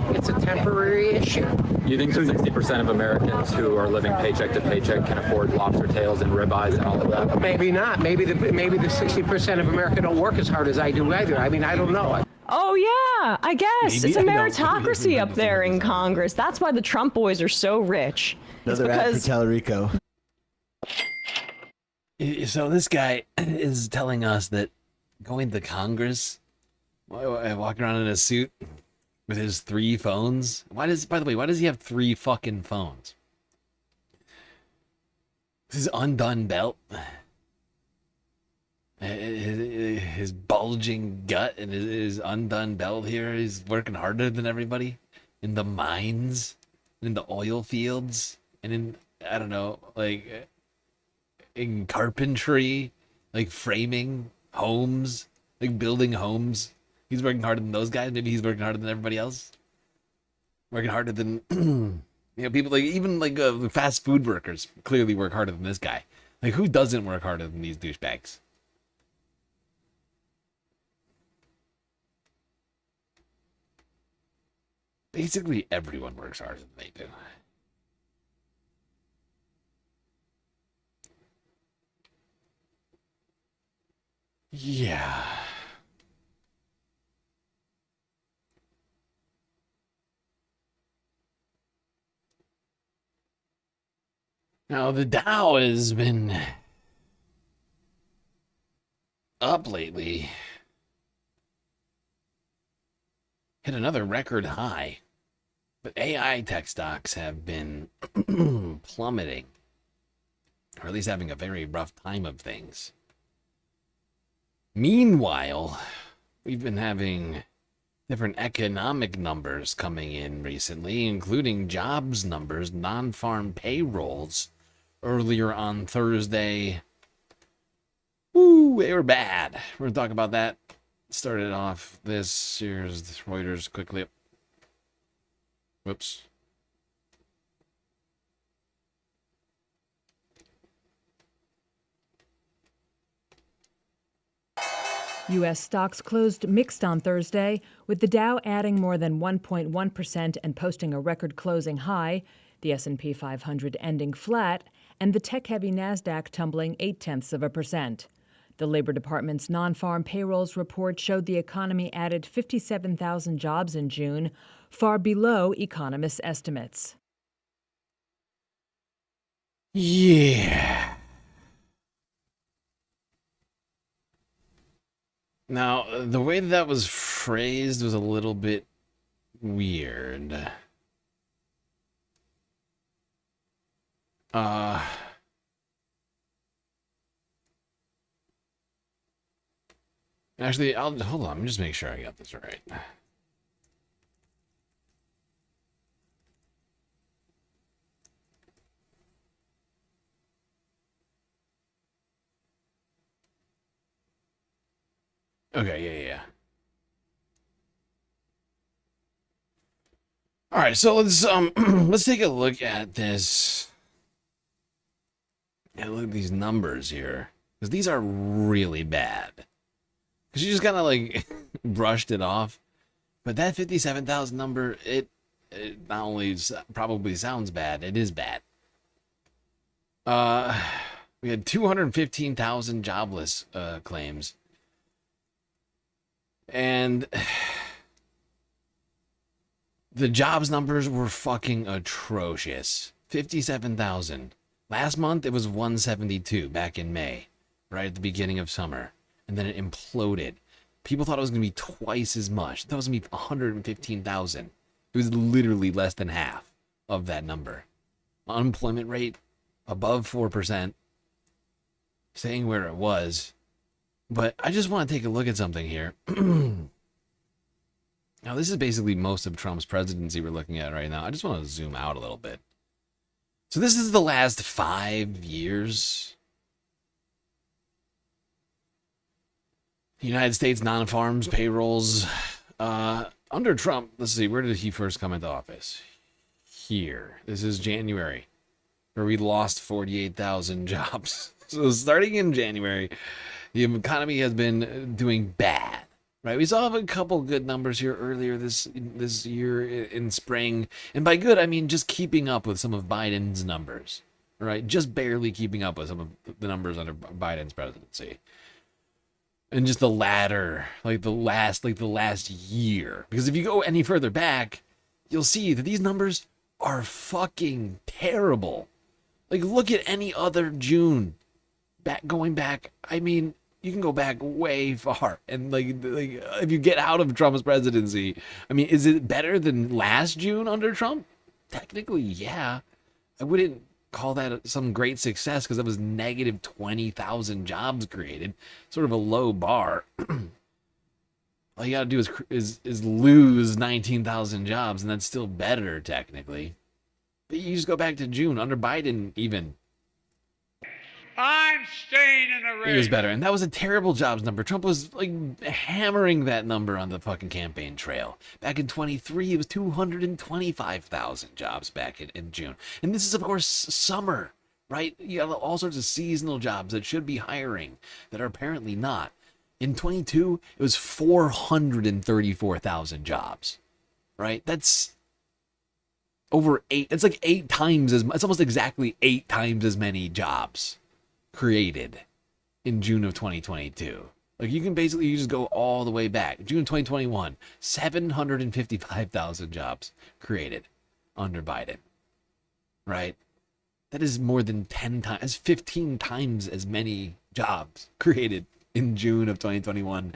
issue. You think the 60% of Americans who are living paycheck to paycheck can afford lobster tails and ribeyes and all of that? Maybe not. Maybe the 60% of America don't work as hard as I do either. I mean, I don't know. Oh yeah, I guess it's a meritocracy up there in Congress. That's why the Trump boys are so rich. Another ad for Tallarico. So this guy is telling us that going to Congress, walking around in a suit with his 3 phones. By the way, why does he have 3 fucking phones? His undone belt, his bulging gut, and his undone belt here. He's working harder than everybody in the mines, in the oil fields, and in, I don't know, like in carpentry, like framing homes, like building homes. He's working harder than those guys. Maybe he's working harder than everybody else. Working harder than people like even like fast food workers clearly work harder than this guy. Like who doesn't work harder than these douchebags? Basically, everyone works harder than they do. Yeah. Now, the Dow has been up lately. Hit another record high. But AI tech stocks have been plummeting. Or at least having a very rough time of things. Meanwhile, we've been having different economic numbers coming in recently, including jobs numbers, non-farm payrolls. Earlier on Thursday, they were bad. We're going to talk about that. Started off this. Here's Reuters quickly. Whoops. U.S. stocks closed mixed on Thursday, with the Dow adding more than 1.1% and posting a record closing high, the S&P 500 ending flat, and the tech-heavy Nasdaq tumbling 0.8%. The Labor Department's non-farm payrolls report showed the economy added 57,000 jobs in June, far below economists' estimates. Yeah. Now, the way that was phrased was a little bit weird. Actually, hold on. Let me just make sure I got this right. Okay, yeah. All right, so let's take a look at this. And look at these numbers here, because these are really bad. Because you just kind of like brushed it off, but that 57,000 number, it not only probably sounds bad, it is bad. We had 215,000 jobless claims. And the jobs numbers were fucking atrocious. 57,000. Last month, it was 172 back in May, right at the beginning of summer. And then it imploded. People thought it was going to be twice as much. That was going to be 115,000. It was literally less than half of that number. Unemployment rate above 4%. Staying where it was. But I just want to take a look at something here. Now, this is basically most of Trump's presidency we're looking at right now. I just want to zoom out a little bit. So this is the last 5 years. United States non-farms payrolls. Under Trump, let's see, where did he first come into office? Here. This is January, where we lost 48,000 jobs. So starting in January, the economy has been doing bad, right? We saw a couple good numbers here earlier this year in spring. And by good, I mean just keeping up with some of Biden's numbers, right? Just barely keeping up with some of the numbers under Biden's presidency. And just the latter, like the last year. Because if you go any further back, you'll see that these numbers are fucking terrible. Like, look at any other June. Going back, I mean, you can go back way far. And like if you get out of Trump's presidency, I mean, is it better than last June under Trump? Technically, yeah. I wouldn't call that some great success because that was negative 20,000 jobs created. Sort of a low bar. All you gotta do is lose 19,000 jobs, and that's still better technically. But you just go back to June under Biden even. I'm staying in the race. It was better, and that was a terrible jobs number. Trump was like hammering that number on the fucking campaign trail. Back in 23, it was 225,000 jobs back in June. And this is, of course, summer, right? You got all sorts of seasonal jobs that should be hiring that are apparently not. In 22, it was 434,000 jobs, right? That's over 8. It's like 8 times as much. It's almost exactly 8 times as many jobs created in June of 2022. Like you just go all the way back. June 2021, 755,000 jobs created under Biden. Right? That is more than 10 times, 15 times as many jobs created in June of 2021.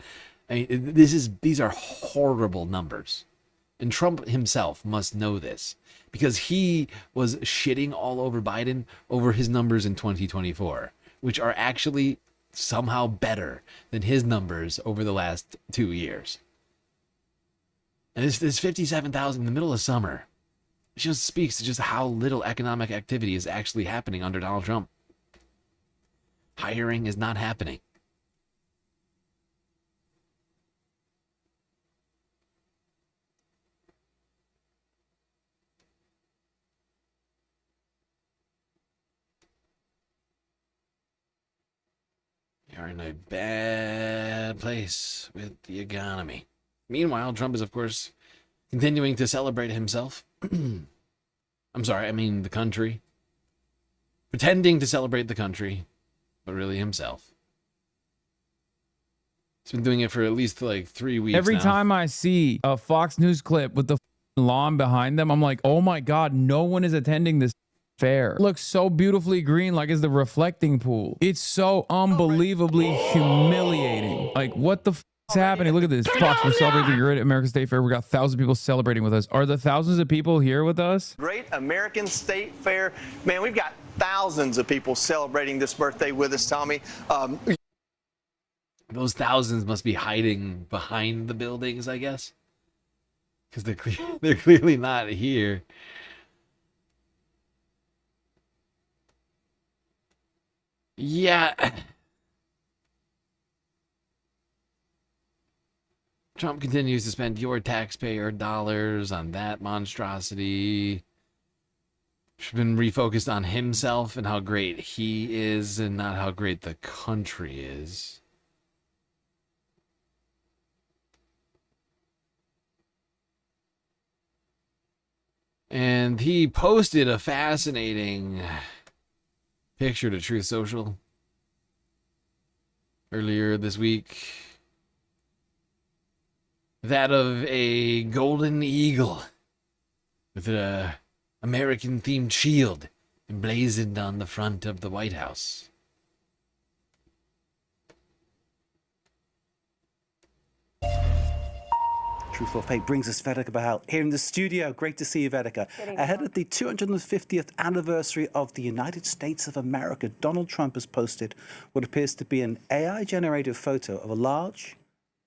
I mean, these are horrible numbers. And Trump himself must know this because he was shitting all over Biden over his numbers in 2024. Which are actually somehow better than his numbers over the last 2 years. And this 57,000 in the middle of summer. It just speaks to just how little economic activity is actually happening under Donald Trump. Hiring is not happening. We are in a bad place with the economy. Meanwhile, Trump is, of course, continuing to celebrate himself. I'm sorry, I mean the country. Pretending to celebrate the country, but really himself. He's been doing it for at least like 3 weeks Every now. time I see a Fox News clip with the lawn behind them, I'm like, oh my God, no one is attending this fair. It looks so beautifully green, like it's the reflecting pool. It's so unbelievably humiliating. Like, what the f is happening? Look at this. Fox, we're celebrating the Great American State Fair. We got 1,000 people celebrating with us. Are the thousands of people here with us? Great American State Fair. Man, we've got thousands of people celebrating this birthday with us, Tommy. Those thousands must be hiding behind the buildings, I guess. Because they're clearly not here. Yeah. Trump continues to spend your taxpayer dollars on that monstrosity. He's been refocused on himself and how great he is and not how great the country is. And he posted a fascinating picture to Truth Social earlier this week. That of a golden eagle with an American-themed shield emblazoned on the front of the White House. Truth or Fake brings us Vedeka Bahal here in the studio. Great to see you, Vedeka. Ahead of the 250th anniversary of the United States of America, Donald Trump has posted what appears to be an AI-generated photo of a large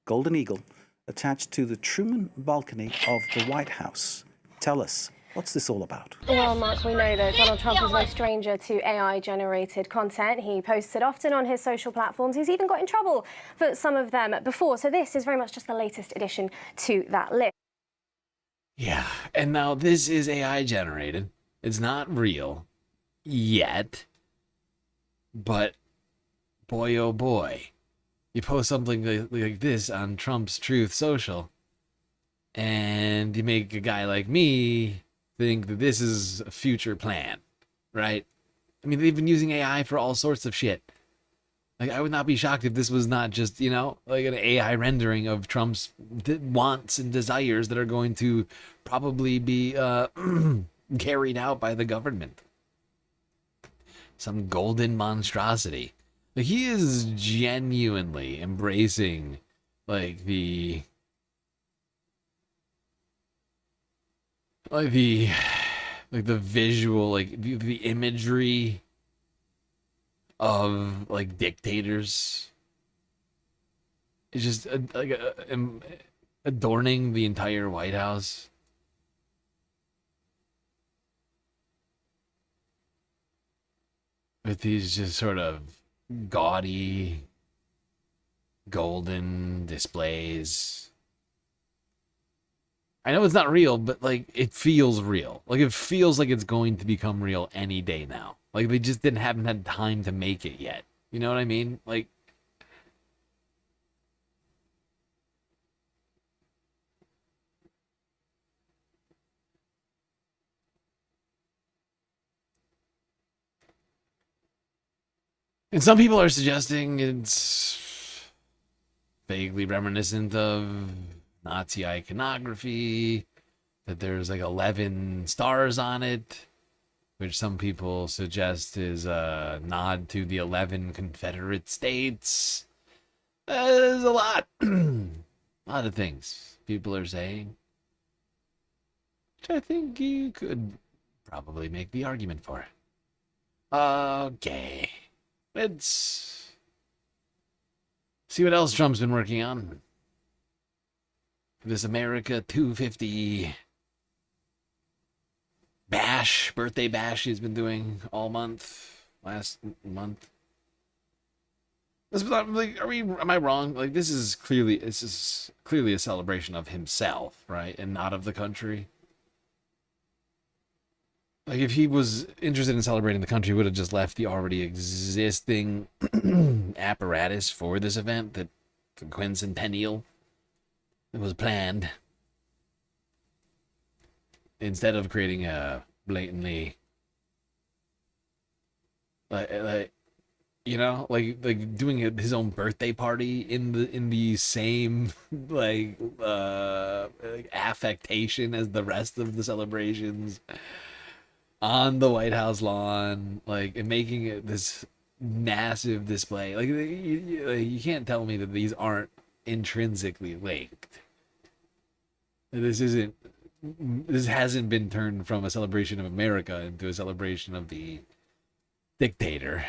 golden eagle attached to the Truman balcony of the White House. Tell us, what's this all about? Well, Mark, we know that Donald Trump is no stranger to AI-generated content. He posts it often on his social platforms. He's even got in trouble for some of them before. So this is very much just the latest addition to that list. Yeah, and now this is AI-generated. It's not real yet. But boy, oh boy. You post something like this on Trump's Truth Social, and you make a guy like me think that this is a future plan, right? I mean, they've been using AI for all sorts of shit. Like, I would not be shocked if this was not just, you know, like an AI rendering of Trump's wants and desires that are going to probably be carried out by the government. Some golden monstrosity. Like, he is genuinely embracing, like, the visual, like, the imagery of, like, dictators. It's just, adorning the entire White House. With these just sort of gaudy golden displays. I know it's not real, but like it feels real. Like it feels like it's going to become real any day now. Like they just haven't had time to make it yet. You know what I mean? Like and some people are suggesting it's vaguely reminiscent of Nazi iconography, that there's like 11 stars on it, which some people suggest is a nod to the 11 Confederate States. There's a lot of things people are saying, which I think you could probably make the argument for. Okay. Let's See what else Trump's been working on. This America 250 bash, birthday bash he's been doing all month, last month. Like, am I wrong? Like, this is clearly a celebration of himself, right? And not of the country. Like, if he was interested in celebrating the country, he would have just left the already existing apparatus for this event, the quincentennial that was planned, instead of creating a blatantly, like you know, like doing his own birthday party in the same like affectation as the rest of the celebrations on the White House lawn, like, and making it this massive display. Like, you can't tell me that these aren't intrinsically linked. This hasn't been turned from a celebration of America into a celebration of the dictator.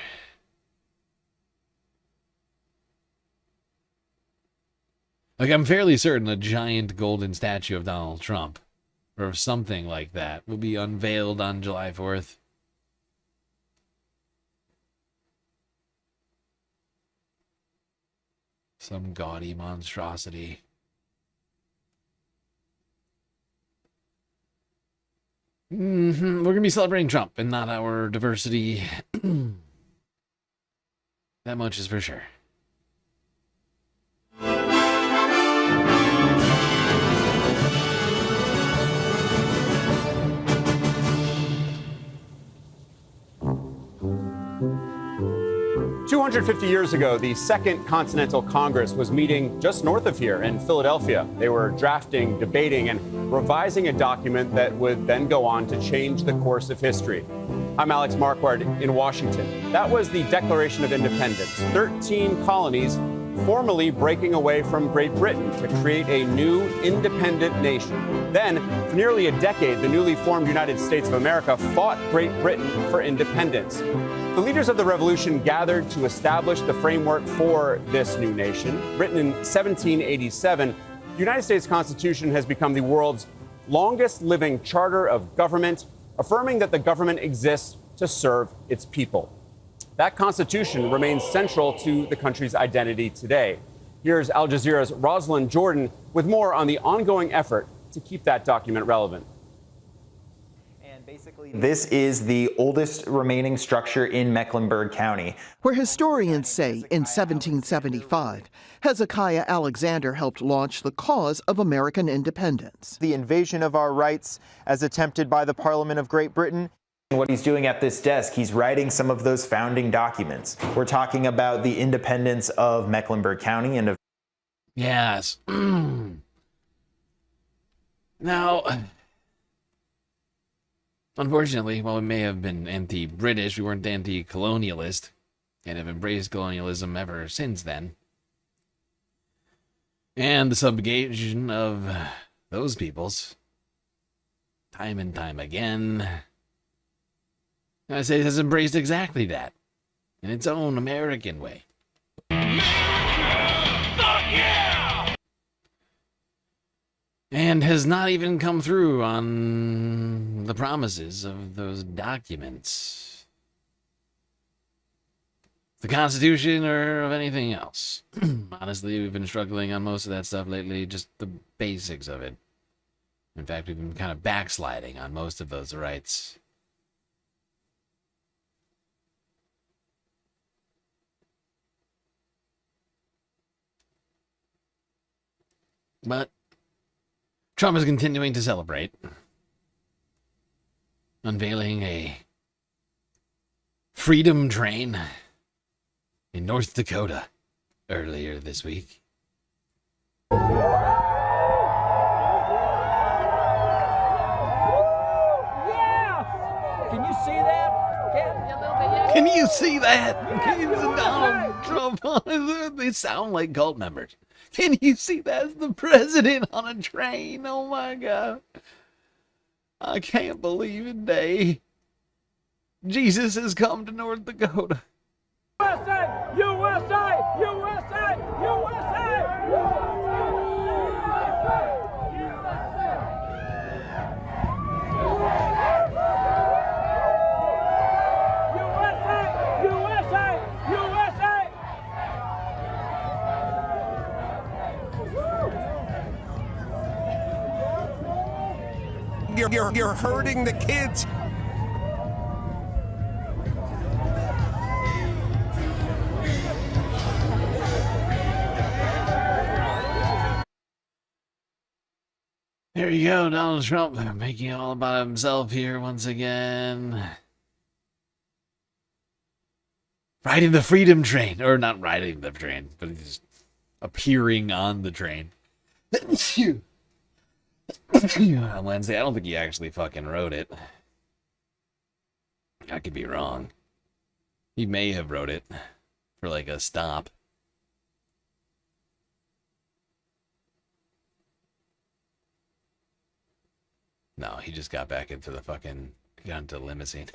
Like, I'm fairly certain a giant golden statue of Donald Trump or something like that will be unveiled on July 4th. Some gaudy monstrosity. We're going to be celebrating Trump and not our diversity. That much is for sure. 250 years ago, the Second Continental Congress was meeting just north of here in Philadelphia. They were drafting, debating, and revising a document that would then go on to change the course of history. I'm Alex Marquardt in Washington. That was the Declaration of Independence. 13 colonies formally breaking away from Great Britain to create a new independent nation. Then, for nearly a decade, the newly formed United States of America fought Great Britain for independence. The leaders of the revolution gathered to establish the framework for this new nation. Written in 1787, the United States Constitution has become the world's longest living charter of government, affirming that the government exists to serve its people. That Constitution remains central to the country's identity today. Here's Al Jazeera's Rosalind Jordan with more on the ongoing effort to keep that document relevant. This is the oldest remaining structure in Mecklenburg County, where historians say in 1775, Hezekiah Alexander helped launch the cause of American independence. The invasion of our rights as attempted by the Parliament of Great Britain. What he's doing at this desk, he's writing some of those founding documents. We're talking about the independence of Mecklenburg County and of... Yes. Now... Unfortunately, while we may have been anti-British, we weren't anti-colonialist, and have embraced colonialism ever since then. And the subjugation of those peoples, time and time again, I say it has embraced exactly that, in its own American way. And has not even come through on the promises of those documents. The Constitution or of anything else. Honestly, we've been struggling on most of that stuff lately, just the basics of it. In fact, we've been kind of backsliding on most of those rights. But Trump is continuing to celebrate, unveiling a freedom train in North Dakota earlier this week. Can you see that? Can you see that? Can you see Donald Trump? They sound like cult members. Can you see that's the president on a train? Oh my God. I can't believe it, day. Jesus has come to North Dakota. USA! USA! USA! USA! You're hurting the kids. There you go, Donald Trump making it all about himself here once again. Riding the freedom train. Or not riding the train, but he's appearing on the train. On Wednesday. I don't think he actually fucking wrote it. I could be wrong. He may have wrote it for like a stop. No, he just got back into the fucking, got into the limousine.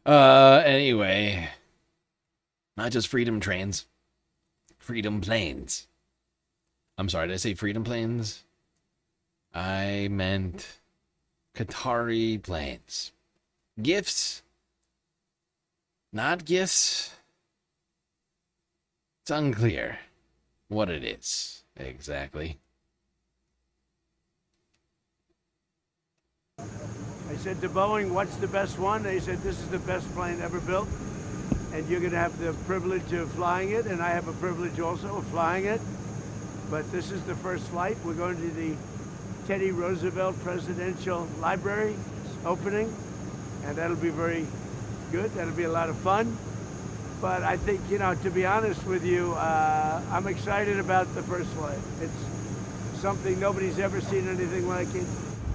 Anyway. Not just freedom trains. Freedom planes. I'm sorry, did I say freedom planes? I meant Qatari planes. Gifts? Not gifts? It's unclear what it is exactly. I said to Boeing, what's the best one? They said, this is the best plane ever built, and you're going to have the privilege of flying it, and I have a privilege also of flying it. But this is the first flight. We're going to the Teddy Roosevelt Presidential Library opening, and that'll be very good. That'll be a lot of fun. But I think, you know, to be honest with you, I'm excited about the first flight. It's something nobody's ever seen anything like it.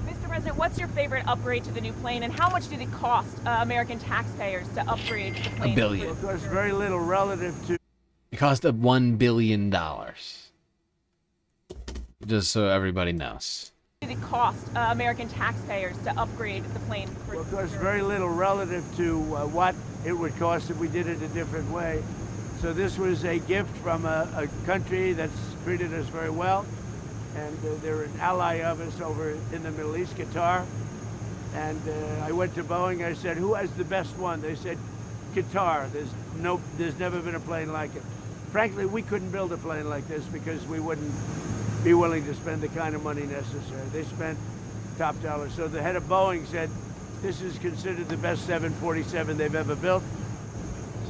Mr. President, what's your favorite upgrade to the new plane, and how much did it cost American taxpayers to upgrade the plane? $1 billion. Well, of course, very little relative to... It cost $1 billion. Just so everybody knows. Did it cost American taxpayers to upgrade the plane? Well, of course, very little relative to what it would cost if we did it a different way. So this was a gift from a country that's treated us very well. And they're an ally of us over in the Middle East, Qatar. And I went to Boeing, I said, who has the best one? They said, Qatar. There's never been a plane like it. Frankly, we couldn't build a plane like this because we wouldn't be willing to spend the kind of money necessary. They spent top dollar. So the head of Boeing said, this is considered the best 747 they've ever built.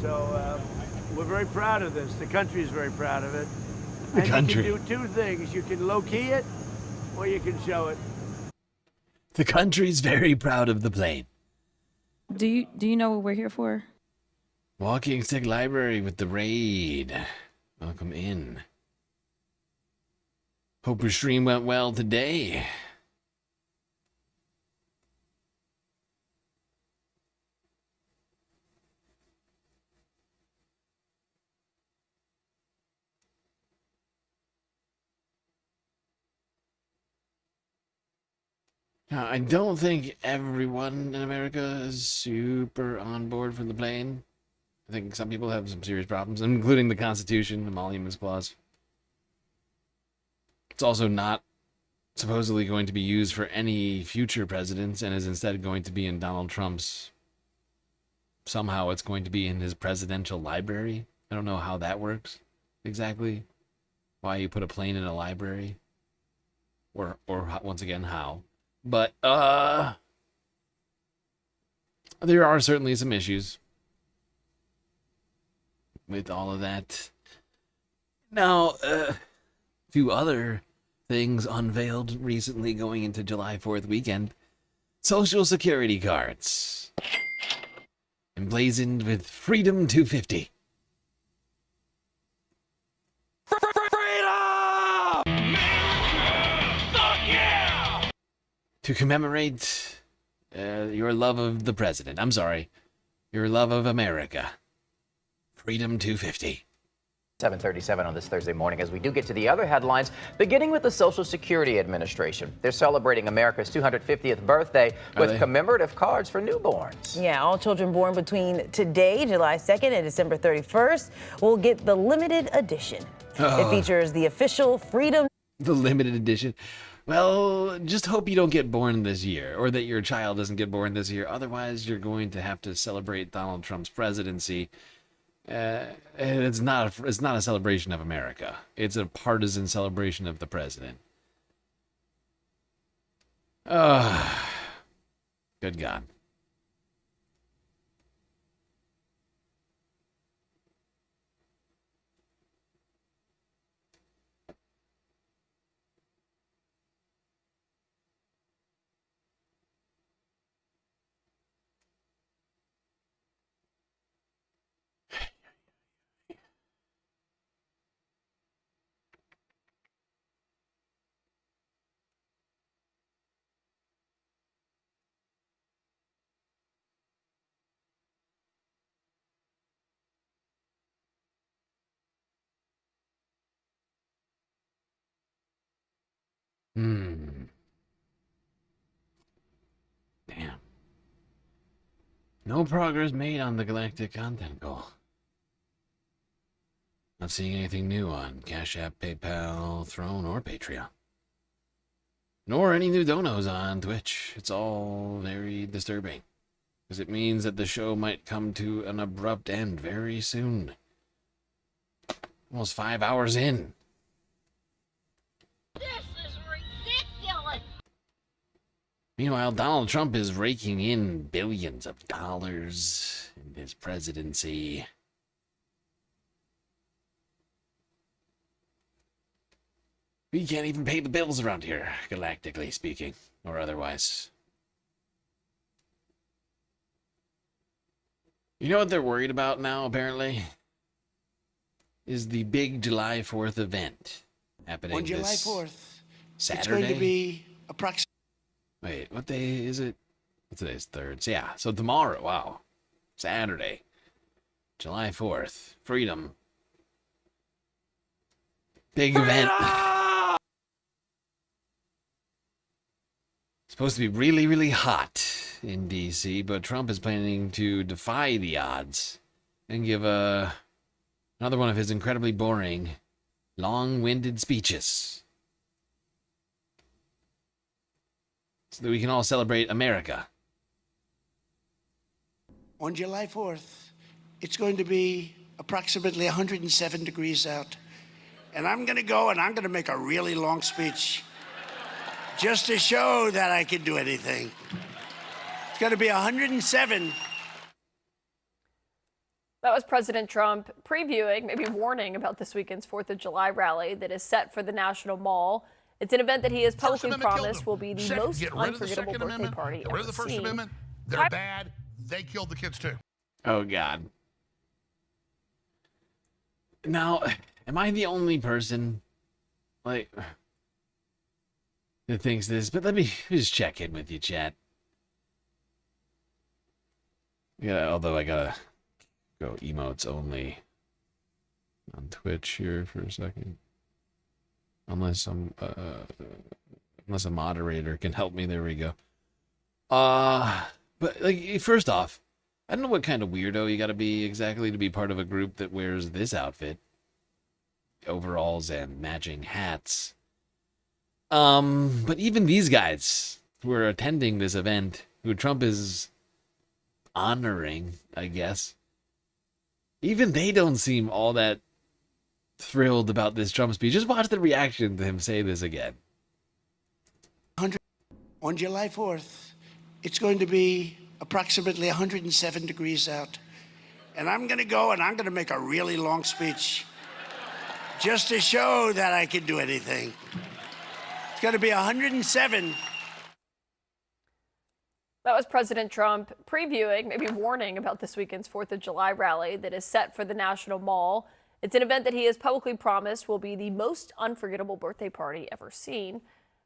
So we're very proud of this. The country is very proud of it. The country. You can do two things. You can low-key it, or you can show it. The country's very proud of the plane. Do you know what we're here for? Walking Stick Library with the raid. Welcome in. Hope your stream went well today. Now, I don't think everyone in America is super on board for the plane. I think some people have some serious problems, including the Constitution, the Emoluments Clause. It's also not supposedly going to be used for any future presidents and is instead going to be in Donald Trump's... Somehow it's going to be in his presidential library. I don't know how that works exactly. Why you put a plane in a library. Or once again, how. But, there are certainly some issues with all of that. Now, a few other things unveiled recently going into July 4th weekend. Social Security cards. Emblazoned with Freedom 250. To commemorate your love of the president. I'm sorry. Your love of America. Freedom 250. 7:37 on this Thursday morning as we do get to the other headlines, beginning with the Social Security Administration. They're celebrating America's 250th birthday with commemorative cards for newborns. Yeah, all children born between today, July 2nd, and December 31st will get the limited edition. It features the official Freedom. The limited edition. Well, just hope you don't get born this year, or that your child doesn't get born this year. Otherwise, you're going to have to celebrate Donald Trump's presidency. And it's not a celebration of America. It's a partisan celebration of the president. Good God. Damn. No progress made on the galactic content goal. Not seeing anything new on Cash App, PayPal, Throne, or Patreon. Nor any new donos on Twitch. It's all very disturbing, because it means that the show might come to an abrupt end very soon. Almost 5 hours in. This is ridiculous! Meanwhile, Donald Trump is raking in billions of dollars in his presidency. We can't even pay the bills around here, galactically speaking, or otherwise. You know what they're worried about now, apparently? Is the big July 4th event happening on July this 4th. Saturday? It's going to be approximately. Wait, what day is it? Today's 3rd. So yeah, so tomorrow, wow. Saturday, July 4th. Freedom. Big event. Supposed to be really, really hot in D.C., but Trump is planning to defy the odds and give another one of his incredibly boring, long-winded speeches so that we can all celebrate America. On July 4th, it's going to be approximately 107 degrees out. And I'm going to go and I'm going to make a really long speech just to show that I can do anything. It's going to be 107. That was President Trump previewing, maybe warning about this weekend's 4th of July rally that is set for the National Mall. It's an event that he has publicly promised will be the most unforgettable birthday party Get rid of the First Amendment. They're bad. They killed the kids too. Oh, God. Now, am I the only person, like, that thinks this? But let me just check in with you, chat. Yeah, although I gotta go emotes only on Twitch here for a second. Unless a moderator can help me. There we go. But like, first off, I don't know what kind of weirdo you gotta be exactly to be part of a group that wears this outfit. Overalls and matching hats. But even these guys who are attending this event, who Trump is honoring, I guess, even they don't seem all that thrilled about this Trump speech. Just watch the reaction to him say this again. On July 4th, it's going to be approximately 107 degrees out. And I'm going to go and I'm going to make a really long speech just to show that I can do anything. It's going to be 107. That was President Trump previewing, maybe warning about this weekend's 4th of July rally that is set for the National Mall. It's an event that he has publicly promised will be the most unforgettable birthday party ever seen.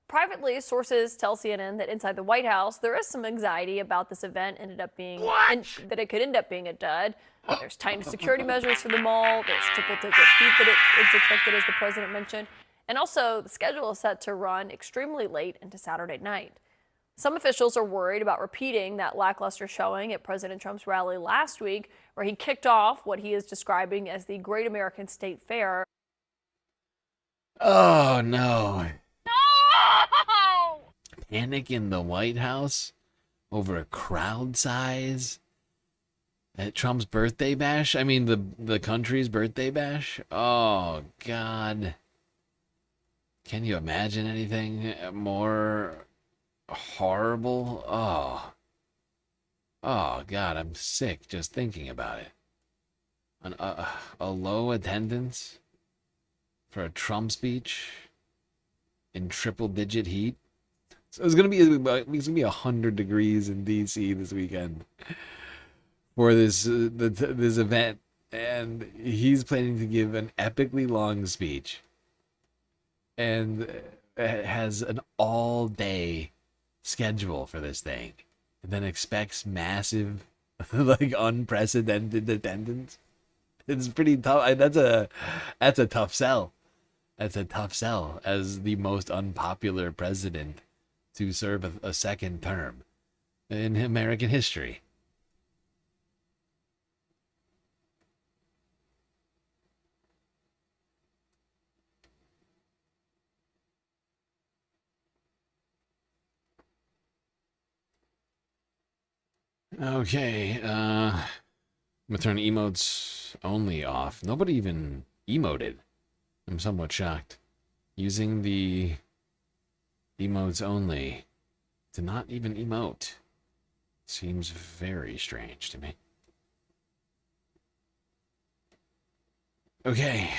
Privately, sources tell CNN that inside the White House, there is some anxiety about this event that it could end up being a dud. There's tightened security measures for the mall. There's triple-digit heat that it's expected, as the president mentioned. And also, the schedule is set to run extremely late into Saturday night. Some officials are worried about repeating that lackluster showing at President Trump's rally last week, where he kicked off what he is describing as the Great American State Fair. Oh, no. No! Panic in the White House over a crowd size at Trump's birthday bash? I mean, the country's birthday bash? Oh, God. Can you imagine anything more horrible. Oh God, I'm sick just thinking about it. A low attendance for a Trump speech in triple-digit heat. So it's gonna be 100 degrees in DC this weekend for this this event, and he's planning to give an epically long speech, and has an all-day schedule for this thing, and then expects massive, like unprecedented attendance. It's pretty tough. That's a tough sell. That's a tough sell as the most unpopular president to serve a second term in American history. Okay, I'm gonna turn emotes only off. Nobody even emoted. I'm somewhat shocked. Using the emotes only to not even emote seems very strange to me. Okay.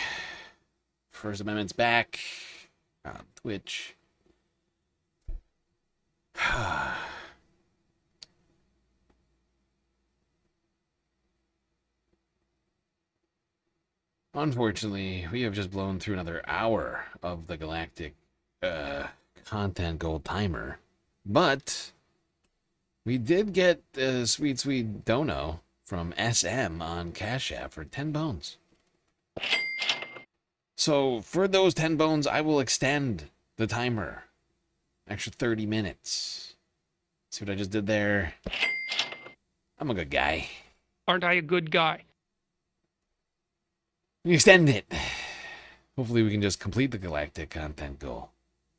First Amendment's back on Twitch. Unfortunately, we have just blown through another hour of the Galactic content gold timer. But we did get a sweet dono from SM on Cash App for 10 bones. So for those 10 bones, I will extend the timer. Extra 30 minutes. See what I just did there? I'm a good guy. Aren't I a good guy? We extend it. Hopefully we can just complete the galactic content goal.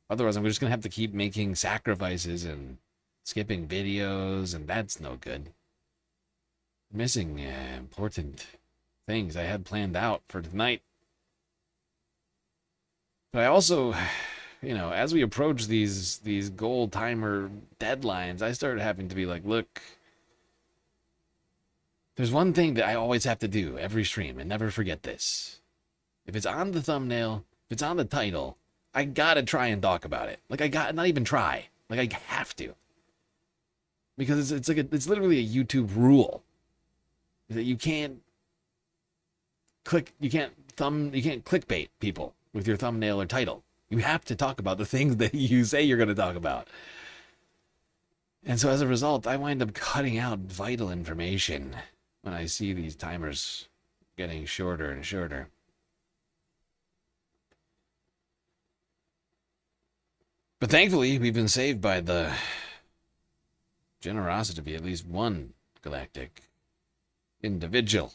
Otherwise, I'm just going to have to keep making sacrifices and skipping videos, and that's no good. Missing important things I had planned out for tonight. But I also, as we approach these goal timer deadlines, I started having to be like, look, there's one thing that I always have to do every stream, and never forget this. If it's on the thumbnail, if it's on the title, I gotta try and talk about it. Like, not even try. Like, I have to. Because it's literally a YouTube rule. That you can't clickbait people with your thumbnail or title. You have to talk about the things that you say you're gonna talk about. And so as a result, I wind up cutting out vital information when I see these timers getting shorter and shorter. But thankfully, we've been saved by the generosity of at least one galactic individual.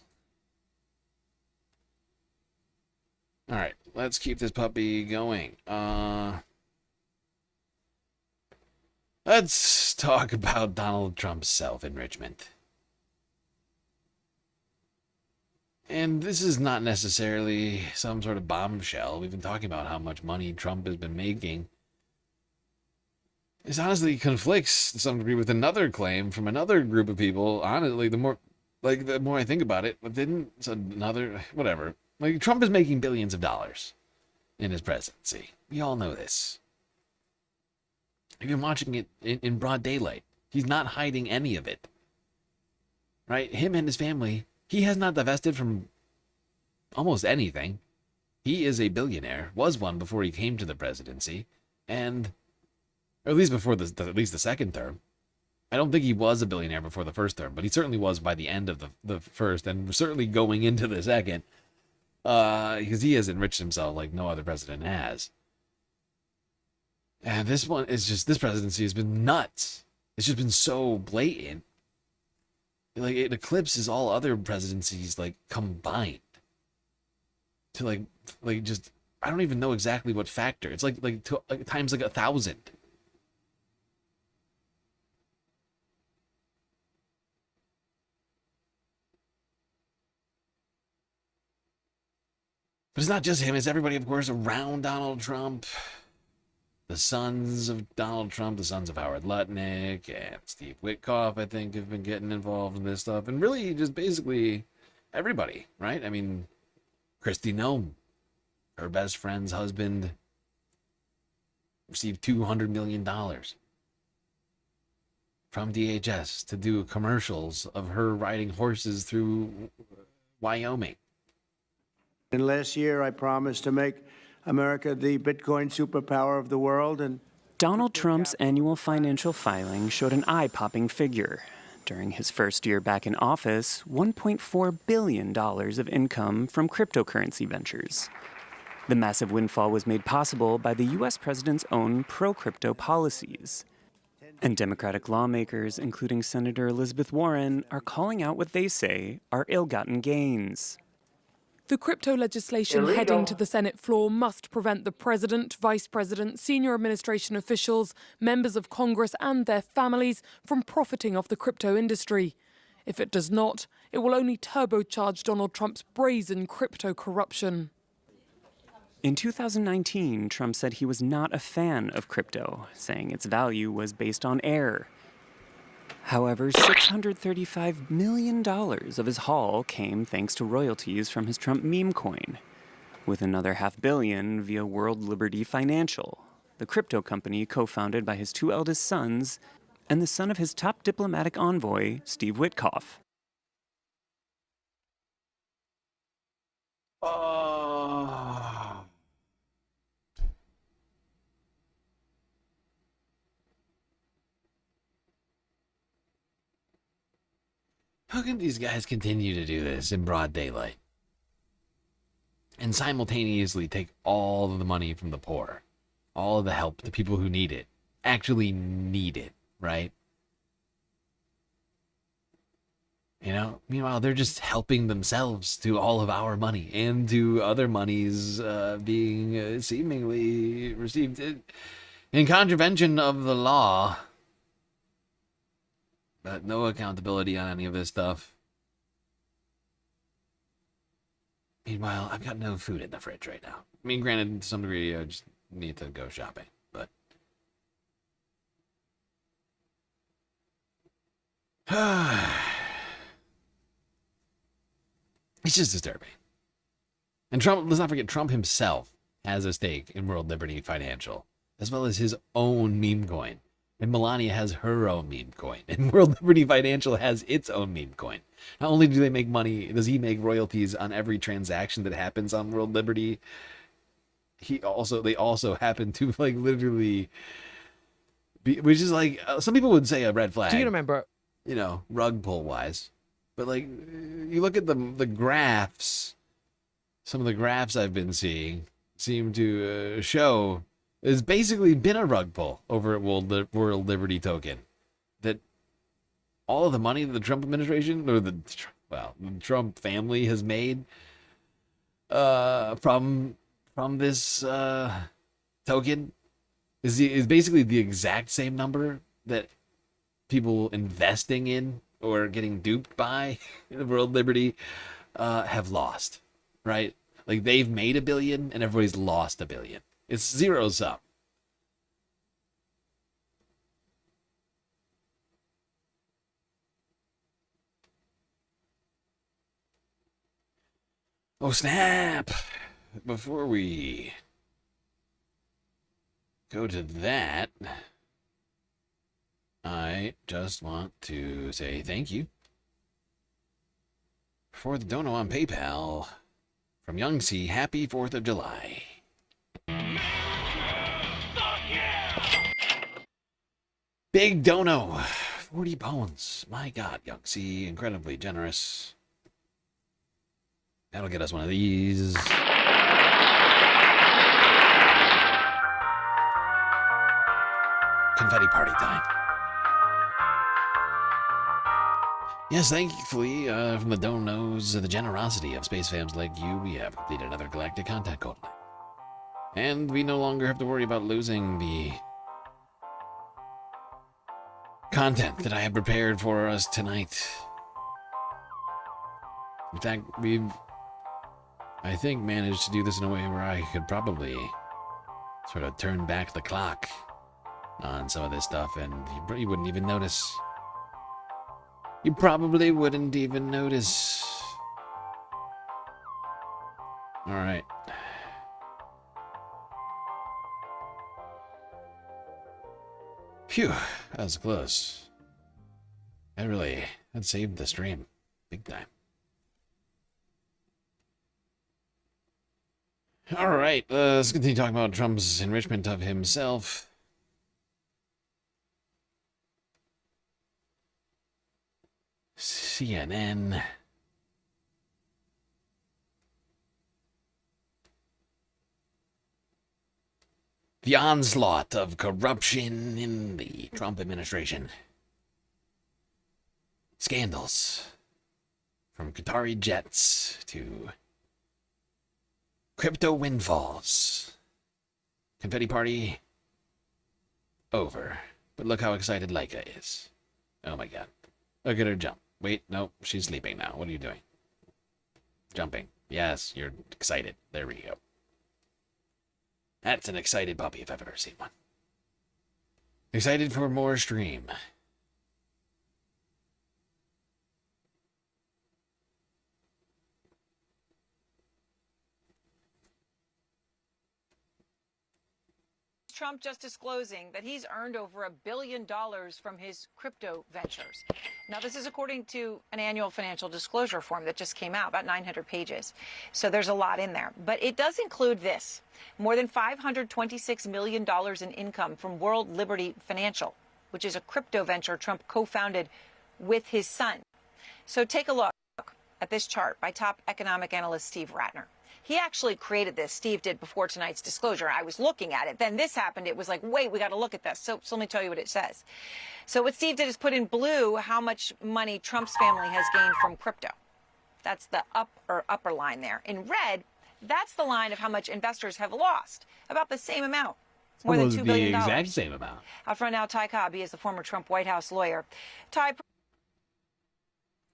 Alright, let's keep this puppy going. Let's talk about Donald Trump's self-enrichment. And this is not necessarily some sort of bombshell. We've been talking about how much money Trump has been making. This honestly conflicts to some degree with another claim from another group of people. Honestly, the more I think about it, whatever. Like, Trump is making billions of dollars in his presidency. We all know this. We've been watching it in broad daylight. He's not hiding any of it. Right? Him and his family, he has not divested from almost anything. He is a billionaire, was one before he came to the presidency, and or at least before at least the second term. I don't think he was a billionaire before the first term, but he certainly was by the end of the first, and certainly going into the second, because he has enriched himself like no other president has. And this presidency has been nuts. It's just been so blatant. Like, it eclipses all other presidencies, like, combined. To, like just, I don't even know exactly what factor. It's like times like 1,000. But it's not just him, it's everybody, of course, around Donald Trump. the sons of Donald Trump, the sons of Howard Lutnick, and Steve Witkoff, I think, have been getting involved in this stuff. And really just basically everybody, right? I mean, Kristi Noem, her best friend's husband, received $200 million from DHS to do commercials of her riding horses through Wyoming. And last year, I promised to make America the Bitcoin superpower of the world. And Donald Trump's annual financial filing showed an eye-popping figure. During his first year back in office, $1.4 billion of income from cryptocurrency ventures. The massive windfall was made possible by the U.S. president's own pro-crypto policies. And Democratic lawmakers, including Senator Elizabeth Warren, are calling out what they say are ill-gotten gains. The crypto legislation heading to the Senate floor must prevent the president, vice president, senior administration officials, members of Congress and their families from profiting off the crypto industry. If it does not, it will only turbocharge Donald Trump's brazen crypto corruption. In 2019, Trump said he was not a fan of crypto, saying its value was based on air. However, $635 million of his haul came thanks to royalties from his Trump meme coin, with another $500 million via World Liberty Financial, the crypto company co-founded by his two eldest sons and the son of his top diplomatic envoy, Steve Witkoff. How can these guys continue to do this in broad daylight and simultaneously take all of the money from the poor, all of the help, the people who need it, actually need it, right? You know, meanwhile, they're just helping themselves to all of our money and to other monies being seemingly received in contravention of the law. But no accountability on any of this stuff. Meanwhile, I've got no food in the fridge right now. I mean, granted, to some degree, I just need to go shopping, but... it's just disturbing. And Trump, let's not forget, Trump himself has a stake in World Liberty Financial, as well as his own meme coin. And Melania has her own meme coin. And World Liberty Financial has its own meme coin. Not only do they make money, does he make royalties on every transaction that happens on World Liberty, they also happen to, like, literally be, which is like, some people would say a red flag. Do you remember? You know, rug pull wise. But, like, you look at the graphs, some of the graphs I've been seeing seem to show it's basically been a rug pull over at World Liberty Token. That all of the money that the Trump administration, or the Trump family has made from this token is basically the exact same number that people investing in or getting duped by World Liberty have lost, right? Like, they've made $1 billion and everybody's lost $1 billion. It's zero sum. Oh, snap! Before we go to that, I just want to say thank you for the dono on PayPal from Young C. Happy 4th of July. Big dono, 40 bones. My God, Young C, incredibly generous. That'll get us one of these. Confetti party time. Yes, thankfully, from the donos, the generosity of space fams like you, we have completed another galactic content code tonight. And we no longer have to worry about losing the content that I have prepared for us tonight. In fact, we've, I think, managed to do this in a way where I could probably sort of turn back the clock on some of this stuff, and you wouldn't even notice. You probably wouldn't even notice. All right. Phew, that was close. That saved the stream. Big time. All right, let's continue talking about Trump's enrichment of himself. CNN. The onslaught of corruption in the Trump administration. Scandals. From Qatari jets to crypto windfalls. Confetti party over. But look how excited Laika is. Oh my god. Look at her jump. Wait, no, she's sleeping now. What are you doing? Jumping. Yes, you're excited. There we go. That's an excited puppy if I've ever seen one. Excited for more stream. Trump just disclosing that he's earned over $1 billion from his crypto ventures. Now, this is according to an annual financial disclosure form that just came out, about 900 pages. So there's a lot in there. But it does include this, more than $526 million in income from World Liberty Financial, which is a crypto venture Trump co-founded with his son. So take a look at this chart by top economic analyst Steve Ratner. He actually created this. Steve did before tonight's disclosure. I was looking at it. Then this happened. It was like, wait, we got to look at this. So let me tell you what it says. So what Steve did is put in blue how much money Trump's family has gained from crypto. That's the upper line there. In red, that's the line of how much investors have lost. About the same amount. More than $2 billion. The exact same amount. Out front now, Ty Cobb. He is the former Trump White House lawyer. Ty.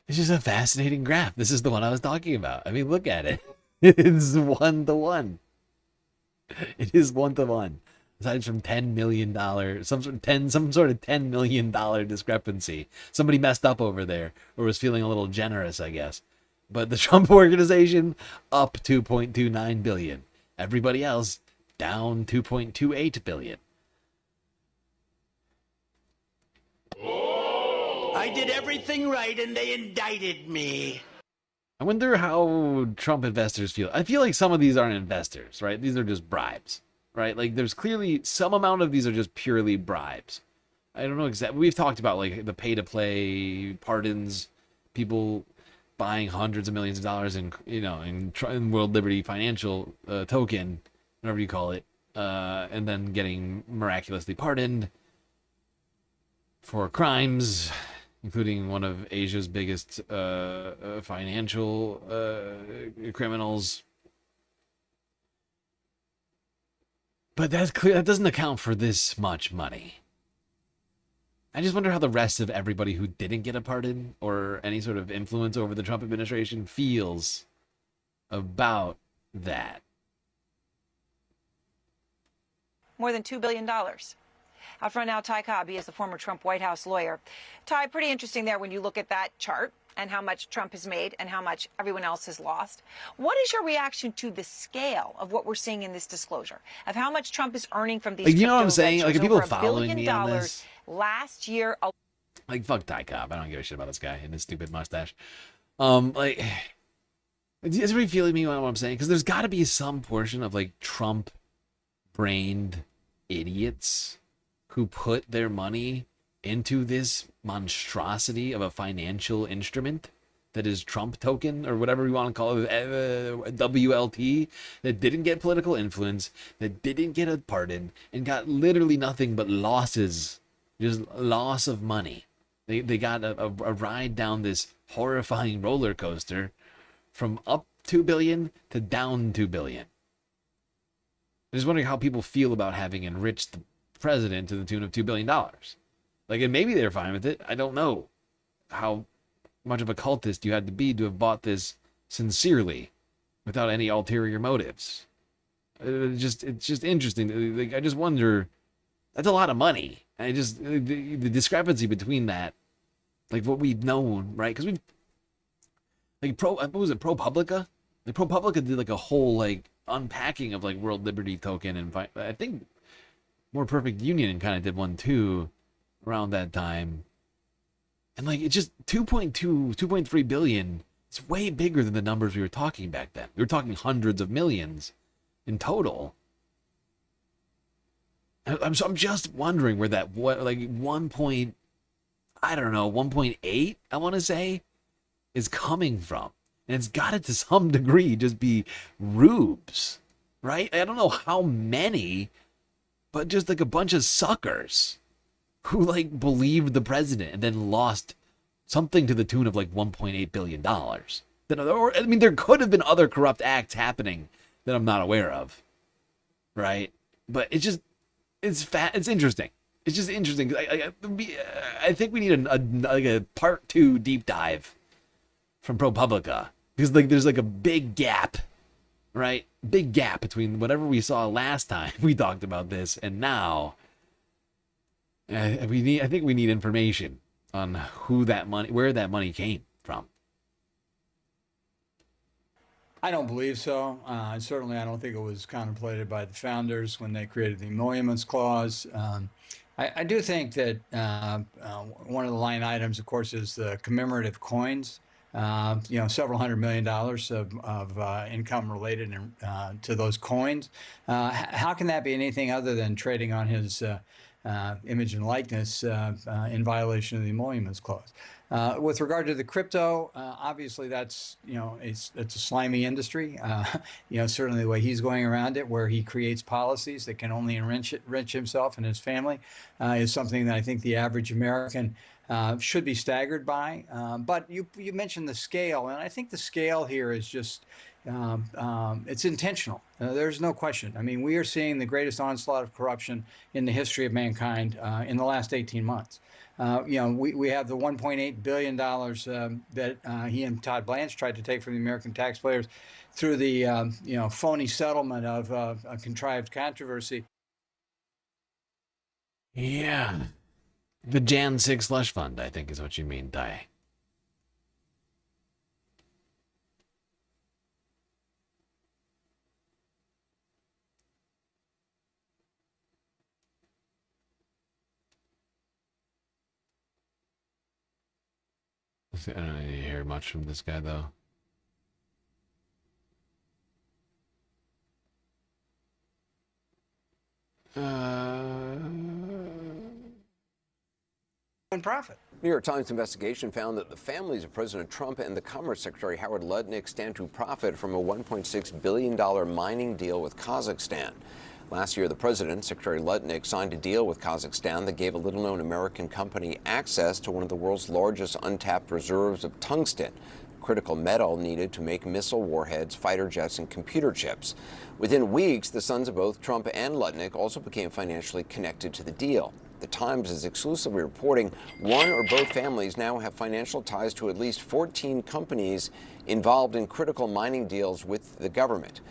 It's just a fascinating graph. This is the one I was talking about. I mean, look at it. It's 1-to-1. It is 1-to-1. Aside from $10 million, some sort of $10 million discrepancy. Somebody messed up over there, or was feeling a little generous, I guess. But the Trump organization up 2.29 billion. Everybody else down 2.28 billion. I did everything right and they indicted me. I wonder how Trump investors feel. I feel like some of these aren't investors, right? These are just bribes, right? Like there's clearly some amount of these are just purely bribes. I don't know exactly. We've talked about like the pay-to-play pardons, people buying hundreds of millions of dollars in, you know, in World Liberty Financial token, whatever you call it, and then getting miraculously pardoned for crimes, including one of Asia's biggest financial criminals. But that's clear. That doesn't account for this much money. I just wonder how the rest of everybody who didn't get a pardon or any sort of influence over the Trump administration feels about that. More than $2 billion. Out front now, Ty Cobb. He is the former Trump White House lawyer. Ty, pretty interesting there when you look at that chart and how much Trump has made and how much everyone else has lost. What is your reaction to the scale of what we're seeing in this disclosure, of how much Trump is earning from these? Like, you know what I'm saying? Ventures, like, are people over following $1 me billion on this? Last year. Like, fuck Ty Cobb. I don't give a shit about this guy and his stupid mustache. Like, is everybody feeling me on what I'm saying? Because there's got to be some portion of like Trump-brained idiots who put their money into this monstrosity of a financial instrument that is Trump token, or whatever you want to call it, WLT, that didn't get political influence, that didn't get a pardon, and got literally nothing but losses, just loss of money. They got a ride down this horrifying roller coaster from up 2 billion to down 2 billion. I'm just wondering how people feel about having enriched the president to the tune of $2 billion. Like, and maybe they're fine with it. I don't know how much of a cultist you had to be to have bought this sincerely without any ulterior motives. It's just interesting. Like, I just wonder, that's a lot of money. I just, the discrepancy between that, like what we've known, right? Because we've, like, what was it, ProPublica? Like, ProPublica did like a whole like unpacking of like World Liberty Token, and I think More Perfect Union kind of did one too around that time. And like, it's just 2.3 billion. It's way bigger than the numbers we were talking back then. We were talking hundreds of millions in total. I'm just wondering where that, what, like 1.8, I want to say, is coming from. And it's got to some degree just be rubes, right? I don't know how many, but just like a bunch of suckers who like believed the president and then lost something to the tune of like $1.8 billion. I mean, there could have been other corrupt acts happening that I'm not aware of, right? But it's just, it's interesting. It's just interesting. I think we need a part 2 deep dive from ProPublica, because like there's like a big gap, right? Big gap between whatever we saw last time we talked about this and now. I think we need information on where that money came from. I don't believe so. Certainly, I don't think it was contemplated by the founders when they created the emoluments clause. I do think that one of the line items, of course, is the commemorative coins. Several $100 million of income related to those coins. How can that be anything other than trading on his image and likeness in violation of the emoluments clause? With regard to the crypto, obviously that's, it's a slimy industry. Certainly the way he's going around it, where he creates policies that can only enrich himself and his family, is something that I think the average American should be staggered by. But you mentioned the scale, and I think the scale here is just, it's intentional. There's no question. I mean, we are seeing the greatest onslaught of corruption in the history of mankind in the last 18 months. We have the $1.8 billion that he and Todd Blanche tried to take from the American taxpayers through the phony settlement of a contrived controversy. Yeah. The Jan 6 slush fund, I think is what you mean, Ty. I don't need to hear much from this guy, though. Profit. New York Times investigation found that the families of President Trump and the Commerce Secretary Howard Lutnick stand to profit from a $1.6 billion mining deal with Kazakhstan. Last year, the president, Secretary Lutnick, signed a deal with Kazakhstan that gave a little-known American company access to one of the world's largest untapped reserves of tungsten, critical metal needed to make missile warheads, fighter jets, and computer chips. Within weeks, the sons of both Trump and Lutnick also became financially connected to the deal. The Times is exclusively reporting one or both families now have financial ties to at least 14 companies involved in critical mining deals with the government.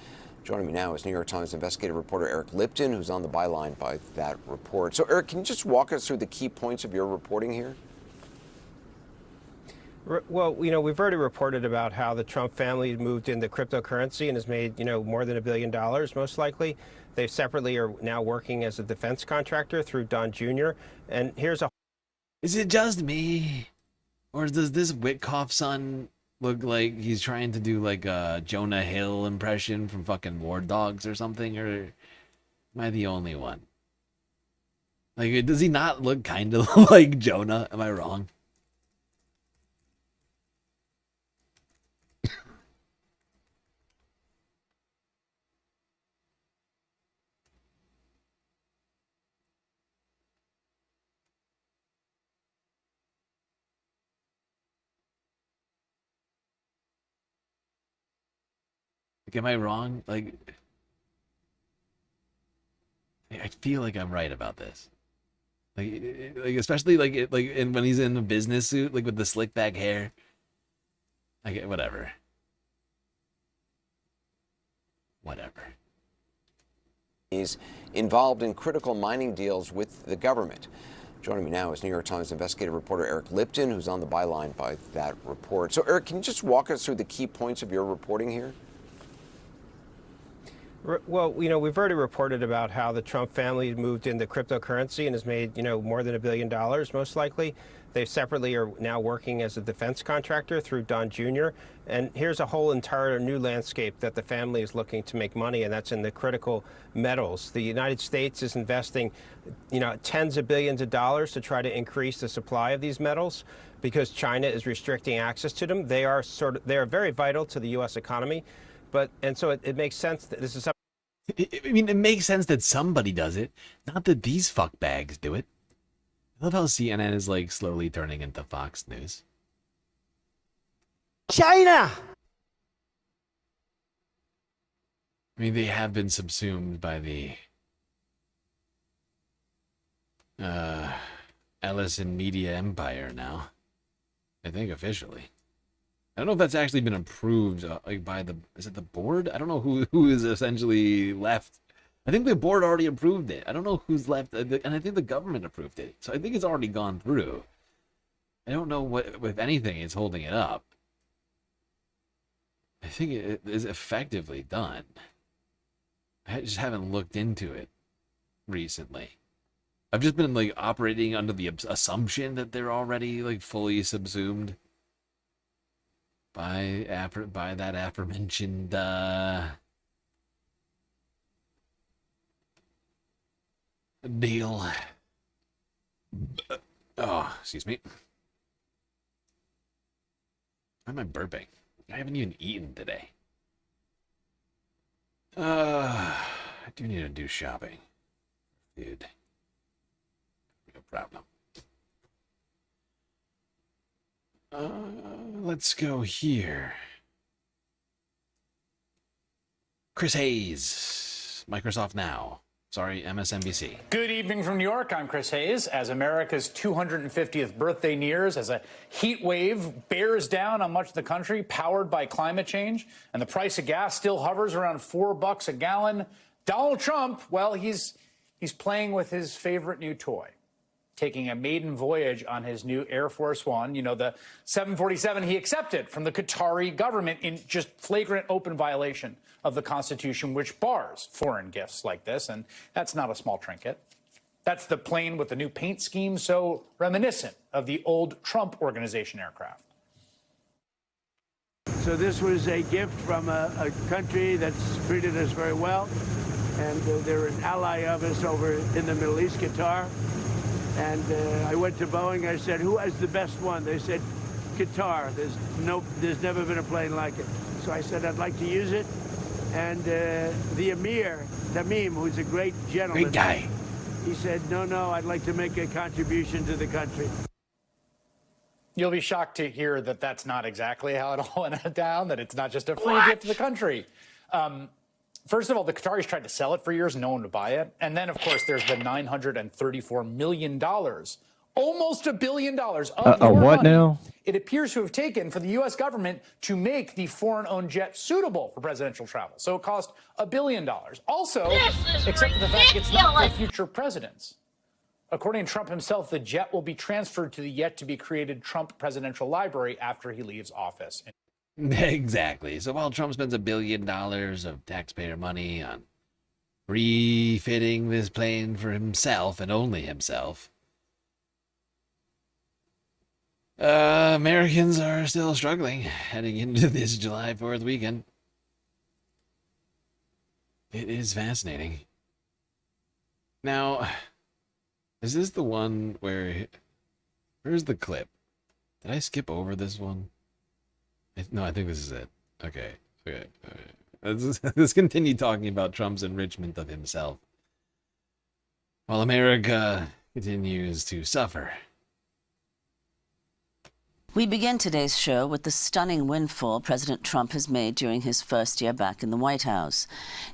Joining me now is New York Times investigative reporter Eric Lipton, who's on the byline by that report. So, Eric, can you just walk us through the key points of your reporting here? Well, we've already reported about how the Trump family moved into cryptocurrency and has made, more than $1 billion, most likely. They separately are now working as a defense contractor through Don Jr. And here's a... Is it just me? Or does this Witkoff son look like he's trying to do like a Jonah Hill impression from fucking War Dogs or something? Or am I the only one? Like, does he not look kind of like Jonah? Am I wrong? Like, am I wrong? Like, I feel like I'm right about this. Like especially when he's in a business suit, like with the slick back hair. Like, whatever. He's involved in critical mining deals with the government. Joining me now is New York Times investigative reporter Eric Lipton, who's on the byline by that report. So, Eric, can you just walk us through the key points of your reporting here? Well, we've already reported about how the Trump family moved into cryptocurrency and has made, more than $1 billion, most likely. They separately are now working as a defense contractor through Don Jr. And here's a whole entire new landscape that the family is looking to make money, and that's in the critical metals. The United States is investing, tens of billions of dollars to try to increase the supply of these metals because China is restricting access to them. They are very vital to the U.S. economy. And so it makes sense that this is something. It makes sense that somebody does it, not that these fuckbags do it. I love how CNN is like slowly turning into Fox News. China! I mean, they have been subsumed by the Ellison media empire now. I think officially. I don't know if that's actually been approved by is it the board? I don't know who is essentially left. I think the board already approved it. I don't know who's left, and I think the government approved it. So I think it's already gone through. I don't know what, if anything, is holding it up. I think it is effectively done. I just haven't looked into it recently. I've just been like operating under the assumption that they're already like fully subsumed by that aforementioned deal. Oh, excuse me. Why am I burping? I haven't even eaten today. I do need to do shopping. Dude. No problem. Let's go here. Chris Hayes, Microsoft Now. Sorry, MSNBC. Good evening from New York. I'm Chris Hayes. As America's 250th birthday nears, as a heat wave bears down on much of the country, powered by climate change, and the price of gas still hovers around $4 a gallon, Donald Trump, well, he's playing with his favorite new toy, taking a maiden voyage on his new Air Force One, the 747 he accepted from the Qatari government in just flagrant open violation of the Constitution, which bars foreign gifts like this. And that's not a small trinket. That's the plane with the new paint scheme so reminiscent of the old Trump Organization aircraft. So this was a gift from a country that's treated us very well. And they're an ally of us over in the Middle East, Qatar. And I went to Boeing. I said, "Who has the best one?" They said, "Qatar. There's never been a plane like it." So I said, "I'd like to use it." And the Emir Tamim, who's a great gentleman, great guy, he said, "No, I'd like to make a contribution to the country." You'll be shocked to hear that that's not exactly how it all went down. That it's not just a free gift to the country. First of all, the Qataris tried to sell it for years, and no one would buy it. And then, of course, there's the $934 million, almost $1 billion of your what money now? it appears to have taken for the U.S. government to make the foreign-owned jet suitable for presidential travel. So it cost $1 billion. Also, except for the fact it's not for future presidents. According to Trump himself, the jet will be transferred to the yet-to-be-created Trump Presidential Library after he leaves office. Exactly. So while Trump spends $1 billion of taxpayer money on refitting this plane for himself and only himself, Americans are still struggling heading into this July 4th weekend. It is fascinating. Now, is this the one where... Where's the clip? Did I skip over this one? No, I think this is it. Okay. Let's continue talking about Trump's enrichment of himself, while America continues to suffer. We begin today's show with the stunning windfall President Trump has made during his first year back in the White House.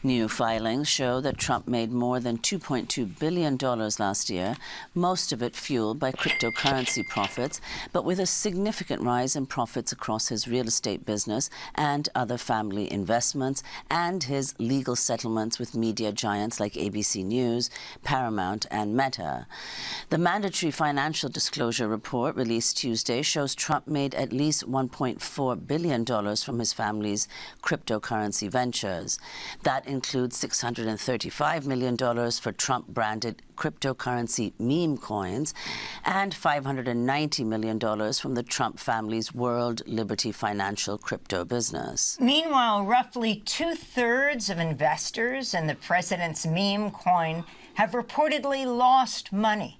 New filings show that Trump made more than $2.2 billion last year, most of it fueled by cryptocurrency profits, but with a significant rise in profits across his real estate business and other family investments, and his legal settlements with media giants like ABC News, Paramount, and Meta. The mandatory financial disclosure report released Tuesday shows Trump made at least $1.4 billion from his family's cryptocurrency ventures. That includes $635 million for Trump-branded cryptocurrency meme coins and $590 million from the Trump family's World Liberty Financial crypto business. Meanwhile, roughly 2/3 of investors in the president's meme coin have reportedly lost money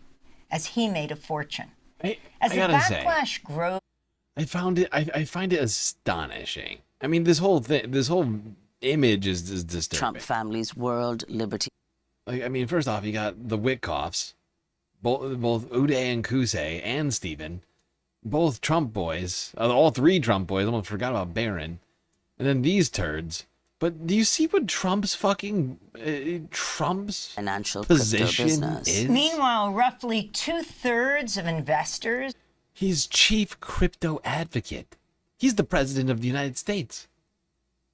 as he made a fortune. As the backlash grows, I find it astonishing. I mean, this whole image is disturbing. Trump family's World Liberty. Like, I mean, first off, you got the Witkoffs, both Uday and Kusei and Steven, both Trump boys, all three Trump boys. I almost forgot about Barron, and then these turds. But do you see what Trump's financial position is? Meanwhile, roughly 2/3 of investors. He's chief crypto advocate. He's the president of the United States.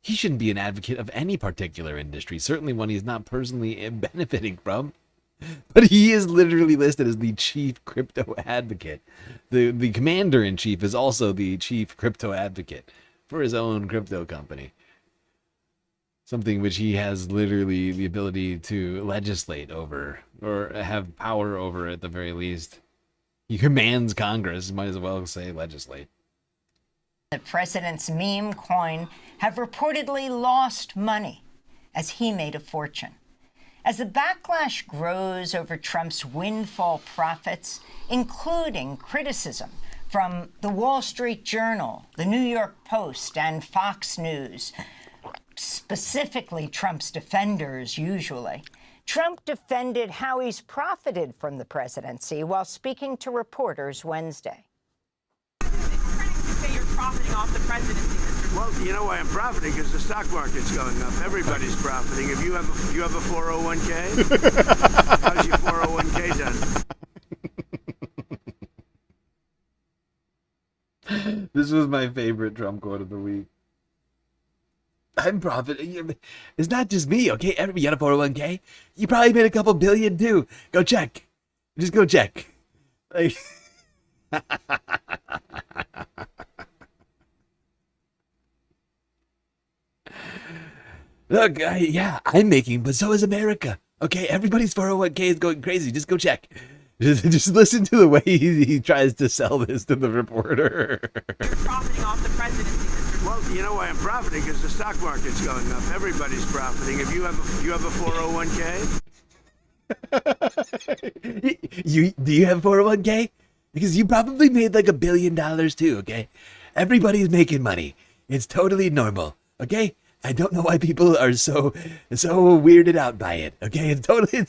He shouldn't be an advocate of any particular industry, certainly one he's not personally benefiting from. But he is literally listed as the chief crypto advocate. The commander-in-chief is also the chief crypto advocate for his own crypto company. Something which he has literally the ability to legislate over, or have power over at the very least. He commands Congress, might as well say legislate. The president's meme coin have reportedly lost money as he made a fortune. As the backlash grows over Trump's windfall profits, including criticism from the Wall Street Journal, the New York Post, and Fox News, specifically Trump's defenders usually, Trump defended how he's profited from the presidency while speaking to reporters Wednesday. Critics say you're profiting off the presidency, Mr. Well, you know why I'm profiting? Because the stock market's going up. Everybody's profiting. If you have a 401k, how's your 401k done? This was my favorite Trump quote of the week. I'm profiting. It's not just me, okay? You got a 401k? You probably made a couple billion too. Go check. Just go check. Like, look, I'm making, but so is America. Okay, everybody's 401k is going crazy. Just go check. Just listen to the way he tries to sell this to the reporter. You're profiting off the presidency, Mr. Well, you know why I'm profiting? Because the stock market's going up. Everybody's profiting. If you have a 401k. Do you have a 401k? Because you probably made like $1 billion too, okay? Everybody's making money. It's totally normal, okay? I don't know why people are so weirded out by it, okay? It's totally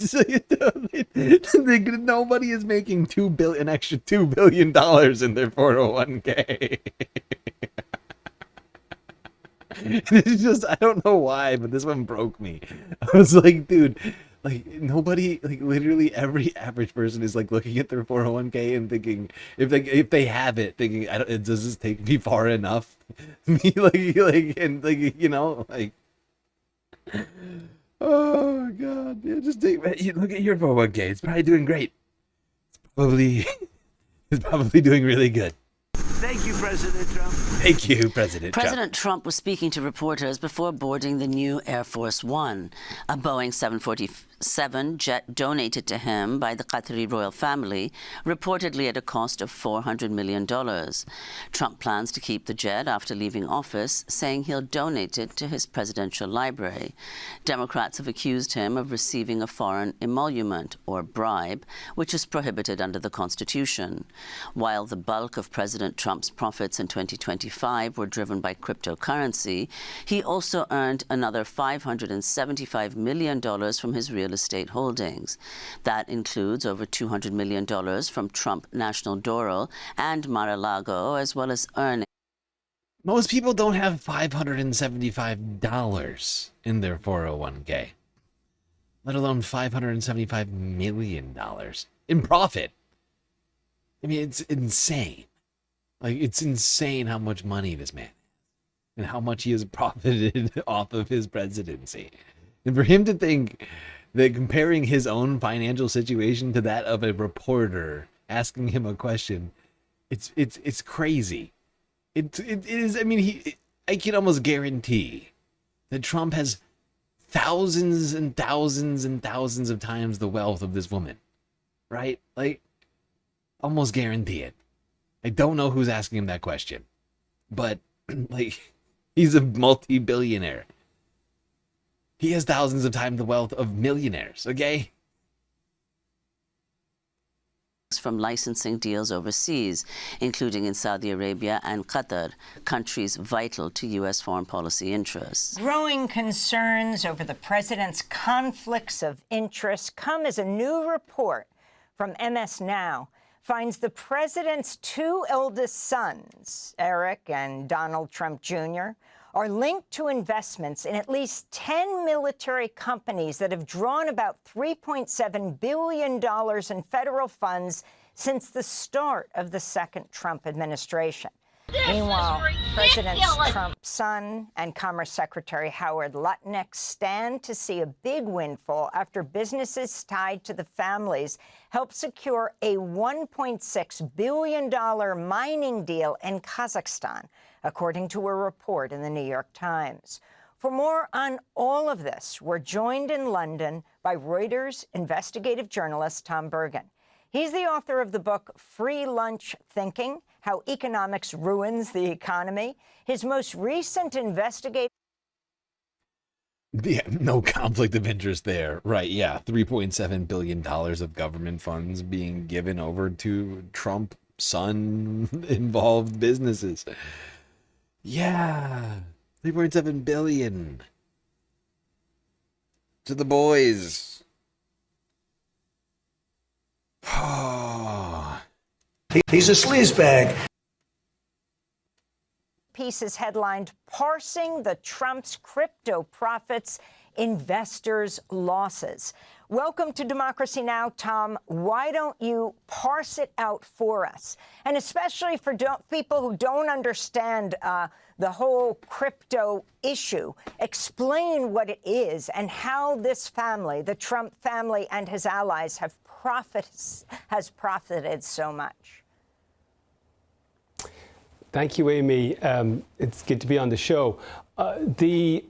nobody is making an extra $2 billion in their 401k. It's just, I don't know why, but this one broke me. I was like, dude, like nobody, like literally every average person is like looking at their 401k and thinking, if they have it, thinking, does this take me far enough? Me and you know, like, oh god, yeah, just look at your 401k. It's probably doing great. It's probably doing really good. Thank you, President Trump. Thank you, President Trump. President Trump was speaking to reporters before boarding the new Air Force One, a Boeing 747 jet donated to him by the Qatari royal family, reportedly at a cost of $400 million. Trump plans to keep the jet after leaving office, saying he'll donate it to his presidential library. Democrats have accused him of receiving a foreign emolument, or bribe, which is prohibited under the Constitution. While the bulk of President Trump's profits profits in 2025 were driven by cryptocurrency, he also earned another $575 million from his real estate holdings. That includes over $200 million from Trump National Doral and Mar-a-Lago, as well as earnings. Most people don't have $575 in their 401k, let alone $575 million in profit. I mean, it's insane. Like, it's insane how much money this man has and how much he has profited off of his presidency. And for him to think that comparing his own financial situation to that of a reporter asking him a question, it's crazy. It is. I mean, I can almost guarantee that Trump has thousands and thousands and thousands of times the wealth of this woman, right? Like, almost guarantee it. I don't know who's asking him that question, but like, he's a multi-billionaire. He has thousands of times the wealth of millionaires, okay? From licensing deals overseas, including in Saudi Arabia and Qatar, countries vital to U.S. foreign policy interests. Growing concerns over the president's conflicts of interest come as a new report from MS Now finds the president's two eldest sons, Eric and Donald Trump Jr., are linked to investments in at least 10 military companies that have drawn about $3.7 billion in federal funds since the start of the second Trump administration. Meanwhile, President Trump's son and Commerce Secretary Howard Lutnick stand to see a big windfall after businesses tied to the families helped secure a $1.6 billion mining deal in Kazakhstan, according to a report in the New York Times. For more on all of this, we're joined in London by Reuters investigative journalist Tom Bergen. He's the author of the book Free Lunch Thinking: How Economics Ruins the Economy. His most recent investigative... Yeah, no conflict of interest there. Right, yeah. $3.7 billion of government funds being given over to Trump son-involved businesses. Yeah, $3.7 billion to the boys. He's a sleazebag. Piece is headlined, Parsing the Trump's Crypto Profits, Investors' Losses. Welcome to Democracy Now!, Tom. Why don't you parse it out for us? And especially for people who don't understand the whole crypto issue, explain what it is and how this family, the Trump family and his allies, has profited so much. Thank you, Amy. It's good to be on the show. The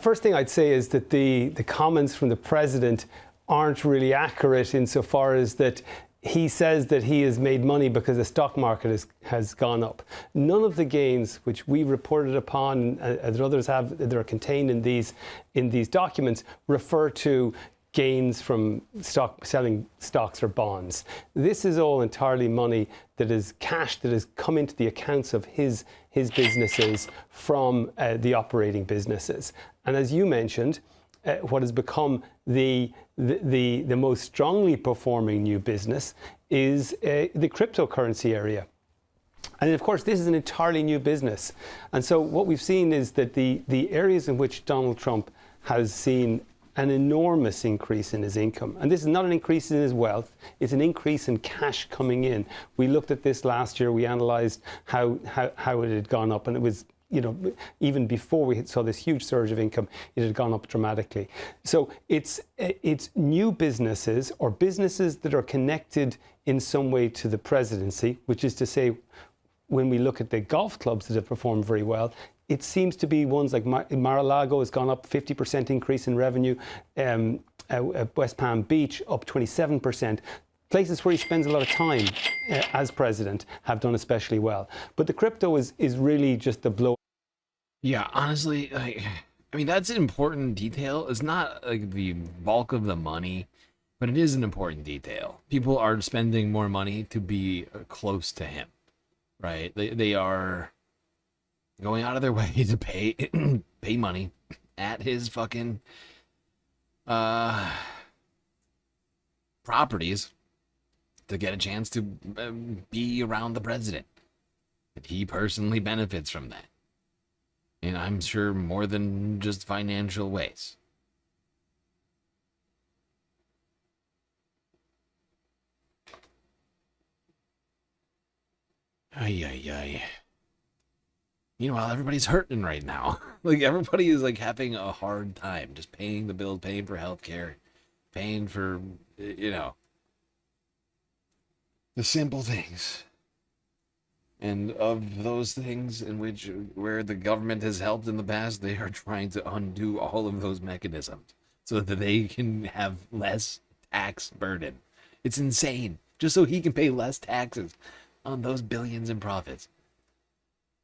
first thing I'd say is that the comments from the president aren't really accurate insofar as that he says that he has made money because the stock market has gone up. None of the gains which we reported upon, as others have, that are contained in these documents, refer to gains from selling stocks or bonds. This is all entirely money that is cash that has come into the accounts of his businesses from the operating businesses. And as you mentioned, what has become the most strongly performing new business is the cryptocurrency area. And of course, this is an entirely new business. And so what we've seen is that the areas in which Donald Trump has seen an enormous increase in his income. And this is not an increase in his wealth, it's an increase in cash coming in. We looked at this last year, we analysed how it had gone up, and it was, you know, even before we saw this huge surge of income, it had gone up dramatically. So it's new businesses or businesses that are connected in some way to the presidency, which is to say, when we look at the golf clubs that have performed very well, it seems to be ones like Mar-a-Lago has gone up 50% increase in revenue, West Palm Beach up 27%. Places where he spends a lot of time as president have done especially well. But the crypto is really just the blow. Yeah, honestly, I mean, that's an important detail. It's not like the bulk of the money, but it is an important detail. People are spending more money to be close to him. right? They are going out of their way to pay money at his fucking properties to get a chance to be around the president. That he personally benefits from that. And I'm sure more than just financial ways. Ay, ay, ay. Meanwhile, everybody's hurting right now. Like, everybody is, like, having a hard time just paying the bills, paying for healthcare, paying for, you know, the simple things. And of those things where the government has helped in the past, they are trying to undo all of those mechanisms so that they can have less tax burden. It's insane. Just so he can pay less taxes on those billions in profits.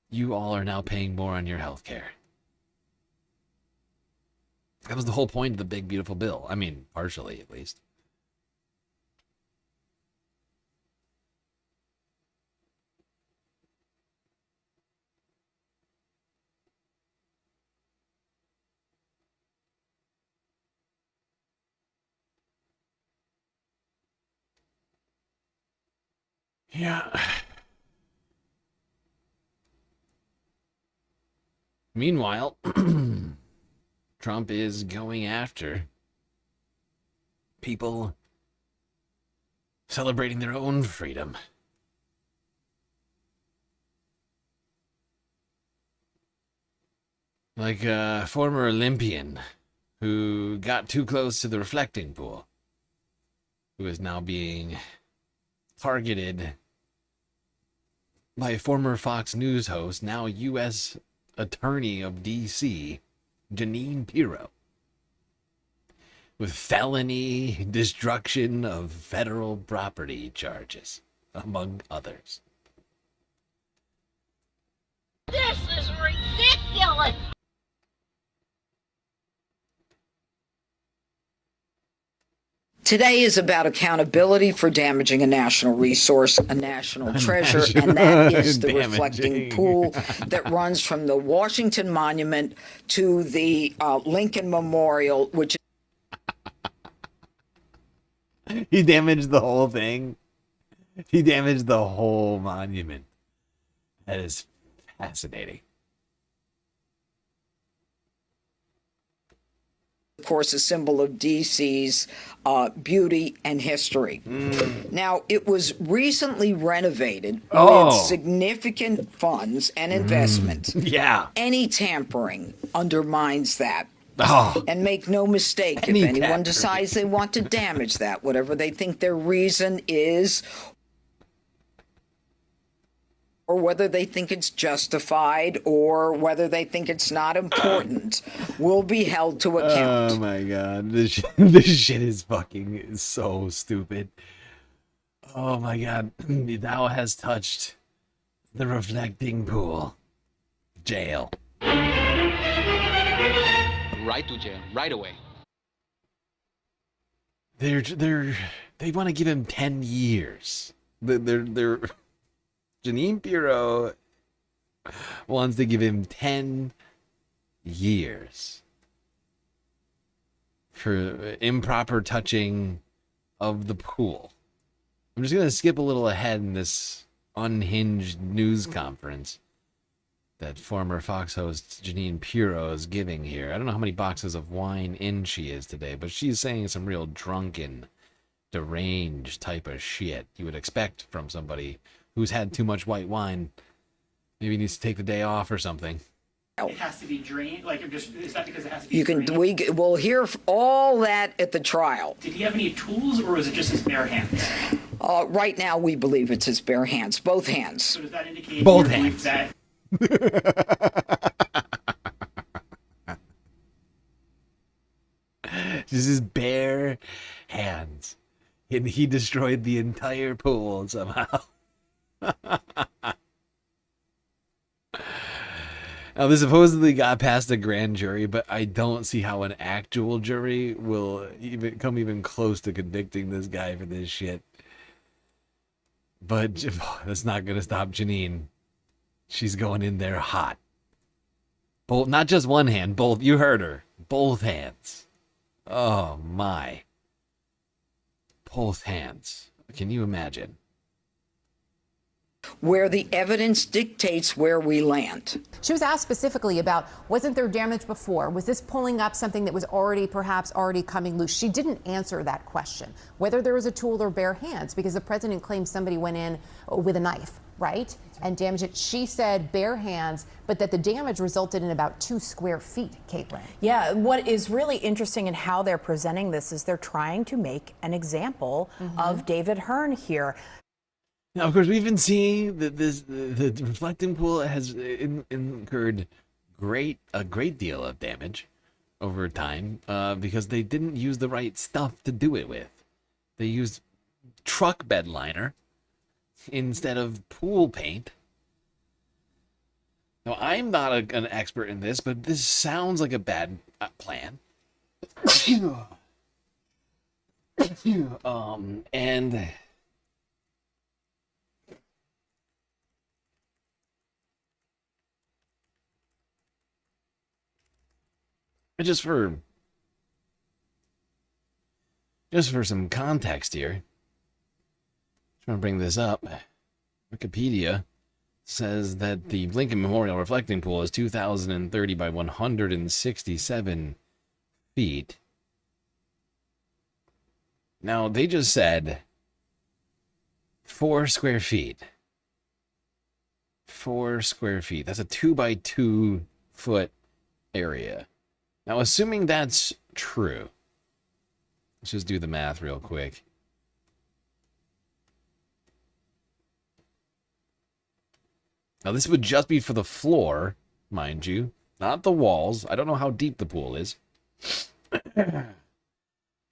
You all are now paying more on your health care. That was the whole point of the big, beautiful bill. I mean, partially, at least. Yeah. Meanwhile, Trump is going after people celebrating their own freedom. Like a former Olympian who got too close to the reflecting pool, who is now being targeted by a former Fox News host, now U.S. Attorney of D.C., Jeanine Pirro, with felony destruction of federal property charges, among others. This is ridiculous! Today is about accountability for damaging a national resource, a national treasure, and that is the reflecting pool that runs from the Washington Monument to the Lincoln Memorial, which He damaged the whole thing. He damaged the whole monument. That is fascinating. of course, a symbol of D.C.'s beauty and history. Now, it was recently renovated with significant funds and investment. Yeah. Any tampering undermines that. And make no mistake, Any if anyone tampering. decides they want to damage that, whatever they think their reason is, or whether they think it's justified, or whether they think it's not important, will be held to account. Oh my god, this shit is fucking so stupid. Oh my god, thou has touched the reflecting pool. Jail. Right to jail, right away. They want to give him 10 years. They're Jeanine Pirro wants to give him 10 years for improper touching of the pool. I'm just going to skip a little ahead in this unhinged news conference that former Fox host Jeanine Pirro is giving here. I don't know how many boxes of wine in she is today, but she's saying some real drunken, deranged type of shit you would expect from somebody who's had too much white wine. Maybe needs to take the day off or something. It has to be drained? Like, is that because it has to be You can drained? we'll hear all that at the trial. Did he have any tools, or was it just his bare hands? Right now, we believe it's his bare hands, both hands. So does that indicate Both your belief hands. that Just his bare hands. And he destroyed the entire pool somehow. Now, this supposedly got past a grand jury, but I don't see how an actual jury will even come close to convicting this guy for this shit. But that's not going to stop Janine. She's going in there hot. Both, not just one hand, both. You heard her. Both hands. Oh, my. Both hands. Can you imagine? Where the evidence dictates where we land. She was asked specifically about, wasn't there damage before? Was this pulling up something that was perhaps already coming loose? She didn't answer that question, whether there was a tool or bare hands, because the president claims somebody went in with a knife, right? And damaged it. She said bare hands, but that the damage resulted in about 2 square feet, Caitlin. Yeah, what is really interesting in how they're presenting this is they're trying to make an example of David Hearn here. Now, of course, we've been seeing that the reflecting pool has incurred a great deal of damage over time because they didn't use the right stuff to do it with. They used truck bed liner instead of pool paint. Now, I'm not an expert in this, but this sounds like a bad plan. And just for some context here, trying to bring this up, Wikipedia says that the Lincoln Memorial Reflecting Pool is 2,030 by 167 feet. Now, they just said 4 square feet. 4 square feet. That's a 2 by 2 foot area. Now, assuming that's true, let's just do the math real quick. Now, this would just be for the floor, mind you, not the walls. I don't know how deep the pool is.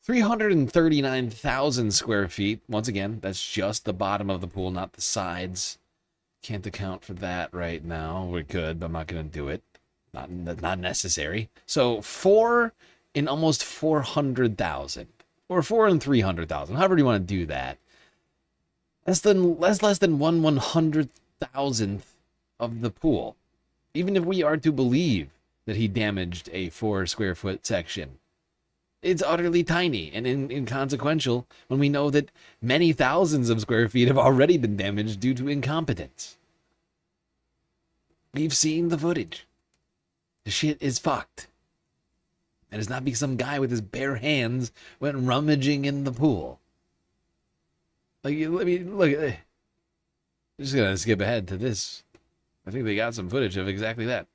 339,000 square feet. Once again, that's just the bottom of the pool, not the sides. Can't account for that right now. We could, but I'm not going to do it. Not necessary. So 4 in almost 400,000, or 4 in 300,000, however you want to do that. Less than 1/100,000th of the pool. Even if we are to believe that he damaged a 4 square foot section, it's utterly tiny and inconsequential when we know that many thousands of square feet have already been damaged due to incompetence. We've seen the footage. The shit is fucked. And it's not because some guy with his bare hands went rummaging in the pool. Like, let me look. I'm just gonna skip ahead to this. I think they got some footage of exactly that.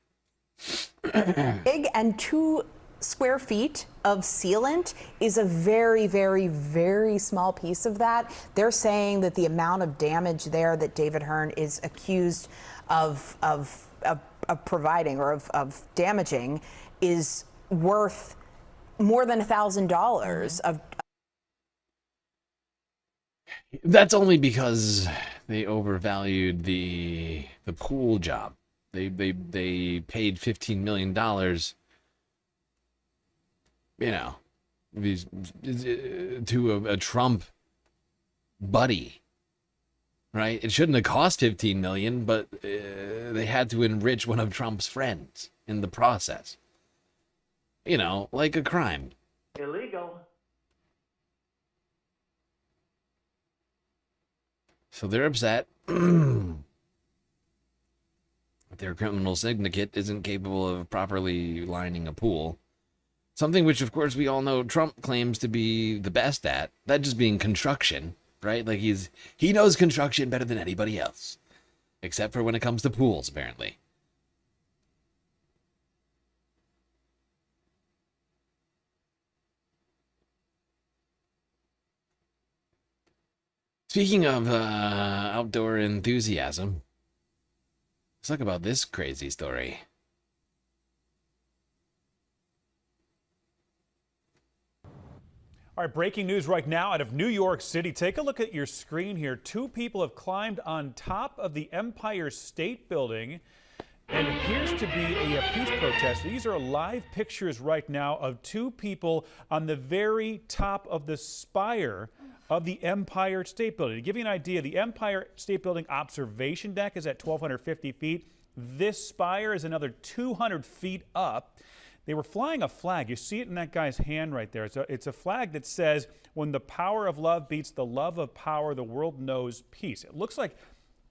Big and 2 square feet of sealant is a very, very, very small piece of that. They're saying that the amount of damage there that David Hearn is accused of providing or of damaging is worth more than $1,000 of. That's only because they overvalued the pool job. They paid $15 million. You know, to a Trump buddy. Right? It shouldn't have cost $15 million, but they had to enrich one of Trump's friends in the process. You know, like a crime. Illegal. So they're upset. Their criminal syndicate isn't capable of properly lining a pool. Something which, of course, we all know Trump claims to be the best at. That just being construction. Right? Like he knows construction better than anybody else. Except for when it comes to pools, apparently. Speaking of outdoor enthusiasm, let's talk about this crazy story. All right, breaking news right now out of New York City. Take a look at your screen here. 2 people have climbed on top of the Empire State Building and it appears to be a peace protest. These are live pictures right now of 2 people on the very top of the spire of the Empire State Building. To give you an idea, the Empire State Building observation deck is at 1,250 feet. This spire is another 200 feet up. They were flying a flag. You see it in that guy's hand right there. It's a flag that says, when the power of love beats the love of power, the world knows peace. It looks like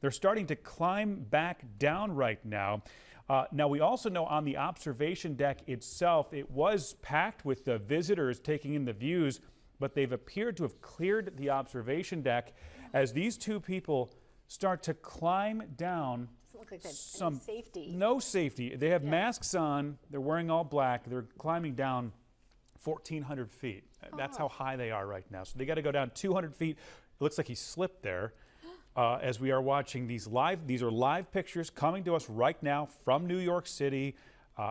they're starting to climb back down right now. Now, we also know on the observation deck itself, it was packed with the visitors taking in the views, but they've appeared to have cleared the observation deck as these two people start to climb down. Doesn't look like there's any safety. No safety. They have masks on. They're wearing all black. They're climbing down 1,400 feet. That's how high they are right now. So they got to go down 200 feet. It looks like he slipped there. As we are watching these are live pictures coming to us right now from New York City,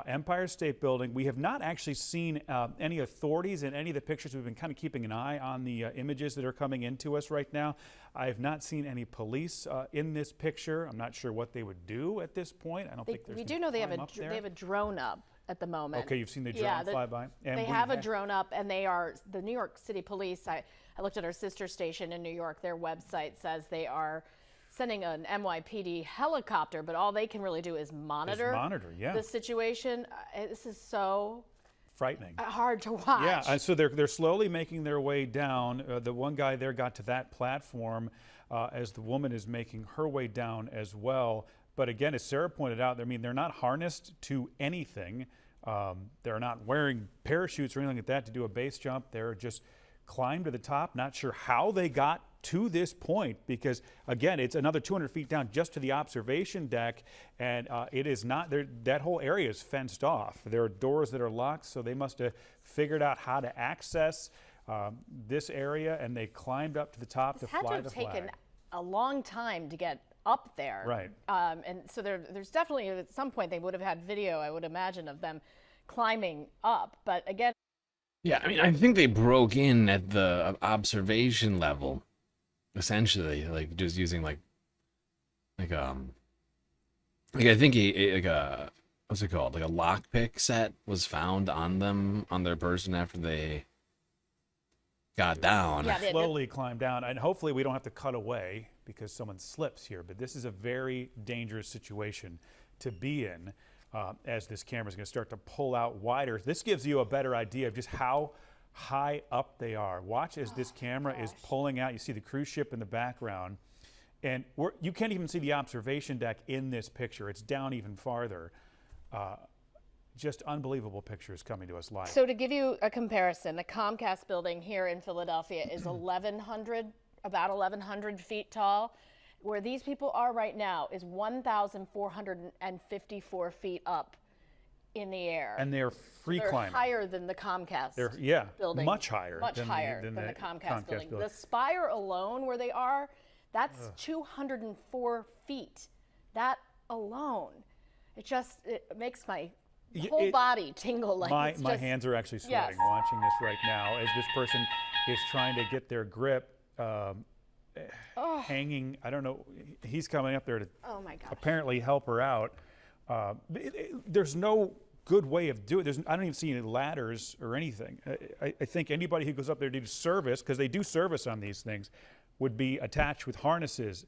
Empire State Building. We have not actually seen any authorities in any of the pictures. We've been kind of keeping an eye on the images that are coming into us right now. I have not seen any police in this picture. I'm not sure what they would do at this point. I don't think there's. We do know they have a drone up at the moment. Okay, you've seen the drone fly by? And they have a drone up, and they are, the New York City Police, I looked at our sister station in New York, their website says they are sending an NYPD helicopter, but all they can really do is monitor the situation. This is so frightening, hard to watch. Yeah, and so they're slowly making their way down. The one guy there got to that platform as the woman is making her way down as well. But again, as Sarah pointed out, I mean, they're not harnessed to anything. They're not wearing parachutes or anything like that to do a base jump. They're just climbed to the top. Not sure how they got to this point because, again, it's another 200 feet down just to the observation deck, and it is not there. That whole area is fenced off. There are doors that are locked, so they must have figured out how to access this area, and they climbed up to the top to fly the flag. It had to have taken a long time to get up there. Right. And so there's definitely, at some point, they would have had video, I would imagine, of them climbing up. But again, yeah, I mean, I think they broke in at the observation level, essentially, like just using like I think a what's it called? Like a lockpick set was found on them, on their person after they got down. Yeah, slowly climb down, and hopefully we don't have to cut away because someone slips here. But this is a very dangerous situation to be in. As this camera is going to start to pull out wider. This gives you a better idea of just how high up they are. Watch as this camera is pulling out. You see the cruise ship in the background. And you can't even see the observation deck in this picture. It's down even farther. Just unbelievable pictures coming to us live. so to give you a comparison, the Comcast building here in Philadelphia is about 1,100 feet tall. Where these people are right now is 1,454 feet up in the air. And they're free climbing. They're higher than the Comcast building. Much higher. Much higher than the Comcast building. The spire alone where they are, that's 204 feet. That alone. It makes my whole body tingle. Like my hands are actually sweating watching this right now as this person is trying to get their grip. Hanging, I don't know, he's coming up there to apparently help her out. There's no good way of doing it. I don't even see any ladders or anything. I think anybody who goes up there to do service, because they do service on these things, would be attached with harnesses.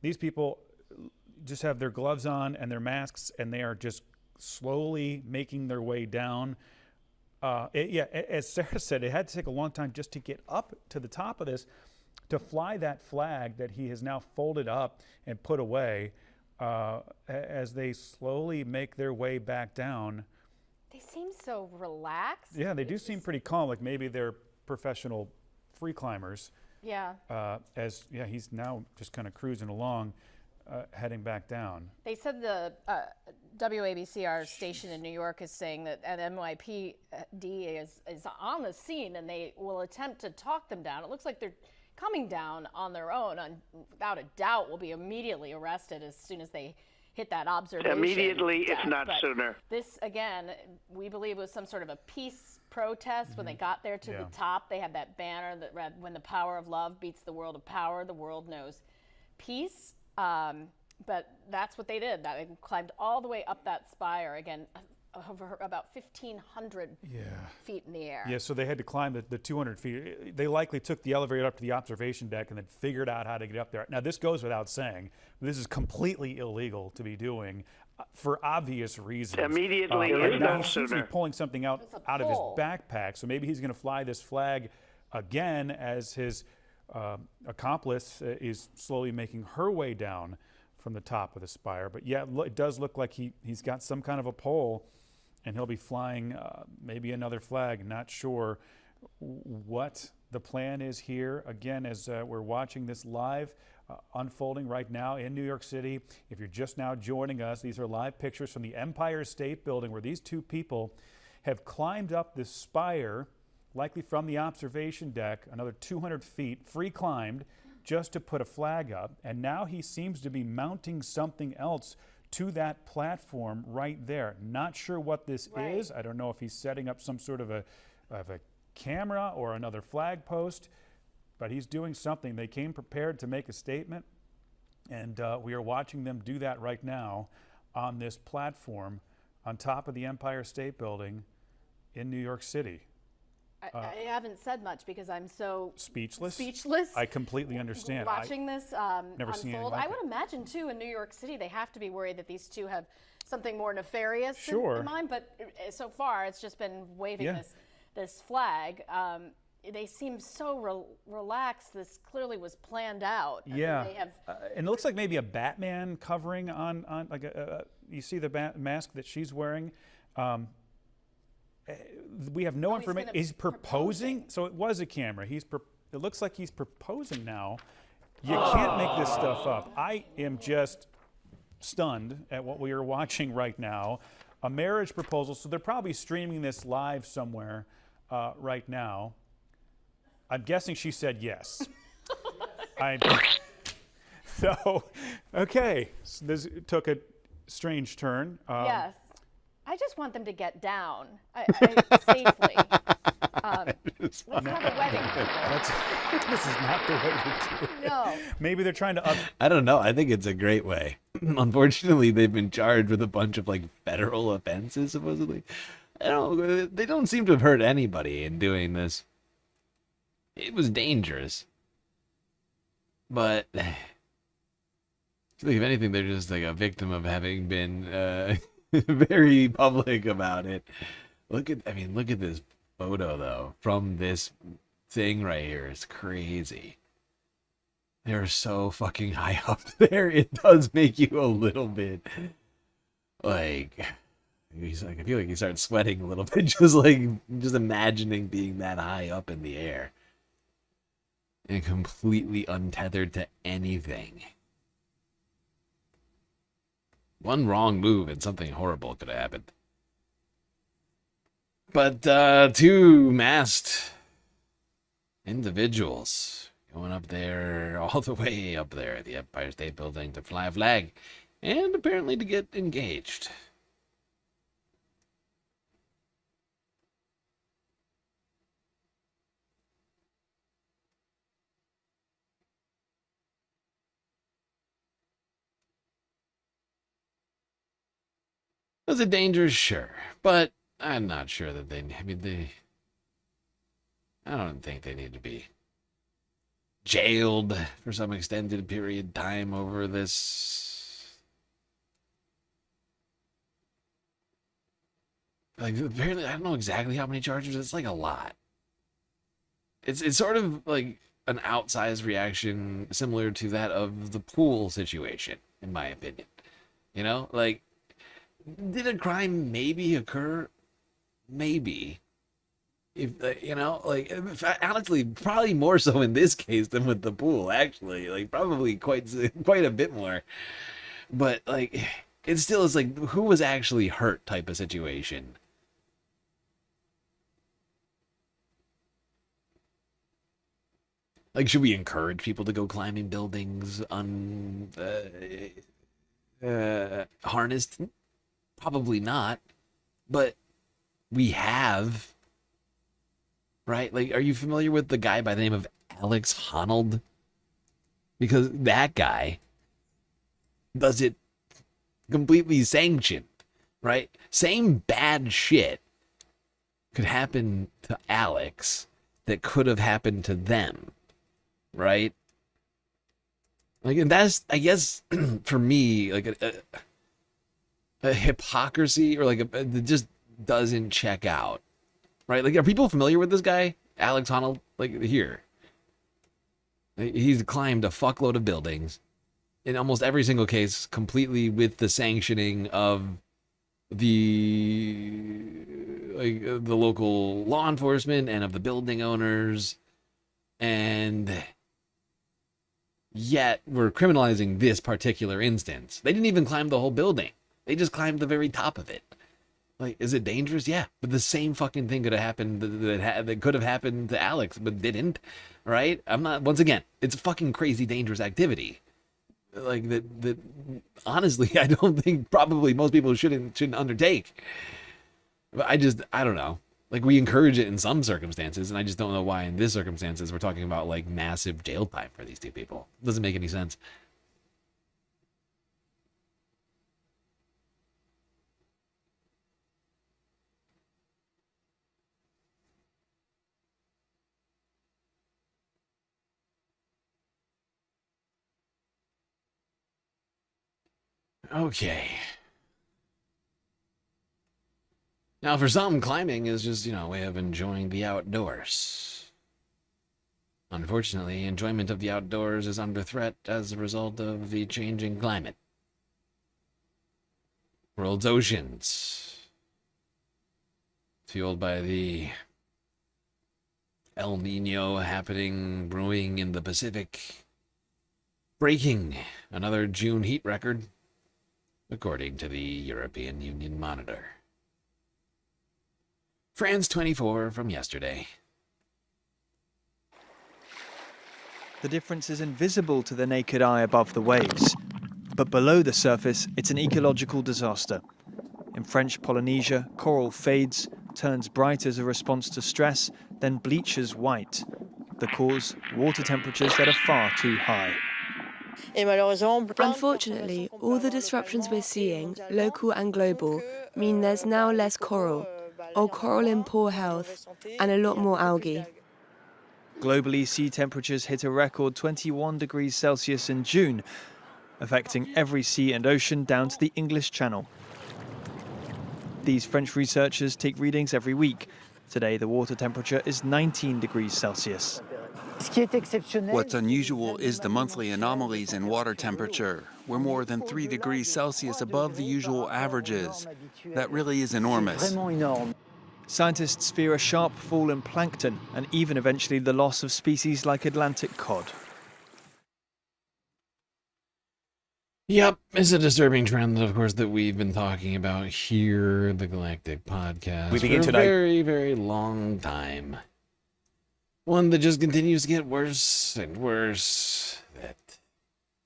These people just have their gloves on and their masks, and they are just slowly making their way down. As Sarah said, it had to take a long time just to get up to the top of this, to fly that flag that he has now folded up and put away as they slowly make their way back down. They seem so relaxed. Yeah, they do seem pretty calm, like maybe they're professional free climbers. Yeah. He's now just kind of cruising along, heading back down. They said the WABC, our station in New York, is saying that an NYPD is on the scene and they will attempt to talk them down. It looks like they're coming down on their own, without a doubt, will be immediately arrested as soon as they hit that observation. Immediately, if not sooner. This, again, we believe was some sort of a peace protest. When they got there to the top, they had that banner that read, "When the power of love beats the world of power, the world knows peace." But that's what they did. They climbed all the way up that spire, again, over about 1,500 feet in the air. Yeah, so they had to climb the 200 feet. They likely took the elevator up to the observation deck and then figured out how to get up there. Now, this goes without saying. This is completely illegal to be doing for obvious reasons. Immediately, now he seems to be pulling something out of his backpack, so maybe he's going to fly this flag again as his accomplice is slowly making her way down from the top of the spire. But yeah, it does look like he's got some kind of a pole, and he'll be flying maybe another flag. Not sure what the plan is here. Again, as we're watching this live unfolding right now in New York City. If you're just now joining us, these are live pictures from the Empire State Building where these two people have climbed up this spire, likely from the observation deck, another 200 feet, free climbed, just to put a flag up. And now he seems to be mounting something else to that platform right there. Not sure what this is. I don't know if he's setting up some sort of a camera or another flag post, but he's doing something. They came prepared to make a statement, and we are watching them do that right now on this platform on top of the Empire State Building in New York City. I haven't said much because I'm so speechless. I completely understand. Watching this never seen anything unfold, like I would imagine too in New York City they have to be worried that these two have something more nefarious in mind. But so far, it's just been waving this flag. They seem so relaxed. This clearly was planned out. I mean, they have and it looks like maybe a Batman covering on like you see the mask that she's wearing. We have no information. He's proposing. So it was a camera. It looks like he's proposing now. You can't make this stuff up. I am just stunned at what we are watching right now. A marriage proposal. So they're probably streaming this live somewhere right now. I'm guessing she said yes. So this took a strange turn. Yes. I just want them to get down safely. Let's have a wedding. This is not the way to do it. No. Maybe they're trying to I don't know. I think it's a great way. Unfortunately, they've been charged with a bunch of federal offenses, supposedly. They don't seem to have hurt anybody in doing this. It was dangerous. But I feel like if anything, they're just a victim of having been very public about it. Look at this photo though from this thing right here. It's crazy. They're so fucking high up there. It does make you a little bit I feel like you start sweating a little bit just imagining being that high up in the air and completely untethered to anything. One wrong move and something horrible could have happened. But two masked individuals going up there, all the way up there at the Empire State Building to fly a flag and apparently to get engaged. Was it dangerous? Sure. But I'm not sure that I don't think they need to be jailed for some extended period of time over this. Apparently, I don't know exactly how many charges. It's a lot. It's sort of like an outsized reaction similar to that of the pool situation, in my opinion. Did a crime maybe occur? Maybe. Honestly, probably more so in this case than with the pool, actually. Probably quite a bit more. But, it still is who was actually hurt type of situation. Should we encourage people to go climbing buildings harnessed? Probably not, but we have, right? Are you familiar with the guy by the name of Alex Honnold? Because that guy does it completely sanction, right? Same bad shit could happen to Alex that could have happened to them, right? Like, and that's, I guess, for me, like a hypocrisy, or like it just doesn't check out, right? Like, are people familiar with this guy, Alex Honnold? Like, here, he's climbed a fuckload of buildings in almost every single case, completely with the sanctioning of the local law enforcement and of the building owners, and yet we're criminalizing this particular instance. They didn't even climb the whole building. They just climbed the very top of it. Like, is it dangerous? Yeah, but the same fucking thing could have happened that could have happened to Alex, but didn't, right? I'm not, once again, it's a fucking crazy dangerous activity. Like, that honestly, I don't think probably most people shouldn't undertake. But I don't know. Like, we encourage it in some circumstances, and I just don't know why in this circumstances we're talking about, like, massive jail time for these two people. It doesn't make any sense. Okay. Now, for some, climbing is just, a way of enjoying the outdoors. Unfortunately, enjoyment of the outdoors is under threat as a result of the changing climate. World's oceans, fueled by the El Nino brewing in the Pacific, breaking another June heat record, according to the European Union Monitor. France 24 from yesterday. The difference is invisible to the naked eye above the waves, but below the surface, it's an ecological disaster. In French Polynesia, coral fades, turns bright as a response to stress, then bleaches white. The cause, water temperatures that are far too high. Unfortunately, all the disruptions we're seeing, local and global, mean there's now less coral, or coral in poor health, and a lot more algae. Globally, sea temperatures hit a record 21 degrees Celsius in June, affecting every sea and ocean down to the English Channel. These French researchers take readings every week. Today, the water temperature is 19 degrees Celsius. What's unusual is the monthly anomalies in water temperature. We're more than 3 degrees Celsius above the usual averages. That really is enormous. Scientists fear a sharp fall in plankton and even eventually the loss of species like Atlantic cod. Yep, it's a disturbing trend, of course, that we've been talking about here, the Galactic Podcast, We begin for a tonight. very, very long time. One that just continues to get worse and worse. That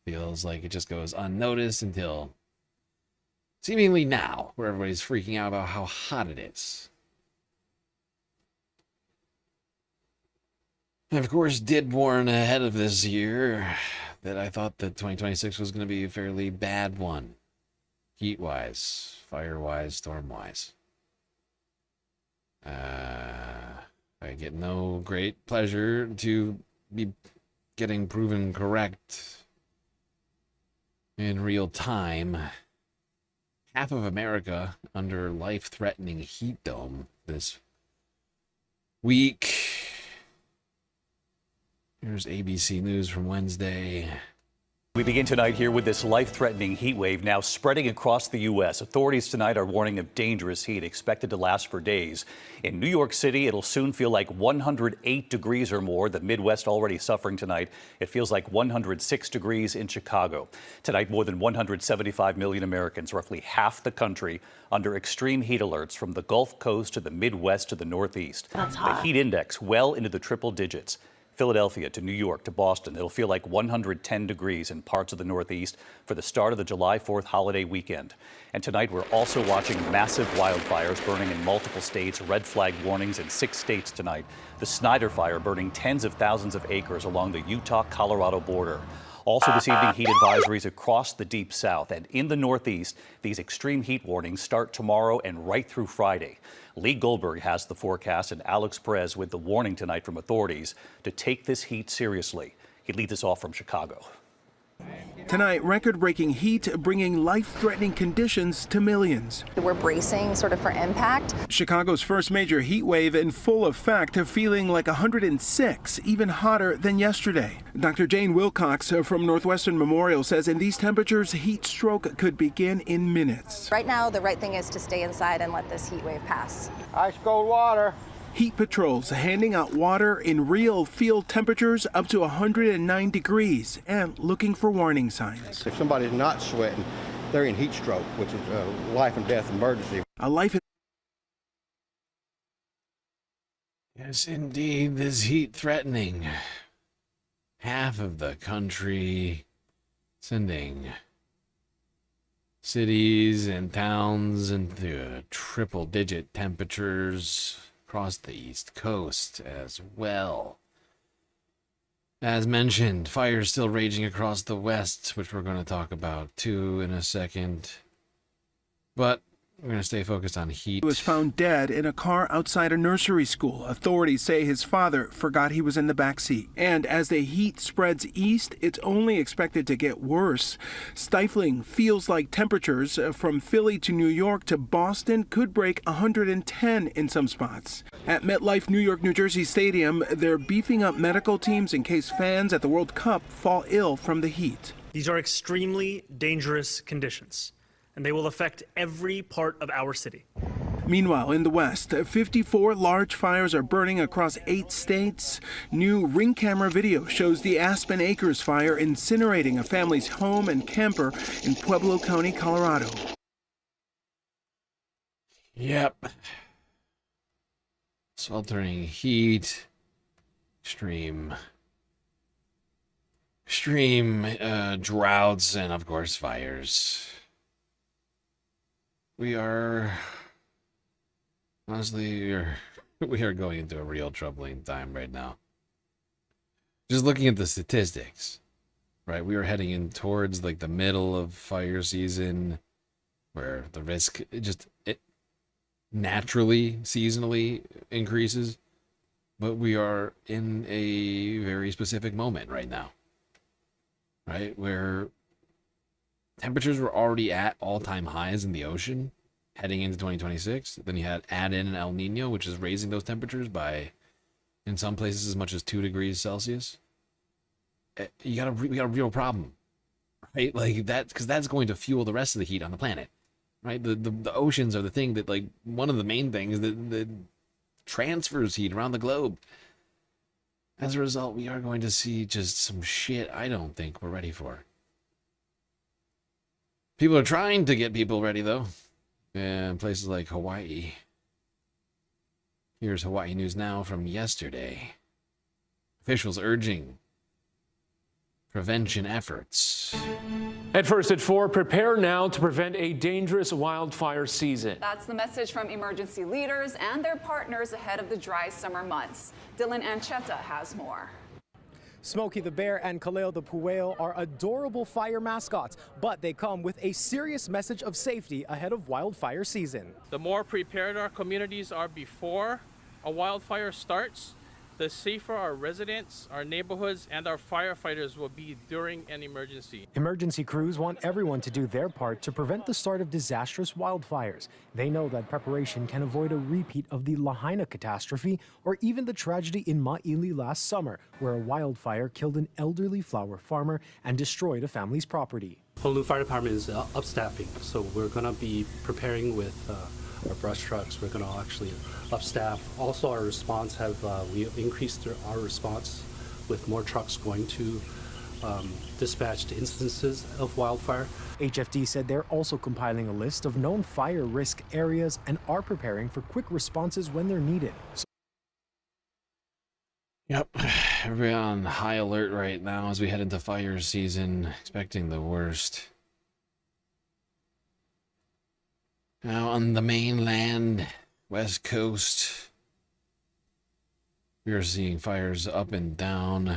feels like it just goes unnoticed until seemingly now, where everybody's freaking out about how hot it is. I, of course, did warn ahead of this year that I thought that 2026 was going to be a fairly bad one. Heat-wise, fire-wise, storm-wise. I get no great pleasure to be getting proven correct in real time. Half of America under life-threatening heat dome this week. Here's ABC News from Wednesday. We begin tonight here with this life-threatening heat wave now spreading across the U.S. Authorities tonight are warning of dangerous heat expected to last for days. In New York City, it'll soon feel like 108 degrees or more. The Midwest already suffering tonight. It feels like 106 degrees in Chicago. Tonight, more than 175 million Americans, roughly half the country, under extreme heat alerts from the Gulf Coast to the Midwest to the Northeast. That's The hot. heat index well into the triple digits. Philadelphia to New York to Boston, it'll feel like 110 degrees in parts of the Northeast for the start of the July 4th holiday weekend. And tonight, we're also watching massive wildfires burning in multiple states, red flag warnings in 6 states tonight. The Snyder Fire burning tens of thousands of acres along the Utah-Colorado border. Also this evening, heat advisories across the deep south. And in the Northeast, these extreme heat warnings start tomorrow and right through Friday. Lee Goldberg has the forecast, and Alex Perez with the warning tonight from authorities to take this heat seriously. He leads us off from Chicago. Tonight, record-breaking heat bringing life-threatening conditions to millions. We're bracing sort of for impact. Chicago's first major heat wave in full effect, feeling like 106, even hotter than yesterday. Dr. Jane Wilcox from Northwestern Memorial says in these temperatures, heat stroke could begin in minutes. Right now, the right thing is to stay inside and let this heat wave pass. Ice cold water. Heat patrols handing out water in real field temperatures up to 109 degrees and looking for warning signs. If somebody's not sweating, they're in heat stroke, which is a life and death emergency. A life. Yes, indeed, this heat threatening. Half of the country sending cities and towns into triple-digit temperatures across the East Coast as well. As mentioned, fires still raging across the West, which we're going to talk about too in a second. But we're going to stay focused on heat. He was found dead in a car outside a nursery school. Authorities say his father forgot he was in the back seat. And as the heat spreads east, it's only expected to get worse. Stifling feels-like temperatures from Philly to New York to Boston could break 110 in some spots. At MetLife New York, New Jersey Stadium, they're beefing up medical teams in case fans at the World Cup fall ill from the heat. These are extremely dangerous conditions, and they will affect every part of our city. Meanwhile, in the West, 54 large fires are burning across 8 states. New Ring camera video shows the Aspen Acres fire incinerating a family's home and camper in Pueblo County, Colorado. Yep. Sweltering heat, extreme droughts, and of course fires. We are honestly we are going into a real troubling time right now. Just looking at the statistics, right? We are heading in towards like the middle of fire season, where the risk it naturally seasonally increases, but we are in a very specific moment right now, right, where temperatures were already at all-time highs in the ocean heading into 2026. Then you had add in an El Nino, which is raising those temperatures by, in some places, as much as 2 degrees Celsius. We got a real problem, right? Like that, because that's going to fuel the rest of the heat on the planet, right? The oceans are the thing that, like, one of the main things that transfers heat around the globe. As a result, we are going to see just some shit I don't think we're ready for. People are trying to get people ready, though, in places like Hawaii. Here's Hawaii news now from yesterday. Officials urging prevention efforts. At first at 4, prepare now to prevent a dangerous wildfire season. That's the message from emergency leaders and their partners ahead of the dry summer months. Dylan Ancheta has more. Smokey the Bear and Kaleo the Pueo are adorable fire mascots, but they come with a serious message of safety ahead of wildfire season. The more prepared our communities are before a wildfire starts, the safer our residents, our neighborhoods, and our firefighters will be during an emergency. Emergency crews want everyone to do their part to prevent the start of disastrous wildfires. They know that preparation can avoid a repeat of the Lahaina catastrophe or even the tragedy in Ma'ili last summer, where a wildfire killed an elderly flower farmer and destroyed a family's property. Honolulu Fire Department is upstaffing, so we're going to be preparing with our brush trucks. We're going to actually upstaff. Also, our response we increased our response with more trucks going to dispatched instances of wildfire. HFD said they're also compiling a list of known fire risk areas and are preparing for quick responses when they're needed. Yep, everybody on high alert right now as we head into fire season, expecting the worst. Now on the mainland, West Coast, we are seeing fires up and down.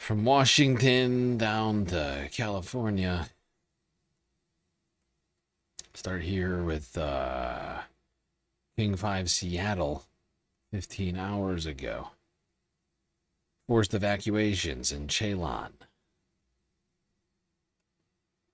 from Washington down to California. Start here with King 5 Seattle 15 hours ago. Forced evacuations in Chelan.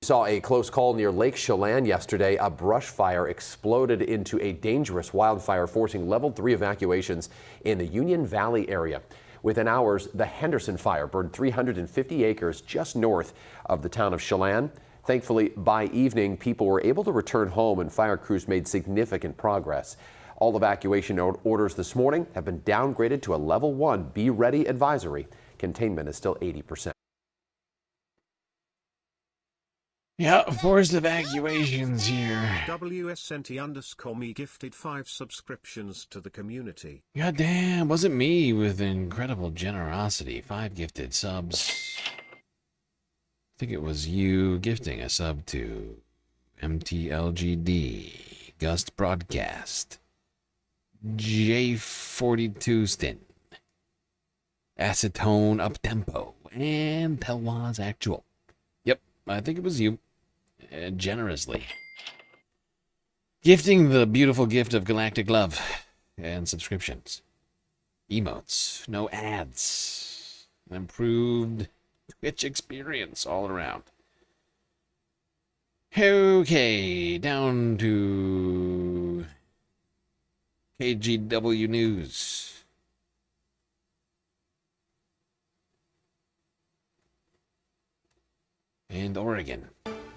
Saw a close call near Lake Chelan yesterday. A brush fire exploded into a dangerous wildfire, forcing level 3 evacuations in the Union Valley area. Within hours, the Henderson fire burned 350 acres just north of the town of Chelan. Thankfully, by evening, people were able to return home and fire crews made significant progress. All evacuation orders this morning have been downgraded to a level 1 be ready advisory. Containment is still 80%. Yeah, forced evacuations here. WSNT_me gifted 5 subscriptions to the community. God damn, wasn't me with incredible generosity. 5 gifted subs. I think it was you gifting a sub to MTLGD, Gust Broadcast, J42 Stin, Acetone Uptempo, and Telwaz Actual. Yep, I think it was you. Generously. Gifting the beautiful gift of galactic love and subscriptions. Emotes, no ads, an improved Twitch experience all around. Okay, down to KGW News. And Oregon.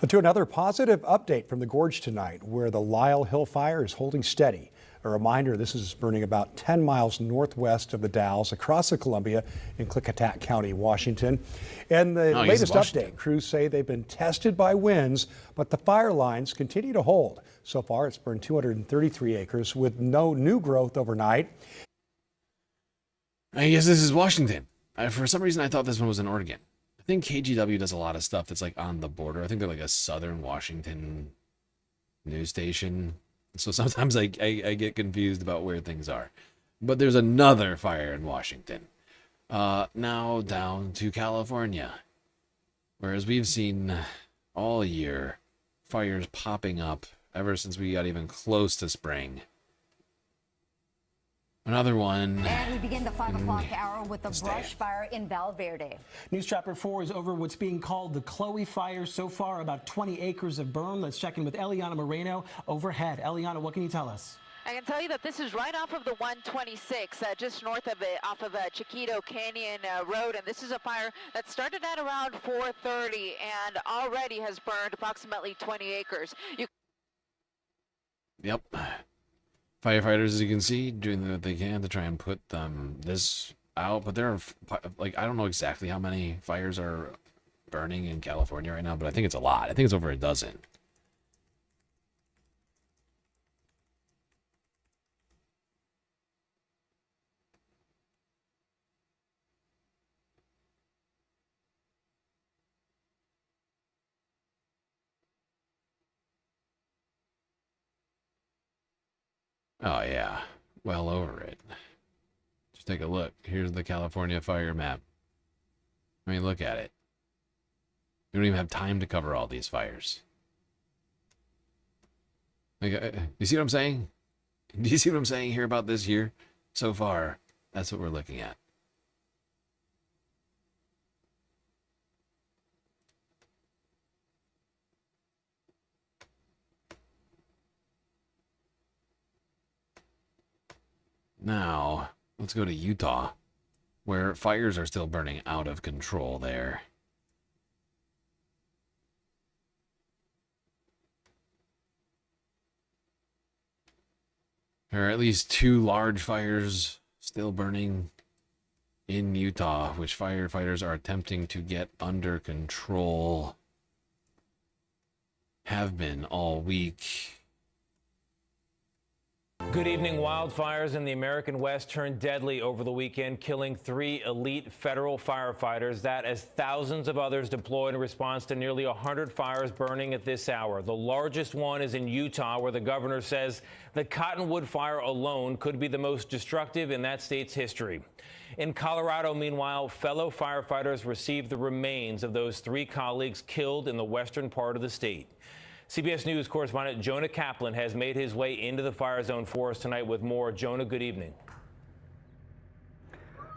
To another positive update from the gorge tonight, where the Lyle Hill fire is holding steady. A reminder, this is burning about 10 miles northwest of the Dalles across the Columbia in Klickitat County, Washington. And the latest update, crews say they've been tested by winds, but the fire lines continue to hold. So far, it's burned 233 acres with no new growth overnight. I guess this is Washington. For some reason, I thought this one was in Oregon. I think KGW does a lot of stuff that's like on the border. I think they're like a southern Washington news station. So sometimes I get confused about where things are. But there's another fire in Washington. Now down to California. Whereas we've seen all year fires popping up ever since we got even close to spring. Another one. And we begin the 5 o'clock hour with the brush fire in Valverde. News Chapter 4 is over what's being called the Chloe fire. So far, about 20 acres of burn. Let's check in with Eliana Moreno overhead. Eliana, what can you tell us? I can tell you that this is right off of the 126, just north of it, off of Chiquito Canyon Road, and this is a fire that started at around 4:30 and already has burned approximately 20 acres. Yep. Firefighters, as you can see, doing what they can to try and put this out, but there are, like, I don't know exactly how many fires are burning in California right now, but I think it's a lot. I think it's over a dozen. Oh, yeah. Well over it. Just take a look. Here's the California fire map. I mean, look at it. We don't even have time to cover all these fires. Like, you see what I'm saying? Do you see what I'm saying here about this here? So far, that's what we're looking at. Now, let's go to Utah, where fires are still burning out of control there. There are at least 2 large fires still burning in Utah, which firefighters are attempting to get under control. Have been all week. Good evening. Wildfires in the American West turned deadly over the weekend, killing 3 elite federal firefighters. That as thousands of others deployed in response to nearly 100 fires burning at this hour. The largest one is in Utah, where the governor says the Cottonwood fire alone could be the most destructive in that state's history. In Colorado, meanwhile, fellow firefighters received the remains of those 3 colleagues killed in the western part of the state. CBS News correspondent Jonah Kaplan has made his way into the fire zone for us tonight with more. Jonah, good evening.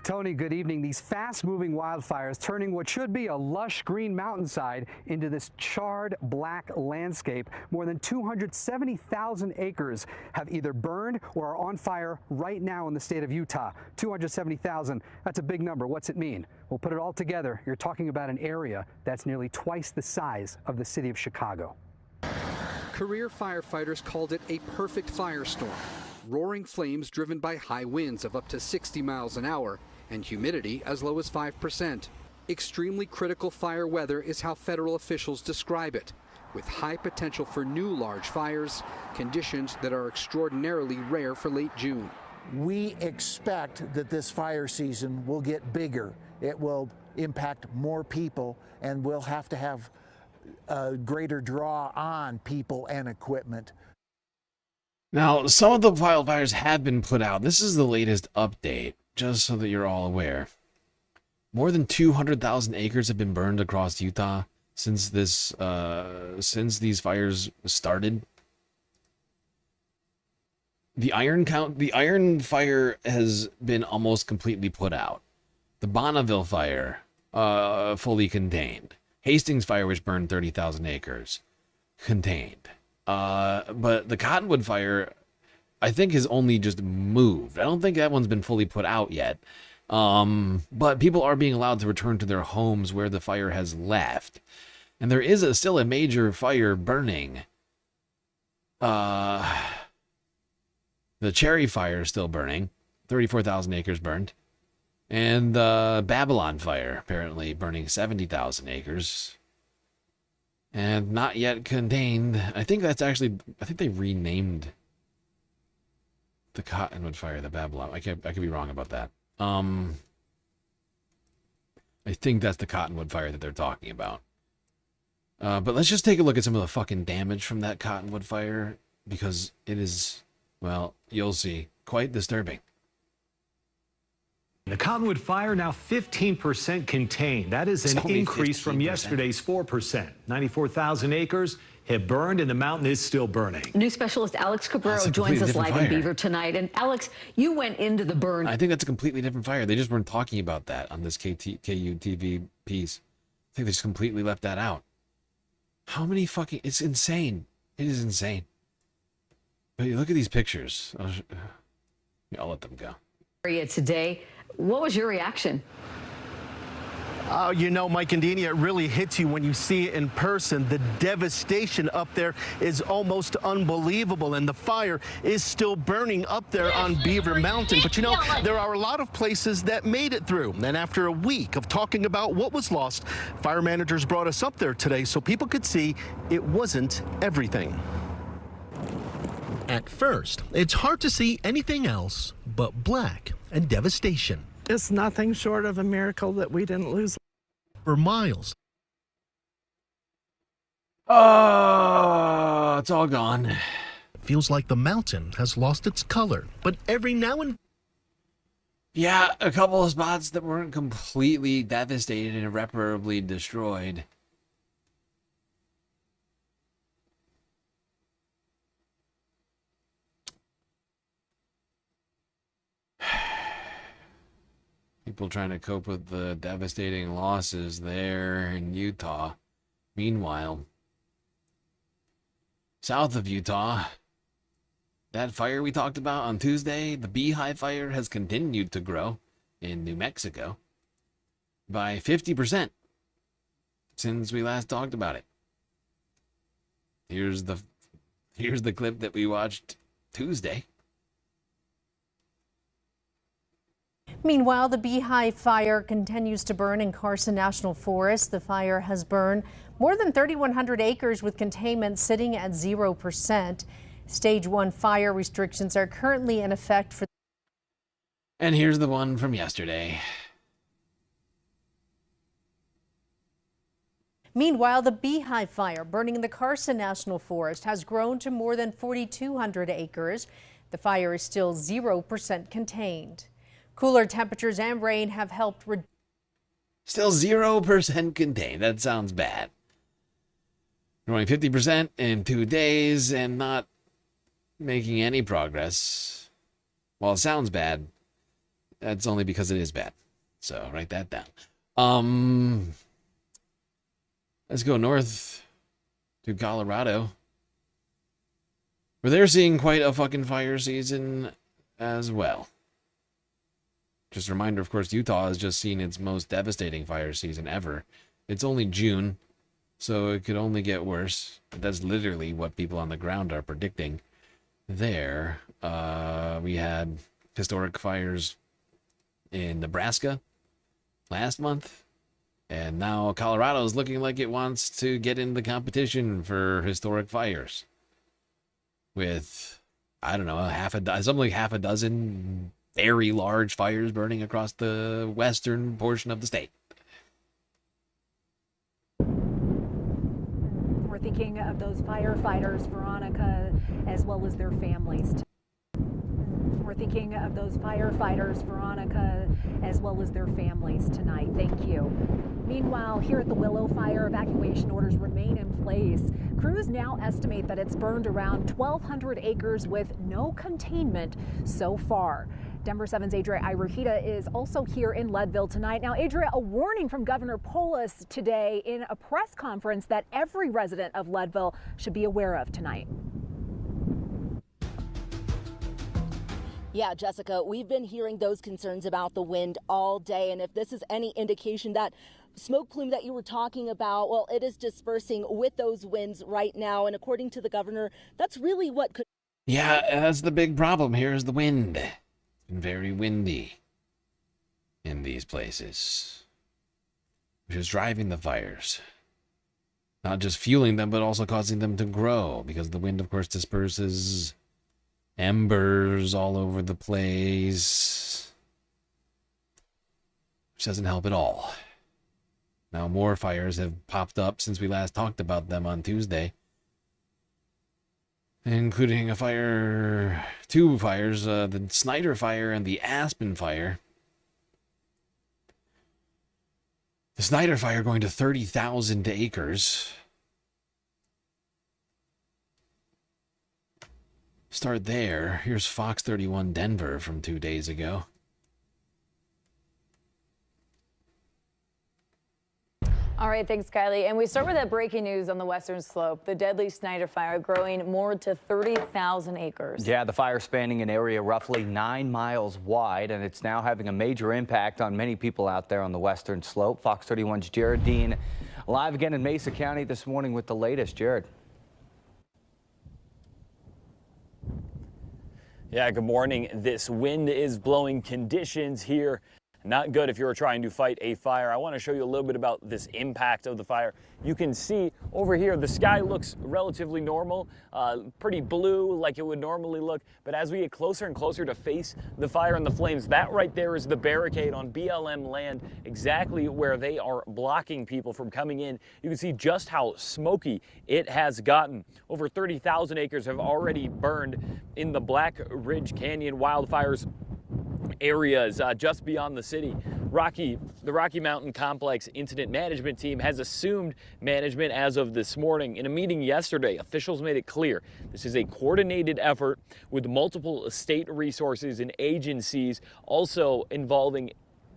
Tony, good evening. These fast-moving wildfires turning what should be a lush green mountainside into this charred black landscape. More than 270,000 acres have either burned or are on fire right now in the state of Utah. 270,000, that's a big number. What's it mean? We'll put it all together. You're talking about an area that's nearly twice the size of the city of Chicago. Career firefighters called it a perfect firestorm. Roaring flames driven by high winds of up to 60 miles an hour and humidity as low as 5%. Extremely critical fire weather is how federal officials describe it, with high potential for new large fires, conditions that are extraordinarily rare for late June. We expect that this fire season will get bigger. It will impact more people, and we'll have to have a greater draw on people and equipment. Now, some of the wildfires have been put out. This is the latest update, just so that you're all aware. More than 200,000 acres have been burned across Utah since these fires started. The iron fire has been almost completely put out. The Bonneville fire, fully contained. Hastings fire, which burned 30,000 acres, contained. But the Cottonwood fire, I think, has only just moved. I don't think that one's been fully put out yet. But people are being allowed to return to their homes where the fire has left. And there is still a major fire burning. The Cherry fire is still burning. 34,000 acres burned. And the Babylon fire, apparently burning 70,000 acres. And not yet contained. I think they renamed the Cottonwood fire the Babylon. I could be wrong about that. I think that's the Cottonwood fire that they're talking about. But let's just take a look at some of the fucking damage from that Cottonwood fire, because it is, well, you'll see, quite disturbing. The Cottonwood fire now 15% contained. That is an increase from yesterday's 4%. 94,000 acres have burned, and the mountain is still burning. News specialist Alex Cabrero joins us live in Beaver tonight. And Alex, you went into the burn. I think that's a completely different fire. They just weren't talking about that on this KU TV piece. I think they just completely left that out. How many fucking... It's insane. It is insane. But you look at these pictures. I'll let them go. Today, what was your reaction? You know, Mike and Deanie, it really hits you when you see it in person. The devastation up there is almost unbelievable, and the fire is still burning up there on Beaver Mountain. But you know, there are a lot of places that made it through. And after a week of talking about what was lost, fire managers brought us up there today so people could see it wasn't everything. At first, it's hard to see anything else but black and devastation. It's nothing short of a miracle that we didn't lose. For miles. Oh, it's all gone. It feels like the mountain has lost its color, but every now and... Yeah, a couple of spots that weren't completely devastated and irreparably destroyed. People trying to cope with the devastating losses there in Utah. Meanwhile, south of Utah, that fire we talked about on Tuesday, the Beehive fire, has continued to grow in New Mexico by 50% since we last talked about it. Here's the clip that we watched Tuesday. Meanwhile, the Beehive fire continues to burn in Carson National Forest. The fire has burned more than 3,100 acres with containment sitting at 0%. Stage 1 fire restrictions are currently in effect for. And here's the one from yesterday. Meanwhile, the Beehive Fire burning in the Carson National Forest has grown to more than 4,200 acres. The fire is still 0% contained. Cooler temperatures and rain have helped reduce. Still 0% contained. That sounds bad. Growing 50% in 2 days and not making any progress. While it sounds bad, that's only because it is bad. So write that down. Let's go north to Colorado, where they're seeing quite a fucking fire season as well. Just a reminder, of course, Utah has just seen its most devastating fire season ever. It's only June, so it could only get worse. But that's literally what people on the ground are predicting. There, we had historic fires in Nebraska last month. And now Colorado is looking like it wants to get in the competition for historic fires. With, I don't know, something like half a dozen very large fires burning across the western portion of the state. We're thinking of those firefighters, Veronica, as well as their families. We're thinking of those firefighters, Veronica, as well as their families tonight. Thank you. Meanwhile, here at the Willow Fire, evacuation orders remain in place. Crews now estimate that it's burned around 1,200 acres with no containment so far. Denver 7's Adria Iruhita is also here in Leadville tonight. Now, Adria, a warning from Governor Polis today in a press conference that every resident of Leadville should be aware of tonight. Yeah, Jessica, we've been hearing those concerns about the wind all day. And if this is any indication, that smoke plume that you were talking about, well, it is dispersing with those winds right now. And according to the governor, that's really what could. Yeah, that's the big problem. Here's the wind. It's been very windy in these places, which is driving the fires. Not just fueling them, but also causing them to grow, because the wind, of course, disperses embers all over the place, which doesn't help at all. Now more fires have popped up since we last talked about them on Tuesday, including two fires, the Snyder Fire and the Aspen Fire. The Snyder Fire going to 30,000 acres. Start there. Here's Fox 31 Denver from 2 days ago. All right, thanks, Kylie. And we start with that breaking news on the western slope. The deadly Snyder Fire growing more to 30,000 acres. Yeah, the fire spanning an area roughly 9 miles wide, and it's now having a major impact on many people out there on the western slope. Fox 31's Jared Dean live again in Mesa County this morning with the latest. Jared. Yeah, good morning. This wind is blowing conditions here. Not good if you're trying to fight a fire. I want to show you a little bit about this impact of the fire. You can see over here, the sky looks relatively normal, pretty blue like it would normally look. But as we get closer and closer to face the fire and the flames, that right there is the barricade on BLM land, exactly where they are blocking people from coming in. You can see just how smoky it has gotten. Over 30,000 acres have already burned in the Black Ridge Canyon wildfires areas just beyond the city. The Rocky Mountain Complex Incident Management Team has assumed management as of this morning. In a meeting yesterday, officials made it clear this is a coordinated effort with multiple state resources and agencies, also involving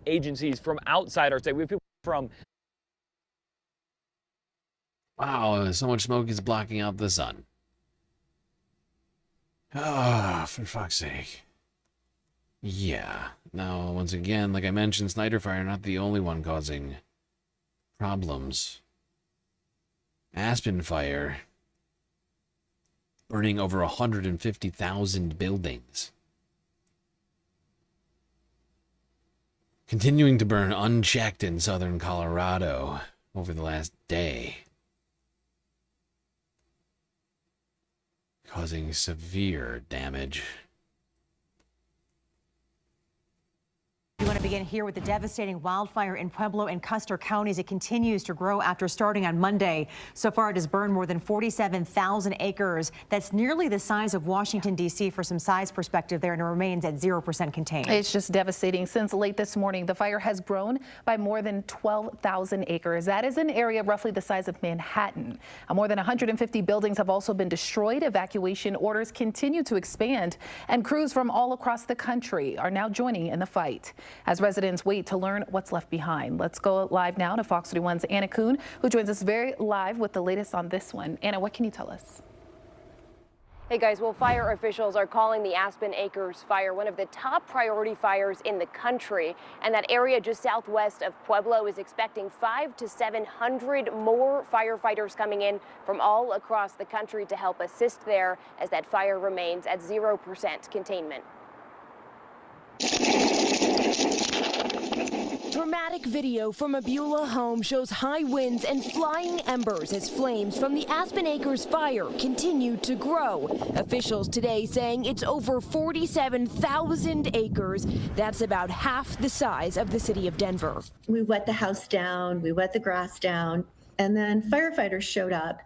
agencies from outside our state. We have people from... Wow, so much smoke is blocking out the sun. Ah, for fuck's sake. Yeah. Now, once again, like I mentioned, Snyder Fire not the only one causing problems. Aspen Fire burning over 150,000 buildings. Continuing to burn unchecked in southern Colorado over the last day. causing severe damage. We want to begin here with the devastating wildfire in Pueblo and Custer counties. It continues to grow after starting on Monday. So far, it has burned more than 47,000 acres. That's nearly the size of Washington, D.C. for some size perspective there, and it remains at 0% contained. It's just devastating. Since late this morning, the fire has grown by more than 12,000 acres. That is an area roughly the size of Manhattan. More than 150 buildings have also been destroyed. Evacuation orders continue to expand, and crews from all across the country are now joining in the fight as residents wait to learn what's left behind. Let's go live now to Fox 31's Anna Kuhn, who joins us very live with the latest on this one. Anna, what can you tell us? Hey guys, well, fire officials are calling the Aspen Acres fire one of the top priority fires in the country. And that area just southwest of Pueblo is expecting 500 to 700 more firefighters coming in from all across the country to help assist there as that fire remains at 0% containment. Dramatic video from a Beulah home shows high winds and flying embers as flames from the Aspen Acres fire continue to grow. Officials today saying it's over 47,000 acres. That's about half the size of the city of Denver. We wet the house down, we wet the grass down, and then firefighters showed up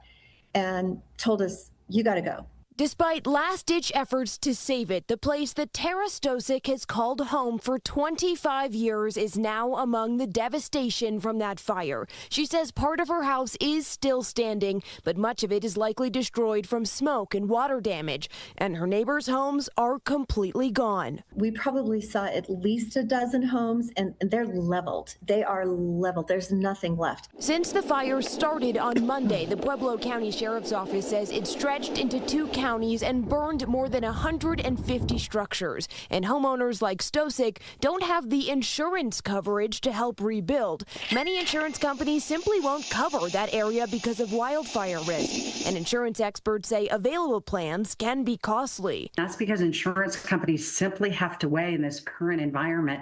and told us, you got to go. Despite last-ditch efforts to save it, the place that Tara Stosic has called home for 25 years is now among the devastation from that fire. She says part of her house is still standing, but much of it is likely destroyed from smoke and water damage, and her neighbors' homes are completely gone. We probably saw at least a dozen homes, and they're leveled. They are leveled. There's nothing left. Since the fire started on Monday, the Pueblo County Sheriff's Office says it stretched into 2 counties and burned more than 150 structures. And homeowners like Stosic don't have the insurance coverage to help rebuild. Many insurance companies simply won't cover that area because of wildfire risk. And insurance experts say available plans can be costly. That's because insurance companies simply have to weigh in this current environment.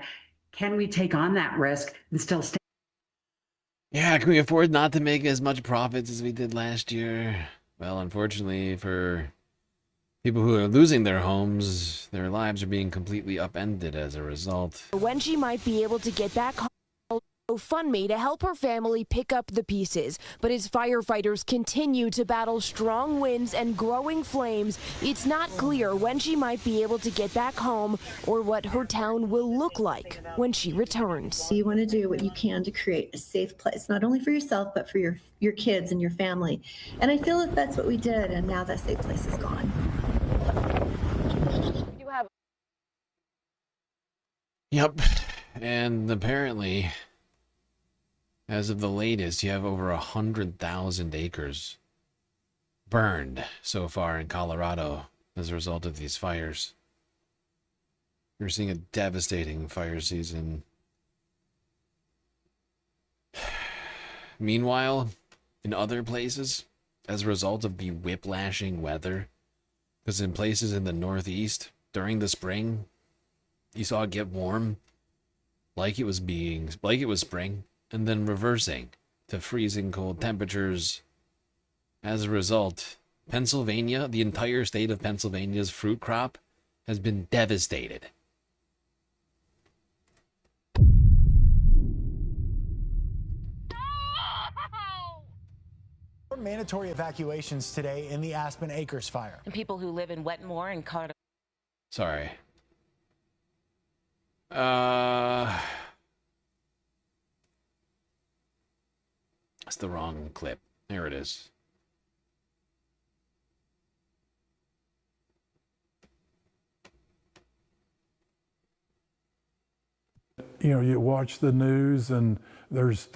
Can we take on that risk and still stay? Yeah, can we afford not to make as much profits as we did last year? Well, unfortunately for people who are losing their homes, their lives are being completely upended as a result. When she might be able to get back home, GoFundMe to help her family pick up the pieces. But as firefighters continue to battle strong winds and growing flames, it's not clear when she might be able to get back home or what her town will look like when she returns. You want to do what you can to create a safe place, not only for yourself, but for your kids and your family. And I feel that that's what we did, and now that safe place is gone. Yep, and apparently, as of the latest, you have over 100,000 acres burned so far in Colorado as a result of these fires. We're seeing a devastating fire season. Meanwhile, in other places, as a result of the whiplashing weather, because in places in the Northeast, during the spring, you saw it get warm, like it was spring, and then reversing to freezing cold temperatures. As a result, Pennsylvania, the entire state of Pennsylvania's fruit crop has been devastated. Mandatory evacuations today in the Aspen Acres fire. And people who live in Wetmore and Colorado. Sorry. That's the wrong clip. There it is. You know, you watch the news and there's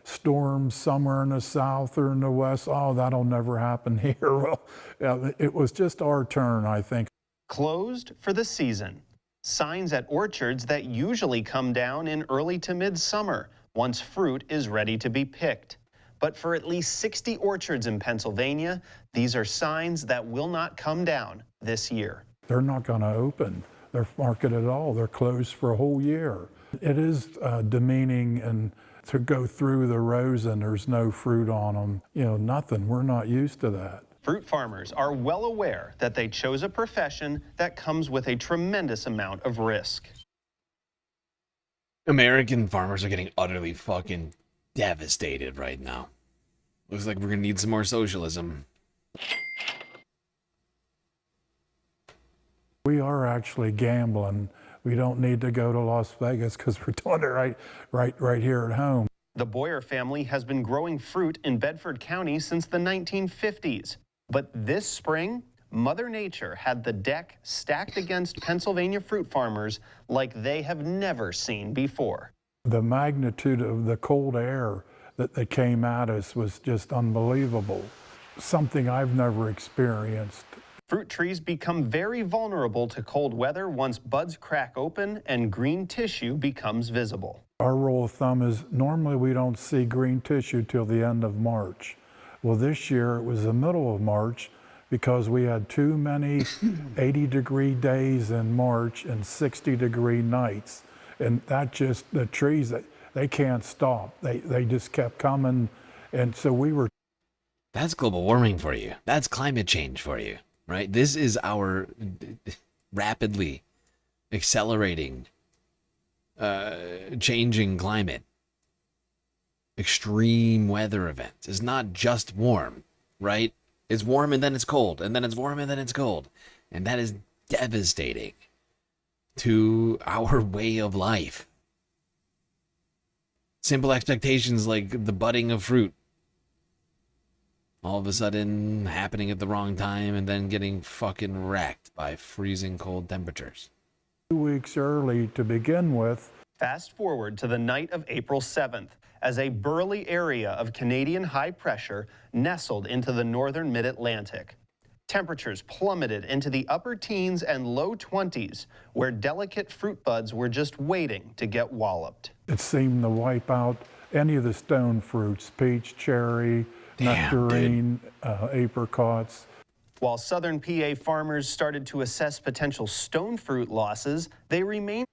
storms somewhere in the south or in the west. Oh, that'll never happen here. Well, yeah, it was just our turn, I think. Closed for the season. Signs at orchards that usually come down in early to midsummer once fruit is ready to be picked. But for at least 60 orchards in Pennsylvania, these are signs that will not come down this year. They're not going to open their market at all. They're closed for a whole year. It is demeaning and to go through the rows and there's no fruit on them. You know, nothing. We're not used to that. Fruit farmers are well aware that they chose a profession that comes with a tremendous amount of risk. American farmers are getting utterly fucking devastated right now. Looks like we're gonna need some more socialism. We are actually gambling. We don't need to go to Las Vegas because we're doing it right here at home. The Boyer family has been growing fruit in Bedford County since the 1950s. But this spring, Mother Nature had the deck stacked against Pennsylvania fruit farmers like they have never seen before. The magnitude of the cold air that came at us was just unbelievable. Something I've never experienced. Fruit trees become very vulnerable to cold weather once buds crack open and green tissue becomes visible. Our rule of thumb is normally we don't see green tissue till the end of March. Well, this year it was the middle of March because we had too many 80-degree days in March and 60-degree nights. And that just, the trees, they can't stop. They just kept coming. And so we were... That's global warming for you. That's climate change for you, right? This is our rapidly accelerating, changing climate. Extreme weather events. It's not just warm, right? It's warm and then it's cold, and then it's warm and then it's cold. And that is devastating to our way of life. Simple expectations like the budding of fruit all of a sudden happening at the wrong time and then getting fucking wrecked by freezing cold temperatures. 2 weeks early to begin with. Fast forward to the night of April 7th, as a burly area of Canadian high pressure nestled into the northern mid-Atlantic. Temperatures plummeted into the upper teens and low 20s, where delicate fruit buds were just waiting to get walloped. It seemed to wipe out any of the stone fruits, peach, cherry, nectarine, apricots. While southern PA farmers started to assess potential stone fruit losses, they remained...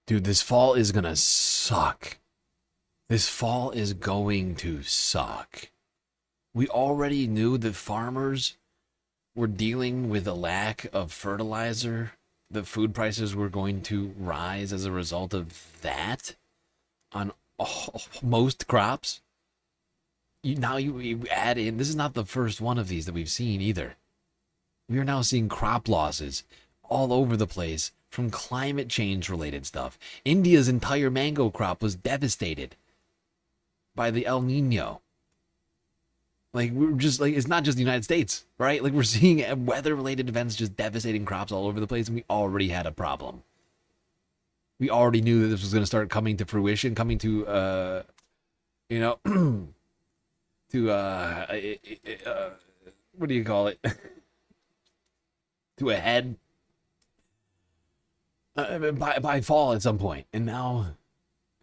Dude, this fall is gonna suck. This fall is going to suck. We already knew that farmers were dealing with a lack of fertilizer. The food prices were going to rise as a result of that on most crops. Now you add in, this is not the first one of these that we've seen either. We are now seeing crop losses all over the place from climate change related stuff. India's entire mango crop was devastated by the El Nino. Like, we're just like, it's not just the United States, right? Like, we're seeing weather related events just devastating crops all over the place, and we already had a problem. We already knew that this was going to start coming to fruition, coming to, you know, to, what do you call it? To a head by fall at some point. And now,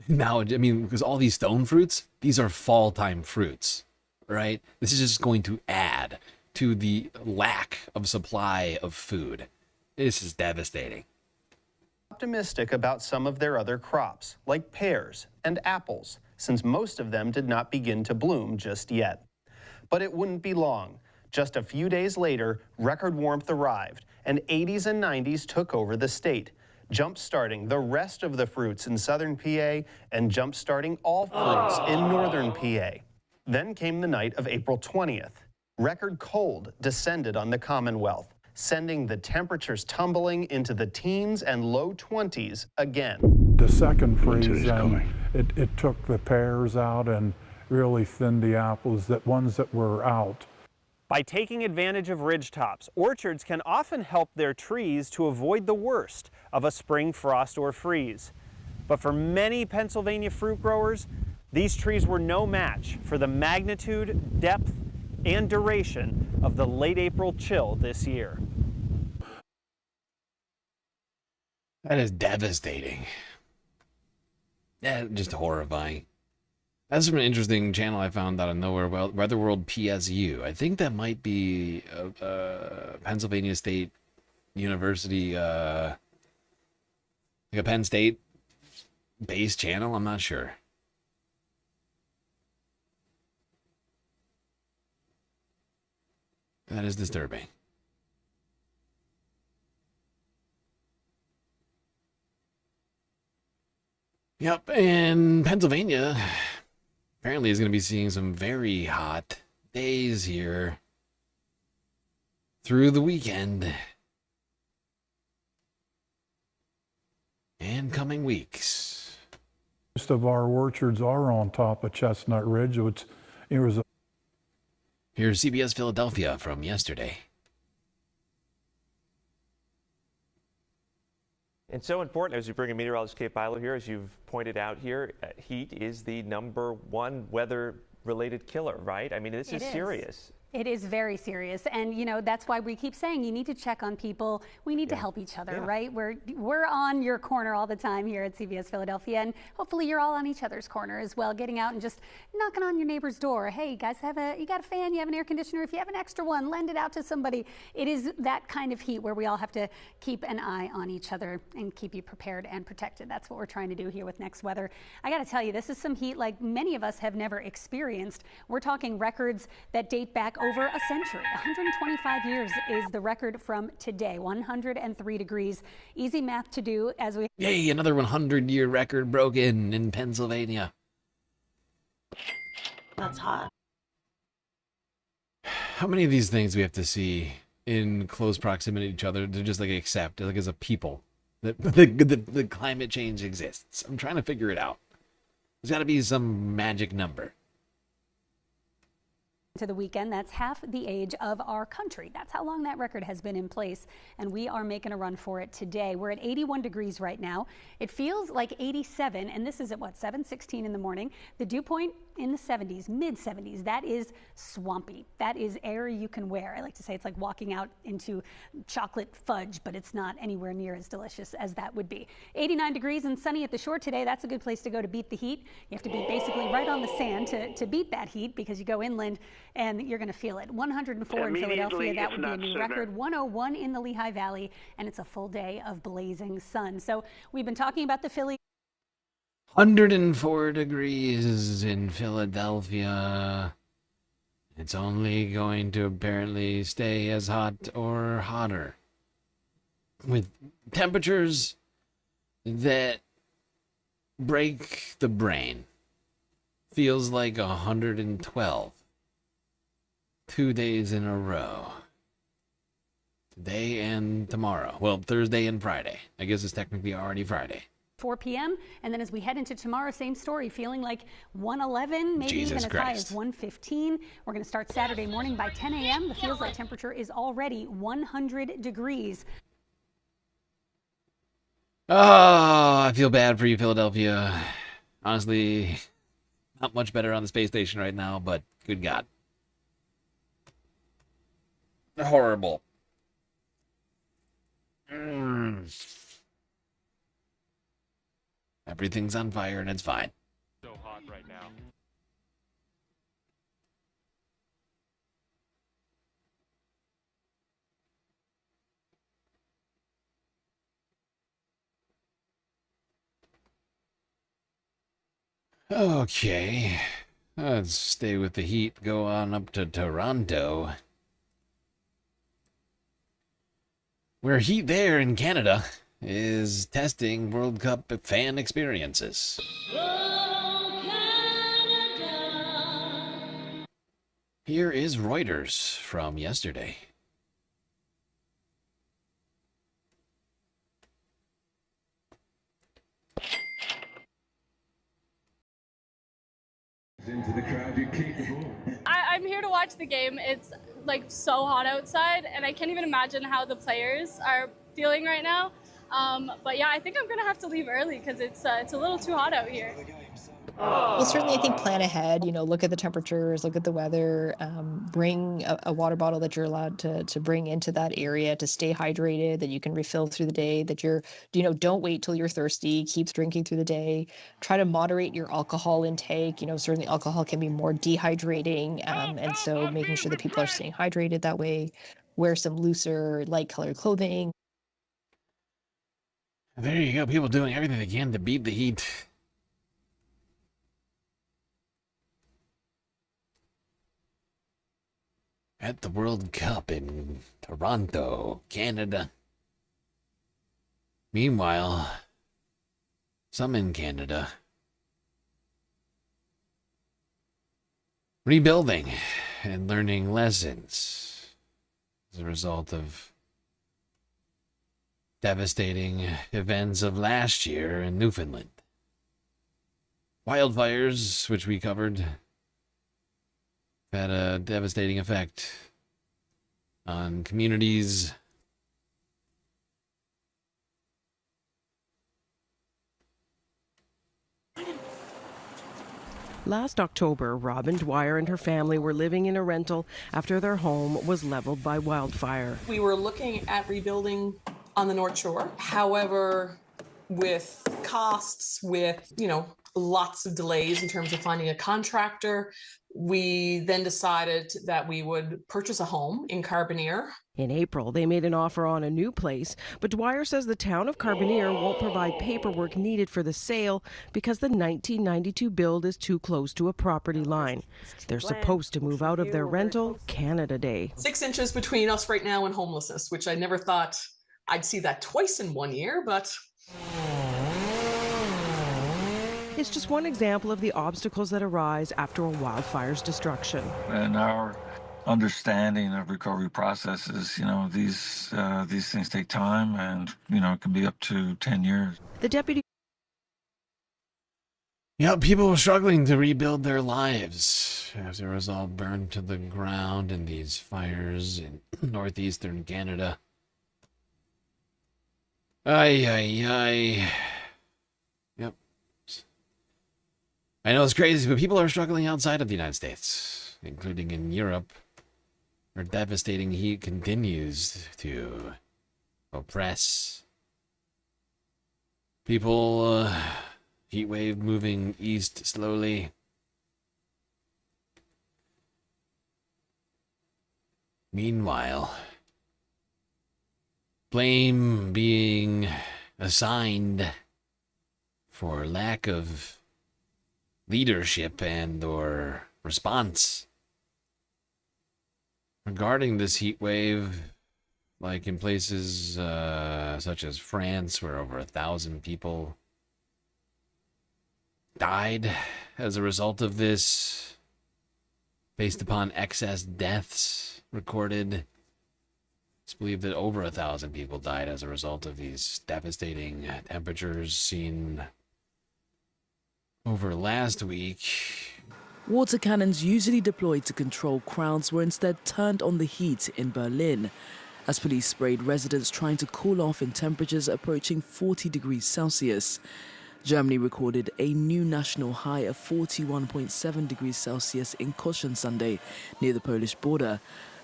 I mean, because all these stone fruits, these are fall time fruits, right? This is just going to add to the lack of supply of food. This is devastating. Optimistic about some of their other crops, like pears and apples, since most of them did not begin to bloom just yet. But it wouldn't be long. Just a few days later, record warmth arrived, and 80s and 90s took over the state, jump-starting the rest of the fruits in southern PA and jump-starting all fruits in northern PA. Then came the night of April 20th. Record cold descended on the Commonwealth, sending the temperatures tumbling into the teens and low 20s again. The second freeze, it took the pears out and really thinned the apples, that ones that were out. By taking advantage of ridgetops, orchards can often help their trees to avoid the worst of a spring frost or freeze. But for many Pennsylvania fruit growers, these trees were no match for the magnitude, depth, and duration of the late April chill this year. That is devastating. Yeah, just horrifying. That's from an interesting channel I found out of nowhere, Weather World PSU. I think that might be Pennsylvania State University, like a Penn State based channel. I'm not sure. That is disturbing. Yep, and Pennsylvania apparently is going to be seeing some very hot days here through the weekend and coming weeks. Most of our orchards are on top of Chestnut Ridge, which it was. Here's CBS Philadelphia from yesterday. And so important as we bring in meteorologist Kate Bilo here, as you've pointed out here, heat is the #1 weather-related killer, right? I mean, this is serious. It is very serious, and you know that's why we keep saying you need to check on people. We need to help each other, right? We're on your corner all the time here at CBS Philadelphia, and hopefully you're all on each other's corner as well, getting out and just knocking on your neighbor's door. Hey, guys, you got a fan? You have an air conditioner? If you have an extra one, lend it out to somebody. It is that kind of heat where we all have to keep an eye on each other and keep you prepared and protected. That's what we're trying to do here with Next Weather. I got to tell you, this is some heat like many of us have never experienced. We're talking records that date back over a century. 125 years is the record from today. 103 degrees. Easy math to do as we... Yay, another 100-year record broken in Pennsylvania. That's hot. How many of these things we have to see in close proximity to each other to just like accept, like as a people, that the climate change exists? I'm trying to figure it out. There's got to be some magic number. To the weekend, that's half the age of our country. That's how long that record has been in place, and we are making a run for it today. We're at 81 degrees right now. It feels like 87, and this is at what, 7:16 in the morning. The dew point in the 70s, mid 70s. That is swampy. That is air you can wear. I like to say it's like walking out into chocolate fudge, but it's not anywhere near as delicious as that would be. 89 degrees and sunny at the shore today. That's a good place to go to beat the heat. You have to be basically right on the sand to beat that heat, because you go inland and you're going to feel it. 104 in Philadelphia, that would be a new record. 101 in the Lehigh Valley, and it's a full day of blazing sun. So we've been talking about the Philly. 104 degrees in Philadelphia. It's only going to apparently stay as hot or hotter, with temperatures that break the brain. Feels like 112. 2 days in a row. Today and tomorrow. Well, Thursday and Friday. I guess it's technically already Friday. 4 p.m. And then as we head into tomorrow, same story, feeling like 111, maybe Jesus even as high Christ. as 115. We're going to start Saturday morning by 10 a.m. The feels like temperature is already 100 degrees. Oh, I feel bad for you, Philadelphia. Honestly, not much better on the space station right now, but good God. Horrible. Everything's on fire and it's fine. So hot right now. Okay. Let's stay with the heat. Go on up to Toronto, where heat there in Canada is testing World Cup fan experiences. Here is Reuters from yesterday. I'm here to watch the game. It's like so hot outside, and I can't even imagine how the players are feeling right now. But yeah, I think I'm gonna have to leave early because it's a little too hot out here. Well, certainly, I think plan ahead. You know, look at the temperatures, look at the weather. Bring a water bottle that you're allowed to bring into that area to stay hydrated, that you can refill through the day. That don't wait till you're thirsty. Keep drinking through the day. Try to moderate your alcohol intake. You know, certainly alcohol can be more dehydrating, and so making sure that people are staying hydrated that way. Wear some looser, light-colored clothing. There you go. People doing everything they can to beat the heat. at the World Cup in Toronto, Canada. Meanwhile, some in Canada rebuilding and learning lessons as a result of devastating events of last year in Newfoundland. Wildfires, which we covered, had a devastating effect on communities. Last October, Robin Dwyer and her family were living in a rental after their home was leveled by wildfire. We were looking at rebuilding on the North Shore. However, with costs, with, lots of delays in terms of finding a contractor, we then decided that we would purchase a home in Carbonear. In April, they made an offer on a new place, but Dwyer says the town of Carbonear won't provide paperwork needed for the sale because the 1992 build is too close to a property line. They're supposed to move out of their rental Canada Day. 6 inches between us right now and homelessness, which I never thought I'd see that twice in 1 year, but... It's just one example of the obstacles that arise after a wildfire's destruction. And our understanding of recovery processes, these things take time, and it can be up to 10 years. The deputy. Yeah, people were struggling to rebuild their lives after it was all burned to the ground in these fires in northeastern Canada. Ay. Yep. I know it's crazy, but people are struggling outside of the United States, including in Europe, where devastating heat continues to oppress people. Heat wave moving east slowly. Meanwhile, blame being assigned for lack of leadership and or response regarding this heat wave, like in places such as France, where over 1,000 people died as a result of this, based upon excess deaths recorded. It's believed that over 1,000 people died as a result of these devastating temperatures seen over last week. Water cannons usually deployed to control crowds were instead turned on the heat in Berlin, as police sprayed residents trying to cool off in temperatures approaching 40 degrees Celsius. Germany recorded a new national high of 41.7 degrees Celsius in Koszyn Sunday, near the Polish border,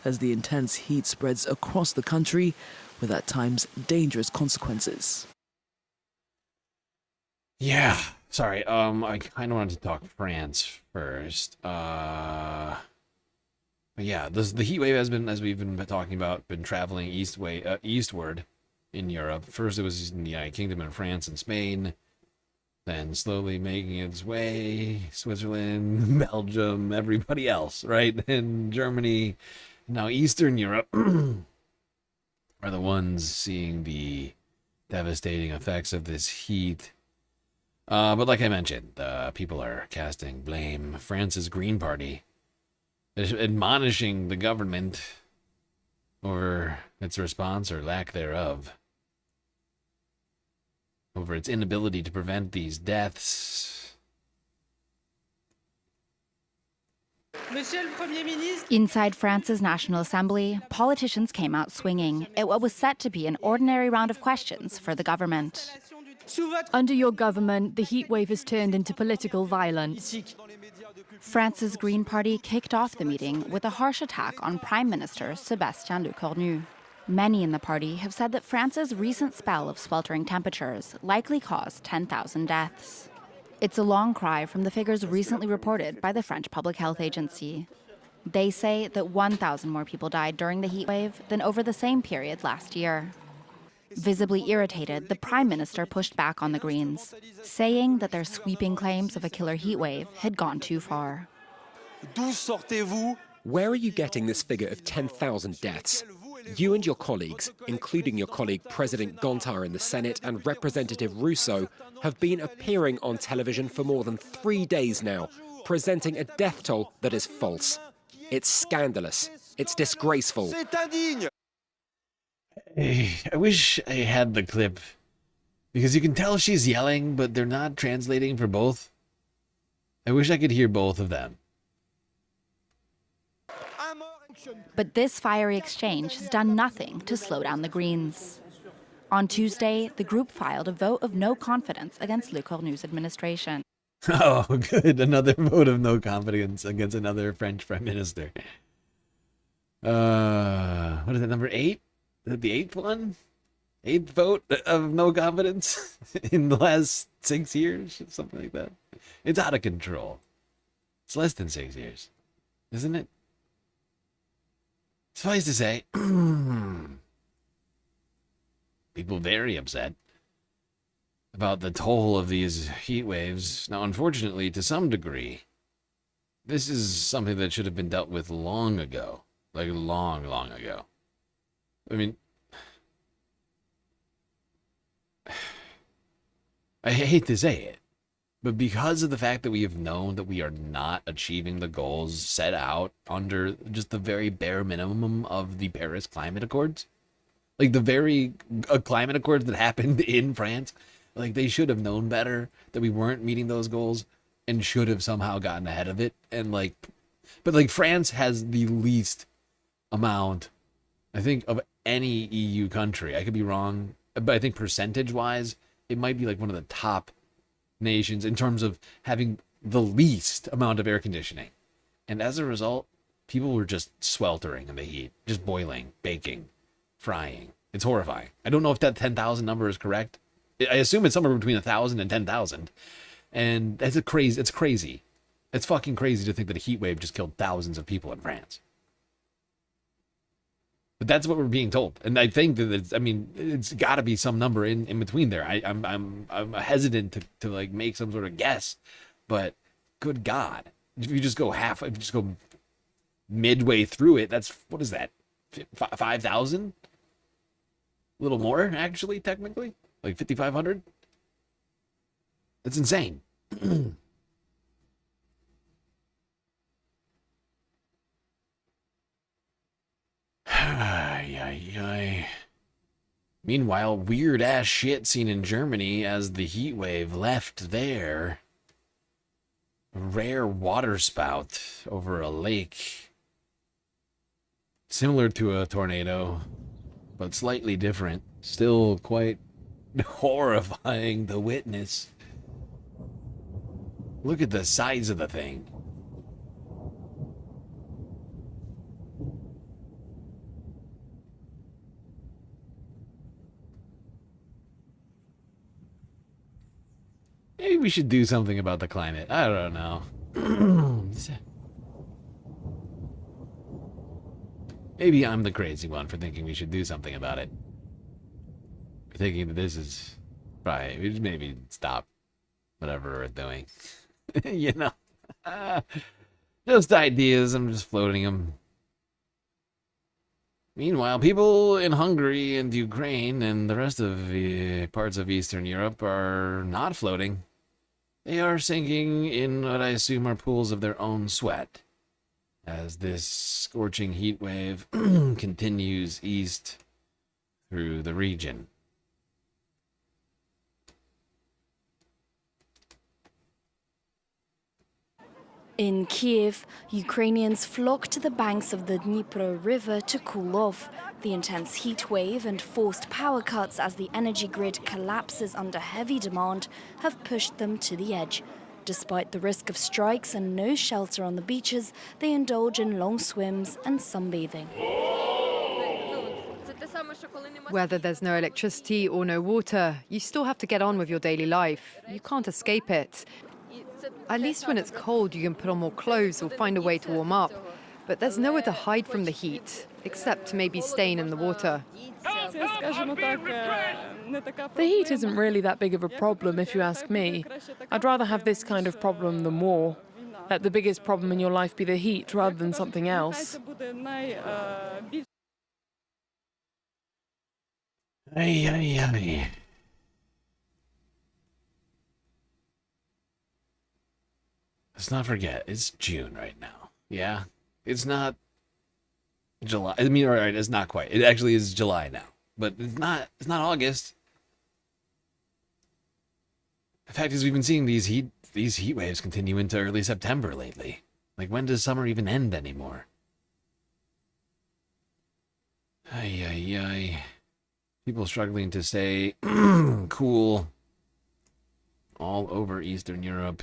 as the intense heat spreads across the country, with at times dangerous consequences. Yeah, sorry, I kind of wanted to talk France first. But yeah, the heat wave has been, as we've been talking about, been traveling eastward in Europe. First it was in the United Kingdom and France and Spain, then slowly making its way, Switzerland, Belgium, everybody else, right? And Germany. Now, Eastern Europe are the ones seeing the devastating effects of this heat. But like I mentioned, people are casting blame. France's Green Party is admonishing the government over its response or lack thereof, over its inability to prevent these deaths. Inside France's National Assembly, politicians came out swinging at what was set to be an ordinary round of questions for the government. Under your government, the heat wave has turned into political violence. France's Green Party kicked off the meeting with a harsh attack on Prime Minister Sébastien Lecornu. Many in the party have said that France's recent spell of sweltering temperatures likely caused 10,000 deaths. It's a long cry from the figures recently reported by the French Public Health Agency. They say that 1,000 more people died during the heat wave than over the same period last year. Visibly irritated, the Prime Minister pushed back on the Greens, saying that their sweeping claims of a killer heat wave had gone too far. Where are you getting this figure of 10,000 deaths? You and your colleagues, including your colleague President Gontard in the Senate and Representative Russo, have been appearing on television for more than 3 days now, presenting a death toll that is false. It's scandalous. It's disgraceful. I wish I had the clip, because you can tell she's yelling, but they're not translating for both. I wish I could hear both of them. But this fiery exchange has done nothing to slow down the Greens. On Tuesday, the group filed a vote of no confidence against Le Cornu's administration. Oh, good. Another vote of no confidence against another French prime minister. What is that, number 8? Is it the 8th one? 8th vote of no confidence in the last 6 years? Something like that. It's out of control. It's less than 6 years, isn't it? Suffice to say, people very upset about the toll of these heat waves. Now, unfortunately, to some degree, this is something that should have been dealt with long ago. Like, long, long ago. I mean, I hate to say it, but because of the fact that we have known that we are not achieving the goals set out under just the very bare minimum of the Paris Climate Accords, like the very climate accords that happened in France, like they should have known better that we weren't meeting those goals and should have somehow gotten ahead of it. And like, but like France has the least amount, I think, of any EU country. I could be wrong, but I think percentage-wise, it might be like one of the top nations in terms of having the least amount of air conditioning. And as a result, people were just sweltering in the heat, just boiling, baking, frying. It's horrifying. I don't know if that 10,000 number is correct. I assume it's somewhere between 1,000 and 10,000. And that's crazy. It's crazy. It's fucking crazy to think that a heat wave just killed thousands of people in France. But that's what we're being told, and I think that it's got to be some number in between there. I'm hesitant to like make some sort of guess, but good God, if you just go midway through it, that's, what is that, 5,000? A little more, actually, technically, like 5,500. That's insane. Meanwhile, weird ass shit seen in Germany as the heat wave left there. A rare water spout over a lake. Similar to a tornado, but slightly different. Still quite horrifying to witness. Look at the size of the thing. Maybe we should do something about the climate. I don't know. Maybe I'm the crazy one for thinking we should do something about it. For thinking that this is right. We should maybe stop whatever we're doing. You know? Just ideas. I'm just floating them. Meanwhile, people in Hungary and Ukraine and the rest of the parts of Eastern Europe are not floating. They are sinking in what I assume are pools of their own sweat, as this scorching heat wave continues east through the region. In Kiev, Ukrainians flock to the banks of the Dnipro River to cool off. The intense heat wave and forced power cuts as the energy grid collapses under heavy demand have pushed them to the edge. Despite the risk of strikes and no shelter on the beaches, they indulge in long swims and sunbathing. Whether there's no electricity or no water, you still have to get on with your daily life. You can't escape it. At least when it's cold, you can put on more clothes or find a way to warm up. But there's nowhere to hide from the heat, except maybe staying in the water. The heat isn't really that big of a problem, if you ask me. I'd rather have this kind of problem than war. Let the biggest problem in your life be the heat rather than something else. Ay, ay, ay. Let's not forget, it's June right now. Yeah? It's not July. I mean, all right, it's not quite. It actually is July now. But it's not August. The fact is, we've been seeing these heat waves continue into early September lately. Like, when does summer even end anymore? Ay, ay, ay. People struggling to stay cool all over Eastern Europe.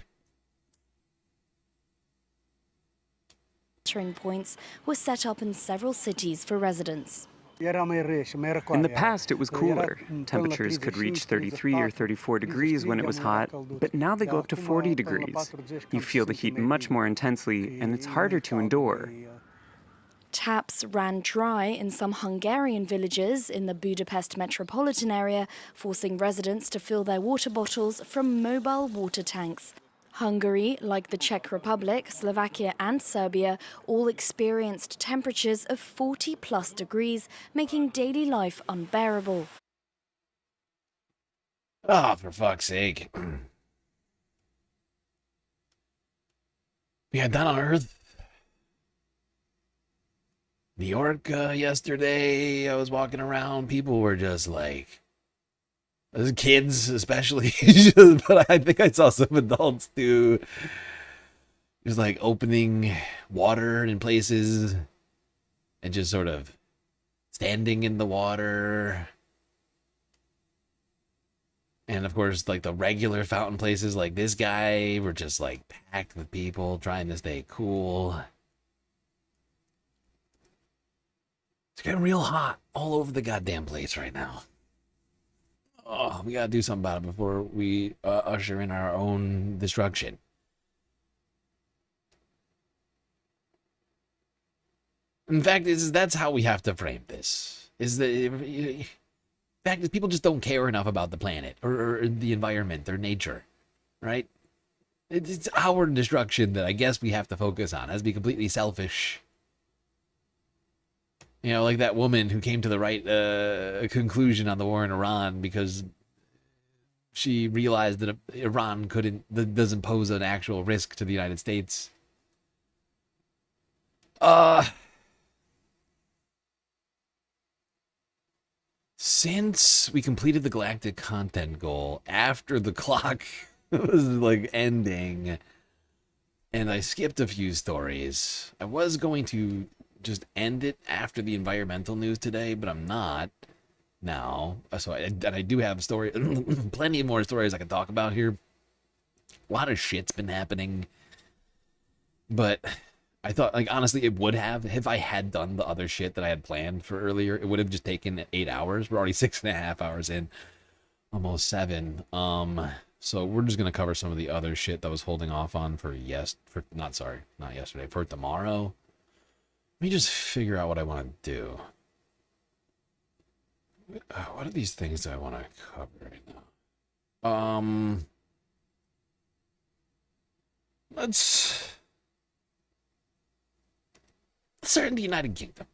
Monitoring points were set up in several cities for residents. In the past, it was cooler. Temperatures could reach 33 or 34 degrees when it was hot, but now they go up to 40 degrees. You feel the heat much more intensely, and it's harder to endure. Taps ran dry in some Hungarian villages in the Budapest metropolitan area, forcing residents to fill their water bottles from mobile water tanks. Hungary, like the Czech Republic, Slovakia and Serbia, all experienced temperatures of 40+ degrees, making daily life unbearable. Ah, for fuck's sake. We had that on Earth. New York yesterday, I was walking around, people were just like, kids especially, but I think I saw some adults too, just like opening water in places and just sort of standing in the water. And of course, like the regular fountain places like this guy were just like packed with people trying to stay cool. It's getting real hot all over the goddamn place right now. Oh, we gotta do something about it before we usher in our own destruction. In fact, that's how we have to frame this. The fact is, people just don't care enough about the planet or the environment or nature, right? It's our destruction that I guess we have to focus on. It has to be completely selfish. You know, like that woman who came to the right conclusion on the war in Iran because she realized that Iran doesn't pose an actual risk to the United States. Since we completed the galactic content goal after the clock was like ending, and I skipped a few stories, I was going to just end it after the environmental news today, but I'm not now. So I do have plenty more stories I can talk about here. A lot of shit's been happening, but I thought, like, honestly, it would have, if I had done the other shit that I had planned for earlier, it would have just taken 8 hours. We're already 6.5 hours in, almost 7. So we're just gonna cover some of the other shit that was holding off on for tomorrow. Let me just figure out what I want to do. What are these things that I want to cover right now? Let's start in the United Kingdom.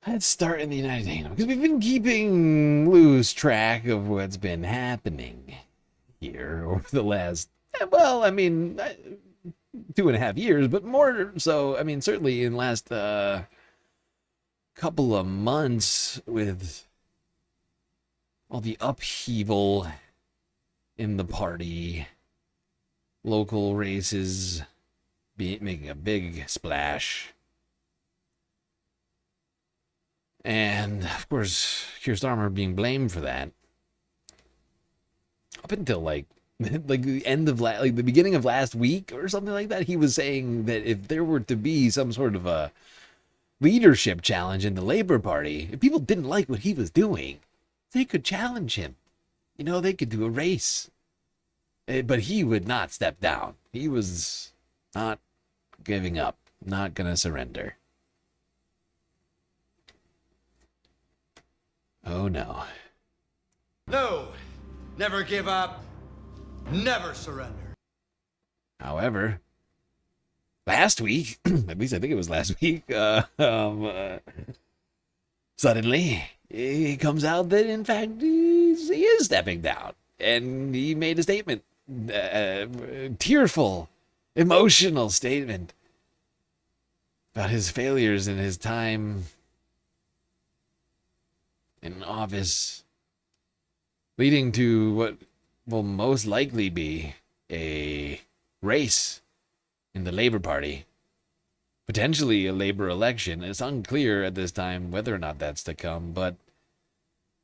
Let's start in the United Kingdom, because we've been keeping loose track of what's been happening here over the last, 2.5 years, but more so, certainly in the last couple of months with all the upheaval in the party, local races making a big splash. And, of course, Keir Starmer being blamed for that. Up until, like the end of, the beginning of last week or something like that, he was saying that if there were to be some sort of a leadership challenge in the Labour Party, if people didn't like what he was doing, they could challenge him. You know, they could do a race. But he would not step down. He was not giving up, not going to surrender. Oh no. No, never give up, never surrender. However, last week, at least I think it was last week, suddenly it comes out that in fact he is stepping down, and he made a statement, tearful, emotional statement about his failures in his time in office, leading to what will most likely be a race in the Labour Party, potentially a Labour election. It's unclear at this time whether or not that's to come, but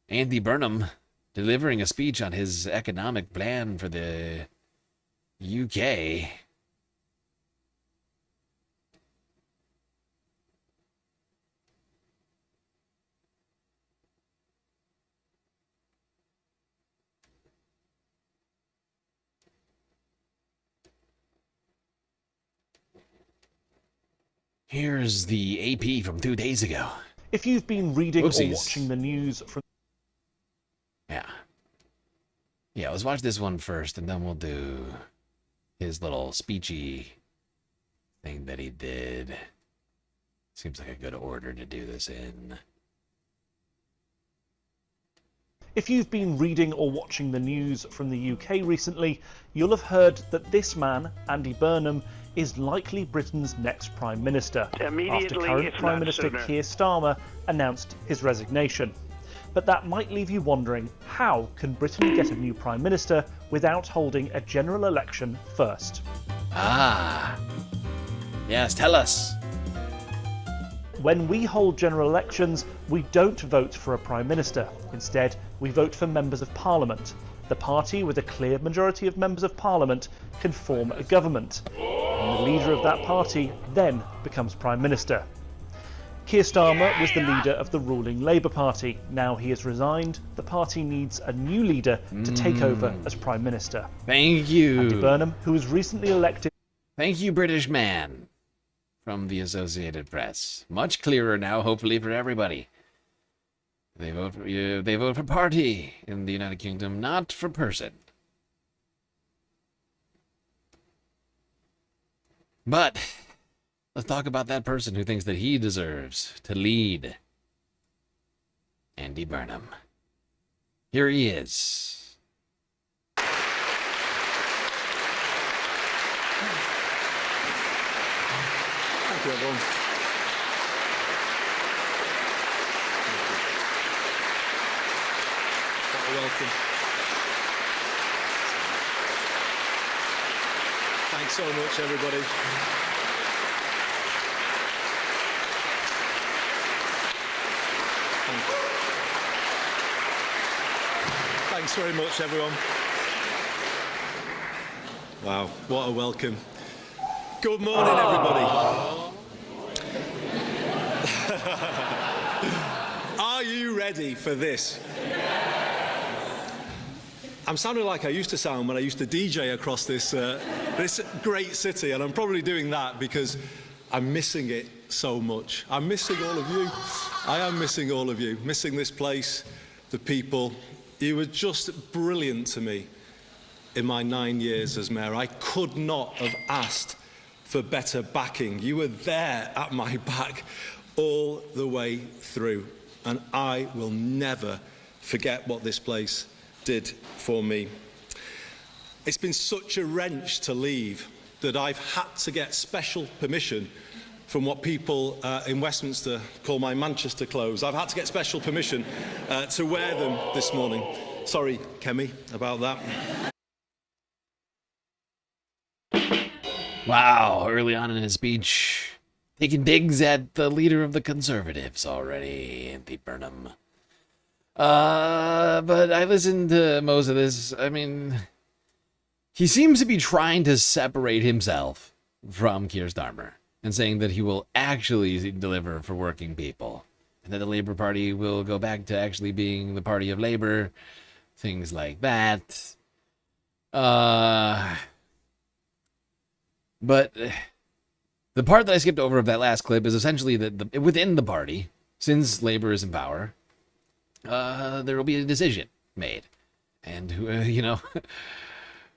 Andy Burnham delivering a speech on his economic plan for the UK. Here's the AP from 2 days ago. If you've been reading Whoopsies. or watching the news from... Yeah, let's watch this one first, and then we'll do his little speechy thing that he did. Seems like a good order to do this in. If you've been reading or watching the news from the UK recently, you'll have heard that this man, Andy Burnham, is likely Britain's next Prime Minister, after current Prime Minister Keir Starmer announced his resignation. But that might leave you wondering, how can Britain get a new Prime Minister without holding a general election first? Yes, tell us. When we hold general elections, we don't vote for a Prime Minister. Instead, we vote for members of Parliament. The party with a clear majority of members of Parliament can form a government, and the leader of that party then becomes Prime Minister. Keir Starmer was the leader of the ruling Labour Party. Now he has resigned, the party needs a new leader to take over as Prime Minister. Thank you. Andy Burnham, who was recently elected... Thank you, British man, from the Associated Press. Much clearer now, hopefully, for everybody. They vote for you. They vote for party in the United Kingdom, not for person. But let's talk about that person who thinks that he deserves to lead. Andy Burnham. Here he is. Thank you, everyone. Welcome. Thanks so much, everybody. Thanks very much, everyone. Wow, what a welcome. Good morning, everybody. Are you ready for this? I'm sounding like I used to sound when I used to DJ across this great city, and I'm probably doing that because I'm missing it so much. I'm missing all of you. I am missing all of you, missing this place, the people. You were just brilliant to me in my 9 years as mayor. I could not have asked for better backing. You were there at my back all the way through, and I will never forget what this place did for me. It's been such a wrench to leave that I've had to get special permission from what people in Westminster call my Manchester clothes. I've had to get special permission to wear them this morning. Sorry, Kemi, about that. Wow, early on in his speech, taking digs at the leader of the Conservatives already, Andy Burnham. But I listened to most of this. I mean, he seems to be trying to separate himself from Keir Starmer and saying that he will actually deliver for working people and that the Labour Party will go back to actually being the party of Labour, things like that. But the part that I skipped over of that last clip is essentially that within the party, since Labour is in power, there will be a decision made. And,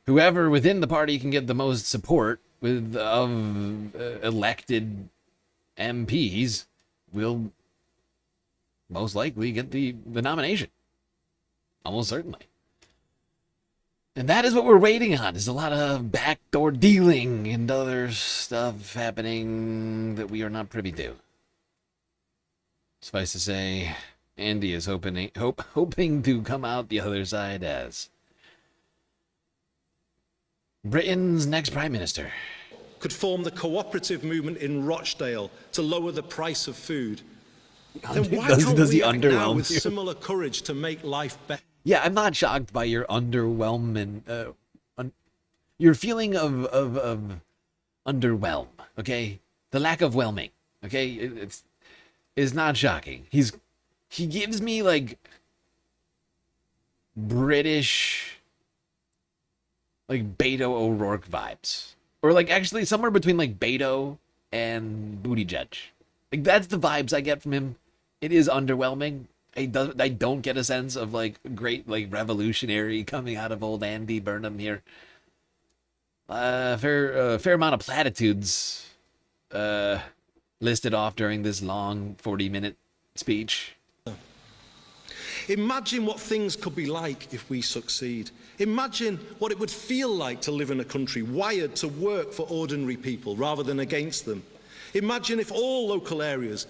whoever within the party can get the most support of elected MPs will most likely get the nomination. Almost certainly. And that is what we're waiting on. There's a lot of backdoor dealing and other stuff happening that we are not privy to. Suffice to say, Andy is hoping to come out the other side as Britain's next Prime Minister. Could form the cooperative movement in Rochdale to lower the price of food. Then why can't we act now with similar courage to make life better? Yeah, I'm not shocked by your underwhelming, your feeling of underwhelm. Okay, the lack of whelming. Okay, it's not shocking. He gives me like British, like Beto O'Rourke vibes, or like actually somewhere between like Beto and Buttigieg. Like that's the vibes I get from him. It is underwhelming. I don't get a sense of like great like revolutionary coming out of old Andy Burnham here. Fair amount of platitudes listed off during this long 40-minute speech. Imagine what things could be like if we succeed. Imagine what it would feel like to live in a country wired to work for ordinary people rather than against them. Imagine if all local areas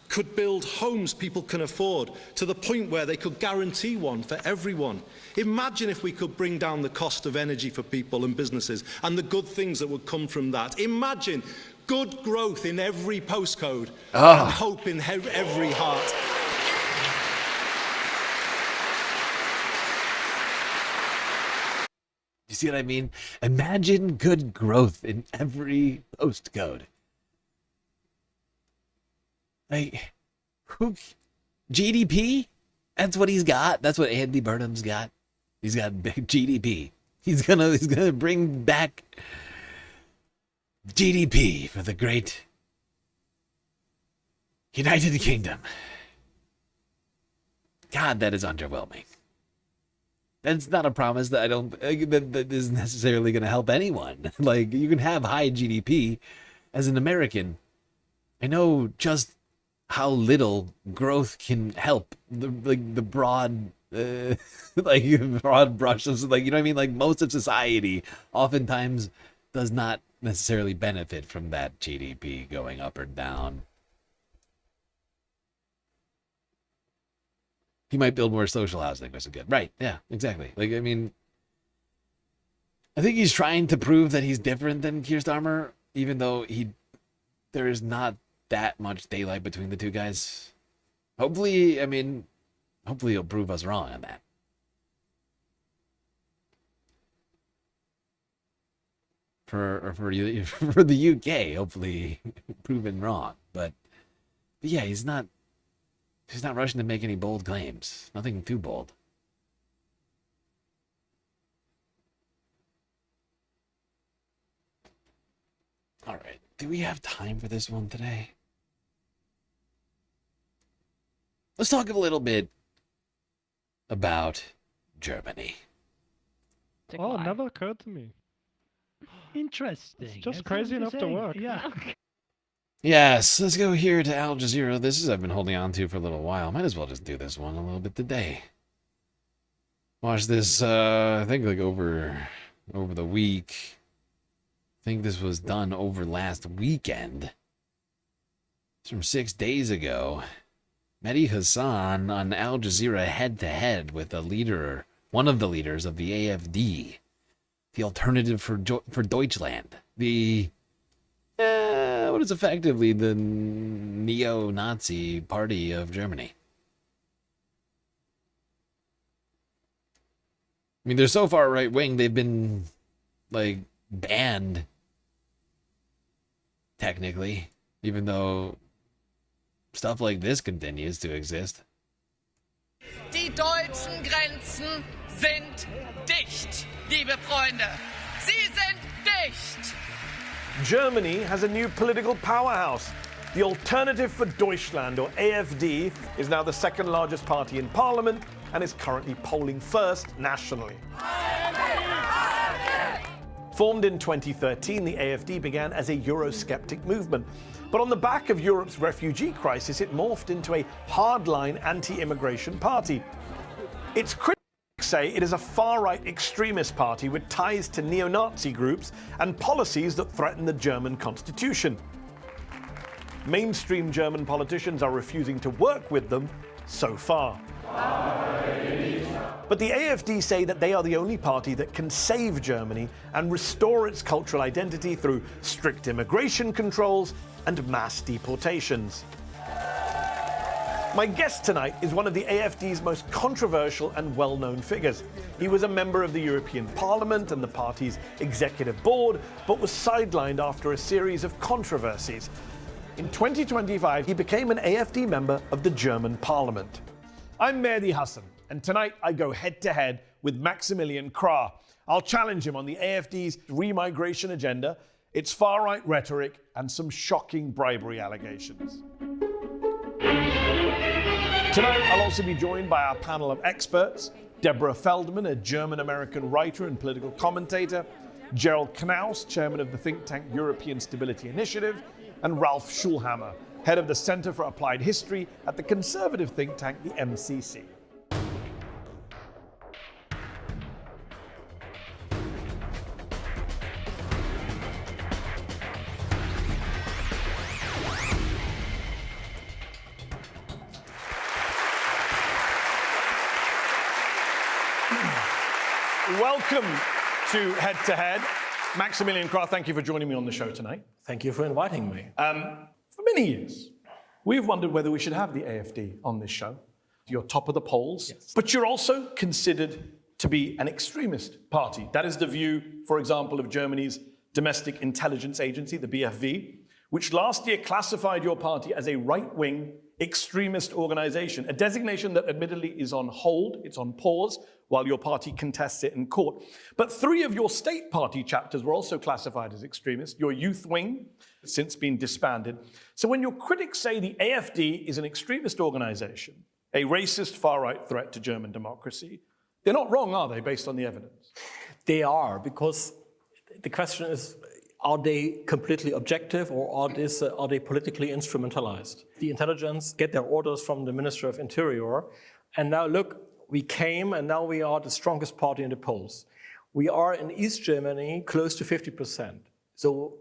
could build homes people can afford to the point where they could guarantee one for everyone. Imagine if we could bring down the cost of energy for people and businesses and the good things that would come from that. Imagine good growth in every postcode and hope in every heart. You see what I mean? Imagine good growth in every postcode. Like, GDP? That's what he's got. That's what Andy Burnham's got. He's got big GDP. He's gonna bring back GDP for the great United Kingdom. God, that is underwhelming. That's not a promise that that is necessarily going to help anyone. Like, you can have high GDP as an American. I know just how little growth can help the broad broad brushes, like, you know what I mean? Like, most of society oftentimes does not necessarily benefit from that GDP going up or down. He might build more social housing, which is good. Right, yeah, exactly. Like, I mean, I think he's trying to prove that he's different than Keir Starmer, even though there is not that much daylight between the two guys. Hopefully he'll prove us wrong on that. For the UK, hopefully proven wrong. But yeah, he's not rushing to make any bold claims. Nothing too bold. All right. Do we have time for this one today? Let's talk a little bit about Germany. Oh, it never occurred to me. Interesting. It's just crazy enough to work. Yeah. Yes, let's go here to Al Jazeera. This is I've been holding on to for a little while. Might as well just do this one a little bit today. Watch this, I think like over the week. I think this was done over last weekend. It's from 6 days ago. Mehdi Hassan on Al Jazeera head-to-head with one of the leaders of the AfD, the Alternative for Deutschland, what is effectively the neo-Nazi party of Germany. I mean, they're so far right-wing, they've been, like, banned, technically, even though stuff like this continues to exist. Die deutschen Grenzen sind dicht, liebe Freunde. Sie sind dicht. Germany has a new political powerhouse. The Alternative for Deutschland, or AfD, is now the second largest party in parliament and is currently polling first nationally. Formed in 2013, the AfD began as a Eurosceptic movement. But on the back of Europe's refugee crisis, it morphed into a hardline anti-immigration party. Its critics say it is a far-right extremist party with ties to neo-Nazi groups and policies that threaten the German constitution. Mainstream German politicians are refusing to work with them so far. But the AfD say that they are the only party that can save Germany and restore its cultural identity through strict immigration controls and mass deportations. My guest tonight is one of the AfD's most controversial and well-known figures. He was a member of the European Parliament and the party's executive board, but was sidelined after a series of controversies. In 2025, he became an AfD member of the German Parliament. I'm Mehdi Hassan, and tonight I go head-to-head with Maximilian Krah. I'll challenge him on the AfD's remigration agenda, its far-right rhetoric, and some shocking bribery allegations. Tonight, I'll also be joined by our panel of experts, Deborah Feldman, a German-American writer and political commentator, Gerald Knaus, chairman of the think tank European Stability Initiative, and Ralph Schulhammer, head of the Center for Applied History at the conservative think tank, the MCC. Welcome to Head to Head. Maximilian Krah, thank you for joining me on the show tonight. Thank you for inviting me. For many years, we've wondered whether we should have the AfD on this show. You're top of the polls, yes. But you're also considered to be an extremist party. That is the view, for example, of Germany's domestic intelligence agency, the BFV, which last year classified your party as a right-wing extremist organization, a designation that admittedly is on hold, it's on pause, while your party contests it in court. But 3 of your state party chapters were also classified as extremist. Your youth wing has since been disbanded. So when your critics say the AfD is an extremist organization, a racist far-right threat to German democracy, they're not wrong, are they, based on the evidence? They are, because the question is, are they completely objective, or are they politically instrumentalized? The intelligence get their orders from the Minister of Interior, and now look, we came and now we are the strongest party in the polls. We are in East Germany close to 50%. So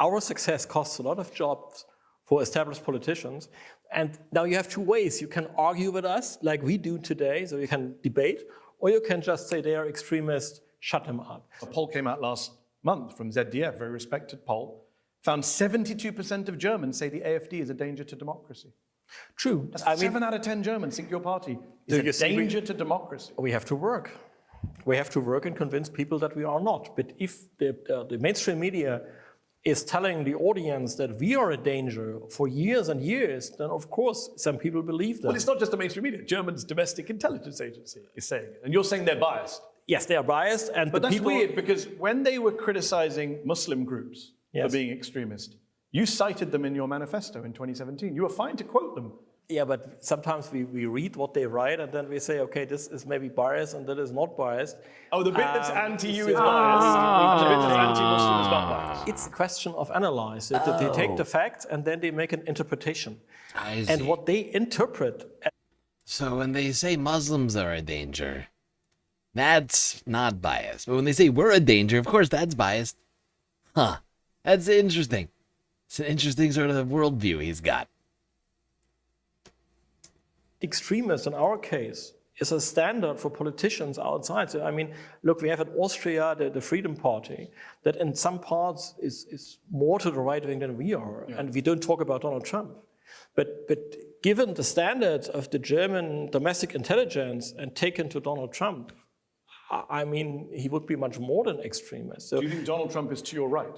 our success costs a lot of jobs for established politicians. And now you have 2 ways. You can argue with us like we do today, so you can debate, or you can just say they are extremists, shut them up. A poll came out last month from ZDF, very respected poll, found 72% of Germans say the AfD is a danger to democracy. True. That's 7 out of 10 Germans think your party is a danger to democracy. We have to work. We have to work and convince people that we are not. But if the mainstream media is telling the audience that we are a danger for years and years, then of course some people believe that. Well, it's not just the mainstream media. Germany's domestic intelligence agency is saying it. And you're saying they're biased. Yes, they are biased. But that's weird, because when they were criticizing Muslim groups for being extremist, you cited them in your manifesto in 2017. You were fine to quote them. Yeah, but sometimes we read what they write and then we say, okay, this is maybe biased and that is not biased. Oh, the bit that's anti-you is biased. The bit that's anti-Muslim is not biased. It's a question of analyze. They take the facts and then they make an interpretation. I see. And what they interpret. So when they say Muslims are a danger, that's not biased. But when they say we're a danger, of course that's biased. Huh. That's interesting. It's an interesting sort of worldview he's got. Extremists, in our case, is a standard for politicians outside. So, I mean, look, we have in Austria the Freedom Party that in some parts is more to the right wing than we are. Yeah. And we don't talk about Donald Trump. But given the standards of the German domestic intelligence and taken to Donald Trump, I mean, he would be much more than extremist. So, do you think Donald Trump is to your right?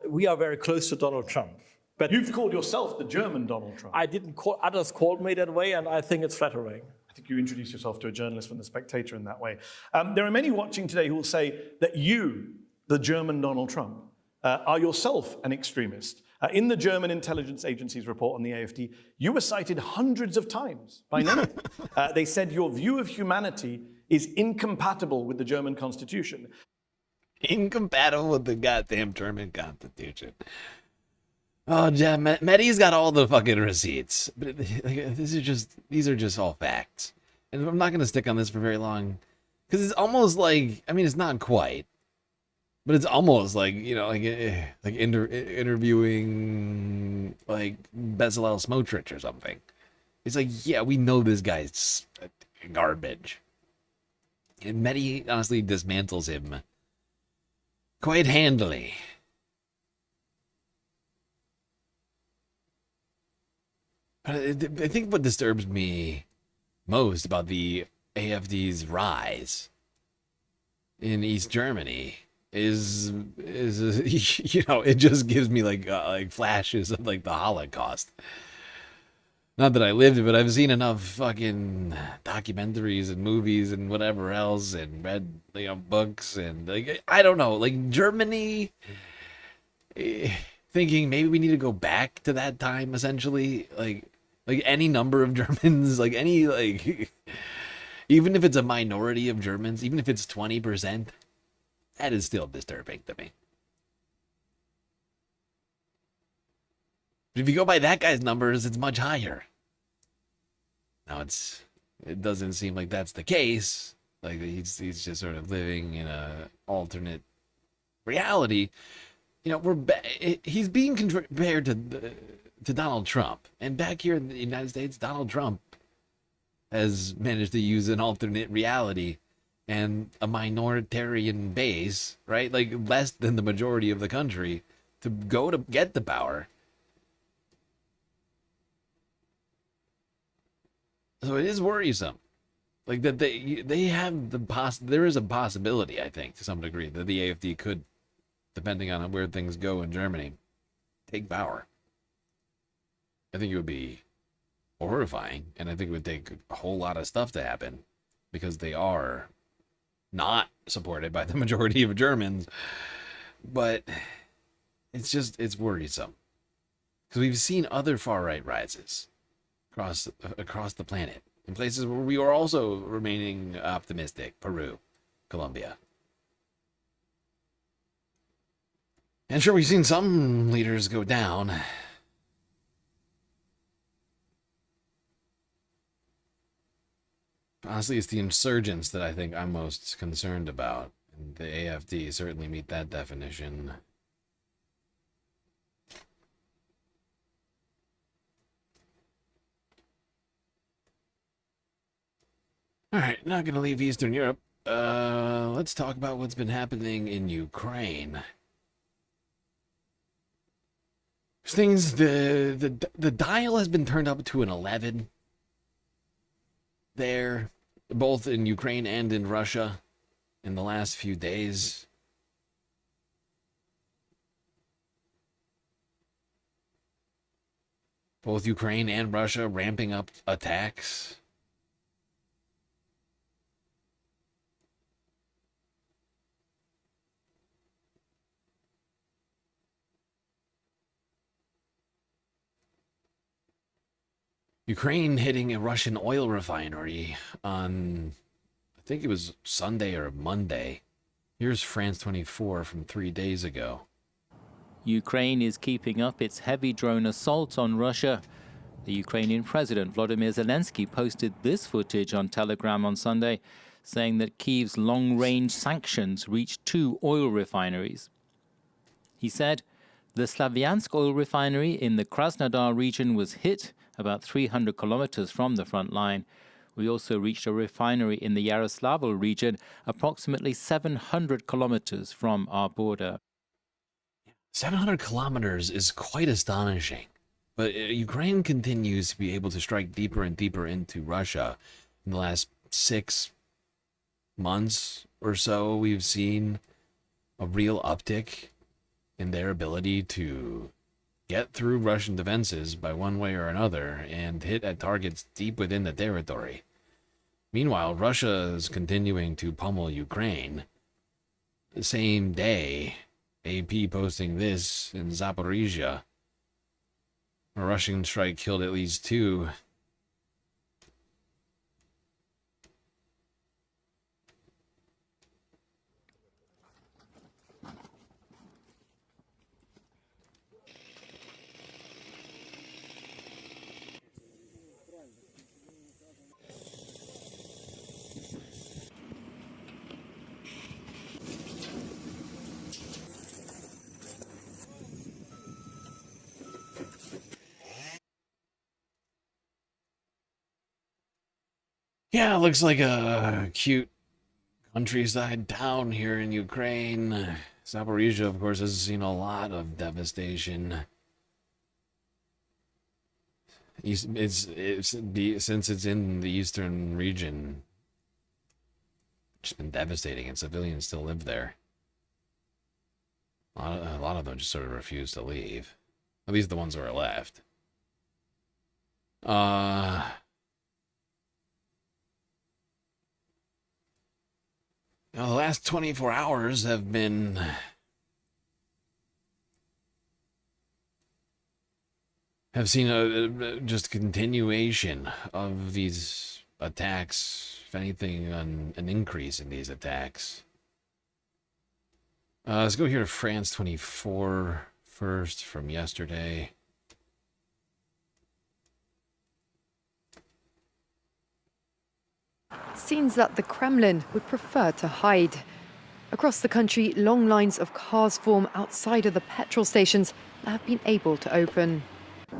We are very close to Donald Trump. But you've called yourself the German Donald Trump. I didn't call, others called me that way, and I think it's flattering. I think you introduced yourself to a journalist from The Spectator in that way. There are many watching today who will say that you, the German Donald Trump, are yourself an extremist. In the German intelligence agency's report on the AfD, you were cited hundreds of times by many. They said your view of humanity is incompatible with the German constitution. Incompatible with the goddamn German constitution. Oh, yeah, Medi's got all the fucking receipts. But these are just all facts. And I'm not going to stick on this for very long. Because it's almost like, I mean, it's not quite. But it's almost like, you know, like interviewing, like, Bezalel Smotrich or something. It's like, yeah, we know this guy's garbage. And Medi honestly dismantles him quite handily. But I think what disturbs me most about the AfD's rise in East Germany is you know, it just gives me like flashes of like the Holocaust. Not that I lived it, but I've seen enough fucking documentaries and movies and whatever else and read, you know, books and like, I don't know, like Germany, thinking maybe we need to go back to that time essentially, like any number of Germans, like any, like, even if it's a minority of Germans, even if it's 20%, that is still disturbing to me. But if you go by that guy's numbers, it's much higher. Now it doesn't seem like that's the case. Like he's just sort of living in a alternate reality. You know, he's being compared to Donald Trump, and back here in the United States, Donald Trump has managed to use an alternate reality and a minoritarian base, right? Like less than the majority of the country to go to get the power. So it is worrisome, like that they have there is a possibility, I think, to some degree, that the AfD could, depending on where things go in Germany, take power. I think it would be horrifying, and I think it would take a whole lot of stuff to happen, because they are not supported by the majority of Germans. But it's worrisome, because we've seen other far-right rises across the planet in places where we are also remaining optimistic. Peru, Colombia. And sure, we've seen some leaders go down. Honestly, it's the insurgents that I think I'm most concerned about. And the AfD certainly meet that definition. Alright, not going to leave Eastern Europe. Let's talk about what's been happening in Ukraine. Things, the dial has been turned up to an 11 there, both in Ukraine and in Russia in the last few days. Both Ukraine and Russia ramping up attacks. Ukraine hitting a Russian oil refinery on, I think it was Sunday or Monday. Here's France 24 from 3 days ago. Ukraine is keeping up its heavy drone assault on Russia. The Ukrainian President Volodymyr Zelensky posted this footage on Telegram on Sunday, saying that Kyiv's long-range sanctions reached 2 oil refineries. He said, "The Slavyansk oil refinery in the Krasnodar region was hit about 300 kilometers from the front line. We also reached a refinery in the Yaroslavl region, approximately 700 kilometers from our border." 700 kilometers is quite astonishing. But Ukraine continues to be able to strike deeper and deeper into Russia. In the last 6 months or so, we've seen a real uptick in their ability to get through Russian defenses by one way or another and hit at targets deep within the territory. Meanwhile, Russia is continuing to pummel Ukraine. The same day, AP posting this in Zaporizhia, A Russian strike killed at least 2. Yeah, it looks like a cute countryside town here in Ukraine. Zaporizhia, of course, has seen a lot of devastation. Since it's in the eastern region, it's been devastating, and civilians still live there. A lot of them just sort of refuse to leave. At least the ones who are left. Now, the last 24 hours have seen just continuation of these attacks. If anything, an increase in these attacks. Let's go here to France 24 first from yesterday. Scenes that the Kremlin would prefer to hide. Across the country, long lines of cars form outside of the petrol stations that have been able to open.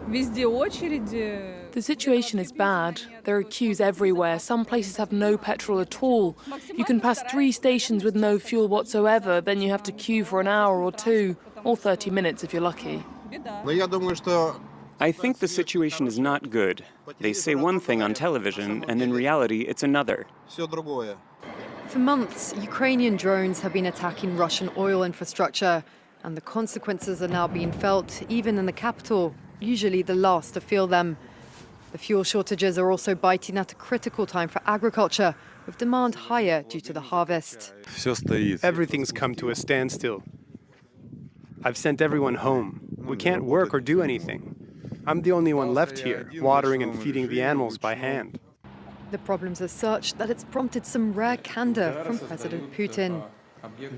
The situation is bad. There are queues everywhere. Some places have no petrol at all. You can pass 3 stations with no fuel whatsoever, then you have to queue for an hour or 2, or 30 minutes if you're lucky. I think the situation is not good. They say one thing on television, and in reality, it's another. For months, Ukrainian drones have been attacking Russian oil infrastructure, and the consequences are now being felt even in the capital, usually the last to feel them. The fuel shortages are also biting at a critical time for agriculture, with demand higher due to the harvest. Everything's come to a standstill. I've sent everyone home. We can't work or do anything. I'm the only one left here, watering and feeding the animals by hand. The problems are such that it's prompted some rare candor from President Putin.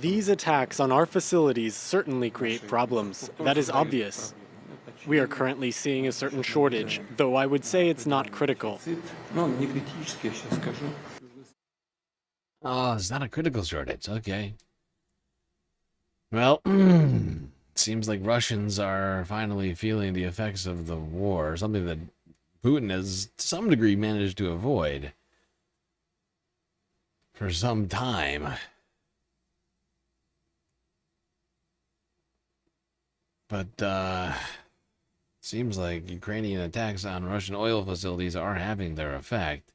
These attacks on our facilities certainly create problems. That is obvious. We are currently seeing a certain shortage, though I would say it's not critical. Oh, it's not a critical shortage. Okay. Well, seems like Russians are finally feeling the effects of the war, something that Putin has, to some degree, managed to avoid for some time. But, seems like Ukrainian attacks on Russian oil facilities are having their effect.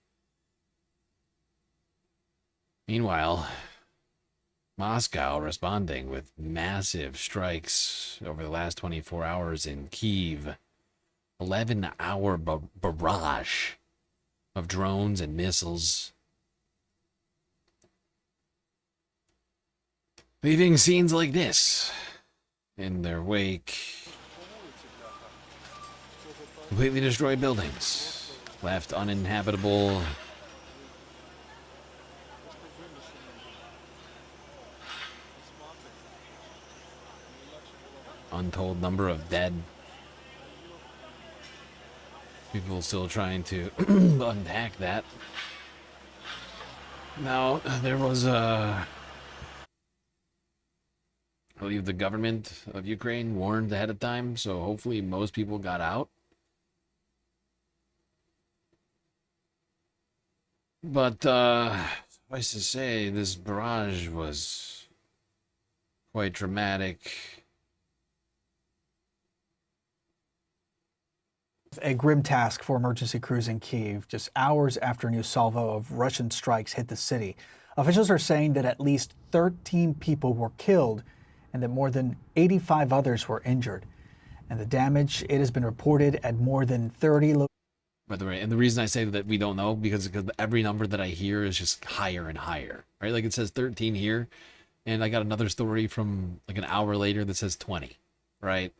Meanwhile, Moscow responding with massive strikes over the last 24 hours in Kyiv. 11-hour barrage of drones and missiles, leaving scenes like this in their wake. Completely destroyed buildings, left uninhabitable. Untold number of dead. People still trying to unpack that. Now, there was I believe the government of Ukraine warned ahead of time, so hopefully most people got out. But, suffice to say, this barrage was quite dramatic. A grim task for emergency crews in Kyiv, just hours after a new salvo of Russian strikes hit the city. Officials are saying that at least 13 people were killed and that more than 85 others were injured. And the damage, it has been reported at more than 30 By the way, and the reason I say that we don't know, because every number that I hear is just higher and higher, right? Like it says 13 here, and I got another story from like an hour later that says 20, right?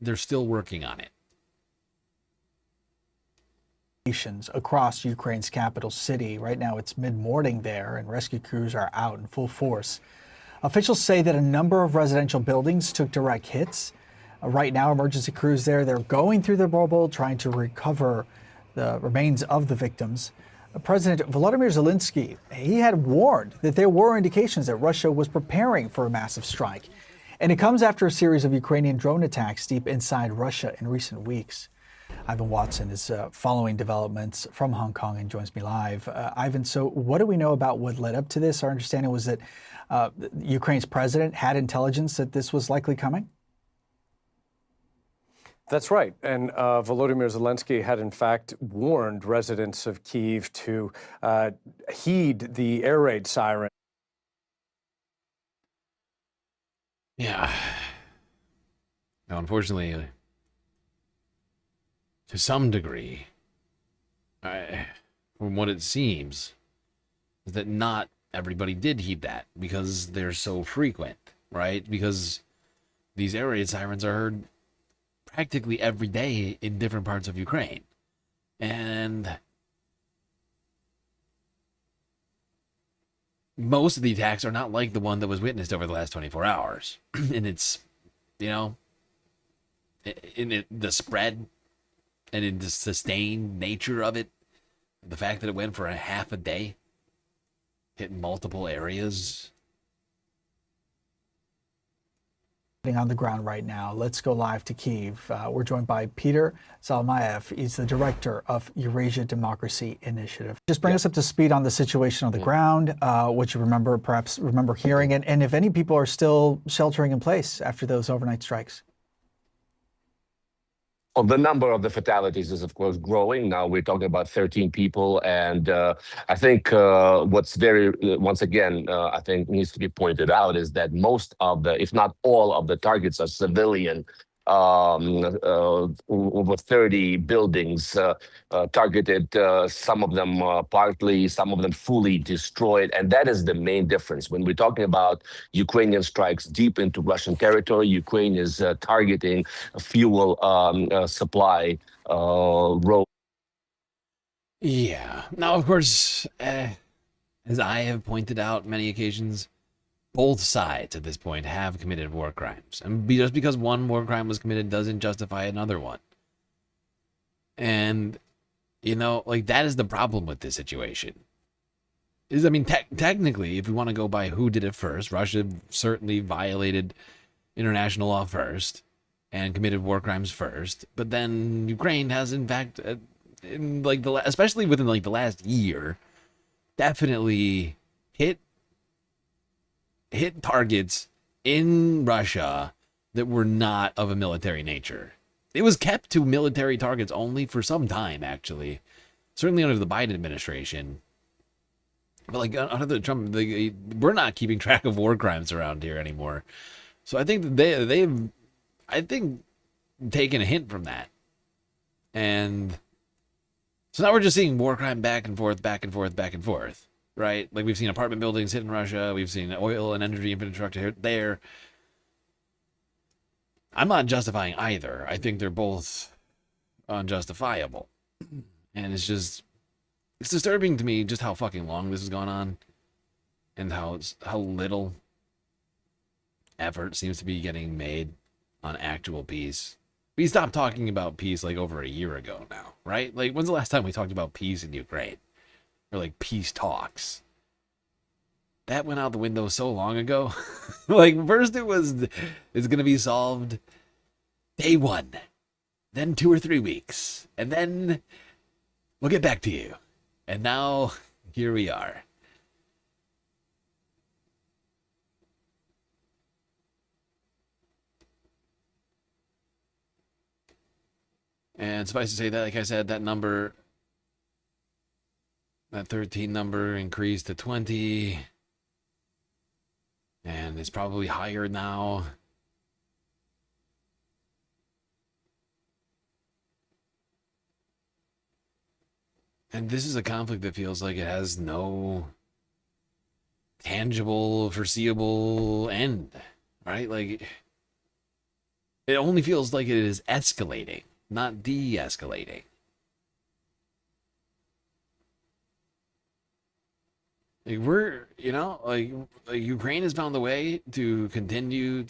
They're still working on it. across Ukraine's capital city. Right now it's mid-morning there and rescue crews are out in full force. Officials say that a number of residential buildings took direct hits. Right now, emergency crews there, they're going through the rubble, trying to recover the remains of the victims. President Volodymyr Zelensky, he had warned that there were indications that Russia was preparing for a massive strike. And it comes after a series of Ukrainian drone attacks deep inside Russia in recent weeks. Ivan Watson is following developments from Hong Kong and joins me live. Ivan, so what do we know about what led up to this? Our understanding was that Ukraine's president had intelligence that this was likely coming? That's right. And Volodymyr Zelensky had, in fact, warned residents of Kyiv to heed the air raid siren. Yeah. Now, unfortunately, to some degree, from what it seems, is that not everybody did heed that because they're so frequent, right? Because these air raid sirens are heard practically every day in different parts of Ukraine. And most of the attacks are not like the one that was witnessed over the last 24 hours. And it's, you know, in the spread and in the sustained nature of it, the fact that it went for a half a day, hitting multiple areas. On the ground right now. Let's go live to Kyiv. We're joined by Peter Zalmayev. He's the director of Eurasia Democracy Initiative. Just bring us up to speed on the situation on the ground, what you perhaps remember hearing, and if any people are still sheltering in place after those overnight strikes. Well, the number of the fatalities is, of course, growing. Now we're talking about 13 people. And I think what's once again, I think needs to be pointed out is that most of the, if not all of the targets are civilian. Over 30 buildings targeted, some of them partly, some of them fully destroyed. And that is the main difference. When we're talking about Ukrainian strikes deep into Russian territory, Ukraine is targeting fuel supply road. Yeah. Now, of course, as I have pointed out many occasions, both sides at this point have committed war crimes. And just because one war crime was committed doesn't justify another one. And, you know, like, that is the problem with this situation. I mean, technically, if we want to go by who did it first, Russia certainly violated international law first and committed war crimes first. But then Ukraine has, in fact, in like especially within like the last year, definitely hit targets in Russia that were not of a military nature. It was kept to military targets only for some time, actually. Certainly under the Biden administration. But like under the Trump, we're not keeping track of war crimes around here anymore. So I think that they've taken a hint from that. And so now we're just seeing war crime back and forth, back and forth, back and forth. Right? Like, we've seen apartment buildings hit in Russia. We've seen oil and energy infrastructure there. I'm not justifying either. I think they're both unjustifiable. And it's disturbing to me just how fucking long this has gone on. And how little effort seems to be getting made on actual peace. We stopped talking about peace like over a year ago now, right? Like, when's the last time we talked about peace in Ukraine? Or like peace talks. That went out the window so long ago. Like, first it's gonna be solved day one, then 2 or 3 weeks, and then we'll get back to you. And now here we are. And suffice to say that, like I said, that 13 number increased to 20. And it's probably higher now. And this is a conflict that feels like it has no tangible, foreseeable end, right? Like, it only feels like it is escalating, not de-escalating. Like we're, you know, like Ukraine has found the way to continue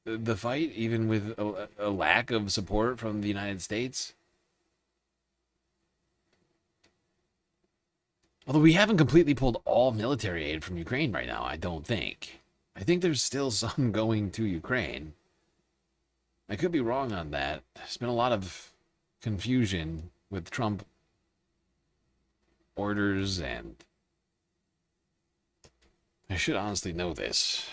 the fight, even with a lack of support from the United States. Although we haven't completely pulled all military aid from Ukraine right now, I don't think. I think there's still some going to Ukraine. I could be wrong on that. There's been a lot of confusion with Trump orders, and I should honestly know this.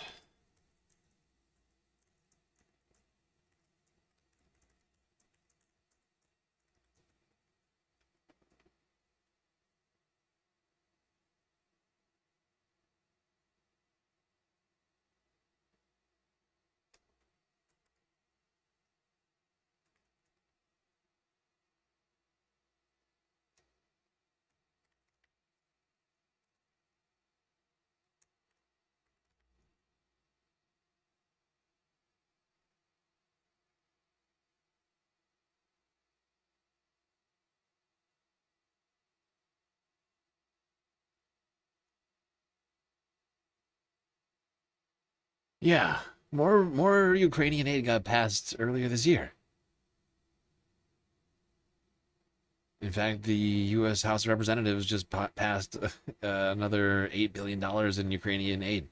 Yeah, more Ukrainian aid got passed earlier this year. In fact, the U.S. House of Representatives just passed another $8 billion in Ukrainian aid.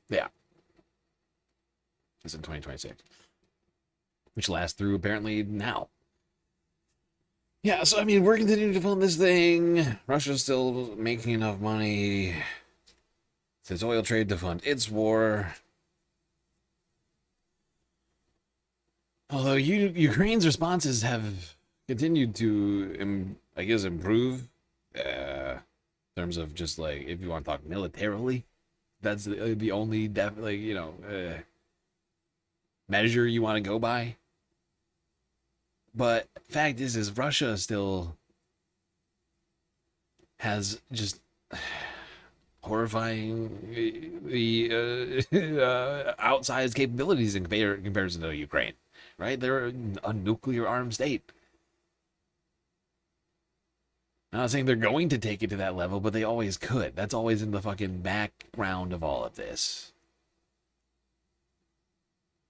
Yeah. It's in 2026. Which lasts through apparently now. Yeah, so I mean, we're continuing to fund this thing. Russia's still making enough money. It's its oil trade to fund its war. Although Ukraine's responses have continued to, I guess, improve. In terms of just like, if you want to talk militarily, that's the only measure you want to go by. But fact is Russia still has just horrifying outsized capabilities in comparison to Ukraine, right? They're a nuclear armed state. I'm not saying they're going to take it to that level, but they always could. That's always in the fucking background of all of this.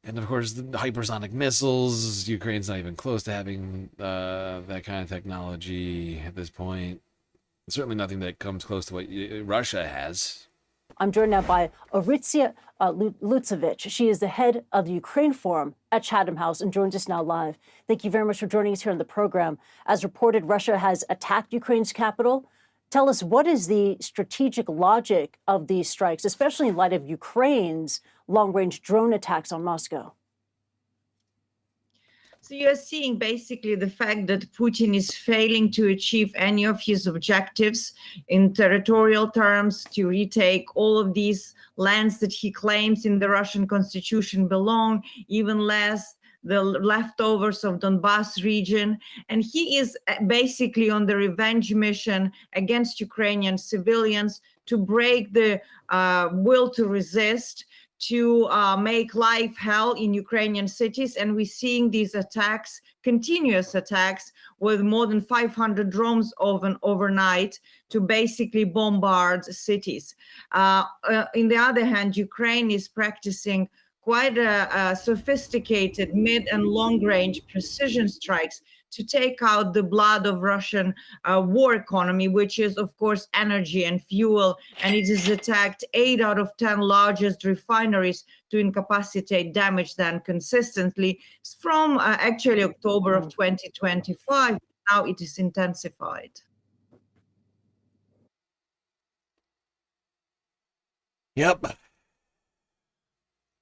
And of course, the hypersonic missiles, Ukraine's not even close to having that kind of technology at this point. Certainly nothing that comes close to what Russia has. I'm joined now by Orytsia Lutsevich. She is the head of the Ukraine Forum at Chatham House and joins us now live. Thank you very much for joining us here on the program. As reported, Russia has attacked Ukraine's capital. Tell us, what is the strategic logic of these strikes, especially in light of Ukraine's long-range drone attacks on Moscow? So you're seeing basically the fact that Putin is failing to achieve any of his objectives in territorial terms, to retake all of these lands that he claims in the Russian constitution belong, even less the leftovers of Donbass region. And he is basically on the revenge mission against Ukrainian civilians to break the will to resist, to make life hell in Ukrainian cities. And we're seeing these attacks, continuous attacks, with more than 500 drones overnight to basically bombard cities. On the other hand, Ukraine is practicing quite a sophisticated mid and long-range precision strikes to take out the blood of Russian war economy, which is, of course, energy and fuel. And it has attacked 8 out of 10 largest refineries to incapacitate, damage them consistently from actually October of 2025. Now it is intensified. Yep.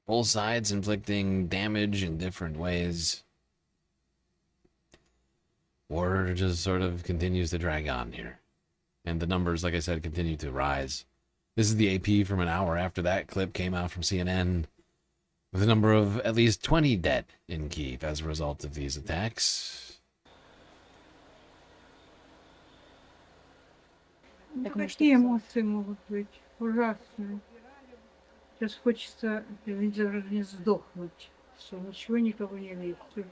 Both sides inflicting damage in different ways. War just sort of continues to drag on here. And the numbers, like I said, continue to rise. This is the AP from an hour after that clip came out from CNN, with a number of at least 20 dead in Kyiv as a result of these attacks. Какие эмоции могут быть? Ужасные. Сейчас хочется, не сдохнуть, что ничего никого не видно.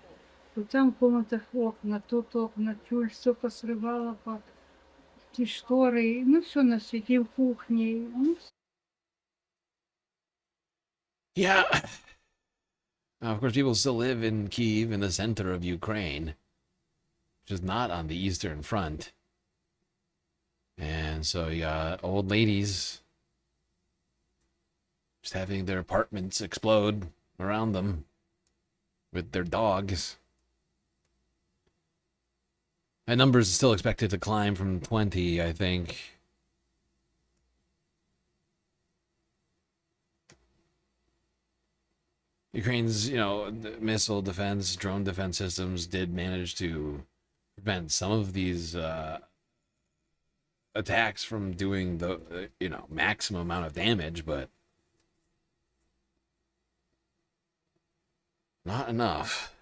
Там в комнатах окна, тут окна, тюль, все посрывала, и шторы, ну все на свете, и в кухне. Ну, Yeah. Of course, people still live in Kyiv, in the center of Ukraine, which is not on the Eastern Front. And so you got old ladies just having their apartments explode around them with their dogs. That number is still expected to climb from 20, I think. Ukraine's, missile defense, drone defense systems did manage to prevent some of these attacks from doing the, maximum amount of damage, but not enough.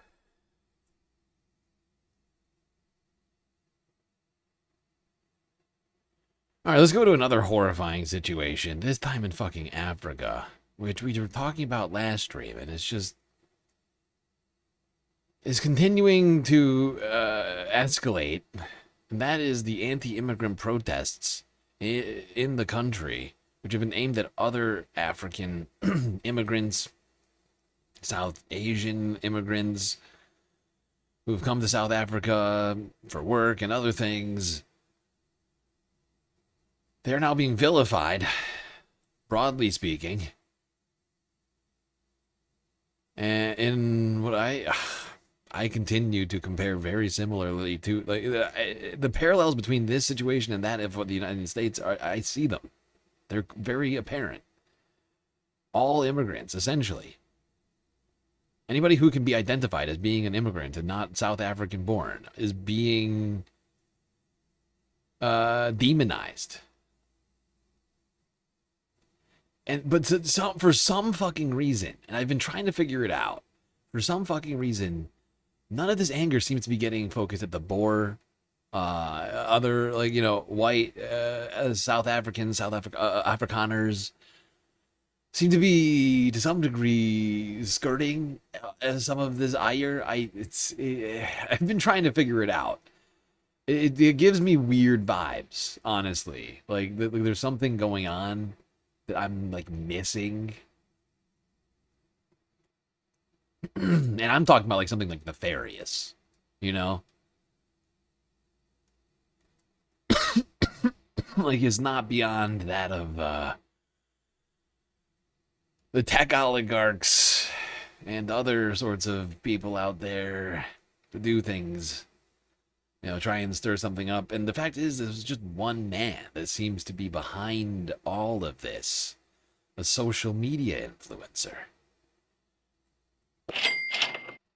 All right, let's go to another horrifying situation, this time in fucking Africa, which we were talking about last stream, and it's continuing to escalate, and that is the anti-immigrant protests in the country, which have been aimed at other African immigrants, South Asian immigrants who've come to South Africa for work and other things. They're now being vilified, broadly speaking. And in what I continue to compare very similarly to, like, the parallels between this situation and that of the United States I see them. They're very apparent. All immigrants, essentially. Anybody who can be identified as being an immigrant and not South African born is being demonized. But for some fucking reason, and I've been trying to figure it out, for some fucking reason, none of this anger seems to be getting focused at the Boer, other, white South Africans, Afrikaners seem to be, to some degree, skirting some of this ire. I've been trying to figure it out. It gives me weird vibes, honestly. Like, there's something going on that I'm, missing. And I'm talking about, something, nefarious, it's not beyond that of, the tech oligarchs and other sorts of people out there to do things, try and stir something up. And the fact is, there's just one man that seems to be behind all of this, a social media influencer.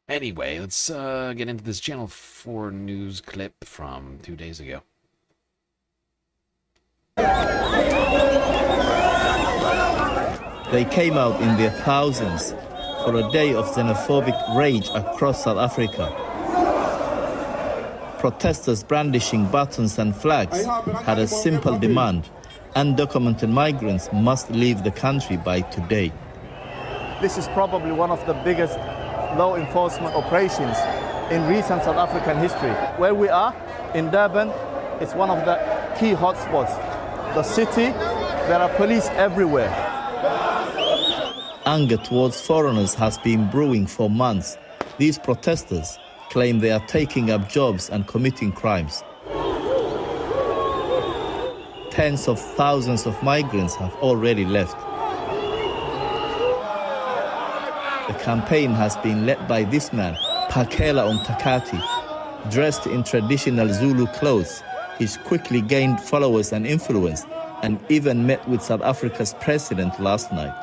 Anyway, let's get into this Channel 4 news clip from 2 days ago. They came out in their thousands for a day of xenophobic rage across South Africa. Protesters brandishing batons and flags had a simple demand: undocumented migrants must leave the country by today. This is probably one of the biggest law enforcement operations in recent South African history. Where we are, in Durban, it's one of the key hotspots. The city, there are police everywhere. Anger towards foreigners has been brewing for months. These protesters claim they are taking up jobs and committing crimes. Tens of thousands of migrants have already left. The campaign has been led by this man, Phakela Umtakati. Dressed in traditional Zulu clothes, he's quickly gained followers and influence, and even met with South Africa's president last night.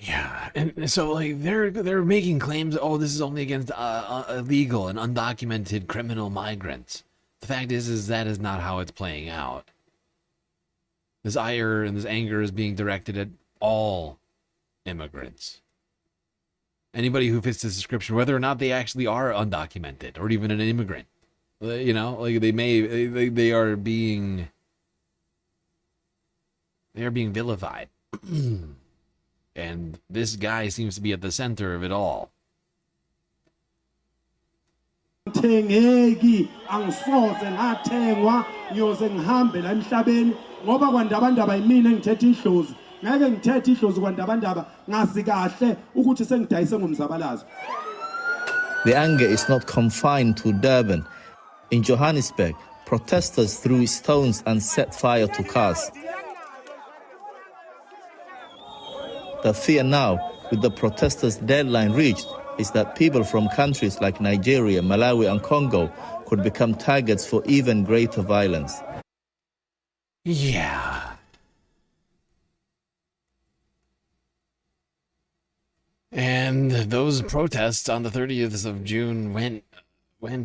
Yeah, and so they're making claims. Oh, this is only against illegal and undocumented criminal migrants. The fact is that is not how it's playing out. This ire and this anger is being directed at all immigrants. Anybody who fits this description, whether or not they actually are undocumented or even an immigrant, they are being vilified. And this guy seems to be at the center of it all. Ngithengeki angisoze ngathengwa ngiyoze ngihambe la emhlabeni ngoba kwandabandaba yimina engithethe idlozi ngeke ngithethe idlozi kwandabandaba ngazi kahle ukuthi sengidayise ngomzabalazo. The anger is not confined to Durban. In Johannesburg, protesters threw stones and set fire to cars. The fear now, with the protesters' deadline reached, is that people from countries like Nigeria, Malawi, and Congo could become targets for even greater violence. Yeah. And those protests on the 30th of June went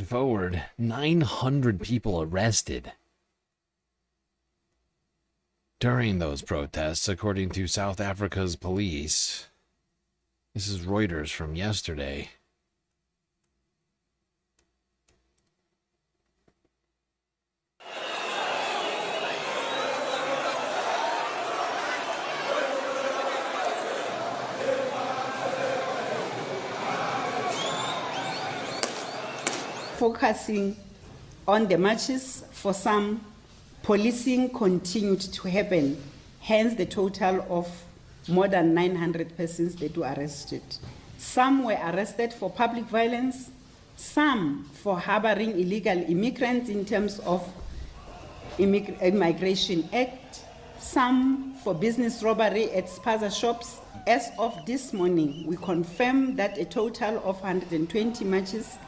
forward. 900 people arrested during those protests, according to South Africa's police. This is Reuters from yesterday. Focusing on the marches, for some, policing continued to happen, hence the total of more than 900 persons that were arrested. Some were arrested for public violence, some for harboring illegal immigrants in terms of Immigration Act, some for business robbery at spaza shops. As of this morning, we confirm that a total of 120 marches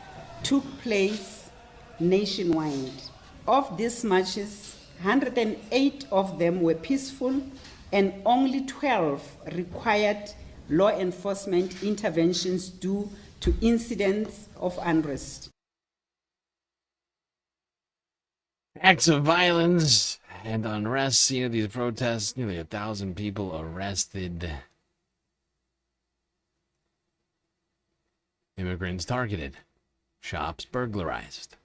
took place nationwide. Of these marches, 108 of them were peaceful and only 12 required law enforcement interventions due to incidents of unrest. Acts of violence and unrest seen at these protests. Nearly 1,000 people arrested. Immigrants targeted. Shops burglarized.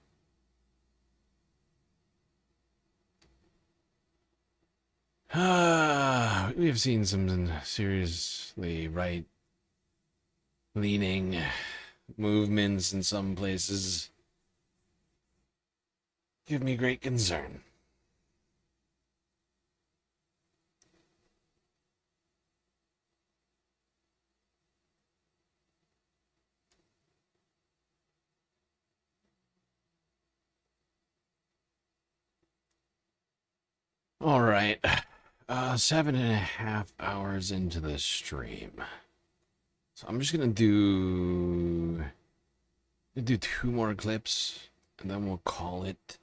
We have seen some seriously right-leaning movements in some places. Give me great concern. All right. 7.5 hours into the stream. So I'm just gonna do 2 more clips and then we'll call it.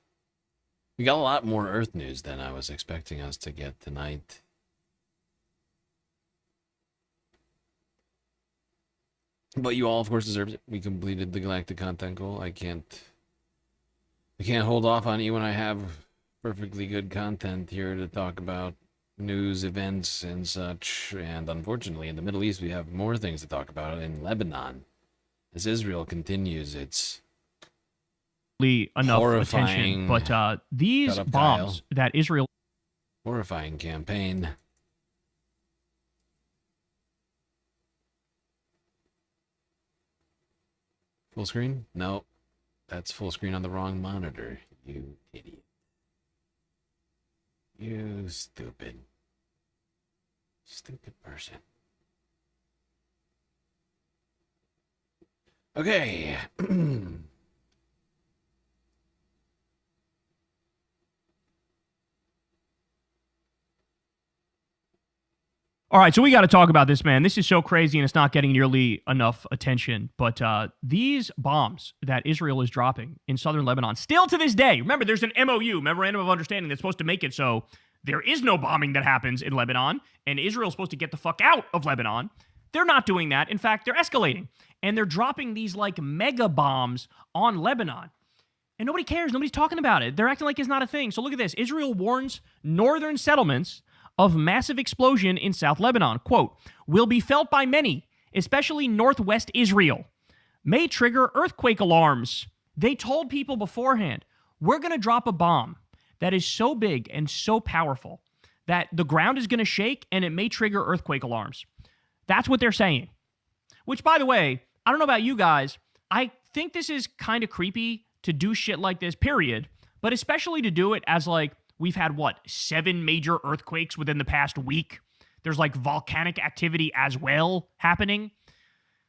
We got a lot more Earth news than I was expecting us to get tonight. But you all, of course, deserve it. We completed the galactic content goal. I can't hold off on you when I have perfectly good content here to talk about news, events, and such. And unfortunately, in the Middle East, we have more things to talk about in Lebanon as Israel continues its enough horrifying attention. But these bombs that Israel... horrifying campaign. Full screen? No. That's full screen on the wrong monitor, you idiot. You stupid person. Okay. All right, so we got to talk about this, man. This is so crazy, and it's not getting nearly enough attention. But these bombs that Israel is dropping in southern Lebanon, still to this day, remember, there's an MOU, Memorandum of Understanding, that's supposed to make it so there is no bombing that happens in Lebanon, and Israel's supposed to get the fuck out of Lebanon. They're not doing that. In fact, they're escalating, and they're dropping these, like, mega bombs on Lebanon. And nobody cares. Nobody's talking about it. They're acting like it's not a thing. So look at this. Israel warns northern settlements of massive explosion in South Lebanon. Quote, will be felt by many, especially northwest Israel. May trigger earthquake alarms. They told people beforehand, we're going to drop a bomb that is so big and so powerful that the ground is going to shake and it may trigger earthquake alarms. That's what they're saying. Which, by the way, I don't know about you guys, I think this is kind of creepy to do shit like this, period. But especially to do it as, like, we've had, 7 major earthquakes within the past week. There's, like, volcanic activity as well happening.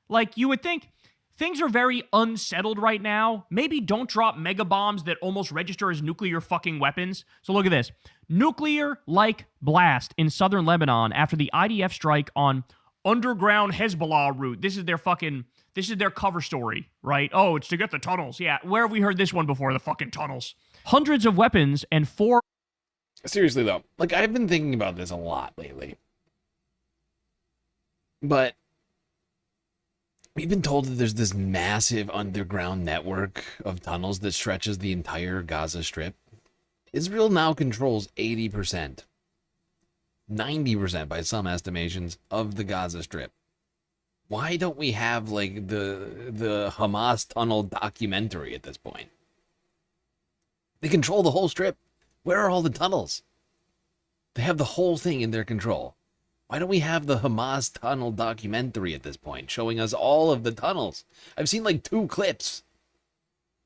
Like, you would think things are very unsettled right now. Maybe don't drop mega bombs that almost register as nuclear fucking weapons. So look at this. Nuclear-like blast in southern Lebanon after the IDF strike on underground Hezbollah route. This is their cover story, right? Oh, it's to get the tunnels. Yeah, where have we heard this one before? The fucking tunnels. Hundreds of weapons and 4... Seriously, though, like, I've been thinking about this a lot lately. But we've been told that there's this massive underground network of tunnels that stretches the entire Gaza Strip. Israel now controls 80%, 90% by some estimations, of the Gaza Strip. Why don't we have, like, the Hamas tunnel documentary at this point? They control the whole strip. Where are all the tunnels? They have the whole thing in their control. Why don't we have the Hamas tunnel documentary at this point, showing us all of the tunnels? I've seen, like, 2 clips.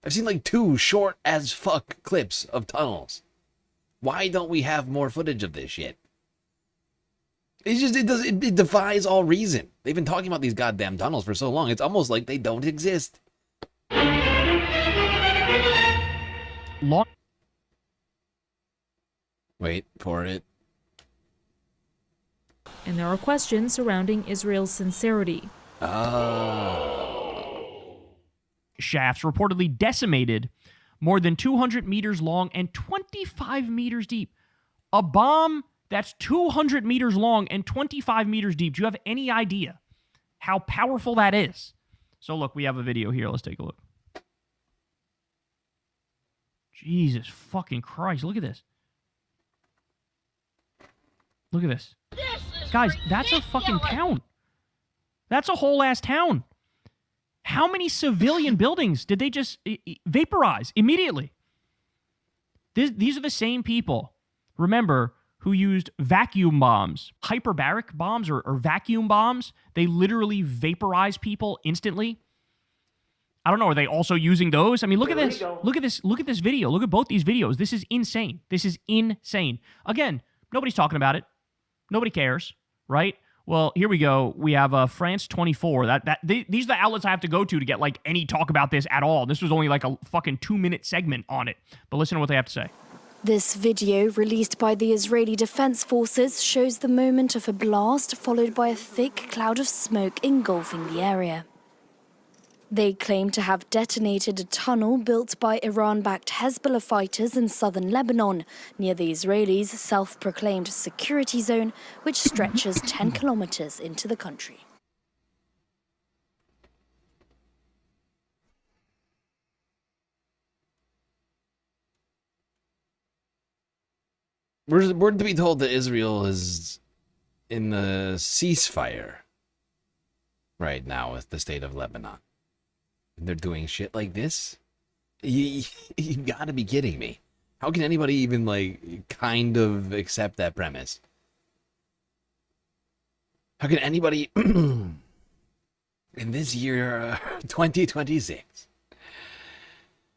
I've seen, like, 2 short-as-fuck clips of tunnels. Why don't we have more footage of this shit? It defies all reason. They've been talking about these goddamn tunnels for so long, it's almost like they don't exist. Wait for it. And there are questions surrounding Israel's sincerity. Shafts reportedly decimated, more than 200 meters long and 25 meters deep. A bomb that's 200 meters long and 25 meters deep. Do you have any idea how powerful that is? So look, we have a video here. Let's take a look. Jesus fucking Christ. Look at this. Look at this. Guys, that's a fucking town. That's a whole ass town. How many civilian buildings did they just vaporize immediately? These are the same people, remember, who used vacuum bombs, hyperbaric bombs or vacuum bombs. They literally vaporize people instantly. I don't know, are they also using those? I mean, look at this. Look at this. Look at this video. Look at both these videos. This is insane. This is insane. Again, nobody's talking about it. Nobody cares, right? Well, here we go. We have France 24. These are the outlets I have to go to get, like, any talk about this at all. This was only like a fucking 2-minute segment on it. But listen to what they have to say. This video, released by the Israeli Defense Forces, shows the moment of a blast followed by a thick cloud of smoke engulfing the area. They claim to have detonated a tunnel built by Iran-backed Hezbollah fighters in southern Lebanon, near the Israelis' self-proclaimed security zone, which stretches 10 kilometers into the country. We're to be told that Israel is in the ceasefire right now with the state of Lebanon. They're doing shit like this? You gotta be kidding me. How can anybody even, like, kind of accept that premise? How can anybody in this year, 2026,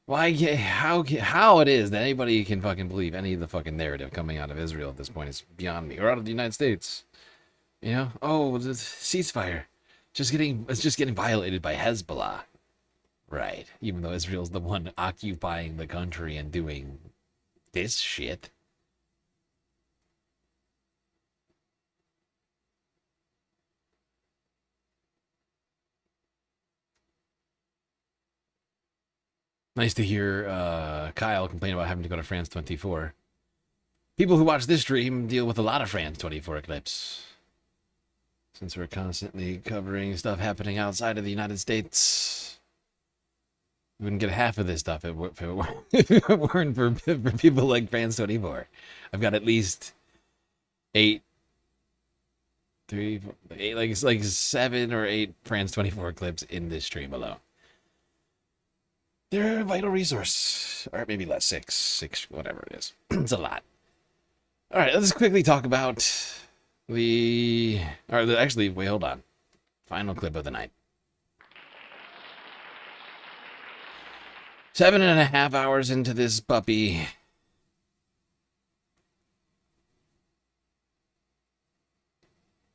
how it is that anybody can fucking believe any of the fucking narrative coming out of Israel at this point is beyond me, or out of the United States. You know, oh, the ceasefire, it's just getting violated by Hezbollah. Right, even though Israel's the one occupying the country and doing this shit. Nice to hear Kyle complain about having to go to France 24. People who watch this stream deal with a lot of France 24 clips, since we're constantly covering stuff happening outside of the United States. We wouldn't get half of this stuff if it weren't for people like France 24. I've got at least 8, like 7 or 8 France 24 clips in this stream alone. They're a vital resource. Or maybe less, 6, whatever it is. It's a lot. All right, let's quickly talk about actually, wait, hold on. Final clip of the night. 7.5 hours into this puppy.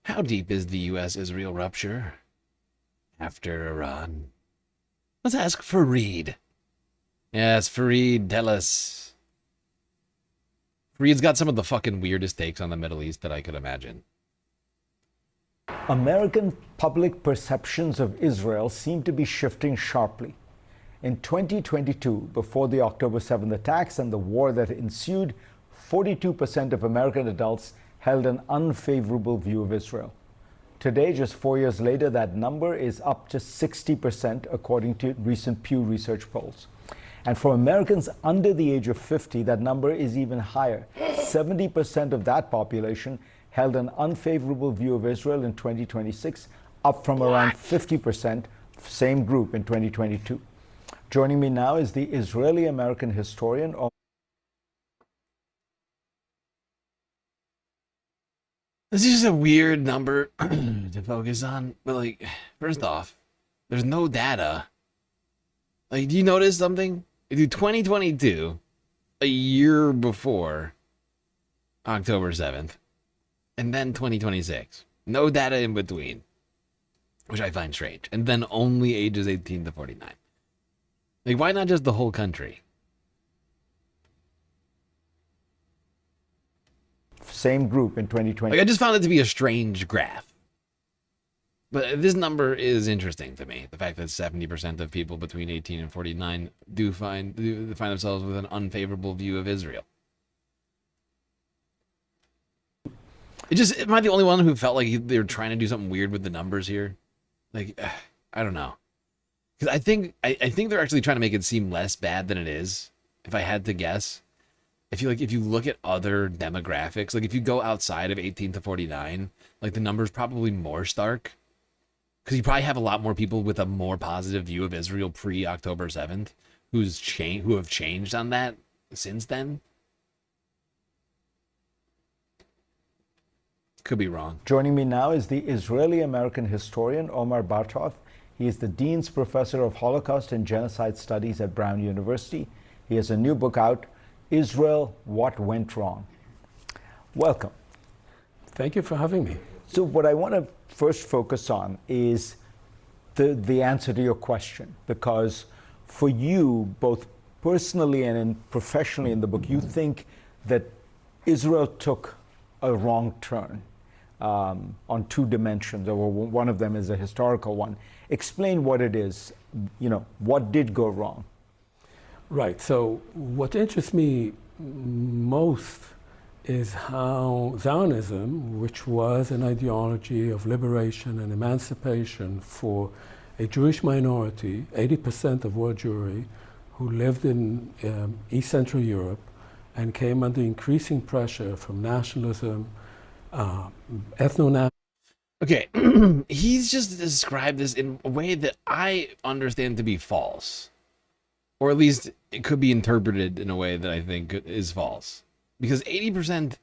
How deep is the U.S.-Israel rupture? After Iran. Let's ask Fareed. Yes, Fareed, tell us. Fareed's got some of the fucking weirdest takes on the Middle East that I could imagine. American public perceptions of Israel seem to be shifting sharply. In 2022, before the October 7th attacks and the war that ensued, 42% of American adults held an unfavorable view of Israel. Today, just 4 years later, that number is up to 60%, according to recent Pew Research polls. And for Americans under the age of 50, that number is even higher. 70% of that population held an unfavorable view of Israel in 2026, up from around 50%, same group in 2022. Joining me now is the Israeli-American historian. This is just a weird number to focus on, but like, first off, there's no data. Like, do you notice something? Do 2022, a year before October 7th, and then 2026. No data in between, which I find strange. And then only ages 18 to 49. Like, why not just the whole country? Same group in 2020. Like, I just found it to be a strange graph. But this number is interesting to me. The fact that 70% of people between 18 and 49 do find themselves with an unfavorable view of Israel. Am I the only one who felt like they were trying to do something weird with the numbers here? Like, I don't know. Because I think they're actually trying to make it seem less bad than it is, if I had to guess. I feel like if you look at other demographics, like if you go outside of 18 to 49, like the number's probably more stark. Because you probably have a lot more people with a more positive view of Israel pre-October 7th who have changed on that since then. Could be wrong. Joining me now is the Israeli-American historian Omar Bartov. He is the Dean's Professor of Holocaust and Genocide Studies at Brown University. He has a new book out, Israel, What Went Wrong. Welcome. Thank you for having me. So what I want to first focus on is the answer to your question, because for you, both personally and professionally in the book, you think that Israel took a wrong turn on two dimensions, or one of them is a historical one. Explain what it is, what did go wrong? Right, so what interests me most is how Zionism, which was an ideology of liberation and emancipation for a Jewish minority, 80% of world Jewry, who lived in East Central Europe and came under increasing pressure from nationalism, ethno-nationalism. Okay, he's just described this in a way that I understand to be false. Or at least it could be interpreted in a way that I think is false. Because 80%,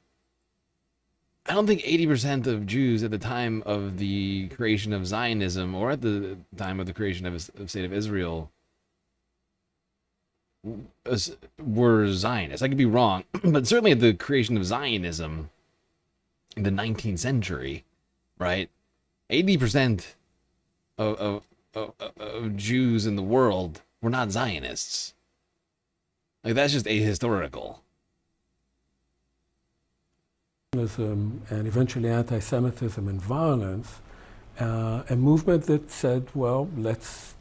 I don't think 80% of Jews at the time of the creation of Zionism, or at the time of the creation of the State of Israel, were Zionists. I could be wrong, but certainly at the creation of Zionism in the 19th century, right? 80% of Jews in the world were not Zionists. Like, that's just ahistorical. And eventually anti-Semitism and violence, a movement that said, well, let's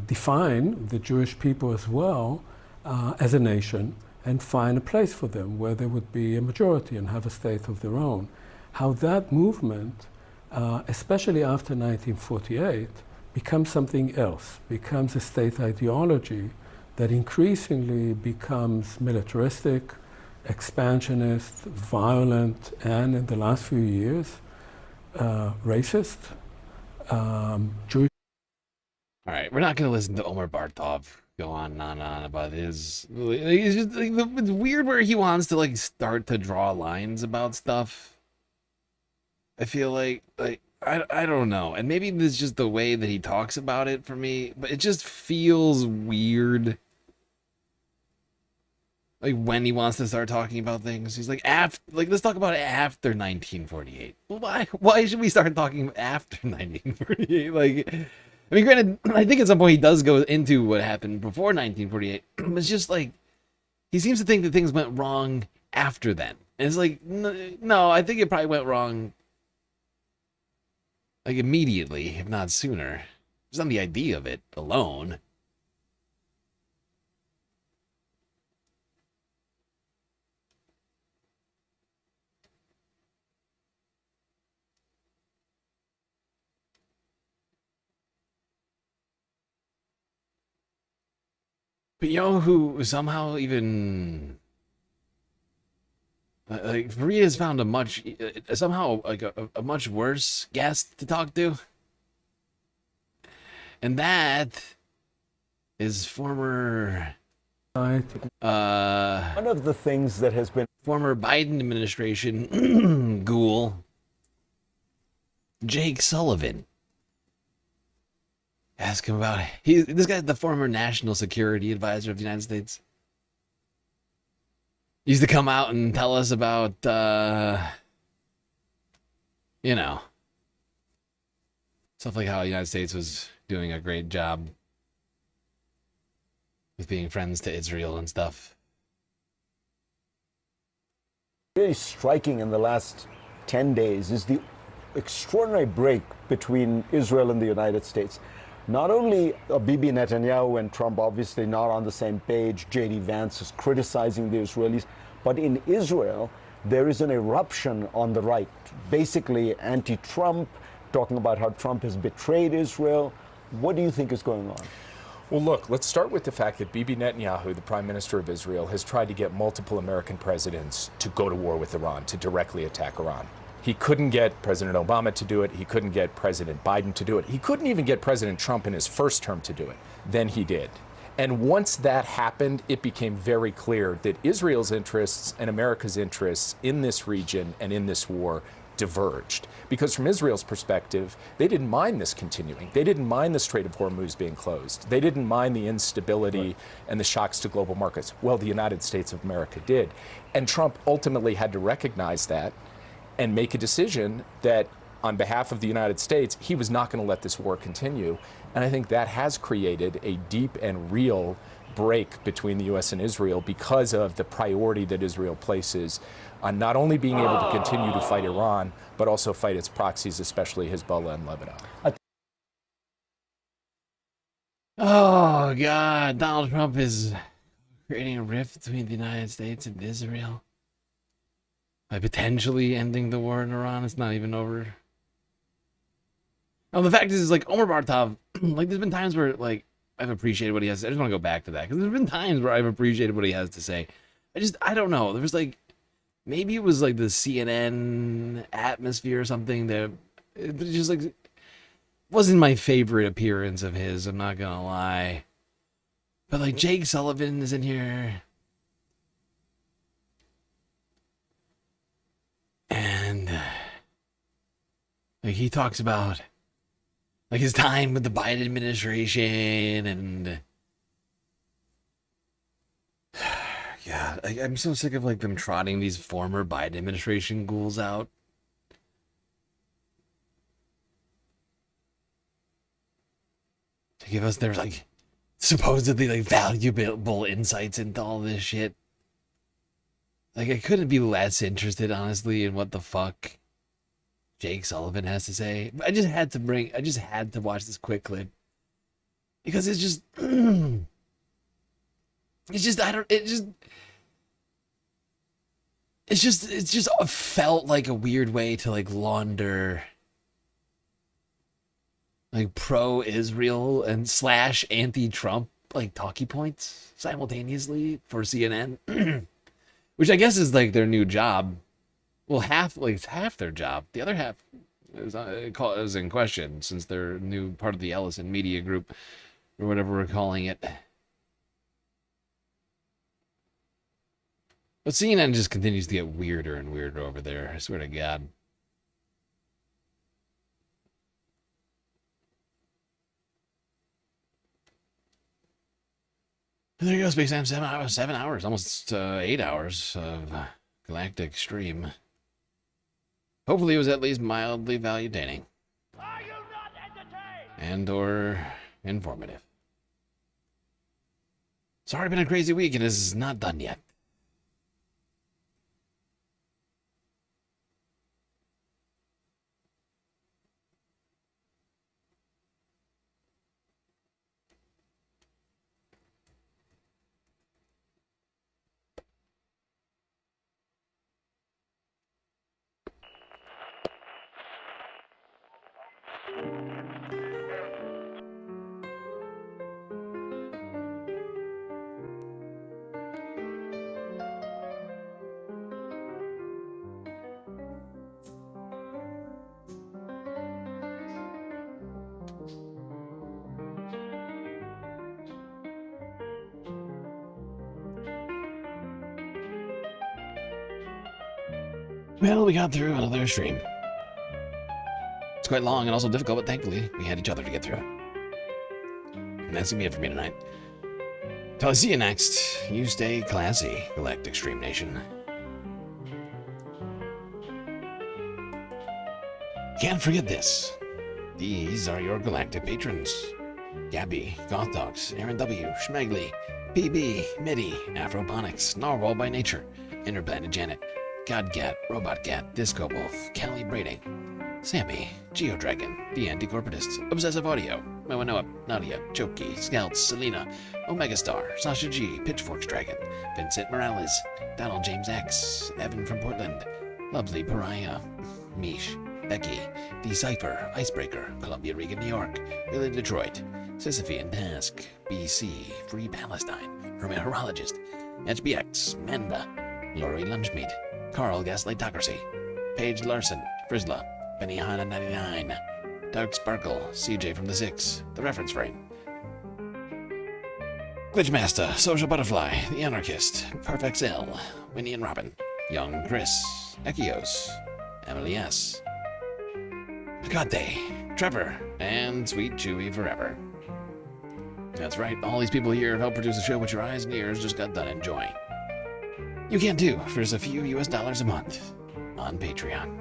define the Jewish people as well as a nation and find a place for them where there would be a majority and have a state of their own. How that movement, especially after 1948, becomes something else, becomes a state ideology that increasingly becomes militaristic, expansionist, violent, and in the last few years, racist, Jewish. All right, we're not going to listen to Omar Bartov go on and on about his. It's just like, it's weird where he wants to like start to draw lines about stuff. I feel like I don't know. And maybe this is just the way that he talks about it for me, but it just feels weird. Like when he wants to start talking about things, he's like, let's talk about it after 1948. Well, why should we start talking after 1948? Like, I mean, granted, I think at some point he does go into what happened before 1948. It's just like, he seems to think that things went wrong after then. And it's like, no, I think it probably went wrong like immediately, if not sooner. Just on the idea of it alone. But you know who somehow even like Faria has found a much somehow like a much worse guest to talk to, and that is former one of the things that has been former Biden administration ghoul Jake Sullivan. Ask him about it. This guy's the former national security advisor of the United States. He used to come out and tell us about, you know, stuff like how the United States was doing a great job with being friends to Israel and stuff. Really striking in the last 10 days is the extraordinary break between Israel and the United States. Not only are Bibi Netanyahu and Trump obviously not on the same page, J.D. Vance is criticizing the Israelis, but in Israel, there is an eruption on the right, basically anti-Trump, talking about how Trump has betrayed Israel. What do you think is going on? Well, look, let's start with the fact that Bibi Netanyahu, the Prime Minister of Israel, has tried to get multiple American presidents to go to war with Iran, to directly attack Iran. He couldn't get President Obama to do it. He couldn't get President Biden to do it. He couldn't even get President Trump in his first term to do it. Then he did. And once that happened, it became very clear that Israel's interests and America's interests in this region and in this war diverged. Because from Israel's perspective, they didn't mind this continuing. They didn't mind the Strait of Hormuz being closed. They didn't mind the instability and the shocks to global markets. Well, the United States of America did. And Trump ultimately had to recognize that and make a decision that on behalf of the United States, he was not going to let this war continue. And I think that has created a deep and real break between the U.S. and Israel because of the priority that Israel places on not only being able to continue to fight Iran, but also fight its proxies, especially Hezbollah and Lebanon. Oh, God. Donald Trump is creating a rift between the United States and Israel. By potentially ending the war in Iran. It's not even over. Now, the fact is like, Omer Bartov, like, there's been times where, like, I've appreciated what he has to say. I just want to go back to that, because there's been times where I've appreciated what he has to say. I don't know. There was, like, maybe it was, like, the CNN atmosphere or something that, it just, like, wasn't my favorite appearance of his, I'm not gonna lie. But, like, Jake Sullivan is in here. And like he talks about like his time with the Biden administration and God, I'm so sick of like them trotting these former Biden administration ghouls out. To give us their like supposedly like valuable insights into all this shit. Like, I couldn't be less interested, honestly, in what the fuck Jake Sullivan has to say. I just had to watch this quick clip. Because it's just, it just felt like a weird way to, like, launder, like, pro-Israel and / anti-Trump, like, talkie points simultaneously for CNN. Which I guess is like their new job. Well, it's half their job. The other half is in question since they're new part of the Ellison Media Group or whatever we're calling it. But CNN just continues to get weirder and weirder over there. I swear to God. There you go, Space Sam. 7 hours, almost 8 hours of galactic stream. Hopefully it was at least mildly validating. And or informative. It's already been a crazy week and it's not done yet. Well, we got through another stream. It's quite long and also difficult, but thankfully we had each other to get through it. And that's gonna be it for me tonight. Till I see you next, you stay classy, Galactic Stream Nation. Can't forget this. These are your galactic patrons. Gabby, Goth Dogs, Aaron W, Schmegley, PB, Midi, Afroponics, Narwhal by Nature, Interplanet Janet, Godcat, Robot Cat, Disco Wolf, Callie Braiding, Sammy, Geodragon, The Anti-Corporatist, Obsessive Audio, Moanoa, Nadia, Choki, Scouts, Selena, Omega Star, Sasha G, Pitchforks Dragon, Vincent Morales, Donald James X, Evan from Portland, Lovely Pariah, Mish, Becky, Decipher, Icebreaker, Columbia Regan, New York, Billy Detroit, Sisyphean Task, BC, Free Palestine, Hermetorologist, HBX, Manda, Lori Lunchmeat, Carl Gaslightocracy, Paige Larson, Frizzla, Benihana 99, Dark Sparkle, CJ from the Six, The Reference Frame, Glitchmaster, Social Butterfly, The Anarchist, Perfect L, Winnie and Robin, Young Chris, Echios, Emily S, Agate, Trevor, and Sweet Chewy Forever. That's right, all these people here have helped produce a show which your eyes and ears just got done enjoying. You can too for just a few US dollars a month on Patreon.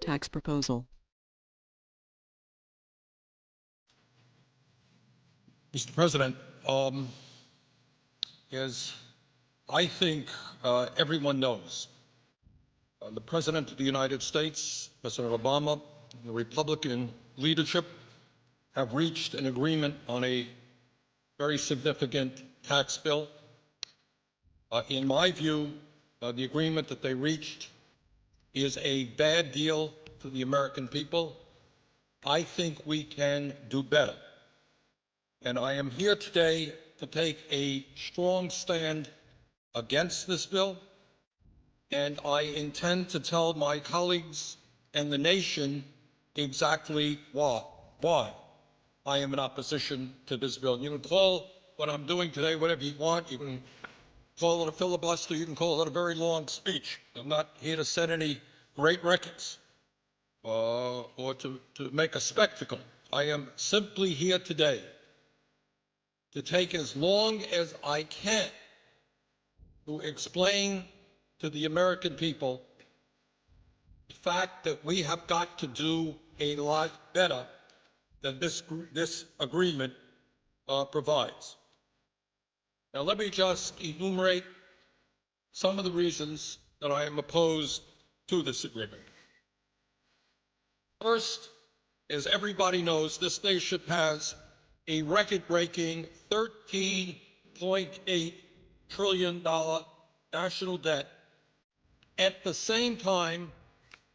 Tax proposal. Mr. President, as I think everyone knows, the President of the United States, President Obama, and the Republican leadership have reached an agreement on a very significant tax bill. In my view, the agreement that they reached is a bad deal for the American people. I think we can do better. And I am here today to take a strong stand against this bill. And I intend to tell my colleagues and the nation exactly why. why I am in opposition to this bill. You can call what I'm doing today whatever you want. You can call it a filibuster. You can call it a very long speech. I'm not here to set any great records or to make a spectacle. I am simply here today to take as long as I can to explain to the American people the fact that we have got to do a lot better than this agreement provides. Now, let me just enumerate some of the reasons that I am opposed to this agreement. First, as everybody knows, this nation has a record-breaking $13.8 trillion national debt at the same time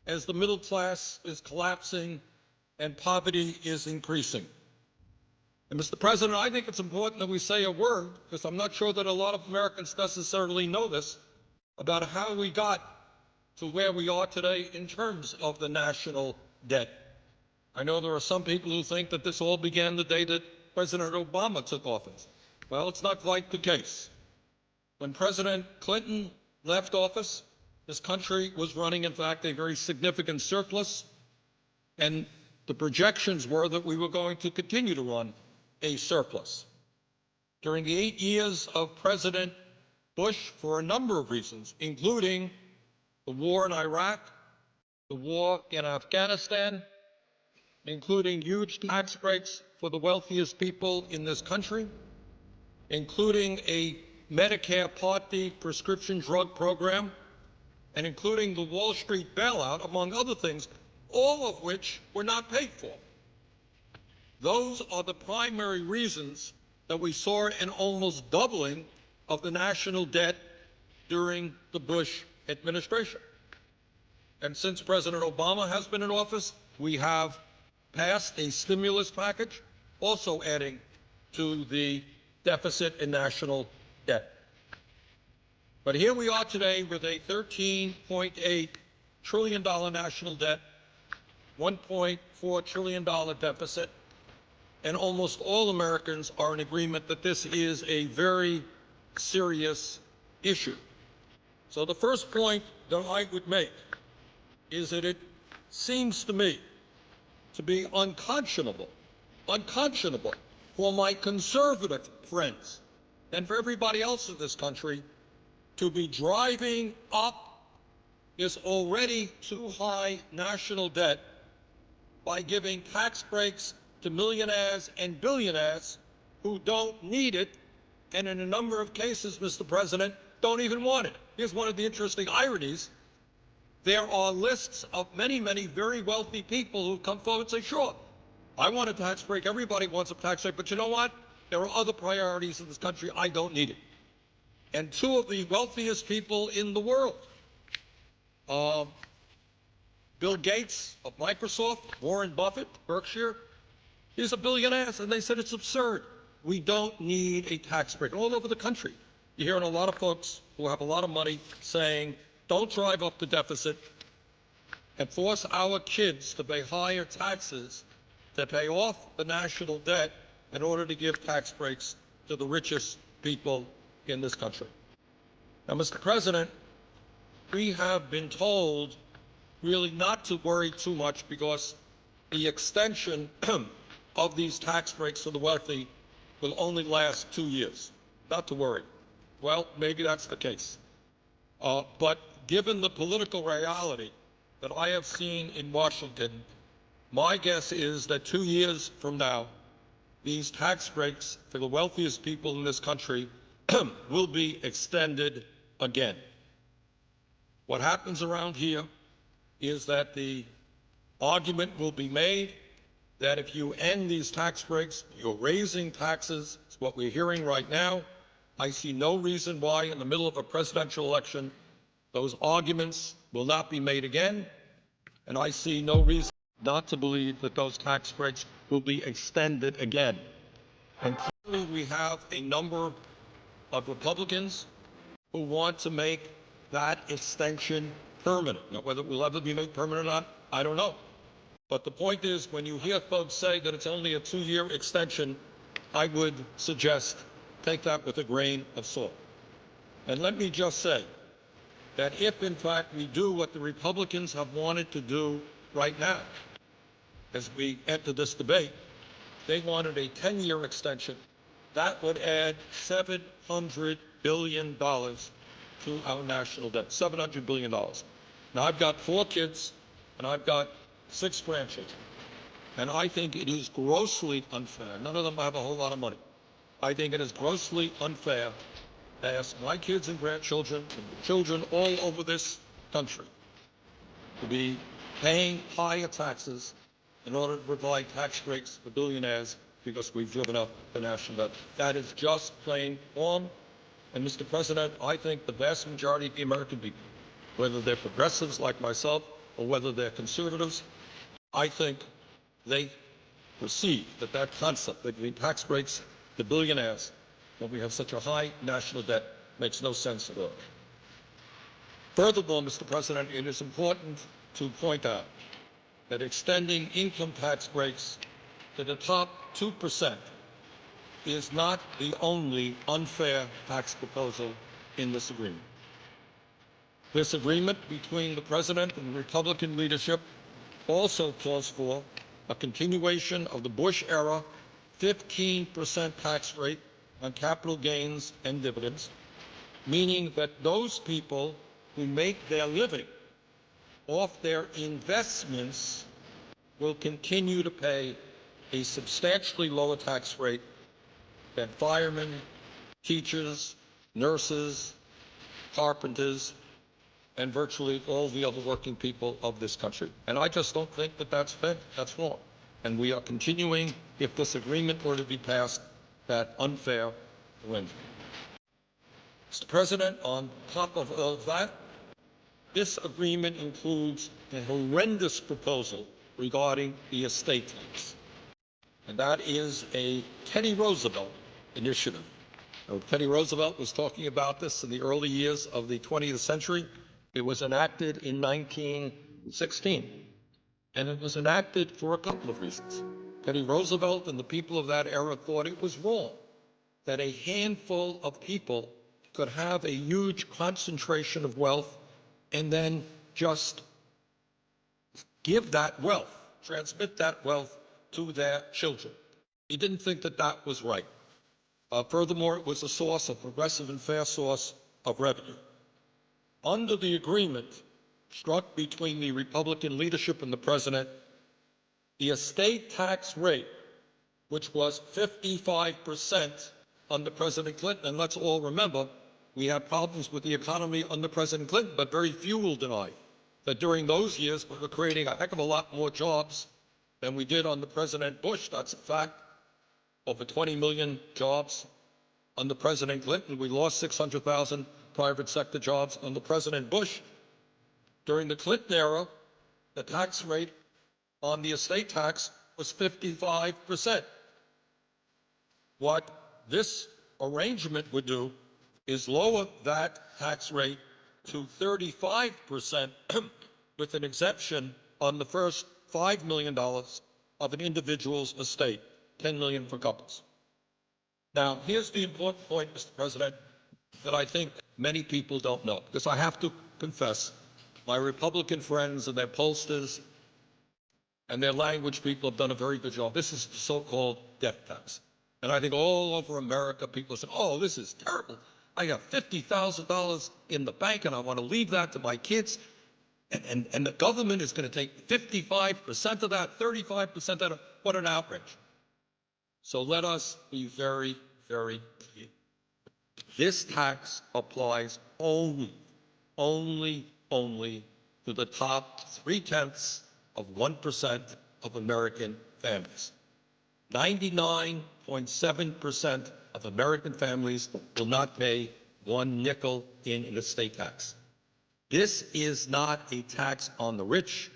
as the middle class is collapsing and poverty is increasing. And Mr. President, I think it's important that we say a word, because I'm not sure that a lot of Americans necessarily know this, about how we got to where we are today in terms of the national debt. I know there are some people who think that this all began the day that President Obama took office. Well, it's not quite the case. When President Clinton left office, this country was running, in fact, a very significant surplus, and the projections were that we were going to continue to run a surplus. During the 8 years of President Bush, for a number of reasons, including the war in Iraq, the war in Afghanistan, including huge tax breaks for the wealthiest people in this country, including a Medicare Part D prescription drug program, and including the Wall Street bailout, among other things, all of which were not paid for. Those are the primary reasons that we saw an almost doubling of the national debt during the Bush administration. And since President Obama has been in office, we have passed a stimulus package, also adding to the deficit in national debt. But here we are today with a $13.8 trillion national debt, $1.4 trillion deficit, and almost all Americans are in agreement that this is a very serious issue. So the first point that I would make is that it seems to me to be unconscionable for my conservative friends and for everybody else in this country to be driving up this already too high national debt by giving tax breaks to millionaires and billionaires who don't need it, and in a number of cases, Mr. President, don't even want it. Here's one of the interesting ironies. There are lists of many, many very wealthy people who come forward and say, sure, I want a tax break. Everybody wants a tax break. But you know what? There are other priorities in this country. I don't need it. And two of the wealthiest people in the world, Bill Gates of Microsoft, Warren Buffett, Berkshire, he's a billionaire, and they said it's absurd. We don't need a tax break. All over the country, you're hearing a lot of folks who have a lot of money saying, don't drive up the deficit and force our kids to pay higher taxes to pay off the national debt in order to give tax breaks to the richest people in this country. Now, Mr. President, we have been told really not to worry too much because the extension of these tax breaks to the wealthy will only last 2 years. Not to worry. Well, maybe that's the case. But given the political reality that I have seen in Washington, my guess is that 2 years from now, these tax breaks for the wealthiest people in this country will be extended again. What happens around here is that the argument will be made that if you end these tax breaks, you're raising taxes. It's what we're hearing right now. I see no reason why in the middle of a presidential election, those arguments will not be made again. And I see no reason not to believe that those tax breaks will be extended again. And clearly we have a number of Republicans who want to make that extension permanent. Now, whether it will ever be made permanent or not, I don't know. But the point is, when you hear folks say that it's only a 2-year extension, I would suggest take that with a grain of salt. And let me just say that if, in fact, we do what the Republicans have wanted to do right now, as we enter this debate, they wanted a 10-year extension. That would add $700 billion to our national debt, $700 billion. Now, I've got 4 kids, and I've got 6 grandchildren. And I think it is grossly unfair. None of them have a whole lot of money. I think it is grossly unfair to ask my kids and grandchildren and children all over this country to be paying higher taxes in order to provide tax breaks for billionaires because we've driven up the national debt. That is just plain wrong. And Mr. President, I think the vast majority of the American people, whether they're progressives like myself or whether they're conservatives, I think they perceive that that concept that we tax breaks the billionaires when we have such a high national debt makes no sense at all. Furthermore, Mr. President, it is important to point out that extending income tax breaks to the top 2% is not the only unfair tax proposal in this agreement. This agreement between the President and the Republican leadership also calls for a continuation of the Bush-era 15% tax rate on capital gains and dividends, meaning that those people who make their living off their investments will continue to pay a substantially lower tax rate than firemen, teachers, nurses, carpenters, and virtually all the other working people of this country. And I just don't think that that's fair. That's wrong. And we are continuing, if this agreement were to be passed, that unfair arrangement. Mr. President, on top of all of that, this agreement includes a horrendous proposal regarding the estate tax. And that is a Teddy Roosevelt initiative. Now, Teddy Roosevelt was talking about this in the early years of the 20th century. It was enacted in 1916. And it was enacted for a couple of reasons. Teddy Roosevelt and the people of that era thought it was wrong that a handful of people could have a huge concentration of wealth and then just give that wealth, transmit that wealth to their children. He didn't think that that was right. Furthermore, it was a source, a progressive and fair source of revenue. Under the agreement struck between the Republican leadership and the President, the estate tax rate, which was 55% under President Clinton, and let's all remember, we had problems with the economy under President Clinton, but very few will deny that during those years we were creating a heck of a lot more jobs than we did under President Bush. That's a fact. Over 20 million jobs under President Clinton. We lost 600,000 private sector jobs under President Bush. During the Clinton era, the tax rate on the estate tax was 55%. What this arrangement would do is lower that tax rate to 35% with an exemption on the first $5 million of an individual's estate, $10 million for couples. Now, here's the important point, Mr. President, that I think many people don't know, because I have to confess, my Republican friends and their pollsters and their language people have done a very good job. This is the so-called death tax. And I think all over America, people say, oh, this is terrible. I got $50,000 in the bank and I want to leave that to my kids. And the government is going to take 55% of that, 35% of that. What an outrage. So let us be very, very clear. This tax applies only to the top 0.3% of American families. 99.7% of American families will not pay one nickel in an estate tax. This is not a tax on the rich.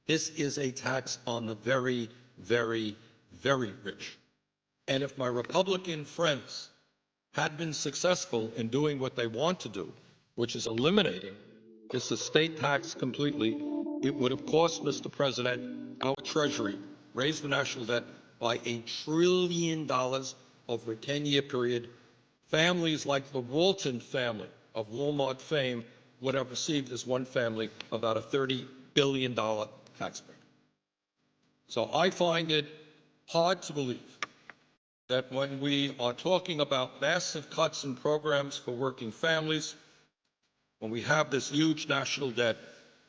This is a tax on the very, very, very rich. And if my Republican friends had been successful in doing what they want to do, which is eliminating this estate tax completely, it would have cost Mr. President our Treasury raised the national debt by $1 trillion over a 10-year period, families like the Walton family of Walmart fame would have received as one family about a $30 billion tax break. So I find it hard to believe that when we are talking about massive cuts in programs for working families, when we have this huge national debt,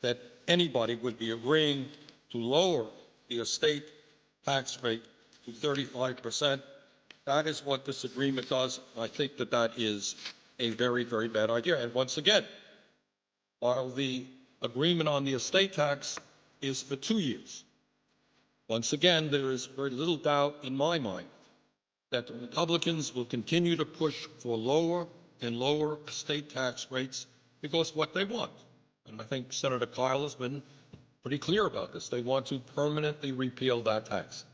that anybody would be agreeing to lower the estate tax rate to 35%. That is what this agreement does. I think that that is a very, very bad idea. And once again, while the agreement on the estate tax is for 2 years, once again, there is very little doubt in my mind that the Republicans will continue to push for lower and lower estate tax rates because what they want, and I think Senator Kyle has been pretty clear about this, they want to permanently repeal that tax.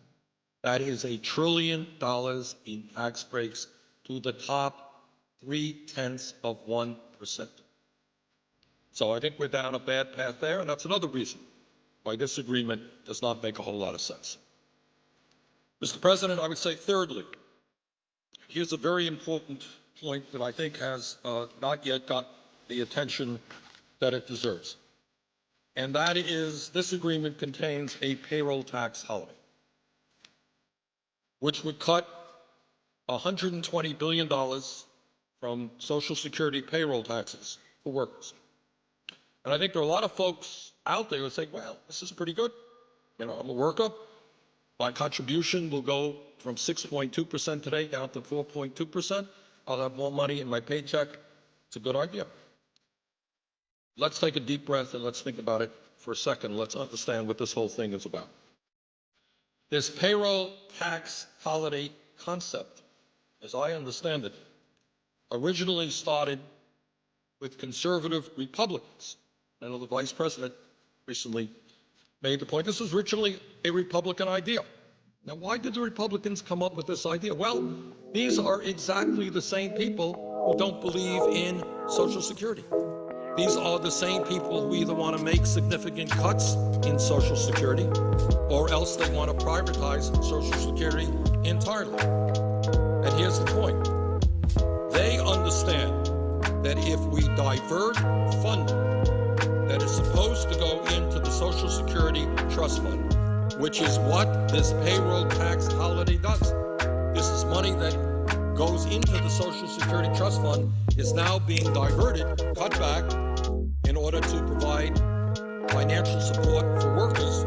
That is $1 trillion in tax breaks to the top 0.3%. So I think we're down a bad path there, and that's another reason why this agreement does not make a whole lot of sense. Mr. President, I would say thirdly, here's a very important point that I think has not yet got the attention that it deserves. And that is, this agreement contains a payroll tax holiday, which would cut $120 billion from Social Security payroll taxes for workers. And I think there are a lot of folks out there who say, well, this is pretty good. You know, I'm a worker. My contribution will go from 6.2% today down to 4.2%. I'll have more money in my paycheck. It's a good idea. Let's take a deep breath and let's think about it for a second. Let's understand what this whole thing is about. This payroll tax holiday concept, as I understand it, originally started with conservative Republicans. I know the Vice President recently made the point this was originally a Republican idea. Now, why did the Republicans come up with this idea? Well, these are exactly the same people who don't believe in Social Security. These are the same people who either want to make significant cuts in Social Security or else they want to privatize Social Security entirely. And here's the point. They understand that if we divert funding that is supposed to go into the Social Security Trust Fund, which is what this payroll tax holiday does. This is money that goes into the Social Security Trust Fund is now being diverted, cut back, in order to provide financial support for workers.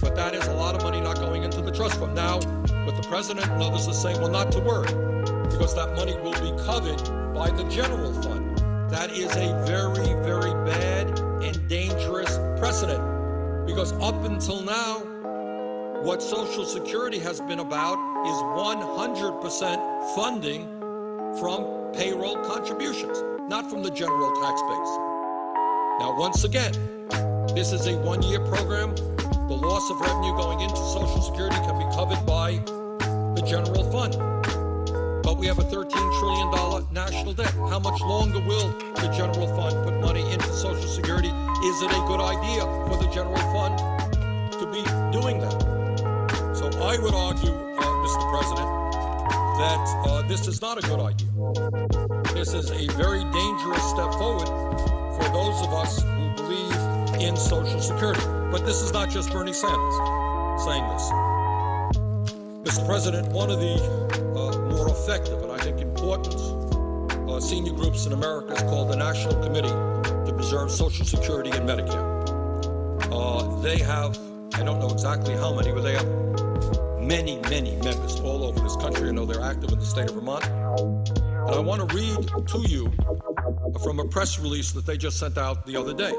But that is a lot of money not going into the trust fund. Now, what the President and others are saying, well, not to worry, because that money will be covered by the general fund. That is a very, very bad and dangerous precedent, because up until now, what Social Security has been about is 100% funding from payroll contributions, not from the general tax base. Now, once again, this is a one-year program. The loss of revenue going into Social Security can be covered by the general fund. But we have a $13 trillion national debt. How much longer will the general fund put money into Social Security? Is it a good idea for the general fund to be doing that? So I would argue, Mr. President, that this is not a good idea. This is a very dangerous step forward for those of us who believe in Social Security. But this is not just Bernie Sanders saying this. Mr. President, one of the more effective and I think important senior groups in America is called the National Committee to Preserve Social Security and Medicare. They have, I don't know exactly how many, but they have many, many members all over this country. I know they're active in the state of Vermont. And I want to read to you from a press release that they just sent out the other day.